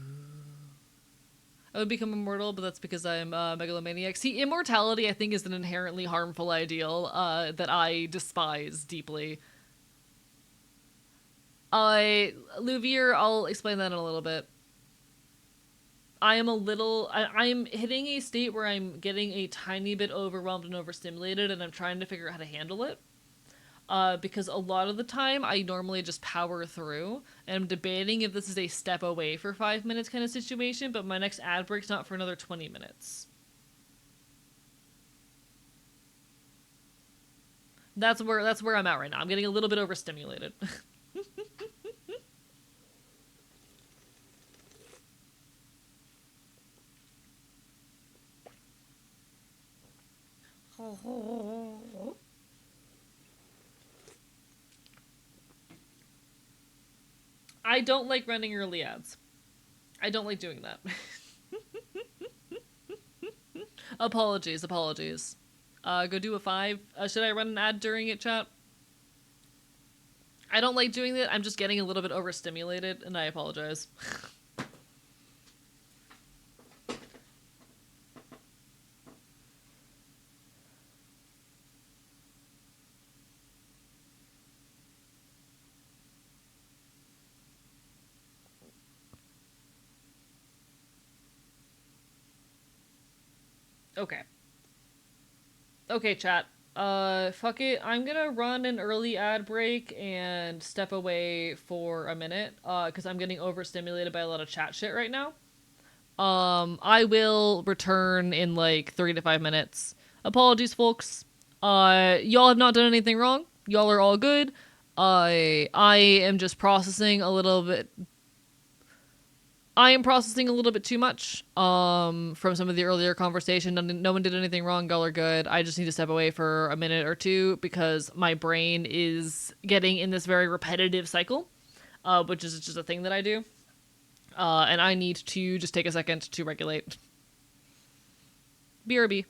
I would become immortal, but that's because I'm megalomaniac. See, immortality, I think, is an inherently harmful ideal that I despise deeply. Louvier, I'll explain that in a little bit. I'm hitting a state where I'm getting a tiny bit overwhelmed and overstimulated, and I'm trying to figure out how to handle it. Because a lot of the time I normally just power through, and I'm debating if this is a step away for 5 minutes kind of situation, but my next ad break's not for another 20 minutes. That's where I'm at right now. I'm getting a little bit overstimulated. I don't like running early ads. I don't like doing that. Apologies, apologies. Go do a 5. Should I run an ad during it, chat? I don't like doing it. I'm just getting a little bit overstimulated, and I apologize. Okay. Okay, chat. Fuck it. I'm gonna run an early ad break and step away for a minute, because I'm getting overstimulated by a lot of chat shit right now. I will return in like 3 to 5 minutes. Apologies, folks. Y'all have not done anything wrong. Y'all are all good. I am just processing a little bit. I am processing a little bit too much from some of the earlier conversation. No one did anything wrong. Y'all are good. I just need to step away for a minute or two because my brain is getting in this very repetitive cycle, which is just a thing that I do. And I need to just take a second to regulate. BRB.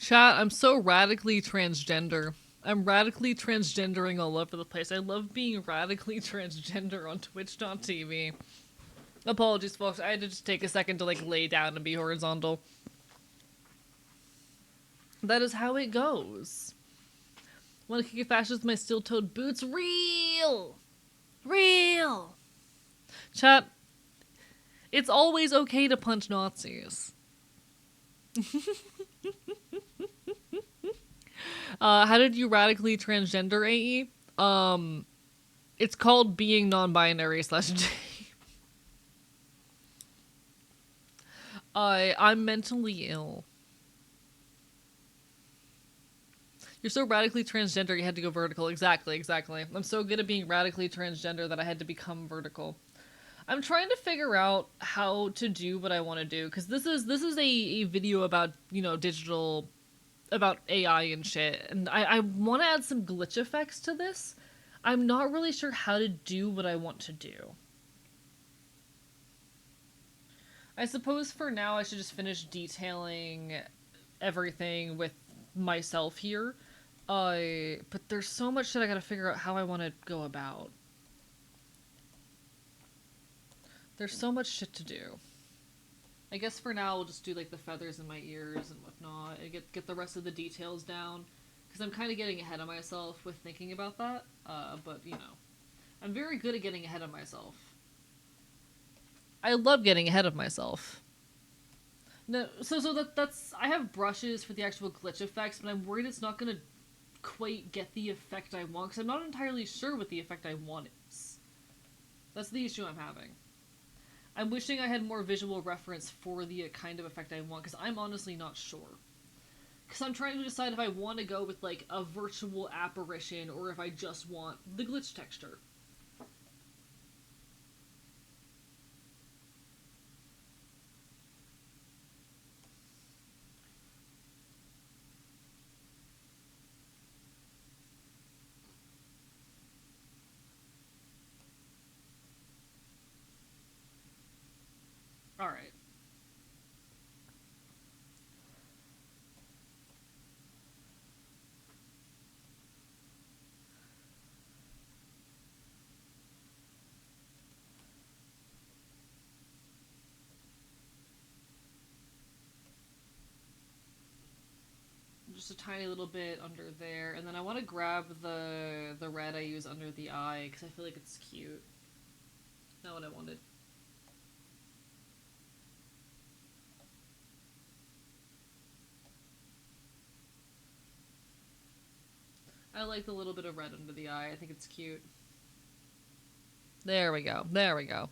Chat, I'm so radically transgender. I'm radically transgendering all over the place. I love being radically transgender on Twitch.tv. Apologies, folks. I had to just take a second to, like, lay down and be horizontal. That is how it goes. Want to kick a fascist with my steel-toed boots? Real! Real! Chat, it's always okay to punch Nazis. How did you radically transgender, AE? It's called being non-binary /J. I'm mentally ill. You're so radically transgender, you had to go vertical. Exactly. I'm so good at being radically transgender that I had to become vertical. I'm trying to figure out how to do what I want to do, because this is a video about, you know, digital, about AI and shit, and I want to add some glitch effects to this. I'm not really sure how to do what I want to do. I suppose for now I should just finish detailing everything with myself here. But there's so much that I gotta figure out how I want to go about. There's so much shit to do. I guess for now we'll just do like the feathers in my ears and whatnot, and get the rest of the details down, because I'm kind of getting ahead of myself with thinking about that. But you know, I'm very good at getting ahead of myself. I love getting ahead of myself. No, so that's I have brushes for the actual glitch effects, but I'm worried it's not gonna quite get the effect I want, because I'm not entirely sure what the effect I want is. That's the issue I'm having. I'm wishing I had more visual reference for the kind of effect I want, because I'm honestly not sure. Because I'm trying to decide if I want to go with like a virtual apparition or if I just want the glitch texture. Alright. Just a tiny little bit under there, and then I want to grab the red I use under the eye, because I feel like it's cute. Not what I wanted. I like the little bit of red under the eye. I think it's cute. There we go. There we go.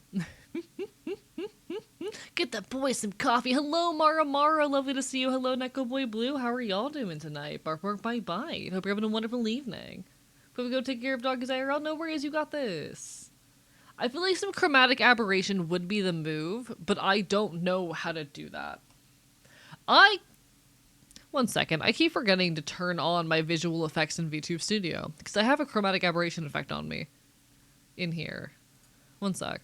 Get that boy some coffee. Hello, Mara Mara. Lovely to see you. Hello, Neko Boy Blue. How are y'all doing tonight? Bark, bark, bite, bite. Hope you're having a wonderful evening. Before we go take care of doggies IRL, no worries. You got this. I feel like some chromatic aberration would be the move, but I don't know how to do that. One second. I keep forgetting to turn on my visual effects in VTuber Studio, because I have a chromatic aberration effect on me. In here. One sec.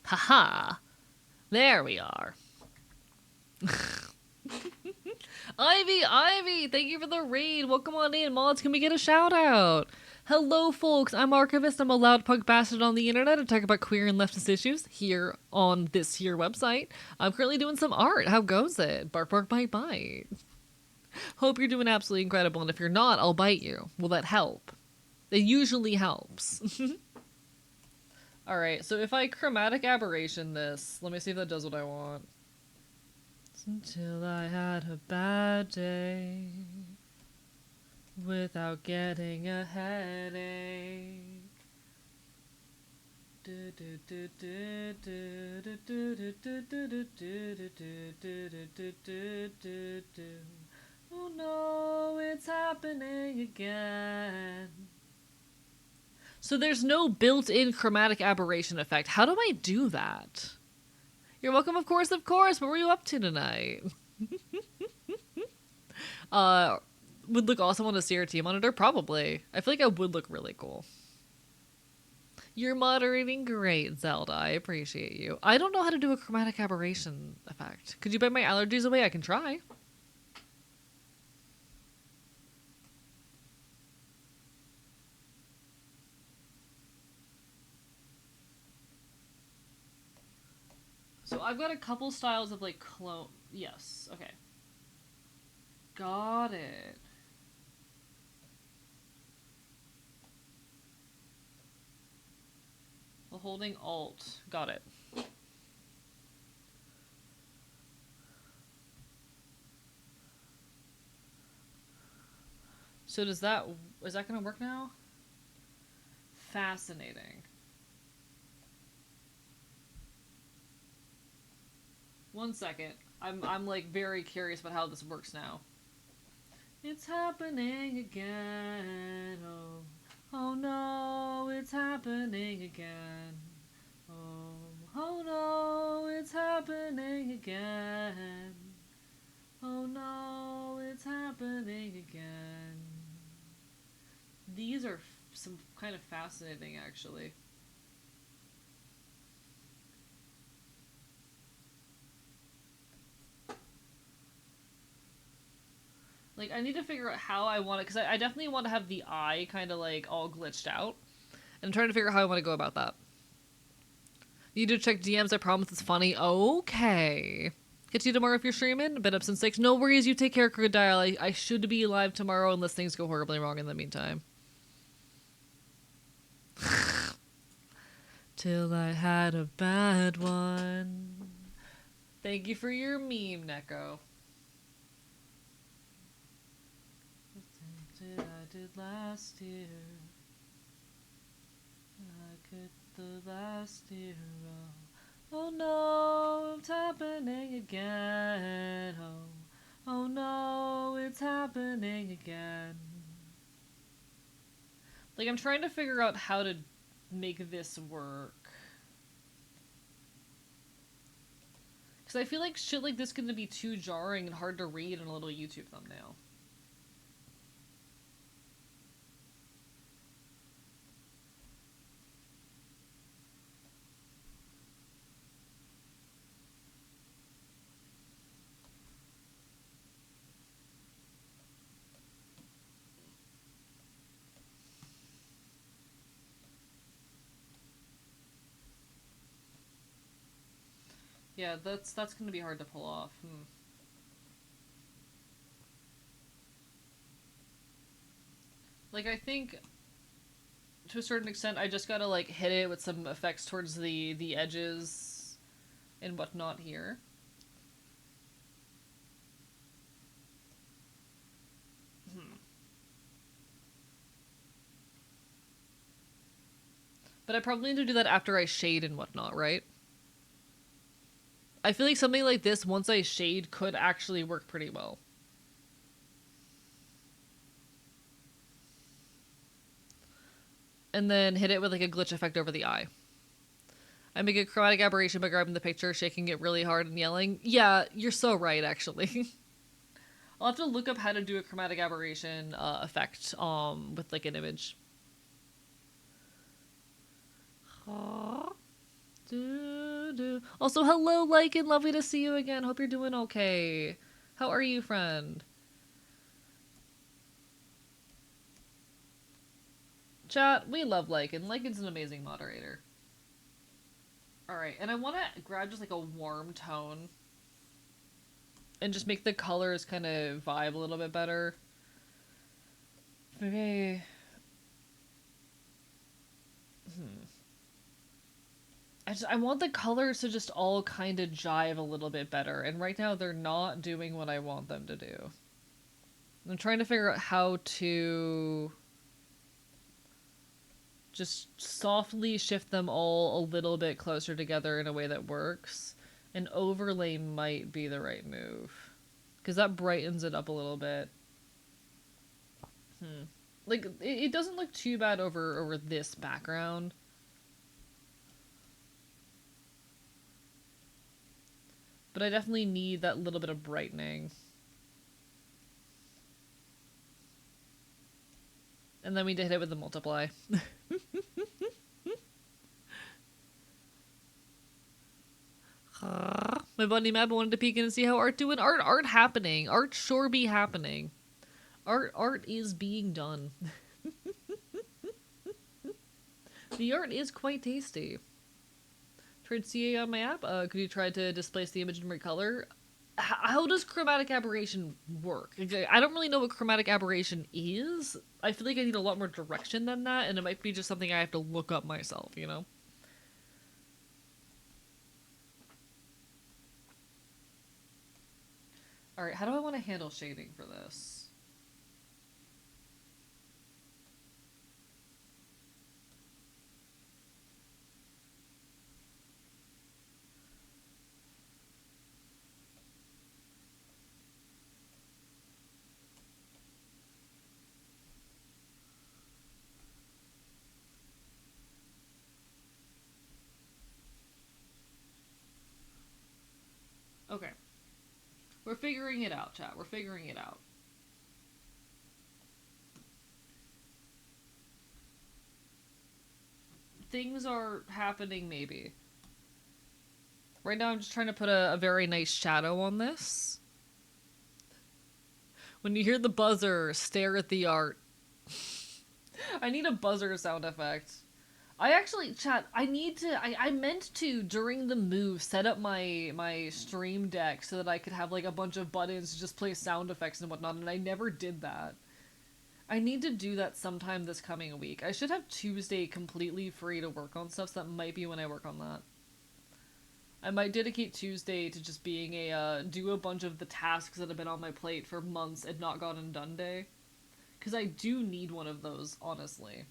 Haha. There we are. Ivy, thank you for the raid. Welcome on in. Mods, can we get a shout out? Hello, folks. I'm Archivist. I'm a loud punk bastard on the internet. I talk about queer and leftist issues here on this here website. I'm currently doing some art. How goes it? Bark, bark, bite, bite. Hope you're doing absolutely incredible, and if you're not, I'll bite you. Will that help? It usually helps. Alright, so if I chromatic aberration this, let me see if that does what I want. Until I had a bad day without getting a headache. Oh no, it's happening again. So there's no built-in chromatic aberration effect. How do I do that? You're welcome, of course. What were you up to tonight? Would look awesome on a CRT monitor? Probably. I feel like I would look really cool. You're moderating great, Zelda. I appreciate you. I don't know how to do a chromatic aberration effect. Could you bite my allergies away? I can try. So I've got a couple styles of like clone. Yes, okay. Got it. While holding Alt. Got it. So is that gonna work now? Fascinating. One second. I'm like very curious about how this works now. It's happening again. Oh, oh no, it's happening again. Oh no, it's happening again. Oh no, it's happening again. These are some kind of fascinating, actually. Like, I need to figure out how I want it, because I definitely want to have the eye kind of, like, all glitched out. And I'm trying to figure out how I want to go about that. Need to check DMs, I promise it's funny. Okay. Get you tomorrow if you're streaming. Been up since 6. No worries, you take care, Crocodile. I should be live tomorrow unless things go horribly wrong in the meantime. Till I had a bad one. Thank you for your meme, Neko. I did last year. I could the last year. Oh no, it's happening again. Oh no, it's happening again. Like, I'm trying to figure out how to make this work. Because I feel like shit like this is going to be too jarring and hard to read in a little YouTube thumbnail. Yeah, that's going to be hard to pull off. Like, I think, to a certain extent, I just gotta, like, hit it with some effects towards the edges and whatnot here. But I probably need to do that after I shade and whatnot, right? I feel like something like this, once I shade, could actually work pretty well. And then hit it with like a glitch effect over the eye. I make a chromatic aberration by grabbing the picture, shaking it really hard, and yelling. Yeah, you're so right, actually. I'll have to look up how to do a chromatic aberration effect with like an image. Also, hello, Lycan. Lovely to see you again. Hope you're doing okay. How are you, friend? Chat, we love Lycan. Lycan's an amazing moderator. Alright, and I want to grab just like a warm tone and just make the colors kind of vibe a little bit better. Maybe... I want the colors to just all kind of jive a little bit better, and right now they're not doing what I want them to do. I'm trying to figure out how to just softly shift them all a little bit closer together in a way that works. An overlay might be the right move, because that brightens it up a little bit. Like, it doesn't look too bad over this background. But I definitely need that little bit of brightening. And then we hit it with the multiply. My buddy Mab wanted to peek in and see how art doing. Art happening. Art sure be happening. Art is being done. The art is quite tasty. Tried CA on my app. Could you try to displace the image in recolor? How does chromatic aberration work? I don't really know what chromatic aberration is. I feel like I need a lot more direction than that, and it might be just something I have to look up myself, you know? Alright, how do I want to handle shading for this? Okay. We're figuring it out, chat. We're figuring it out. Things are happening, maybe. Right now I'm just trying to put a very nice shadow on this. When you hear the buzzer, stare at the art. I need a buzzer sound effect. I actually, chat, I meant to, during the move, set up my stream deck so that I could have, like, a bunch of buttons to just play sound effects and whatnot, and I never did that. I need to do that sometime this coming week. I should have Tuesday completely free to work on stuff, so that might be when I work on that. I might dedicate Tuesday to just being do a bunch of the tasks that have been on my plate for months and not gotten done day. Because I do need one of those, honestly.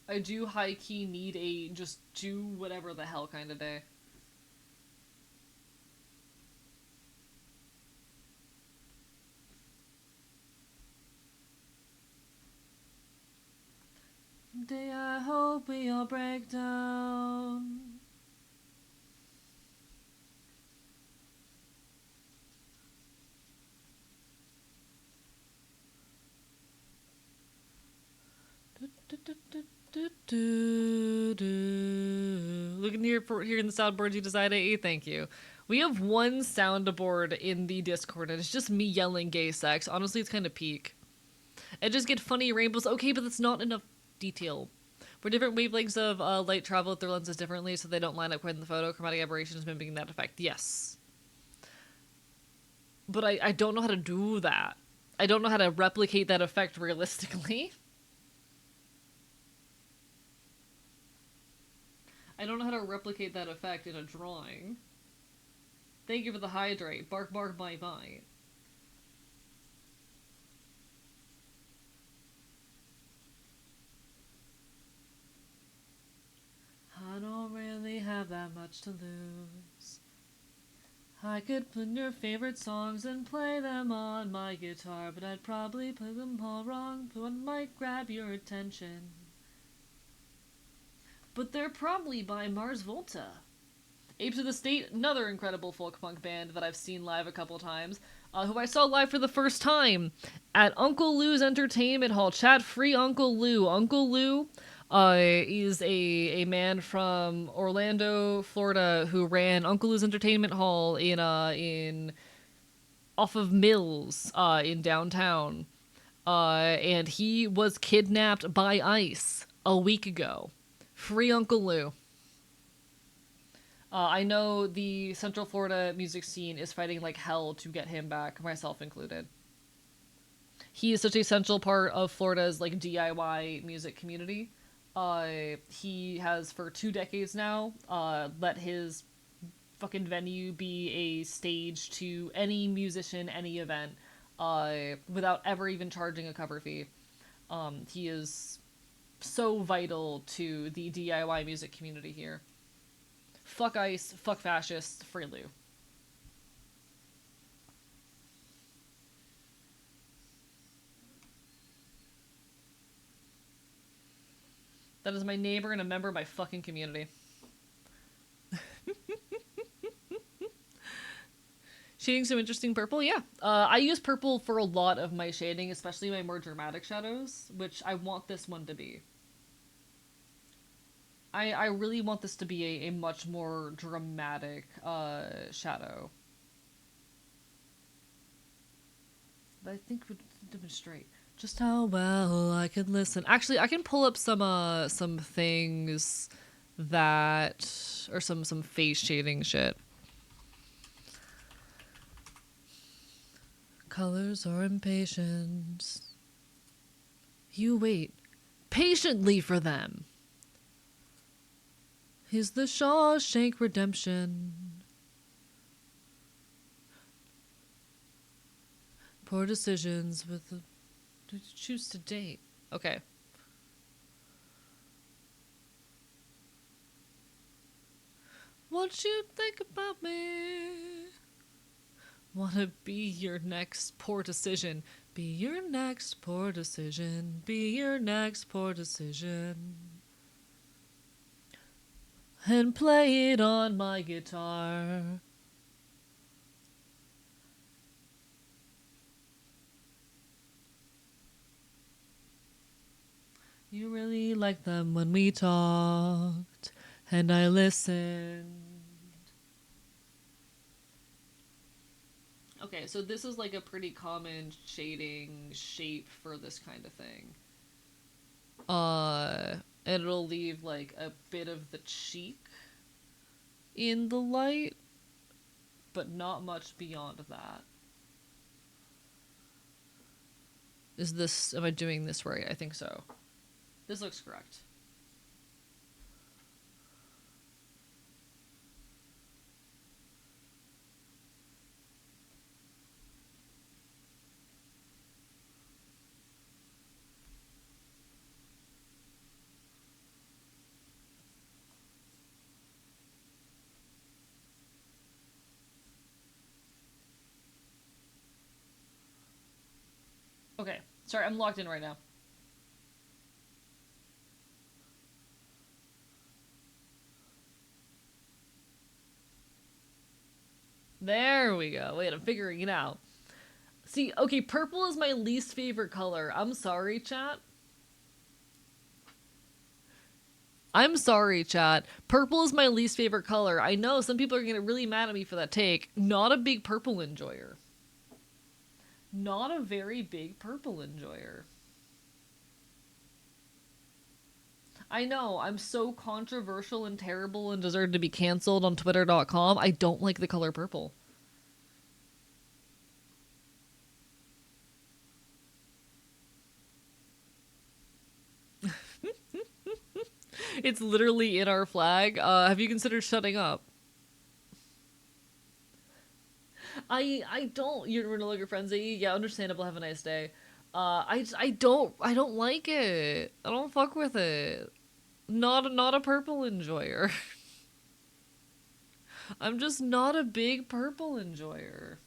I do high-key need a just do whatever the hell kind of day. Day I hope we all break down. Looking here in the soundboard you decided. Thank you. We have one soundboard in the Discord, and it's just me yelling gay sex. Honestly, it's kind of peak. I just get funny rainbows. Okay, but that's not enough detail. Where different wavelengths of light travel with their lenses differently, so they don't line up quite in the photo. Chromatic aberration is mimicking that effect. Yes. But I don't know how to do that. I don't know how to replicate that effect realistically. I don't know how to replicate that effect in a drawing. Thank you for the hydrate. Bark, bark, bite, bite. I don't really have that much to lose. I could put your favorite songs and play them on my guitar, but I'd probably play them all wrong, but one might grab your attention. But they're probably by Mars Volta. Apes of the State, another incredible folk punk band that I've seen live a couple times, who I saw live for the first time at Uncle Lou's Entertainment Hall. Chat, free Uncle Lou. Uncle Lou is a man from Orlando, Florida, who ran Uncle Lou's Entertainment Hall in off of Mills in downtown, and he was kidnapped by ICE a week ago. Free Uncle Lou. I know the Central Florida music scene is fighting like hell to get him back, myself included. He is such a central part of Florida's like DIY music community. He has for 2 decades now let his fucking venue be a stage to any musician, any event, without ever even charging a cover fee. He is so vital to the DIY music community here. Fuck ICE, fuck fascists, free Lou. That is my neighbor and a member of my fucking community. Shading some interesting purple? Yeah. I use purple for a lot of my shading, especially my more dramatic shadows, which I want this one to be. I really want this to be a much more dramatic shadow. But I think would demonstrate just how well I can listen. Actually, I can pull up some things that or some face shading shit. Colors are impatient. You wait patiently for them. He's the Shawshank Redemption. Poor decisions with the choose to date. Okay. What you think about me? Wanna be your next poor decision. Be your next poor decision. Be your next poor decision. And play it on my guitar. You really liked them when we talked, and I listened. Okay, so this is like a pretty common shading shape for this kind of thing. And it'll leave like a bit of the cheek in the light, but not much beyond that. Am I doing this right? I think so. This looks correct. Okay, sorry, I'm logged in right now. There we go. Wait, I'm figuring it out. See, okay, purple is my least favorite color. I'm sorry, chat. I'm sorry, chat. Purple is my least favorite color. I know some people are gonna get really mad at me for that take. Not a big purple enjoyer. Not a very big purple enjoyer. I know, I'm so controversial and terrible and deserve to be cancelled on Twitter.com. I don't like the color purple. It's literally in our flag. Have you considered shutting up? I don't. You're no longer frenzy. Yeah, understandable. Have a nice day. I don't like it. I don't fuck with it. Not a purple enjoyer. I'm just not a big purple enjoyer.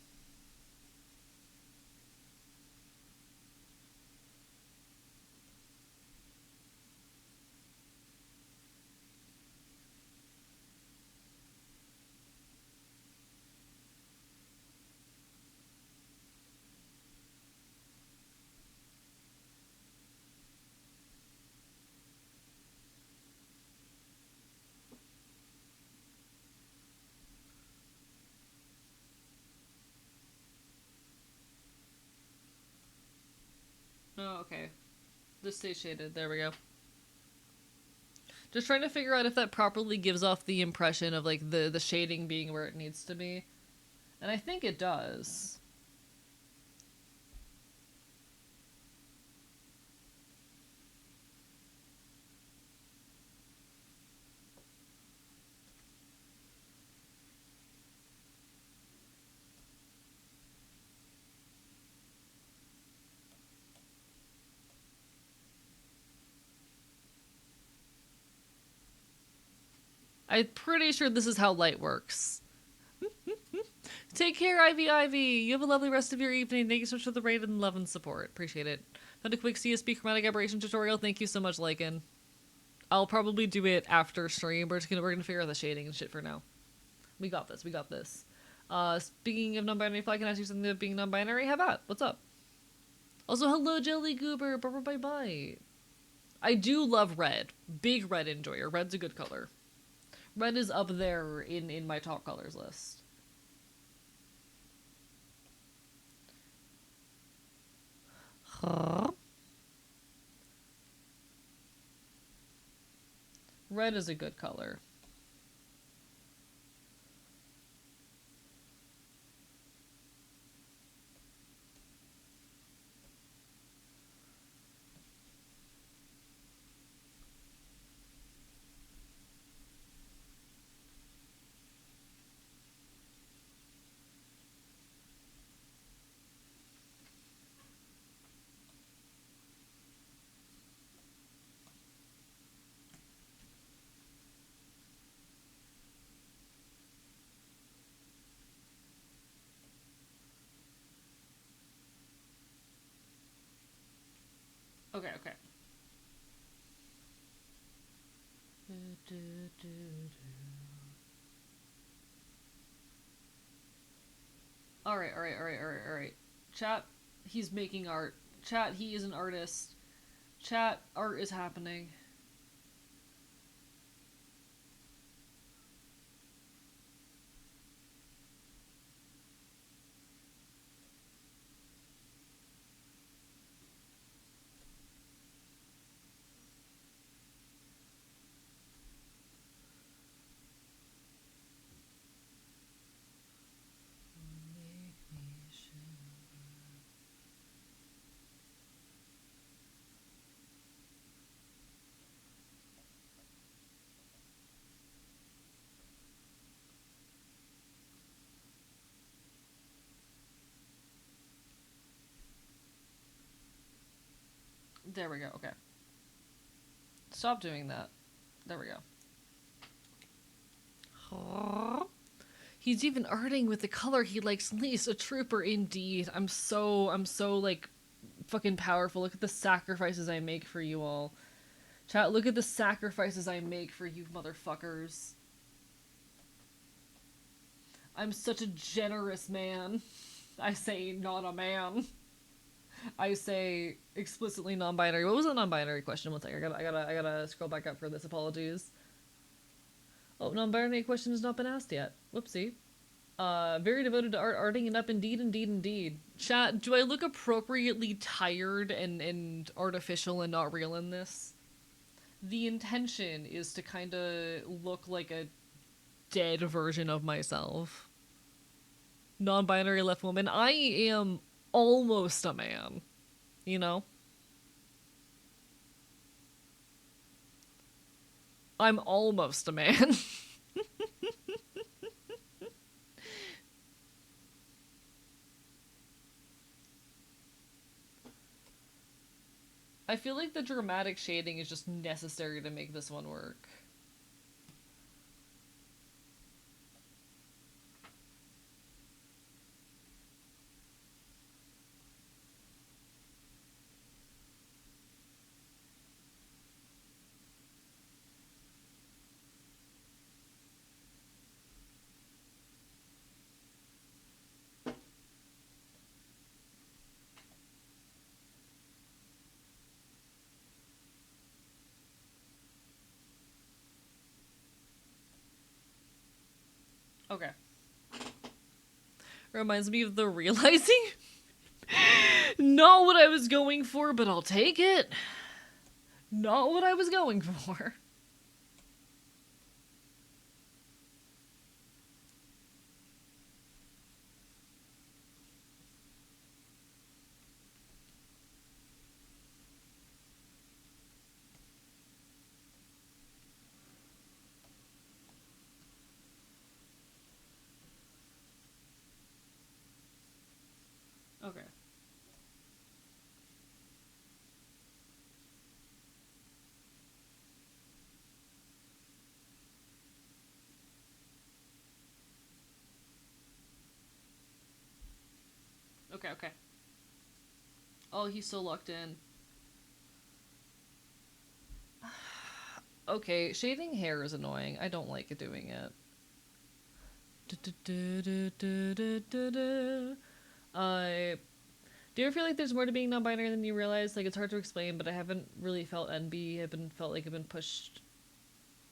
Oh, okay. This stays shaded. There we go. Just trying to figure out if that properly gives off the impression of like the shading being where it needs to be. And I think it does. I'm pretty sure this is how light works. Take care, Ivy. You have a lovely rest of your evening. Thank you so much for the raid and love and support. Appreciate it. Found a quick CSP chromatic aberration tutorial. Thank you so much, Lycan. I'll probably do it after stream. We're gonna figure out the shading and shit for now. We got this. We got this. Speaking of non-binary, if I can ask you something about being non-binary, have at. What's up? Also, hello, Jelly Goober. Bye bye bye. I do love red. Big red enjoyer. Red's a good color. Red is up there in my top colors list. Red is a good color. Okay, okay. Alright, alright, alright, alright, alright. Chat, he's making art. Chat, he is an artist. Chat, art is happening. There we go, okay. Stop doing that. There we go. He's even arting with the color he likes least. A trooper indeed. I'm so like fucking powerful. Look at the sacrifices I make for you all. Chat, look at the sacrifices I make for you motherfuckers. I'm such a generous man. I say not a man. I say explicitly non-binary. What was the non-binary question? One second. I gotta scroll back up for this. Apologies. Oh, non-binary question has not been asked yet. Whoopsie. Very devoted to arting it up, indeed, indeed, indeed. Chat, do I look appropriately tired and artificial and not real in this? The intention is to kind of look like a dead version of myself. Non-binary left woman. I am almost a man. You know? I'm almost a man. I feel like the dramatic shading is just necessary to make this one work. Okay. Reminds me of the realizing. Not what I was going for, but I'll take it. Not what I was going for. Okay. Okay, okay. Oh, he's so locked in. Okay, shading hair is annoying. I don't like it doing it. Uh, Do you ever feel like there's more to being non-binary than you realize? Like, it's hard to explain, but I haven't really felt envy. Felt like I've been pushed.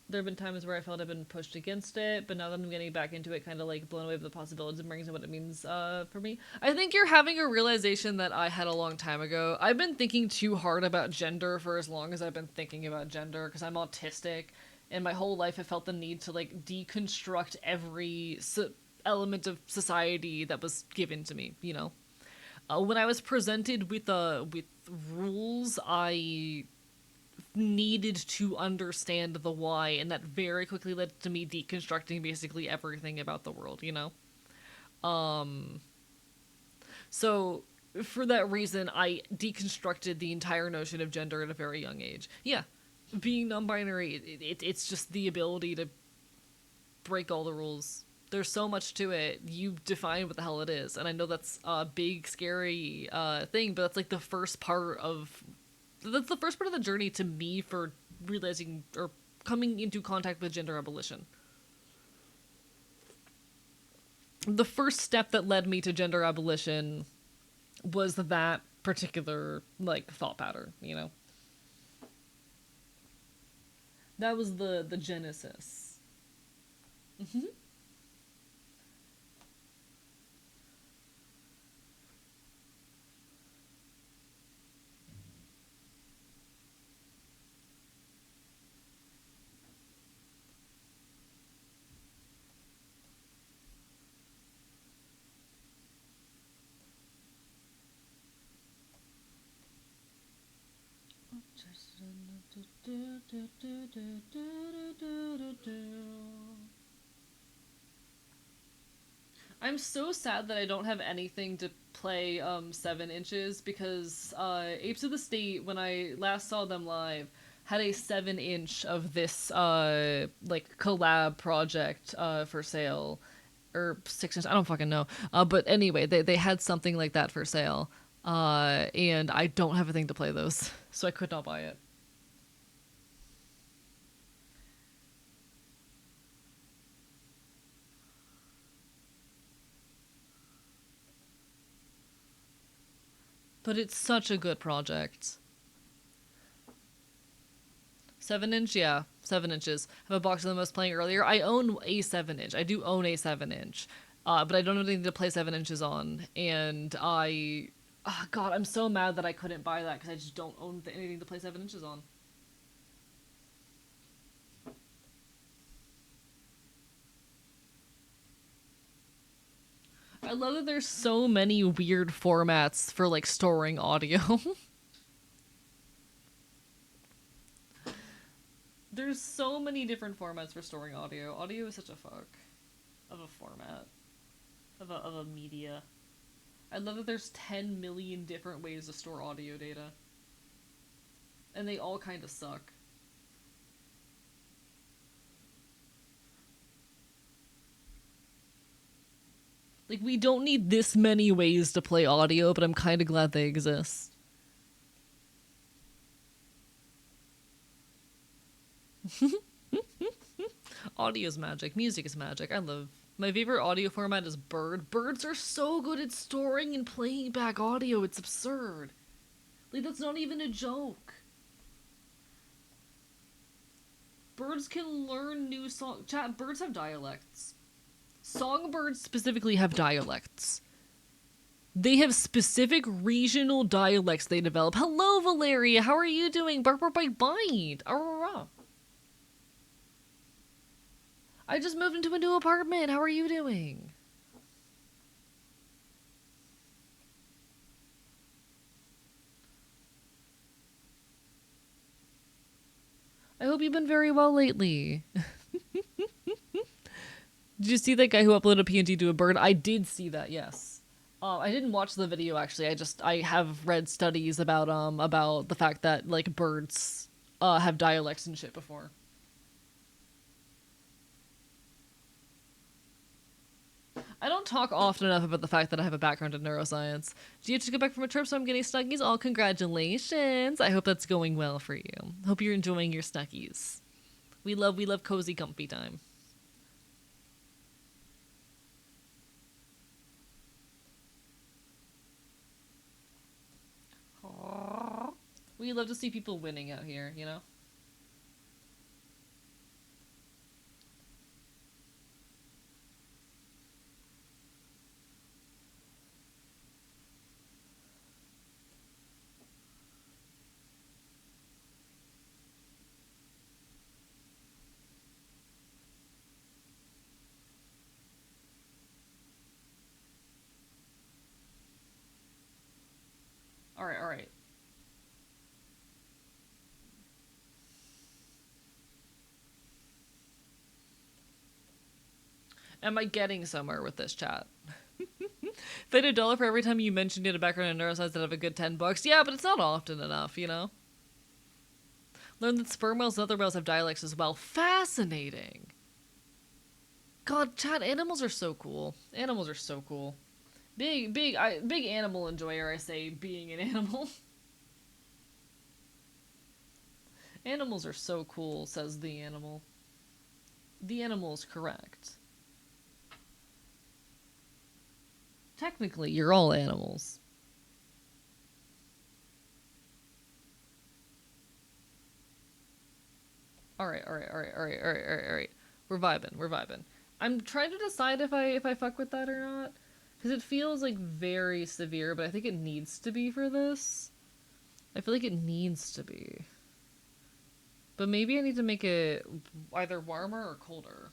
There have been times where I felt I've been pushed against it, but now that I'm getting back into it, kind of like blown away by the possibilities it brings and what it means for me. I think you're having a realization that I had a long time ago. I've been thinking too hard about gender for as long as I've been thinking about gender because I'm autistic, and my whole life I felt the need to like deconstruct every element of society that was given to me. You know, when I was presented with rules, I needed to understand the why, and that very quickly led to me deconstructing basically everything about the world, you know? So, for that reason, I deconstructed the entire notion of gender at a very young age. Yeah, being non-binary, it's just the ability to break all the rules. There's so much to it. You define what the hell it is, and I know that's a big, scary thing, but that's like the first part of the journey to me for realizing or coming into contact with gender abolition. The first step that led me to gender abolition was that particular like thought pattern, you know. That was the genesis. I'm so sad that I don't have anything to play 7 inches because Apes of the State, when I last saw them live, had a 7-inch of this like collab project for sale. Or 6 inch, I don't fucking know. But anyway, they had something like that for sale. And I don't have a thing to play those, so I could not buy it. But it's such a good project. 7-inch, yeah, 7 inches. I have a box of them I was playing earlier. I own a 7-inch. I do own a 7-inch, but I don't have anything to play 7 inches on. And God, I'm so mad that I couldn't buy that because I just don't own anything to play 7 inches on. I love that there's so many weird formats for like storing audio. There's so many different formats for storing audio. Audio is such a fuck of a format of a media. I love that there's 10 million different ways to store audio data, and they all kind of suck. Like, we don't need this many ways to play audio, but I'm kind of glad they exist. Audio is magic. Music is magic. I love... My favorite audio format is Bird. Birds are so good at storing and playing back audio. It's absurd. Like, that's not even a joke. Birds can learn new songs. Chat, birds have dialects. Songbirds specifically have dialects. They have specific regional dialects they develop. Hello, Valeria. How are you doing? Bark, bark, bite, bite. I just moved into a new apartment. How are you doing? I hope you've been very well lately. Did you see that guy who uploaded a PNG to a bird? I did see that, yes. I didn't watch the video actually. I have read studies about the fact that like birds have dialects and shit before. I don't talk often enough about the fact that I have a background in neuroscience. Do you have to go back from a trip, so I'm getting snuggies? Oh, congratulations! I hope that's going well for you. Hope you're enjoying your snuggies. We love cozy, comfy time. We love to see people winning out here, you know? Alright, alright. Am I getting somewhere with this chat? If I had $1 for every time you mentioned you had a background in neuroscience, I'd have a good $10. Yeah, but it's not often enough, you know? Learn that sperm whales and other whales have dialects as well. Fascinating. God, chat, animals are so cool. Animals are so cool. Big animal enjoyer, I say, being an animal. Animals are so cool, says the animal. The animal is correct. Technically, you're all animals. Alright. We're vibing. I'm trying to decide if I fuck with that or not. Because it feels like very severe, but I think it needs to be for this. I feel like it needs to be. But maybe I need to make it either warmer or colder.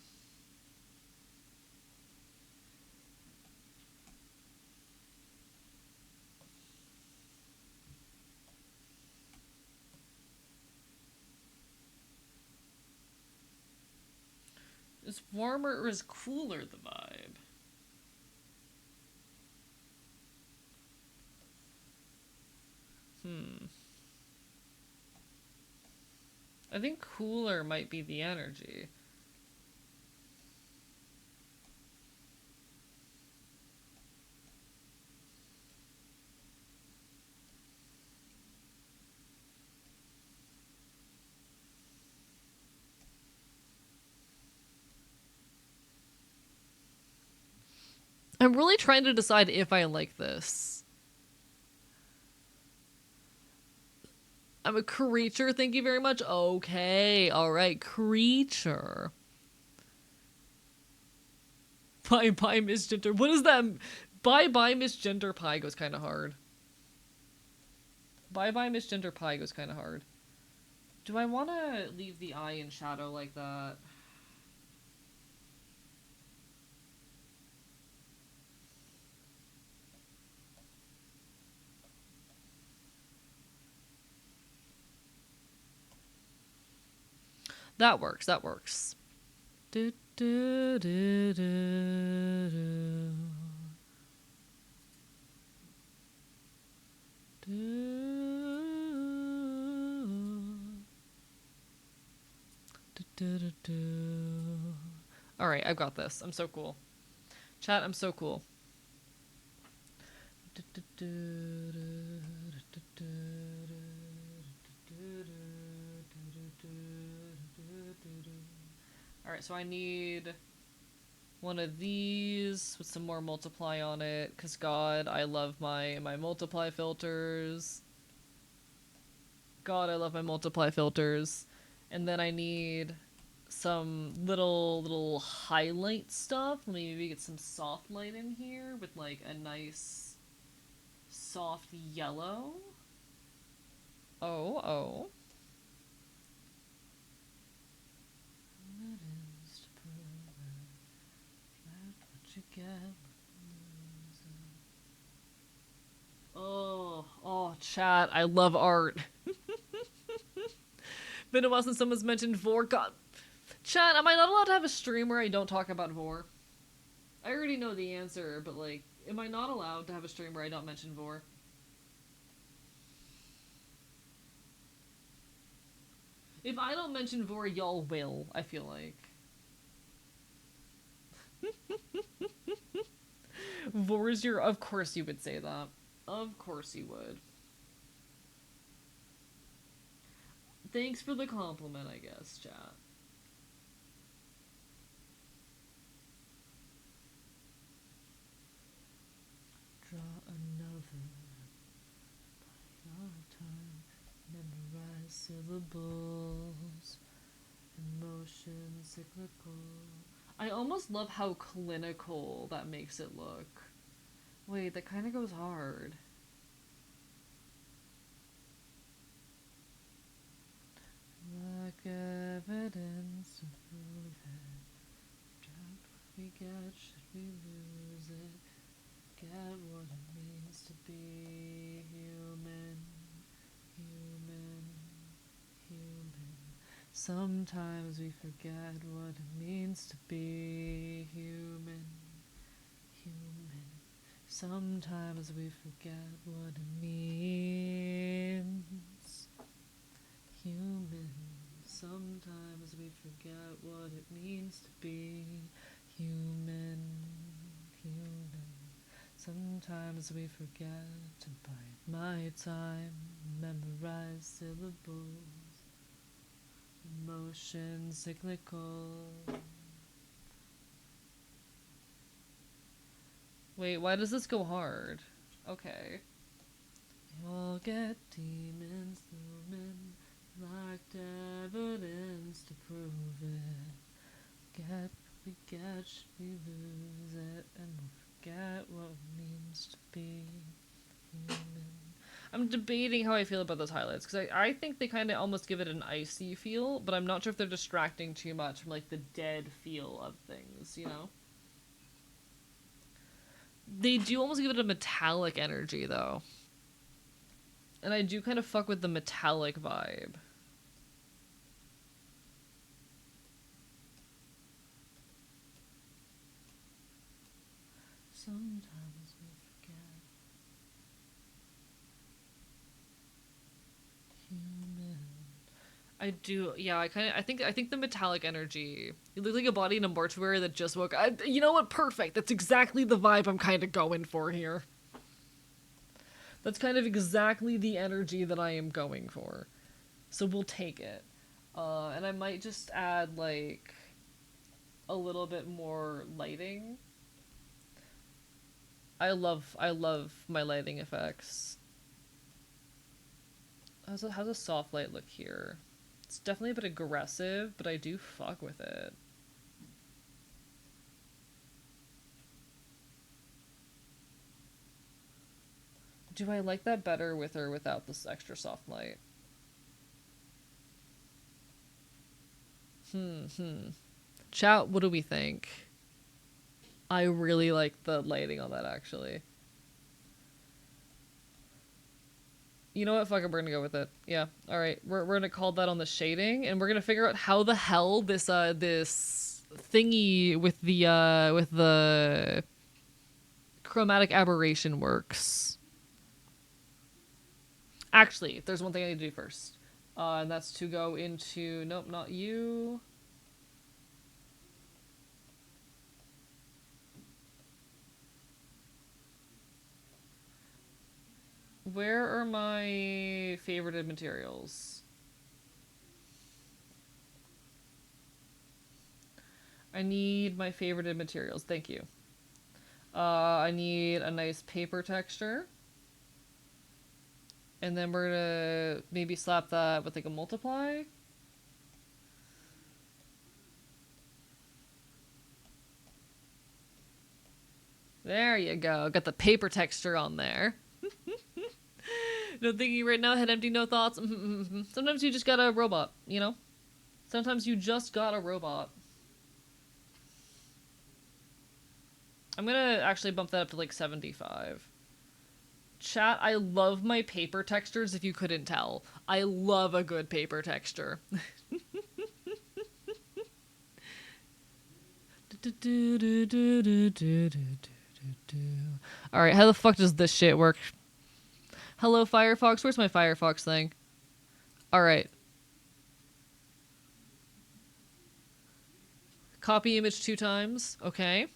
Is warmer or is cooler the vibe? I think cooler might be the energy. I'm really trying to decide if I like this. I'm a creature, thank you very much. Okay, alright, creature. Bye bye, Miss Gender. What is that? Bye bye, Miss Gender Pie goes kind of hard. Bye bye, Miss Gender Pie goes kind of hard. Do I want to leave the eye in shadow like that? That works, that works. Do, do, do, do, do. Alright, I've got this. I'm so cool. Chat, I'm so cool. Alright, so I need one of these with some more multiply on it, because God, I love my multiply filters. God, I love my multiply filters. And then I need some little highlight stuff. Let me maybe get some soft light in here with like a nice soft yellow. Oh. Oh, chat, I love art. Been a while since someone's mentioned Vor. God. Chat, am I not allowed to have a stream where I don't talk about Vor? I already know the answer, but like, am I not allowed to have a stream where I don't mention Vor? If I don't mention Vor, y'all will, I feel like. Vor is your... Of course you would say that. Of course you would. Thanks for the compliment, I guess, chat. Draw another. By your time, syllables, emotion cyclical. I almost love how clinical that makes it look. Wait, that kind of goes hard. Like evidence to prove it. Get what we get, should we lose it? Get what it means to be human, human, human. Sometimes we forget what it means to be human, human. Sometimes we forget what it means. Human. Sometimes we forget what it means to be human. Human. Sometimes we forget to bide my time, memorize syllables, emotion cyclical. Wait, why does this go hard? Okay. We all get demons looming, like evidence to prove it. Get what we get, should we lose it? And we'll forget what it means to be human. I'm debating how I feel about those highlights, because I think they kind of almost give it an icy feel, but I'm not sure if they're distracting too much from, like, the dead feel of things, you know? They do almost give it a metallic energy, though. And I do kind of fuck with the metallic vibe. Sometimes we forget. Human. I do, yeah. I think the metallic energy. You look like a body in a mortuary that just woke. You know what? Perfect. That's exactly the vibe I'm kind of going for here. That's kind of exactly the energy that I am going for. So we'll take it. And I might just add, like, a little bit more lighting. I love my lighting effects. How's a soft light look here? It's definitely a bit aggressive, but I do fuck with it. Do I like that better with or without this extra soft light? Chat, what do we think? I really like the lighting on that, actually. You know what? Fuck it, we're gonna go with it. Yeah, alright. We're gonna call that on the shading, and we're gonna figure out how the hell this thingy with the chromatic aberration works. Actually, there's one thing I need to do first. And that's to go into... Nope, not you. Where are my favorited materials? I need my favorited materials. Thank you. I need a nice paper texture. And then we're gonna maybe slap that with like a multiply. There you go. Got the paper texture on there. No thinking right now, head empty, no thoughts. Sometimes you just got a robot, you know? Sometimes you just got a robot. I'm gonna actually bump that up to like 75. Chat, I love my paper textures if you couldn't tell. I love a good paper texture. Alright, how the fuck does this shit work? Hello, Firefox. Where's my Firefox thing? Alright. Copy image 2 times. Okay.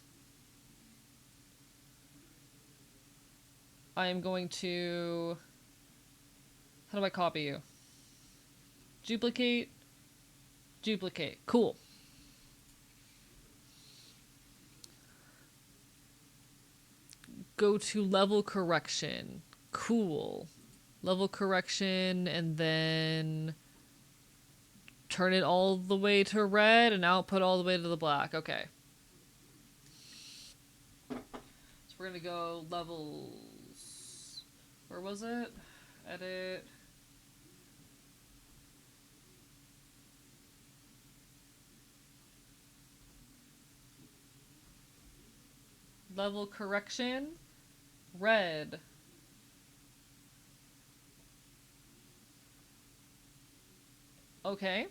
I am going to... How do I copy you? Duplicate. Duplicate. Cool. Go to level correction. Cool. Level correction, and then turn it all the way to red and output all the way to the black. Okay. So we're gonna go levels. Where was it? Edit. Level correction. Red. Okay.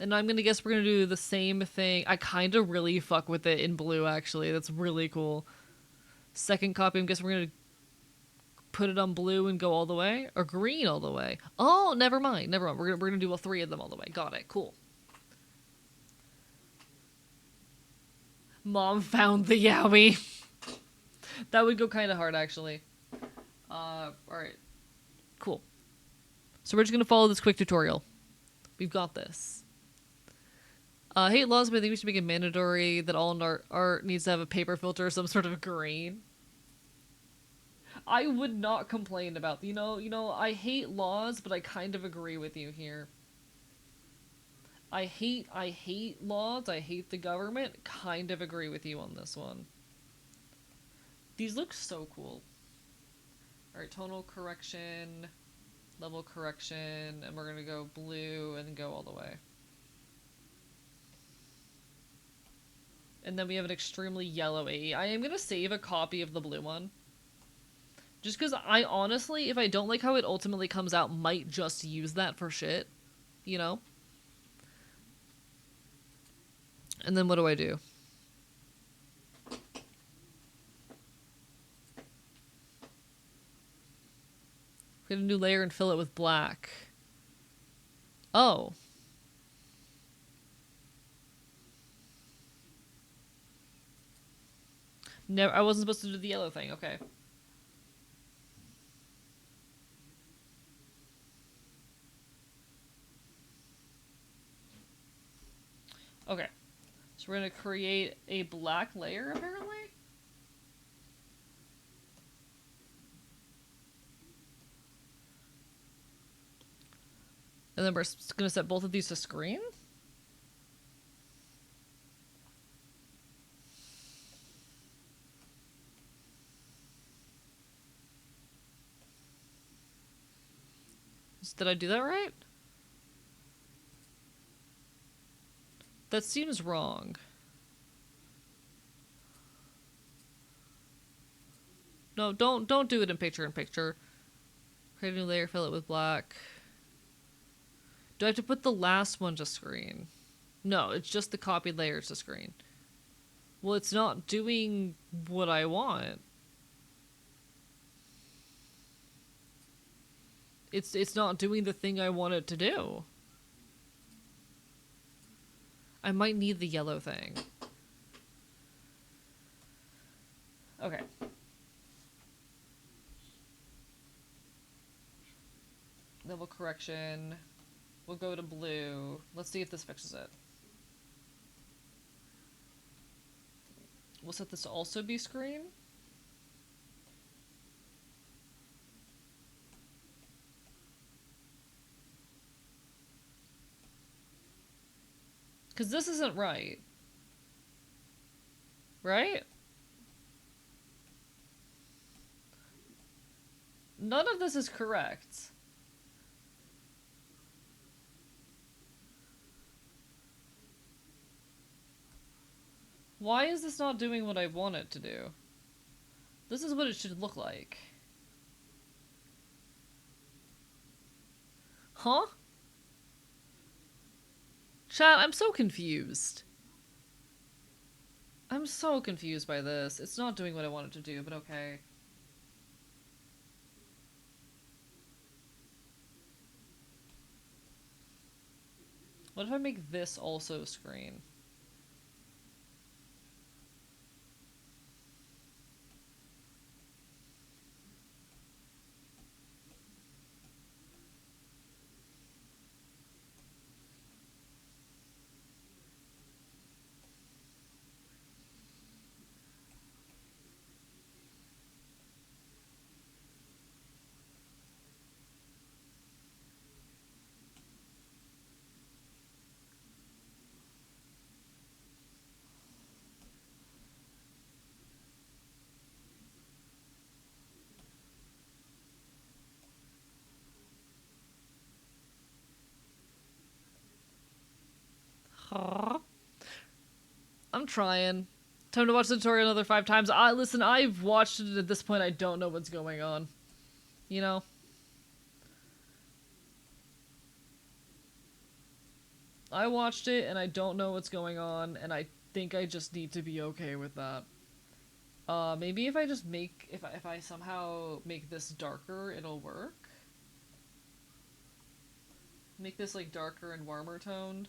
And I'm gonna guess we're gonna do the same thing. I kind of really fuck with it in blue, actually. That's really cool. Second copy, I'm guessing we're gonna put it on blue and go all the way? Or green all the way? Oh, never mind. Never mind. We're gonna do all three of them all the way. Got it. Cool. Mom found the Yowie. That would go kind of hard, actually. Alright. Cool. So we're just gonna follow this quick tutorial. We've got this. Hate laws, but I think we should make it mandatory that all art needs to have a paper filter or some sort of green. I would not complain about, you know, I hate laws, but I kind of agree with you here. I hate laws, I hate the government, kind of agree with you on this one. These look so cool. Alright, tonal correction, level correction, and we're gonna go blue and then go all the way. And then we have an extremely yellow AE. I am gonna save a copy of the blue one. Just because I honestly, if I don't like how it ultimately comes out, might just use that for shit. You know? And then what do I do? Create a new layer and fill it with black. Oh. Never, I wasn't supposed to do the yellow thing. Okay. Okay. So we're gonna create a black layer, apparently? And then we're gonna set both of these to screen? Did I do that right? That seems wrong. No, don't do it in picture. Create a new layer, fill it with black. Do I have to put the last one to screen? No, it's just the copied layers to screen. Well, it's not doing what I want. It's not doing the thing I want it to do. I might need the yellow thing. Okay. Level correction. We'll go to blue. Let's see if this fixes it. We'll set this to also be screen. Because this isn't right. Right? None of this is correct. Why is this not doing what I want it to do? This is what it should look like. Huh? Chat, I'm so confused. I'm so confused by this. It's not doing what I want it to do, but okay. What if I make this also screen? I'm trying. Time to watch the tutorial another 5 times. Listen, I've watched it at this point. I don't know what's going on. You know? I watched it and I don't know what's going on, and I think I just need to be okay with that. Maybe if I just make, if I somehow make this darker, it'll work. Make this like darker and warmer toned.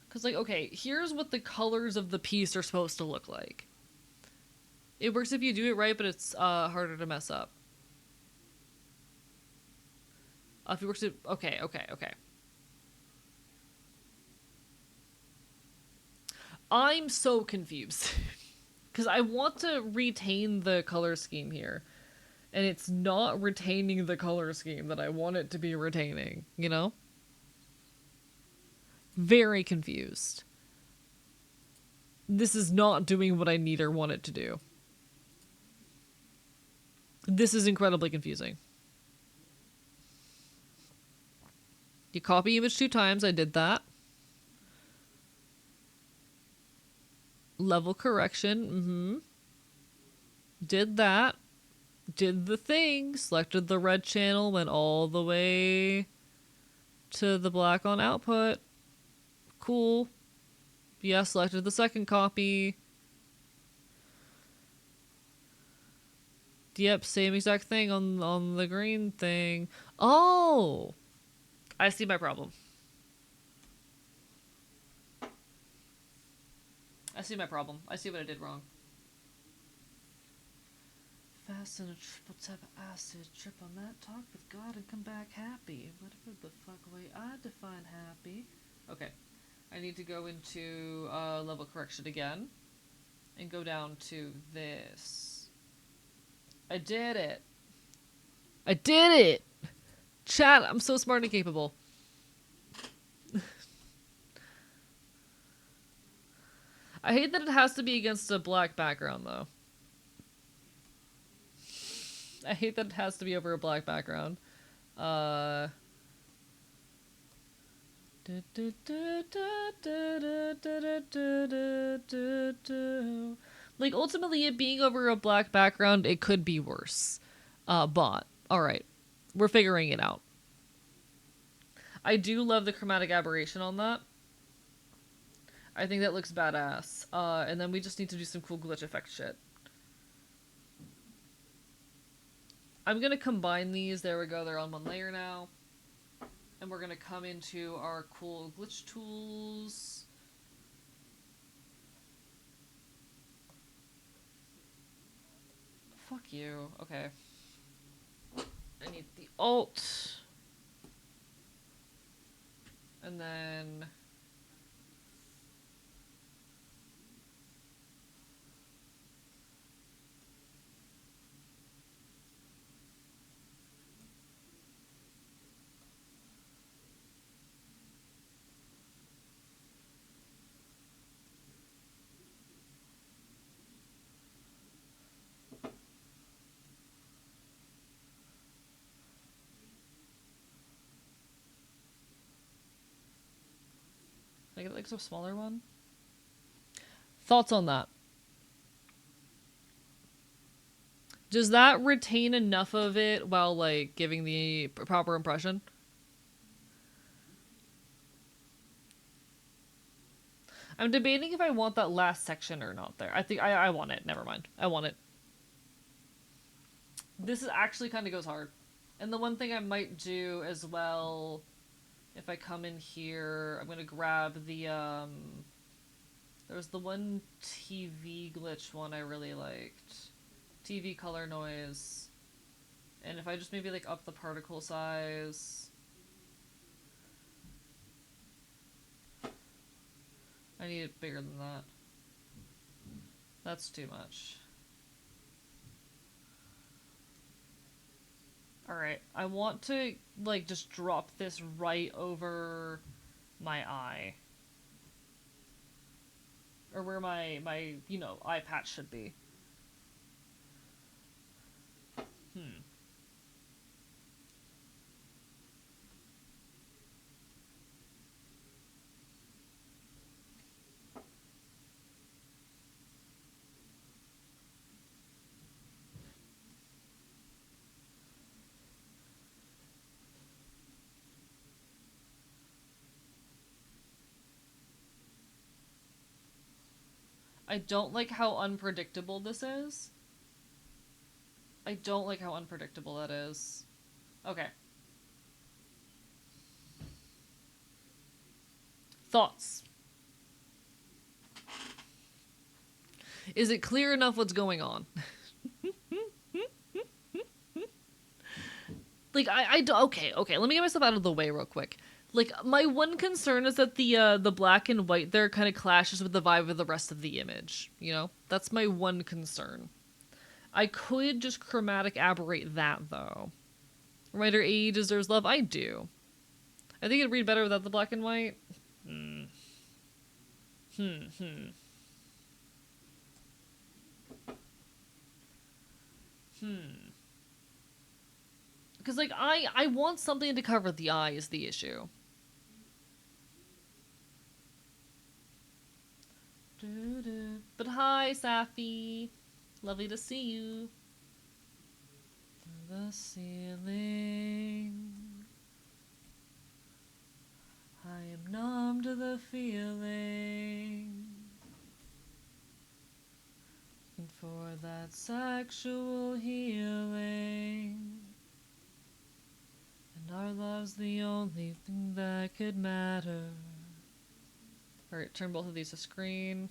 Cause like, okay, here's what the colors of the piece are supposed to look like. It works if you do it right, but it's harder to mess up. If it works, okay. I'm so confused. Because I want to retain the color scheme here. And it's not retaining the color scheme that I want it to be retaining, you know? Very confused. This is not doing what I need or want it to do. This is incredibly confusing. You copy image 2 times, I did that. Level correction, Did that. Did the thing. Selected the red channel, went all the way to the black on output. Cool. Yeah, selected the second copy. Yep, same exact thing on the green thing. Oh! I see my problem. I see my problem. I see what I did wrong. Fast in a triple tap acid, trip on that, talk with God and come back happy. Whatever the fuck way I define happy. Okay. I need to go into level correction again. And go down to this. I did it! I did it! Chat, I'm so smart and capable. I hate that it has to be against a black background, though. I hate that it has to be over a black background. Like, ultimately, it being over a black background, it could be worse. But, alright. We're figuring it out. I do love the chromatic aberration on that. I think that looks badass. And then we just need to do some cool glitch effect shit. I'm gonna combine these. There we go. They're on one layer now. And we're gonna come into our cool glitch tools. Fuck you. Okay. I need the alt. And then... Can I get like some smaller one? Thoughts on that? Does that retain enough of it while like giving the proper impression? I'm debating if I want that last section or not there. I think I want it. Never mind. I want it. This is actually kind of goes hard. And the one thing I might do as well, if I come in here, I'm going to grab the, there's the one TV glitch one I really liked. TV color noise. And if I just maybe like up the particle size. I need it bigger than that. That's too much. Alright, I want to, like, just drop this right over my eye. Or where my, you know, eye patch should be. I don't like how unpredictable this is. I don't like how unpredictable that is. Okay. Thoughts? Is it clear enough what's going on? Like, okay, let me get myself out of the way real quick. Like, my one concern is that the black and white there kind of clashes with the vibe of the rest of the image, you know? That's my one concern. I could just chromatic aberrate that, though. Writer A deserves love? I do. I think it'd read better without the black and white. Because, like, I want something to cover the eye is the issue. But hi, Safi. Lovely to see you. The ceiling. I am numb to the feeling. And for that sexual healing. And our love's the only thing that could matter. Alright, turn both of these to screen.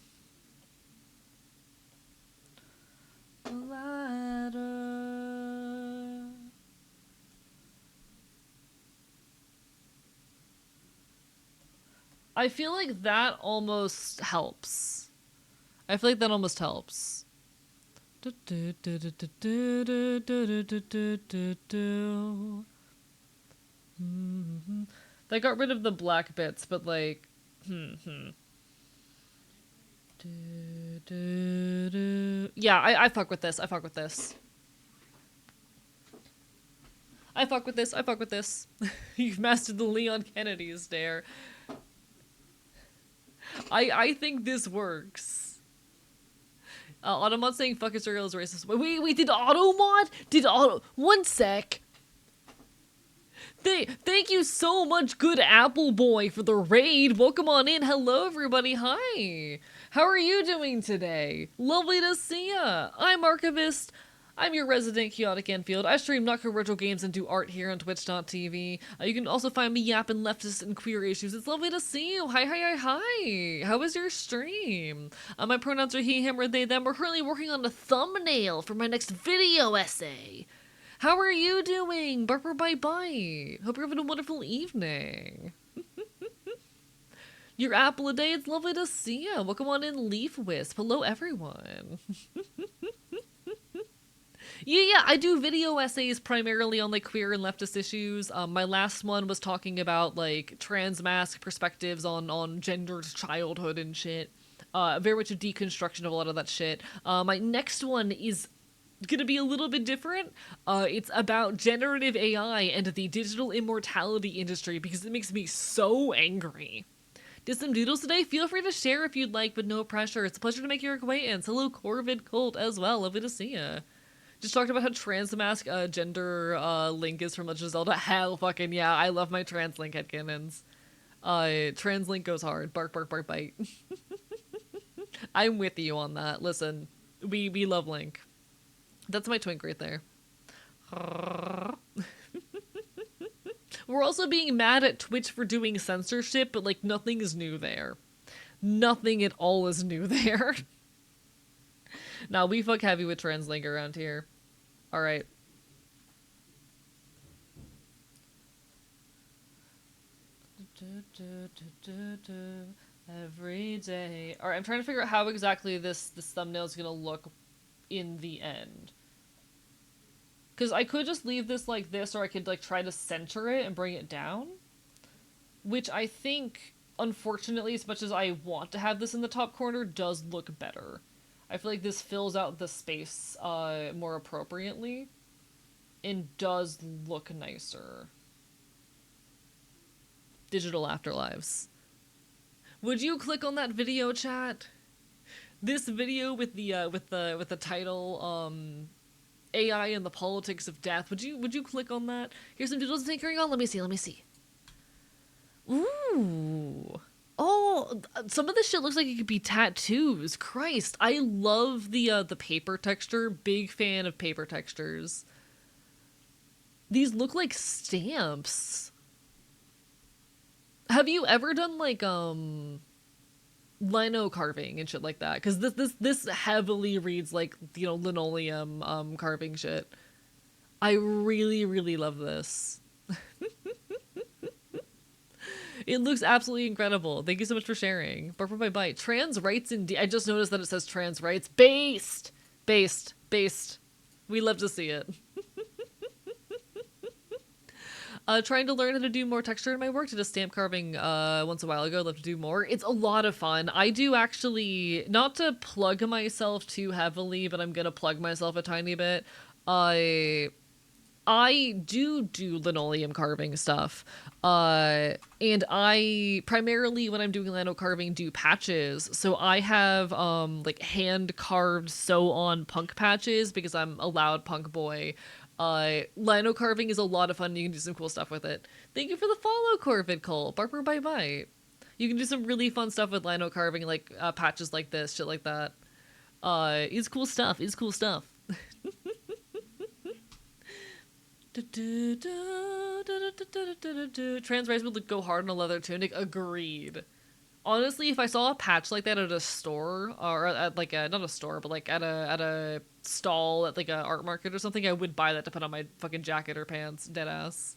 The ladder. I feel like that almost helps. I feel like that almost helps. They got rid of the black bits, but like, yeah, I fuck with this. I fuck with this. I fuck with this. I fuck with this. You've mastered the Leon Kennedy stare. I think this works. Automod saying fuck Israel is racist. Wait, did Automod? One sec. Thank you so much, good Apple Boy, for the raid. Welcome on in. Hello, everybody. Hi. How are you doing today? Lovely to see ya. I'm Archivist. I'm your resident chaotic Enfield. I stream not retro games and do art here on twitch.tv. You can also find me yapping leftist and queer issues. It's lovely to see you. Hi. How was your stream? My pronouns are he, him, or they, them. We're currently working on a thumbnail for my next video essay. How are you doing? Barper bye. Hope you're having a wonderful evening. Your apple a day, it's lovely to see you. Welcome on in, Leaf Wisp. Hello, everyone. Yeah, I do video essays primarily on like queer and leftist issues. My last one was talking about like trans mask perspectives on gendered childhood and shit. Very much a deconstruction of a lot of that shit. My next one is gonna be a little bit different. It's about generative AI and the digital immortality industry because it makes me so angry. Did some doodles today? Feel free to share if you'd like, but no pressure. It's a pleasure to make your acquaintance. Hello, Corvid Colt as well. Lovely to see ya. Just talked about how transmask gender link is from Legend of Zelda. Hell fucking yeah, I love my translink headcanons. Translink goes hard. Bark, bite. I'm with you on that. Listen, we love Link. That's my twink right there. We're also being mad at Twitch for doing censorship, but like nothing is new there. Nothing at all is new there. Nah, we fuck heavy with translink around here. Alright. Every day. Alright, I'm trying to figure out how exactly this thumbnail is gonna look in the end. Because I could just leave this like this, or I could like try to center it and bring it down. Which I think, unfortunately, as much as I want to have this in the top corner, does look better. I feel like this fills out the space more appropriately. And does look nicer. Digital afterlives. Would you click on that video, chat? This video with the title, AI and the politics of death. Would you click on that? Here's some doodles tinkering on. Let me see. Ooh. Oh, some of this shit looks like it could be tattoos. Christ, I love the paper texture. Big fan of paper textures. These look like stamps. Have you ever done like lino carving and shit like that? Because this heavily reads like, you know, linoleum carving shit. I really love this. It looks absolutely incredible. Thank you so much for sharing. Bark for my bite. Trans rights indeed. I just noticed that it says trans rights. Based. Based. Based. We love to see it. Trying to learn how to do more texture in my work. Did a stamp carving once a while ago. Love to do more. It's a lot of fun. I do actually, not to plug myself too heavily, but I'm gonna plug myself a tiny bit. I do linoleum carving stuff. And I primarily, when I'm doing lino carving, do patches. So I have like hand carved sew on punk patches because I'm a loud punk boy. Lino carving is a lot of fun. And you can do some cool stuff with it. Thank you for the follow, Corvid Cole. Barker bye bye. You can do some really fun stuff with lino carving, like patches like this, shit like that. It's cool stuff. It's cool stuff. Trans rights would go hard in a leather tunic. Agreed. Honestly, if I saw a patch like that at a store, or at like a, not a store, but like at a stall at like a art market or something, I would buy that to put on my fucking jacket or pants. Deadass.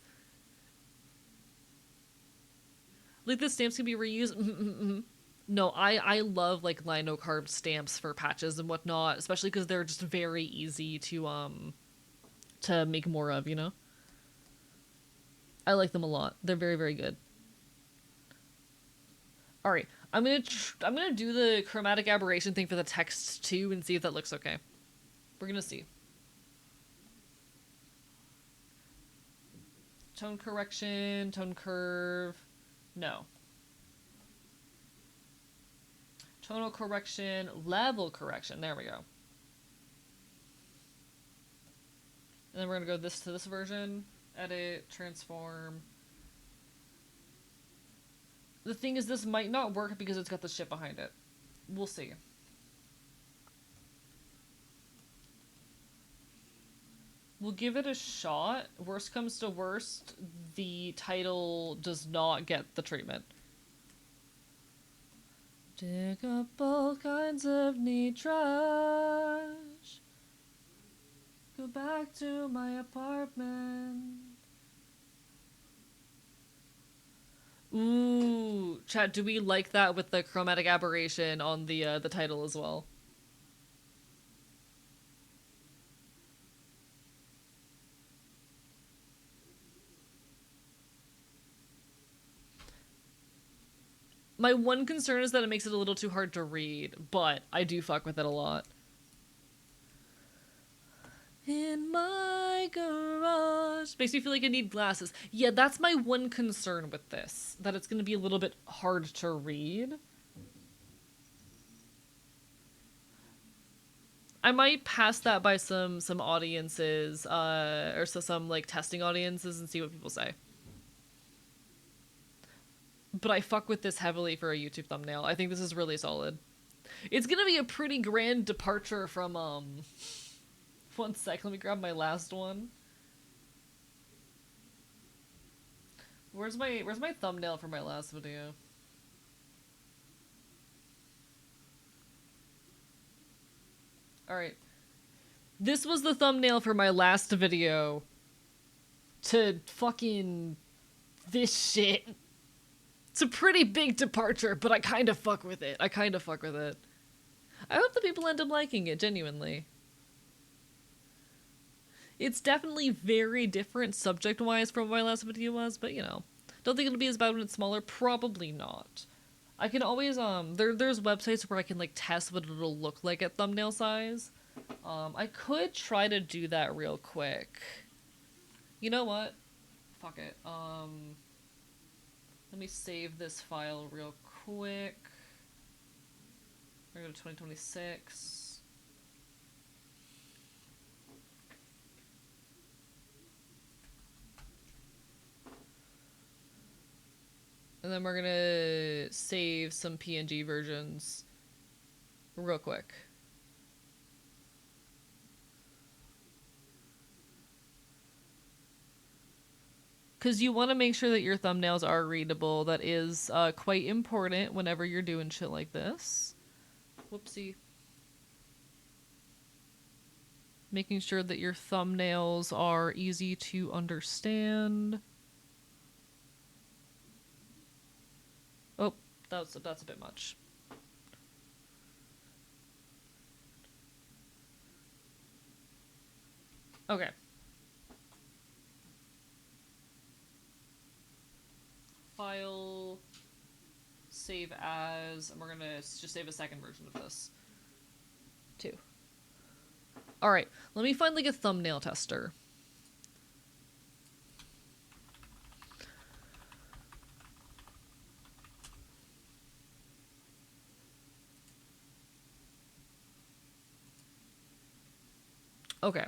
Like the stamps can be reused. No, I love like lino carved stamps for patches and whatnot, especially because they're just very easy to make more of, you know? I like them a lot. They're very good. All right, I'm gonna do the chromatic aberration thing for the text too and see if that looks okay. We're gonna see. Tone correction, tone curve, no. Tonal correction, level correction. There we go. And then we're gonna go this to this version. Edit, transform. The thing is, this might not work because it's got the shit behind it. We'll see. We'll give it a shot. Worst comes to worst, the title does not get the treatment. Dig up all kinds of neat trash. Go back to my apartment. Ooh, chat, do we like that with the chromatic aberration on the title as well? My one concern is that it makes it a little too hard to read, but I do fuck with it a lot. In my garage. Makes me feel like I need glasses. Yeah, that's my one concern with this. That it's gonna be a little bit hard to read. I might pass that by some audiences, or so some like testing audiences and see what people say. But I fuck with this heavily for a YouTube thumbnail. I think this is really solid. It's gonna be a pretty grand departure from one sec, let me grab my last one. Where's my thumbnail for my last video? Alright. This was the thumbnail for my last video. To fucking this shit. It's a pretty big departure, but I kind of fuck with it. I hope the people end up liking it, genuinely. It's definitely very different subject-wise from what my last video was, but you know. Don't think it'll be as bad when it's smaller? Probably not. I can always, there's websites where I can, like, test what it'll look like at thumbnail size. I could try to do that real quick. You know what? Fuck it. Let me save this file real quick. We're going to 2026. And then we're gonna save some PNG versions real quick. Because you want to make sure that your thumbnails are readable. That is quite important whenever you're doing shit like this. Whoopsie. Making sure that your thumbnails are easy to understand. Oh, that's a bit much. Okay. File, save as, and we're gonna just save a second version of this too. All right, let me find like a thumbnail tester. Okay,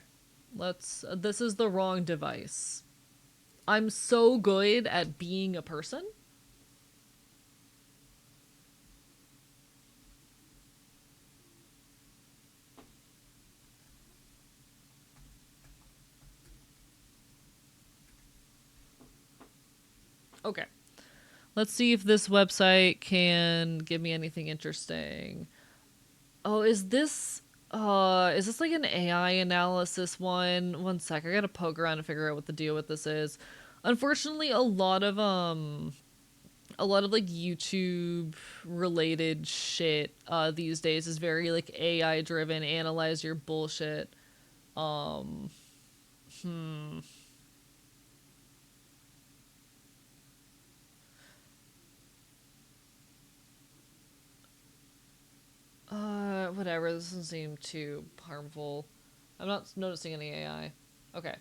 this is the wrong device. I'm so good at being a person. Okay. Let's see if this website can give me anything interesting. Oh, is this like an AI analysis one? One sec, I gotta poke around to figure out what the deal with this is. Unfortunately, a lot of like YouTube related shit these days is very like AI driven, analyze your bullshit. Hmm. Whatever, this doesn't seem too harmful. I'm not noticing any AI. Okay.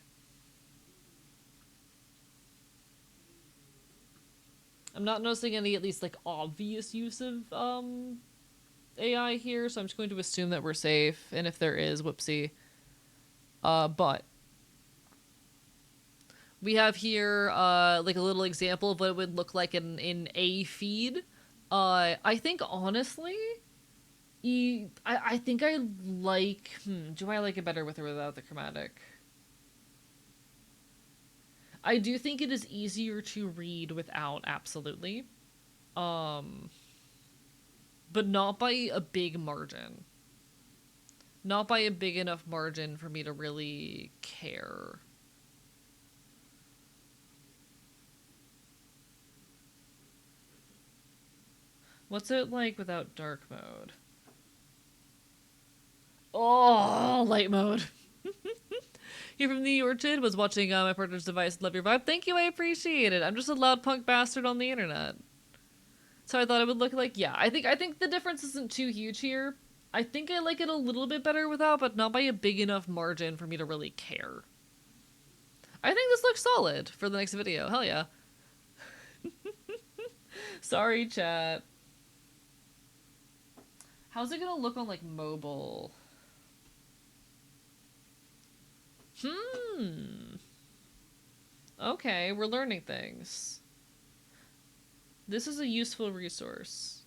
I'm not noticing any, at least, like, obvious use of, AI here, so I'm just going to assume that we're safe, and if there is, whoopsie. But we have here, like, a little example of what it would look like in a feed. I think, honestly, I think I like, do I like it better with or without the chromatic? I do think it is easier to read without, absolutely. Um, but not by a big margin. Not by a big enough margin for me to really care. What's it like without dark mode? Oh, light mode. Here from the Orchid was watching my partner's device. Love your vibe. Thank you, I appreciate it. I'm just a loud punk bastard on the internet. So I thought it would look like, yeah. I think the difference isn't too huge here. I think I like it a little bit better without, but not by a big enough margin for me to really care. I think this looks solid for the next video. Hell yeah. Sorry, chat. How's it gonna look on, like, mobile? Okay, we're learning things. This is a useful resource.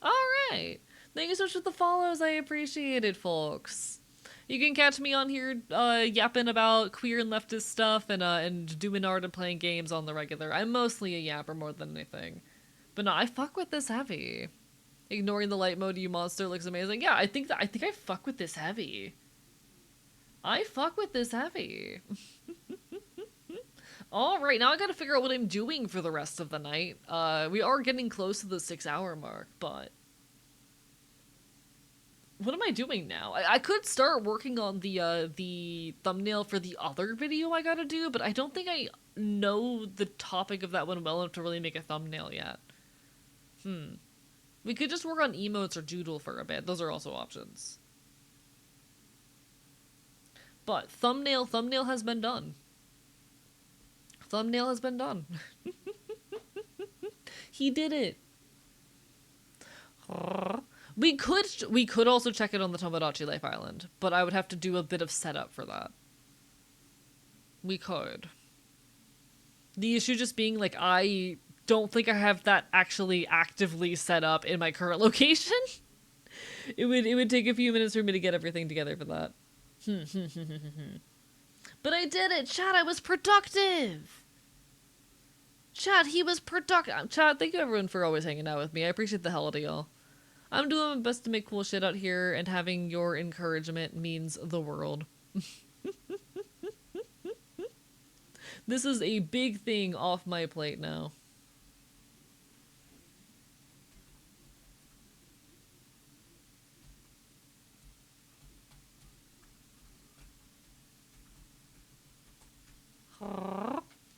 Alright. Thank you so much for the follows. I appreciate it, folks. You can catch me on here yapping about queer and leftist stuff and doing art and playing games on the regular. I'm mostly a yapper more than anything. But no, I fuck with this heavy. Ignoring the light mode, you monster, looks amazing. Yeah, I think I fuck with this heavy. I fuck with this heavy. Alright, now I gotta figure out what I'm doing for the rest of the night. We are getting close to the 6-hour mark, but what am I doing now? I could start working on the thumbnail for the other video I gotta do, but I don't think I know the topic of that one well enough to really make a thumbnail yet. We could just work on emotes or doodle for a bit. Those are also options. But thumbnail has been done. Thumbnail has been done. He did it. We could also check it on the Tomodachi Life Island, but I would have to do a bit of setup for that. We could. The issue just being like I don't think I have that actually actively set up in my current location. It would take a few minutes for me to get everything together for that. But I did it, chat. I was productive. Chat, he was productive. Chat, thank you everyone for always hanging out with me. I appreciate the hell out of y'all. I'm doing my best to make cool shit out here, and having your encouragement means the world. This is a big thing off my plate now.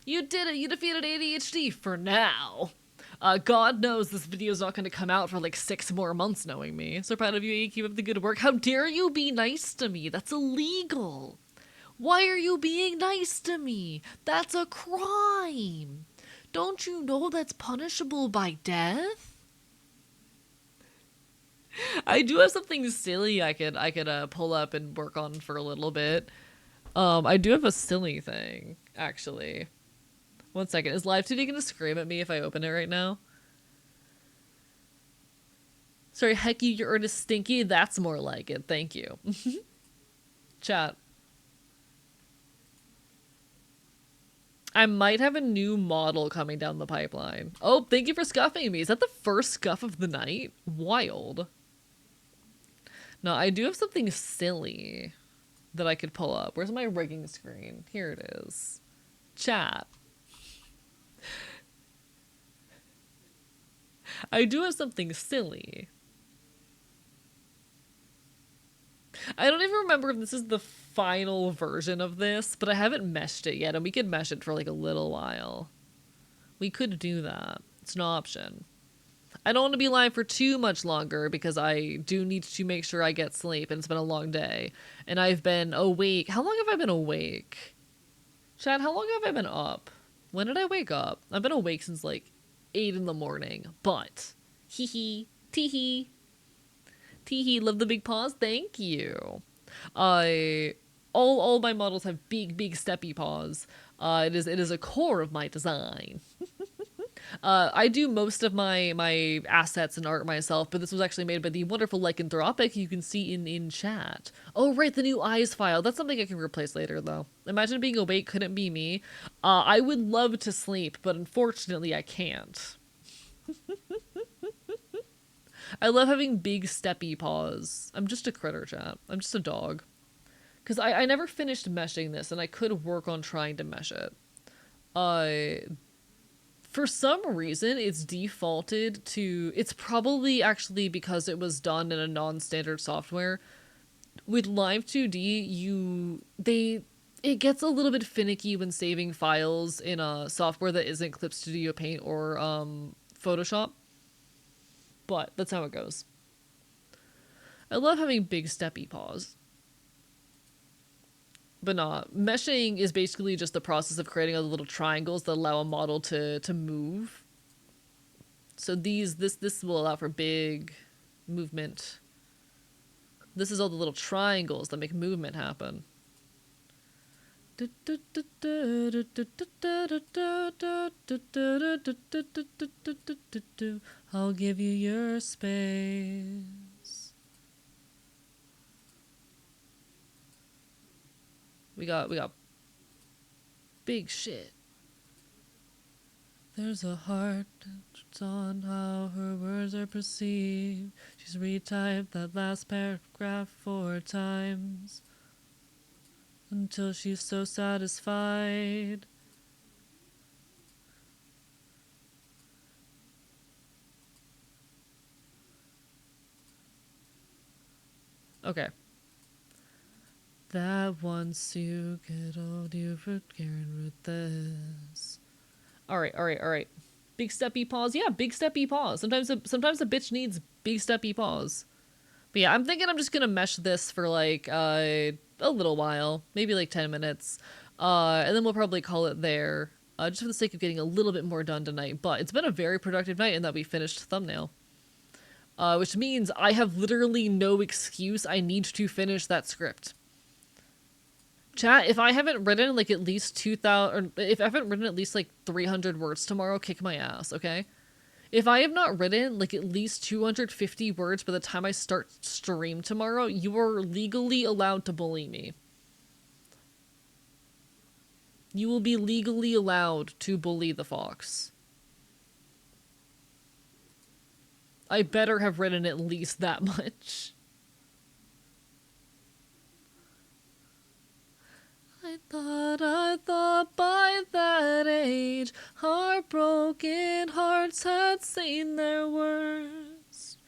You did it! You defeated ADHD for now! God knows this video's not going to come out for like 6 more months knowing me. So proud of you, keep up the good work. How dare you be nice to me? That's illegal! Why are you being nice to me? That's a crime! Don't you know that's punishable by death? I do have something silly I could pull up and work on for a little bit. I do have a silly thing, actually. 1 second. Is Live2D gonna scream at me if I open it right now? Sorry, heck you, your art is stinky. That's more like it. Thank you. Chat. I might have a new model coming down the pipeline. Oh, thank you for scuffing me. Is that the first scuff of the night? Wild. No, I do have something silly that I could pull up. Where's my rigging screen? Here it is. Chat. I do have something silly. I don't even remember if this is the final version of this, but I haven't meshed it yet, and we could mesh it for like a little while. We could do that. It's an option. I don't want to be live for too much longer because I do need to make sure I get sleep, and it's been a long day. And I've been awake. How long have I been awake? Chad, how long have I been up? When did I wake up? I've been awake since like 8 in the morning, but hee tee hee, love the big paws. Thank you. All my models have big steppy paws. It is a core of my design. I do most of my assets and art myself, but this was actually made by the wonderful Lycanthropic you can see in chat. Oh, right, the new eyes file. That's something I can replace later, though. Imagine being awake couldn't be me. I would love to sleep, but unfortunately I can't. I love having big steppy paws. I'm just a critter, chat. I'm just a dog. Because I never finished meshing this, and I could work on trying to mesh it. For some reason, it's defaulted to... It's probably actually because it was done in a non-standard software. With Live2D, it gets a little bit finicky when saving files in a software that isn't Clip Studio Paint or Photoshop. But that's how it goes. I love having big steppy paws. But not. Meshing is basically just the process of creating all the little triangles that allow a model to move. So this will allow for big movement. This is all the little triangles that make movement happen. I'll give you your space. We got big shit. There's a heart that's on how her words are perceived. She's retyped that last paragraph 4 times until she's so satisfied. Okay. That once you get old, you forget ruthless. Alright. Big steppy paws. Yeah, big steppy paws. Sometimes a bitch needs big steppy paws. But yeah, I'm thinking I'm just gonna mesh this for like a little while. Maybe like 10 minutes. And then we'll probably call it there. Just for the sake of getting a little bit more done tonight. But it's been a very productive night in that we finished thumbnail. Which means I have literally no excuse. I need to finish that script. Chat, if I haven't written like at least 2,000, or if I haven't written at least like 300 words tomorrow, kick my ass, okay? If I have not written like at least 250 words by the time I start stream tomorrow, you are legally allowed to bully me. You will be legally allowed to bully the fox. I better have written at least that much. I thought by that age, heartbroken hearts had seen their worst.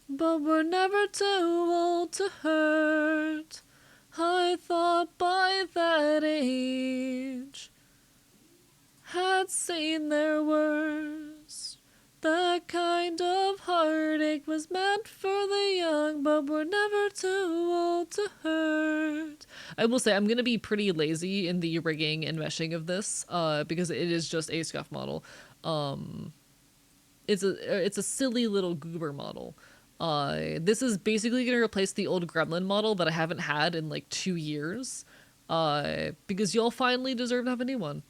But we're never too old to hurt. I thought by that age, had seen their worst. That kind of heartache was meant for the young, but we're never too old to hurt. I will say I'm gonna be pretty lazy in the rigging and meshing of this, because it is just a scuff model. It's a silly little goober model. This is basically gonna replace the old gremlin model that I haven't had in like 2 years, because y'all finally deserve to have a new one.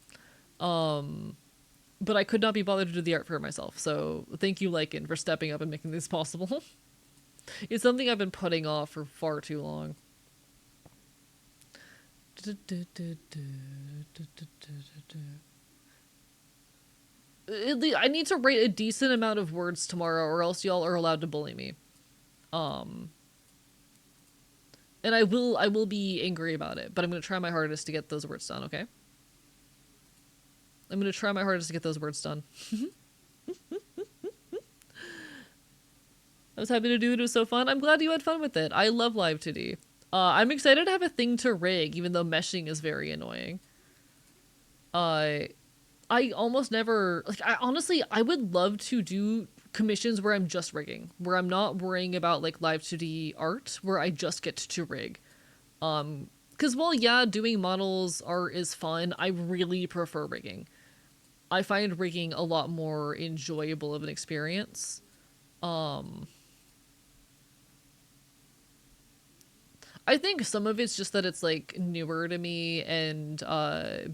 But I could not be bothered to do the art for myself, so thank you, Lycan, for stepping up and making this possible. It's something I've been putting off for far too long. I need to write a decent amount of words tomorrow, or else y'all are allowed to bully me. And I will be angry about it, but I'm gonna try my hardest to get those words done, okay? I'm gonna try my hardest to get those words done. I was happy to do it. It was so fun. I'm glad you had fun with it. I love live 2D. I'm excited to have a thing to rig, even though meshing is very annoying. I almost never, like, I would love to do commissions where I'm just rigging, where I'm not worrying about like live 2D art, where I just get to rig. Because while yeah, doing models art is fun, I really prefer rigging. I find rigging a lot more enjoyable of an experience. I think some of it's just that it's like newer to me, and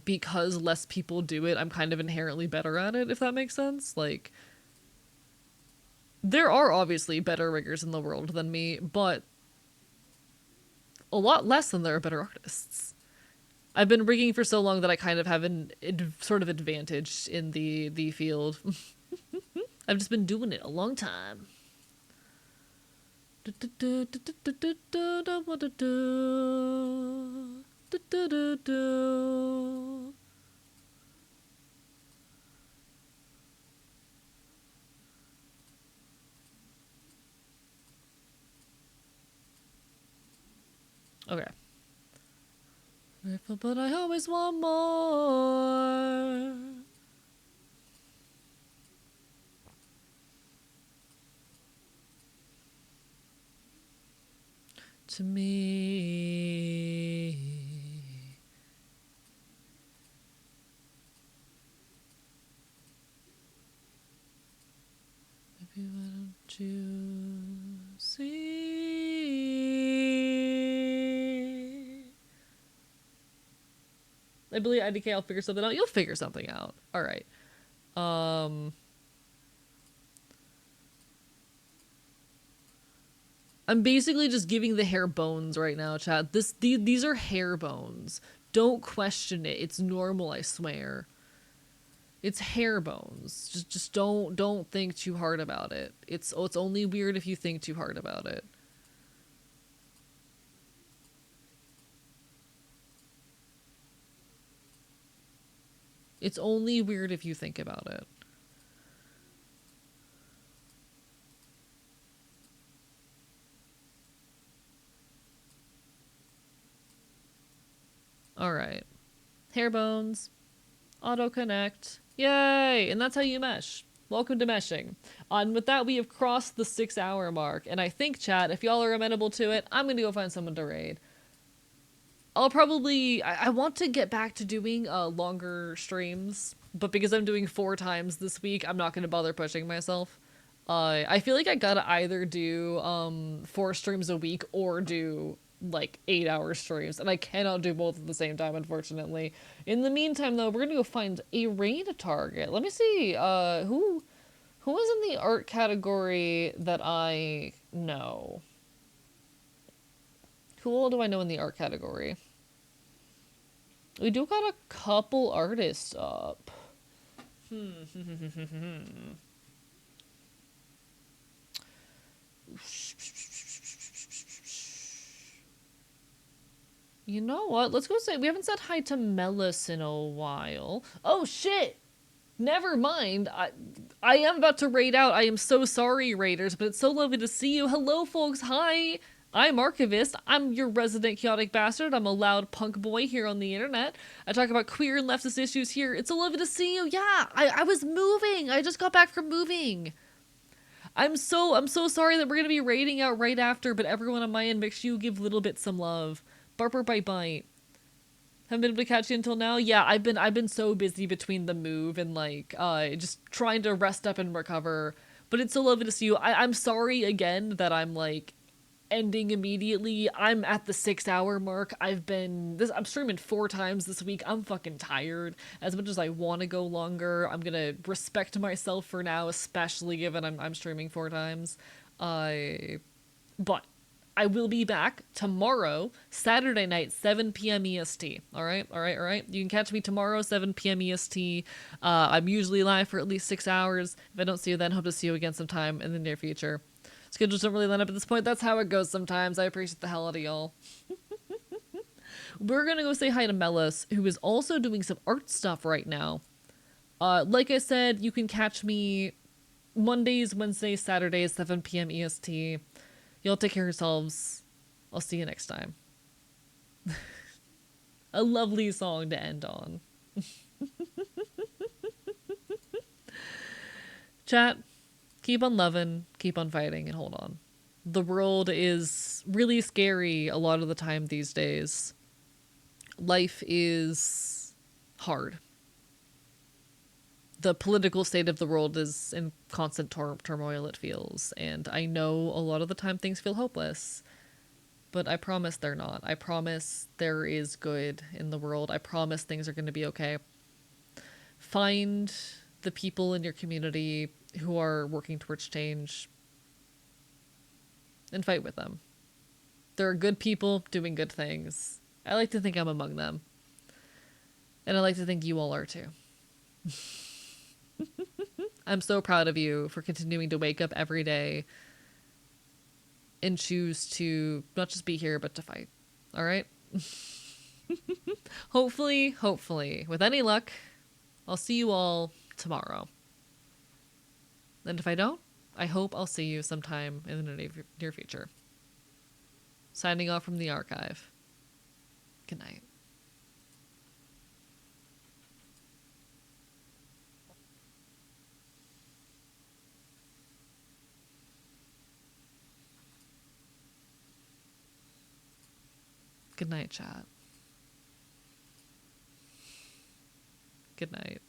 because less people do it, I'm kind of inherently better at it, if that makes sense. Like, there are obviously better riggers in the world than me, but a lot less than there are better artists. I've been rigging for so long that I kind of have an sort of advantage in the field. I've just been doing it a long time. Okay. But I always want more. To me. Maybe why don't you see? I believe IDK, I'll figure something out. You'll figure something out. All right. I'm basically just giving the hair bones right now, chat. These are hair bones. Don't question it. It's normal, I swear. It's hair bones. Just don't think too hard about it. It's only weird if you think too hard about it. It's only weird if you think about it. Alright. Hair bones. Auto connect. Yay! And that's how you mesh. Welcome to meshing. And with that, we have crossed the 6-hour mark. And I think, chat, if y'all are amenable to it, I'm gonna go find someone to raid. I'll probably... I want to get back to doing longer streams, but because I'm doing 4 times this week, I'm not gonna bother pushing myself. I feel like I gotta either do 4 streams a week or do like 8 hour streams, and I cannot do both at the same time, unfortunately. In the meantime, though, we're gonna go find a raid target. Let me see. Who was in the art category that I know? Who all do I know in the art category? We do got a couple artists up. You know what? Let's go say we haven't said hi to Melis in a while. Oh shit! Never mind. I am about to raid out. I am so sorry, raiders, but it's so lovely to see you. Hello, folks. Hi. I'm Archivist. I'm your resident chaotic bastard. I'm a loud punk boy here on the internet. I talk about queer and leftist issues here. It's so lovely to see you. Yeah, I was moving. I just got back from moving. I'm so sorry that we're gonna be raiding out right after, but everyone on my end, make sure you give little bit some love. Barper bite bite. Haven't been able to catch you until now. Yeah, I've been so busy between the move and like just trying to rest up and recover. But it's so lovely to see you. I'm sorry again that I'm like ending immediately. I'm at the 6 hour mark. I'm streaming 4 times this week. I'm fucking tired. As much as I want to go longer, I'm gonna respect myself for now, especially given I'm streaming 4 times. But I will be back tomorrow, Saturday night, 7 p.m. EST. All right, all right, all right. You can catch me tomorrow, 7 p.m. EST. I'm usually live for at least 6 hours. If I don't see you then, hope to see you again sometime in the near future. Schedules don't really line up at this point. That's how it goes sometimes. I appreciate the hell out of y'all. We're gonna go say hi to Melis, who is also doing some art stuff right now. Like I said, you can catch me Mondays, Wednesdays, Saturdays, 7 p.m. EST. Y'all take care of yourselves. I'll see you next time. A lovely song to end on. Chat, keep on loving, keep on fighting, and hold on. The world is really scary a lot of the time these days. Life is hard. The political state of the world is in constant turmoil, it feels. And I know a lot of the time things feel hopeless. But I promise they're not. I promise there is good in the world. I promise things are going to be okay. Find the people in your community who are working towards change and fight with them. There are good people doing good things. I like to think I'm among them. And I like to think you all are too. I'm so proud of you for continuing to wake up every day and choose to not just be here, but to fight. All right? Hopefully, with any luck, I'll see you all tomorrow. And if I don't, I hope I'll see you sometime in the near future. Signing off from the archive. Good night. Good night, chat. Good night.